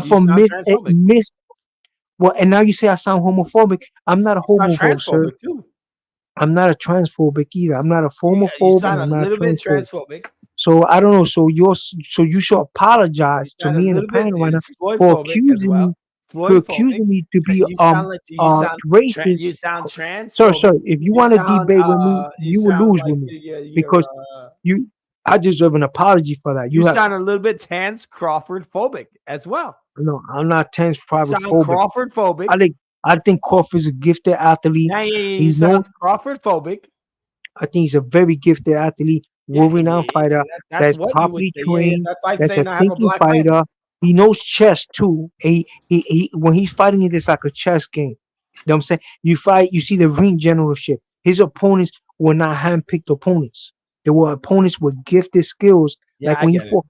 from mixed. Well, and now you say I sound homophobic. I'm not a homophobe, sir. I'm not a transphobic either. I'm not a homophobe. You sound a little bit transphobic. So I don't know. So you should apologize to me in the panel right now for accusing me to be racist. You sound trans. Sir, if you want to debate with me, you will lose with me because I deserve an apology for that. You sound a little bit Terence Crawford phobic as well. No, I'm not Terence Crawford phobic. Crawford phobic. I think Crawford's a gifted athlete. Yeah. You sound Crawford phobic. I think he's a very gifted athlete, world-renowned fighter that's properly trained. That's like that's saying a I have a thinking black fighter. man. He knows chess too. He when he's fighting it, it's like a chess game. You know what I'm saying? You see the ring generalship. His opponents were not hand-picked opponents. They were opponents with gifted skills. Like when he fought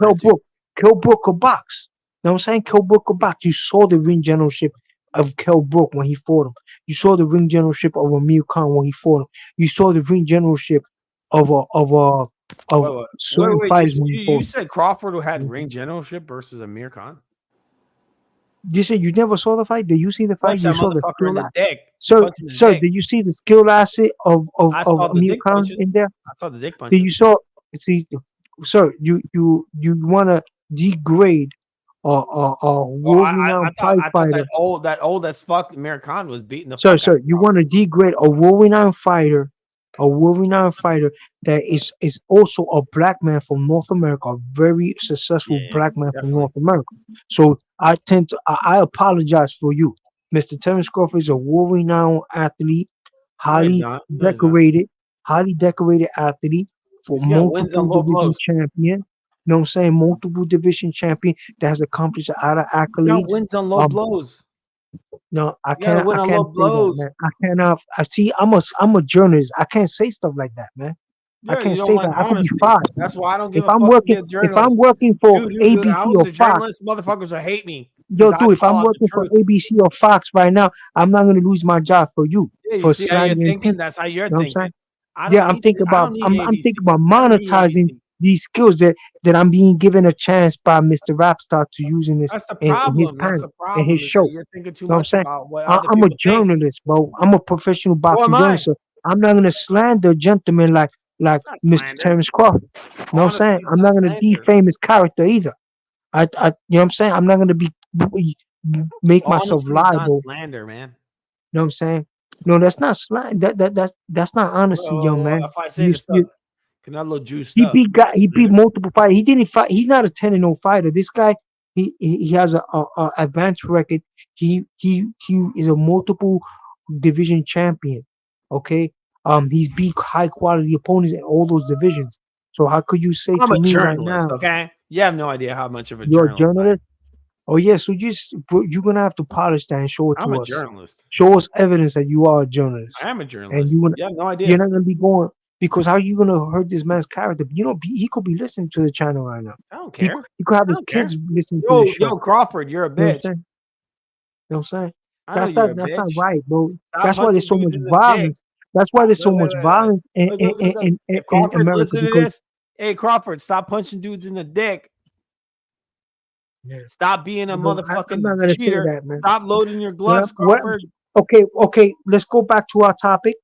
Kell Brook. Kell Brook could box. You know what I'm saying? Kell Brook could box. You saw the ring generalship of Kell Brook when he fought him. You saw the ring generalship of Amir Khan when he fought him. You saw the ring generalship of certain fighters when he fought. You said Crawford had ring generalship versus Amir Khan? You said you never saw the fight? Did you see the fight? You saw the skill in the dick. Sir, did you see the skill asset of Amir Khan in there? I saw the dick punch. Did you see, sir, you want to degrade a world-renowned fighter? That old as fuck Amir Khan was beating the fuck out. You want to degrade a world-renowned fighter, that is also a black man from North America, a very successful black man from North America. So I apologize for you. Mr. Terence Crawford is a world-renowned athlete, highly decorated athlete for multiple division champion. You know what I'm saying? Multiple division champion that has accomplished a lot of accolades. Wins on low blows. No, I can't say that, man. I cannot. I'm a journalist. I can't say stuff like that, man. I can't say that. I could be fired. That's why I don't give if I'm working for ABC or Fox, motherfuckers will hate me. Yo, dude, if I'm working for ABC or Fox right now, I'm not gonna lose my job for you. Yeah, you see how you're thinking? That's how you're thinking. I'm thinking about monetizing these skills that I'm being given a chance by Mr. Rapstar to use in his in his show. You're thinking too much about what other I'm a journalist, bro. I'm a professional boxing journalist. So I'm not gonna slander a gentleman like Mr. Terence Crawford. You know what I'm saying? I'm not gonna defame his character either. You know what I'm saying? I'm not gonna be make myself Honesty is not liable. slander, man. You know what I'm saying? No, that's not slander. That's not honesty, young Well, man. if I say this, look, Canelo juiced He up. beat he beat multiple fighters. He didn't fight. He's not a 10-0 fighter. This guy, he has a advanced record. He is a multiple division champion. Okay, he's beat high quality opponents in all those divisions. So how could you say I'm to a me right journalist, now, okay? You have no idea how much of a you're a journalist I am. journalist? Oh yeah, so you're gonna have to polish that and show it I'm to a us. journalist. Show us evidence that you are a journalist. I am a And journalist. you You have no you're idea. not gonna be going because how are you gonna hurt this man's character? You know, he could be listening to the channel right now. I don't He, care. he could have I his don't care. kids listening to the show. Yo, Crawford, you're a You know what I'm bitch. saying? You know what I'm saying? I know you're a That's not bitch. right, bro. Stop That's why there's punching so dudes much in the dick. violence. That's why there's so Look, much violence look. in If Crawford America listen to because this, hey Crawford, stop punching dudes in the dick. yeah. Stop being a No, I'm not motherfucking gonna say cheater. that, man. Stop loading your What? gloves, Crawford. Okay. Let's go back to our topic.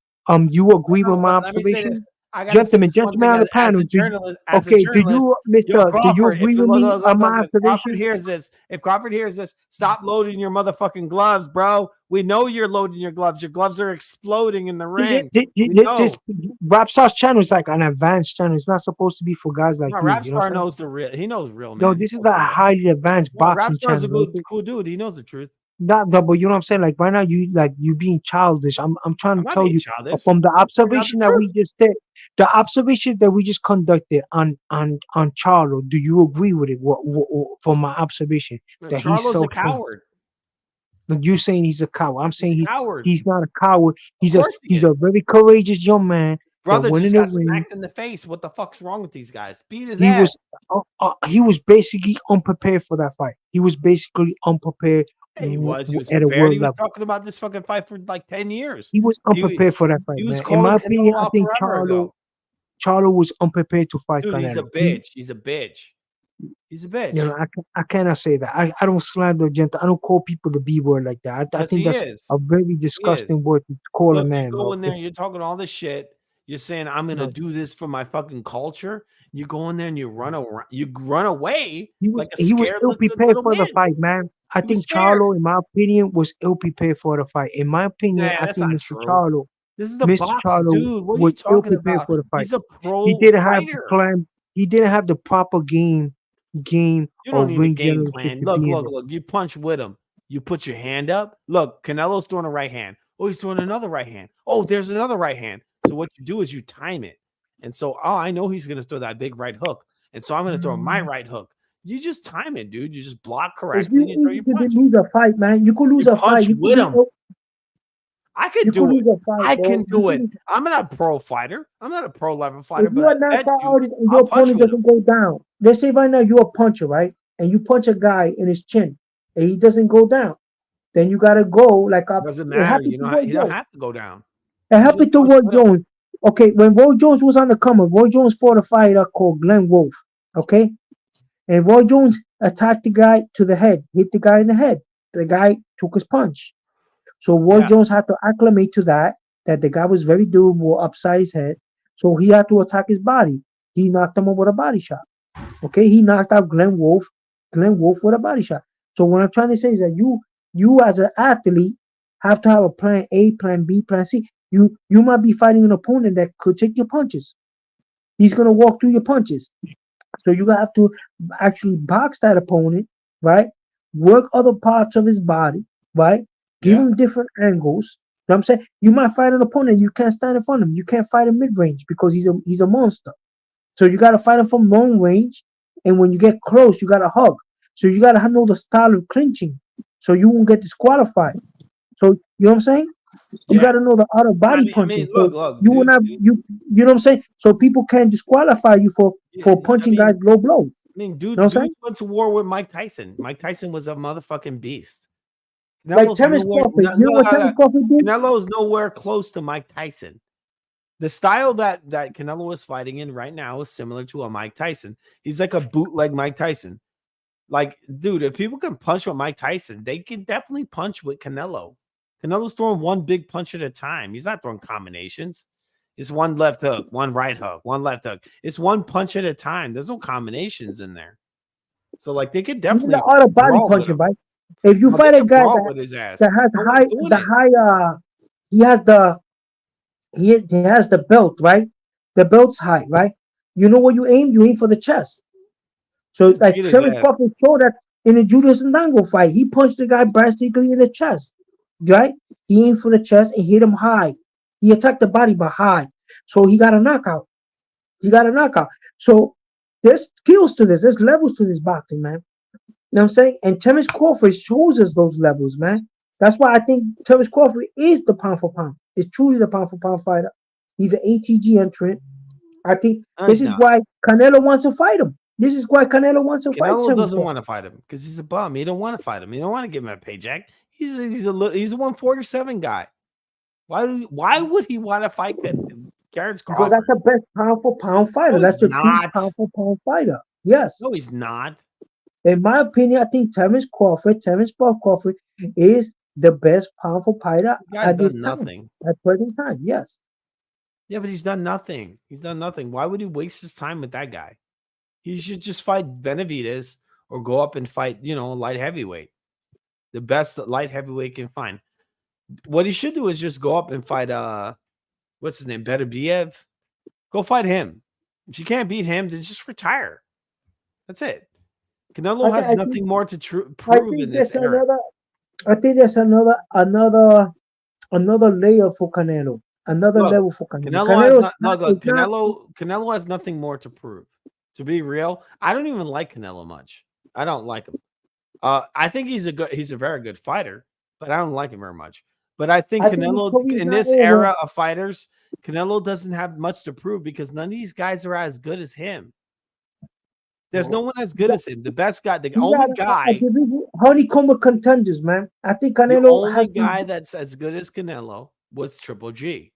You agree with No, my but let me say this. observation, I gotta say this one gentlemen thing on the as panel? a journalist. As a Okay, do journalist, you, yo, Mister? Do you Crawford, agree if you with me on my if Crawford observation? hears this, if Crawford hears this, stop loading your motherfucking gloves, bro. We know you're loading your gloves. Your gloves are exploding in the ring. We know. This Rap Sauce channel is like an advanced channel. It's not supposed to be for guys like No, you. You know what Rapstar I'm saying? knows the real. He knows real, No, man. He this is knows a real. highly advanced No, boxing Rapstar's a channel. good, cool dude. He knows the truth. Not double, you know what I'm saying? Like right now, you being childish. I'm trying I'm to not tell being you childish. from the I'm pointing out observation the that we truth. just did, the observation that we just conducted on Charlo. Do you agree with it? From my observation that he's Charlo's a self-trained. coward. You're saying he's a coward. I'm He's saying a coward. he's not a coward. Of course he He's is. a very courageous young man that Brother went in just the got ring. smacked in the face. What the fuck's wrong with these guys? Beat his He ass. was basically unprepared for that fight. He was basically unprepared He was at a prepared. world He was level. talking about this fucking fight for like 10 years. He was unprepared for that fight, He was man. In my calling opinion, Canelo I out think forever ago. Charlo was unprepared to fight Dude, he's a Canelo. bitch. He's a bitch. He's a bitch. You know, I cannot say that. I don't slander gent. I don't call people the B word like that. I Because think he that's is. a very He is. disgusting word to call a Look, man, you go bro. in there, you're talking all this shit. You're saying I'm gonna do this for my fucking culture. You go in there and you run around. You run away like a He was scared ill prepared little for the kid. fight, man. I He was think scared. Charlo, in my opinion, was ill prepared for the fight. In my opinion, Nah, I that's think not Mr. true. Charlo, This is the Mr. box, Charlo dude. What are you was ill talking prepared about? for the fight. He's a He pro didn't have the fighter. plan. He didn't have the proper game You don't of need a ring game generation plan. to Look, be in look, it. look. You punch with him. You put your hand up. Look, Canelo's throwing a right hand. Oh, he's throwing another right hand. Oh, there's another right hand. So what you do is you time it. And so, oh, I know he's going to throw that big right hook. And so I'm going to throw my right hook. You just time it, dude. You just block It's correctly real and you throw easy your to punch. lose a fight, man. You could lose You a fight. punch You could with be him. I could you could do lose it. a fight, I bro. can You do could it. lose- I'm not a pro fighter. I'm not a pro level fighter, If you but are I not bet that you artist and I'll your punch opponent with him. doesn't go down, let's say right now you're a puncher, right? And you punch a guy in his chin and he doesn't go down, then you gotta go like Doesn't it matter. happened You to know, Roy you don't Jones. have to go down. It You happened just to punch Roy with him. Jones. Okay, when Roy Jones was on the come up, Roy Jones fought a fighter called Glenn Wolf. Okay, and Roy Jones attacked the guy to the head, hit the guy in the head. The guy took his punch. So Roy Jones had to acclimate to that the guy was very durable upside his head. So he had to attack his body. He knocked him over with a body shot. Okay, he knocked out Glenn Wolf with a body shot. So what I'm trying to say is that you as an athlete have to have a plan A, plan B, plan C. You might be fighting an opponent that could take your punches. He's gonna walk through your punches. So you have to actually box that opponent, right? Work other parts of his body, right? Give him different angles. You know what I'm saying? You might fight an opponent, you can't stand in front of him. You can't fight him mid-range because he's a monster. So you gotta fight him from long range. And when you get close, you gotta hug. So you gotta know the style of clinching so you won't get disqualified. So you know what I'm saying? You got to know the art of body punching. So look, you will not you know what I'm saying. So people can't disqualify you for punching guys low blows. I mean, You know what I'm dude saying? went to war with Mike Tyson. Mike Tyson was a motherfucking beast. Like Terrence Crawford. You know what Terrence Crawford did? Canelo's nowhere close to Mike Tyson. The style that Canelo is fighting in right now is similar to a Mike Tyson. He's like a bootleg Mike Tyson. Like, dude, if people can punch with Mike Tyson, they can definitely punch with Canelo. Canelo's throwing one big punch at a time. He's not throwing combinations. It's one left hook, one right hook, one left hook. It's one punch at a time. There's no combinations in there. So, like, they could definitely the art of body punching, right? If you fight a guy with his ass. that has No high, one's doing the it. high, he has the belt, right? The belt's high, right? You know what you aim? You aim for the chest. So like beat his Terence ass. Crawford showed that in the Julius Ndango fight, he punched the guy basically in the chest, right? He aimed for the chest and hit him high. He attacked the body but high, so he got a knockout. He got a knockout. So there's skills to this. There's levels to this boxing, man. You know what I'm saying? And Terence Crawford shows us those levels, man. That's why I think Terence Crawford is the pound for pound. Is truly the pound for pound fighter. He's an ATG entrant. I think this is why Canelo wants to fight him. This is why Canelo wants to fight Canelo Terence doesn't Crawford. want to fight him because he's a bum. He don't want to fight him. He don't want to give him a paycheck. He's a 147 guy. Why would he want to fight Terence Because Crawford? that's the best pound for pound fighter. No, That's the he's true not. pound for pound fighter. Yes. No, he's not. In my opinion, I think Terence Bob Crawford is the best pound for fighter The guy's at this done time. nothing. At present time, yes. Yeah, but he's done nothing. He's done nothing. Why would he waste his time with that guy? He should just fight Benavidez or go up and fight, light heavyweight. The best light heavyweight can find. What he should do is just go up and fight what's his name? Beterbiev. Go fight him. If you can't beat him, then just retire. That's it. Canelo has nothing more to prove in this era. I think there's another layer for Canelo. Another level for Canelo. Canelo has nothing more to prove. To be real, I don't even like Canelo much. I don't like him. I think he's a very good fighter, but I don't like him very much. But I think Canelo in this era of fighters, Canelo doesn't have much to prove because none of these guys are as good as him. There's no one as good as him. The best guy, the only guy, honeycomb of contenders, man. I think Canelo the only has guy that's as good as Canelo was Triple G.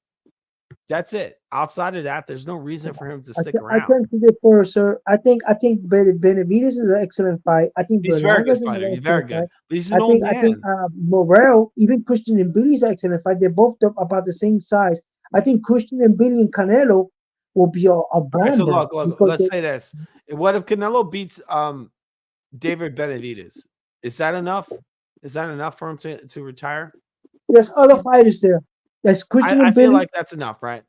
That's it. Outside of that, there's no reason for him to stick around. I tend to differ, sir. I think Benavidez is an excellent fight. I think he's very good fighter. He's very good. But he's an old man. I think Morrell, even Christian and Billy's an excellent fight. They're both about the same size. I think Christian and Billy and Canelo will be a bomber. Right, so look, let's say this. What if Canelo beats David Benavidez? Is that enough? Is that enough for him to retire? There's other fighters there. There's Christian and Billy. I feel like that's enough, right?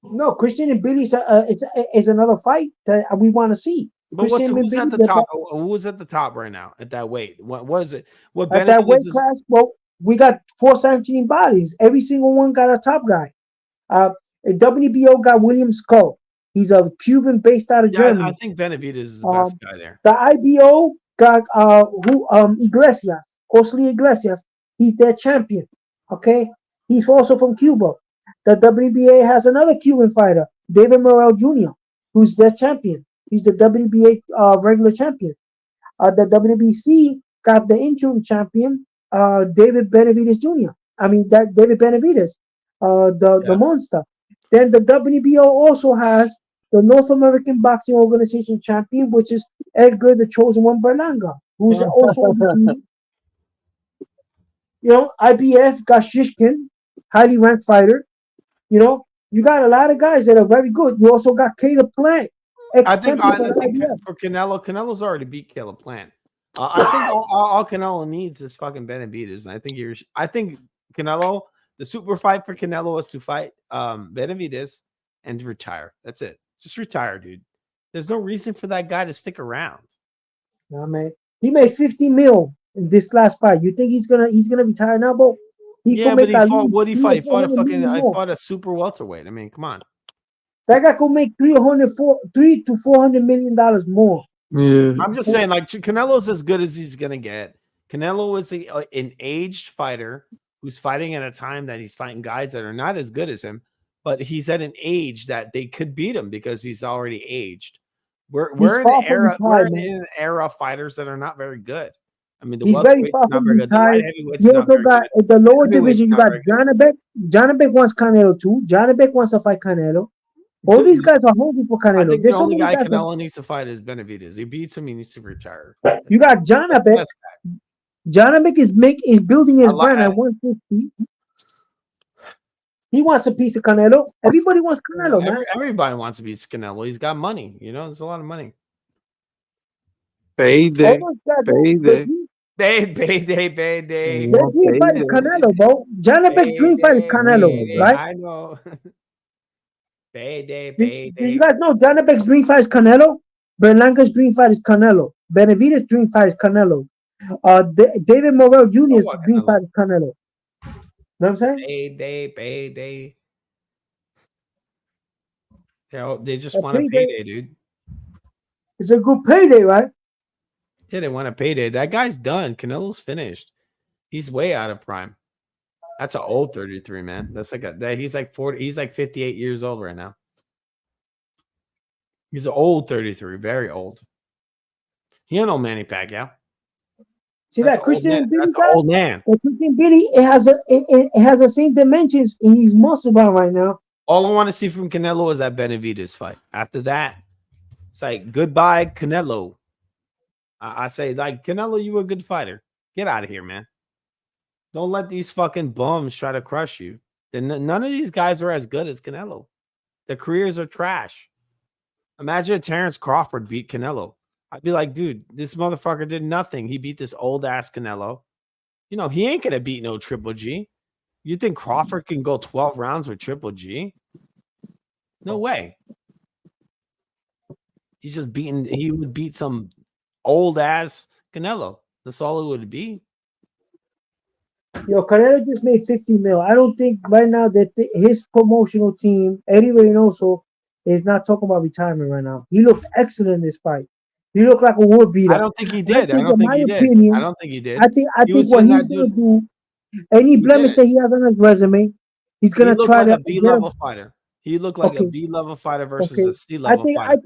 No, Christian and Billy is another fight that we want to see. But who's at the top? Who's at the top right now at that weight? What was it? What at that weight class? Well, we got 4 sanctioning bodies. Every single one got a top guy. WBO got William Skull. He's a Cuban based out of Germany. I think Benavidez is the best guy there. The IBO got Iglesias, José Iglesias. He's their champion. Okay, he's also from Cuba. The WBA has another Cuban fighter, David Morrell Jr., who's their champion. He's the WBA regular champion. The WBC got the interim champion, David Benavidez Jr. David Benavidez, the monster. Then the WBO also has the North American Boxing Organization champion, which is Edgar the Chosen One Berlanga, who's also IBF got Shishkin, highly ranked fighter. You got a lot of guys that are very good. You also got Caleb Plant. I think for Canelo's already beat Caleb Plant. I think all Canelo needs is fucking Benavidez. And I think Canelo, the super fight for Canelo is to fight Benavidez and to retire. That's it. Just retire, dude. There's no reason for that guy to stick around. Nah, man. He made 50 mil in this last fight. You think he's gonna retire now, bro? He fought a super welterweight. I mean, come on. That guy could make $300 to $400 million more. Yeah. I'm just saying, like, Canelo's as good as he's gonna get. Canelo is an aged fighter who's fighting at a time that he's fighting guys that are not as good as him, but he's at an age that they could beat him because he's already aged. We're in an era of fighters that are not very good. I mean, he's very far from retired. You also got at the lower division. You got Janabek wants Canelo too. Janabek wants to fight Canelo. All these guys are hungry for Canelo. I think the only guy Canelo needs to fight is Benavidez. He beats him, he needs to retire. You got Janabek. Janabek is building his brand at 150. He wants a piece of Canelo. Everybody wants Canelo, man. Everybody wants a piece of Canelo. He's got money. There's a lot of money. Payday. Payday. The dream fight is Canelo, bro. Janabek's dream fight is Canelo, right? I know. Payday. Do you guys know Janabek's dream fight is Canelo? Berlanga's dream fight is Canelo. Benavidez' dream fight is Canelo. David Morrell Jr.'s dream fight is Canelo. Know what I'm saying? Payday. They just want a payday, dude. It's a good payday, right? Yeah, they want a payday. That guy's done. Canelo's finished. He's way out of prime. That's an old 33, man. That's like he's like 40. He's like 58 years old right now. He's an old 33, very old. He ain't no Manny Pacquiao. See that Christian Billy guy? Old man. Christian Billy, it has the same dimensions. He's muscle bound right now. All I want to see from Canelo is that Benavidez fight. After that, it's like goodbye, Canelo. I say, like, Canelo, you a good fighter. Get out of here, man. Don't let these fucking bums try to crush you. None of these guys are as good as Canelo. Their careers are trash. Imagine if Terrence Crawford beat Canelo. I'd be like, dude, this motherfucker did nothing. He beat this old ass Canelo. You know, he ain't gonna beat no Triple G. You think Crawford can go 12 rounds with Triple G? No way. He's just beating. He would beat some old ass Canelo. That's all it would be. Yo, Canelo just made 50 mil. I don't think right now that his promotional team, Eddie Reynoso, is not talking about retirement right now. He looked excellent in this fight. He looked like a wood beater. I don't think he did. I don't think he did. I think what he's gonna do, any blemish that he has on his resume, he's gonna try to be a B-level fighter. He looked like a B-level fighter versus a C-level fighter.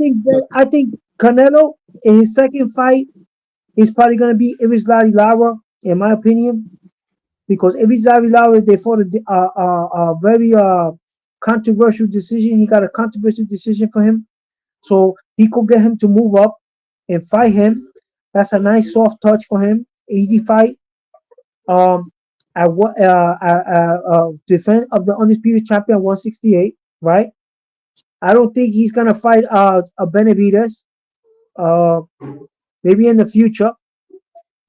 I think Canelo in his second fight is probably gonna be Irizlari Lara, in my opinion, because Irizlari Lara, they fought a very controversial decision. He got a controversial decision for him, so he could get him to move up and fight him. That's a nice soft touch for him. Easy fight. Defense of the undisputed champion 168, right? I don't think he's gonna fight a Benavidez. Maybe in the future.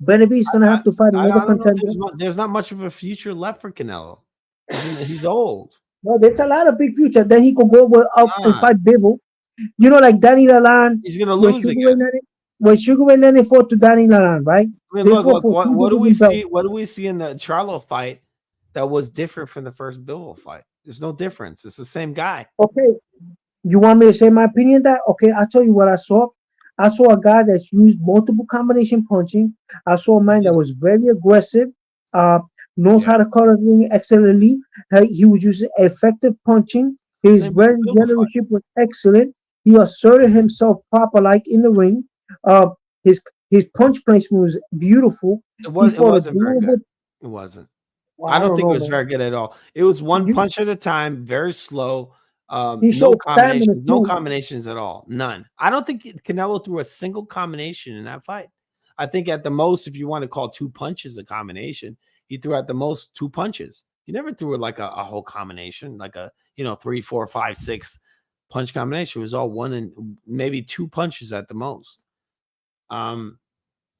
Benavidez is gonna have to fight another contender. There's not much of a future left for Canelo. He's old. No, there's a lot of big future. Then he could go up and fight Bivol. You know, like Danny Lalonde. He's gonna lose again. When Sugar Ray Leonard fought to Danny Lalonde, right? I mean, look, what do we see? What do we see in the Charlo fight that was different from the first Bivol fight? There's no difference. It's the same guy. Okay, you want me to say my opinion? That okay? I'll tell you what I saw. I saw a guy that's used multiple combination punching. I saw a man that was very aggressive. Knows how to cut a ring excellently. He was using effective punching. His ring generalship was excellent. He asserted himself proper, like in the ring. His punch placement was beautiful. It wasn't very good. It wasn't. Well, I don't think it was very good at all. It was one punch at a time, very slow. No combinations at all. None. I don't think Canelo threw a single combination in that fight. I think at the most, if you want to call 2 punches a combination, he threw at the most 2 punches. He never threw like a whole combination, like a 3, 4, 5, 6 punch combination. It was all 1 and maybe 2 punches at the most. Not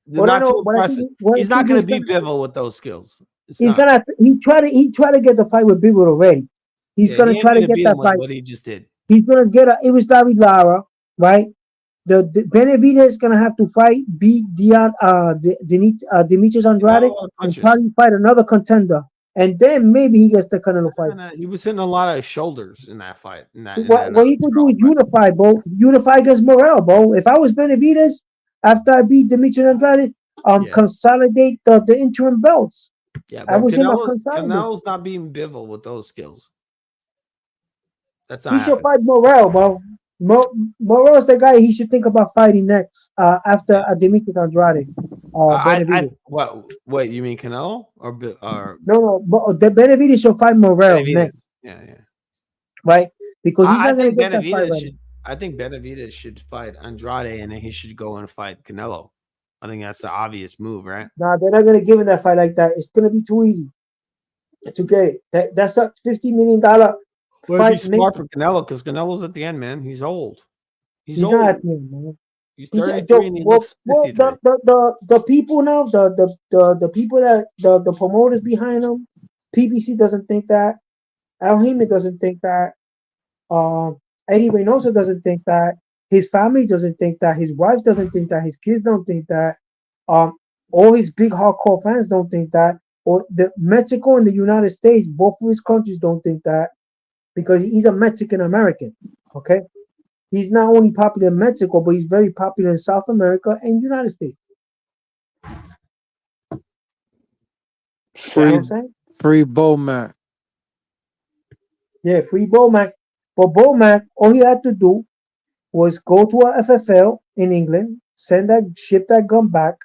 too impressive. He's not going to beat Bivol with those skills. He tried to get the fight with Bivol already. He's going to try to get that fight. What he just did. He's going to get it was David Lara, right? The Benavidez is going to have to beat Demetrius Andrade and probably fight another contender. And then maybe he gets the Canelo fight. He was hitting a lot of shoulders in that fight. What he could do is unify, bro. Unify against Morrell, bro. If I was Benavidez, after I beat Demetrius Andrade, consolidate the interim belts. Yeah, but Canelo's not beating Bivol with those skills. That's not. He should fight Morrell, bro. Morrell is the guy he should think about fighting next after Demetrius Andrade. What you mean, Canelo or no? But the Benavidez should fight Morrell next. Yeah. Right, because he's not going to get that fight right. I think Benavidez should fight Andrade, and then he should go and fight Canelo. I think that's the obvious move, right? Nah, they're not going to give him that fight like that. It's going to be too easy to get it. That's a $50 million fight. Well, be smart for Canelo because Canelo's at the end, man. He's old. He's old. Not at the end, man. He's 33 and he looks 53. The people now, the people that the promoters behind him, PBC doesn't think that. Al Heyman doesn't think that. Eddie Reynoso doesn't think that. His family doesn't think that. His wife doesn't think that. His kids don't think that. Um, all his big hardcore fans don't think that. Or the Mexico and the United States, both of his countries don't think that because he's a Mexican American. Okay, he's not only popular in Mexico, but he's very popular in South America and United States. You know what I'm saying? Free Bomac. Yeah, free Bomac. But Bomac, all he had to do was go to a FFL in England, ship that gun back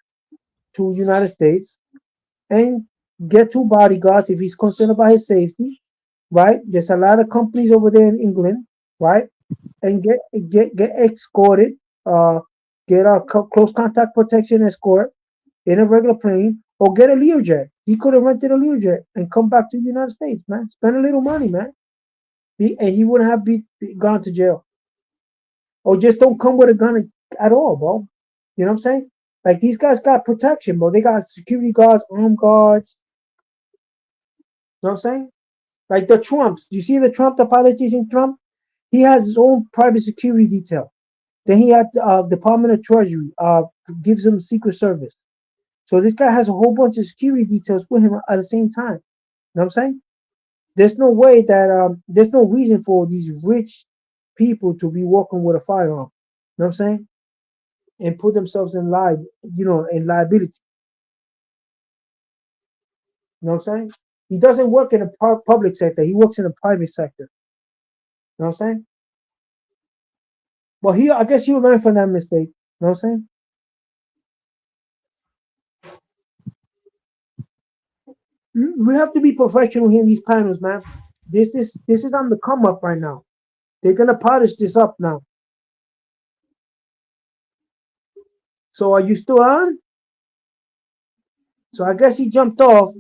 to United States, and get 2 bodyguards if he's concerned about his safety. Right? There's a lot of companies over there in England, right? And get escorted, get a close contact protection escort in a regular plane, or get a Learjet. He could have rented a Learjet and come back to the United States, man. Spend a little money, man. And he wouldn't have gone to jail. Or just don't come with a gun at all, bro. You know what I'm saying? Like these guys got protection, bro. They got security guards, armed guards. You know what I'm saying? Like the Trumps. You see the politician Trump? He has his own private security detail. Then he had Department of Treasury gives him Secret Service. So this guy has a whole bunch of security details with him at the same time. You know what I'm saying? There's no way that there's no reason for these rich people to be walking with a firearm. You know what I'm saying? And put themselves in in liability. You know what I'm saying? He doesn't work in the public sector. He works in the private sector. You know what I'm saying? Well, I guess he'll learn from that mistake. You know what I'm saying? We have to be professional here in these panels, man. This is on the come up right now. They're gonna polish this up now. So are you still on? So I guess he jumped off.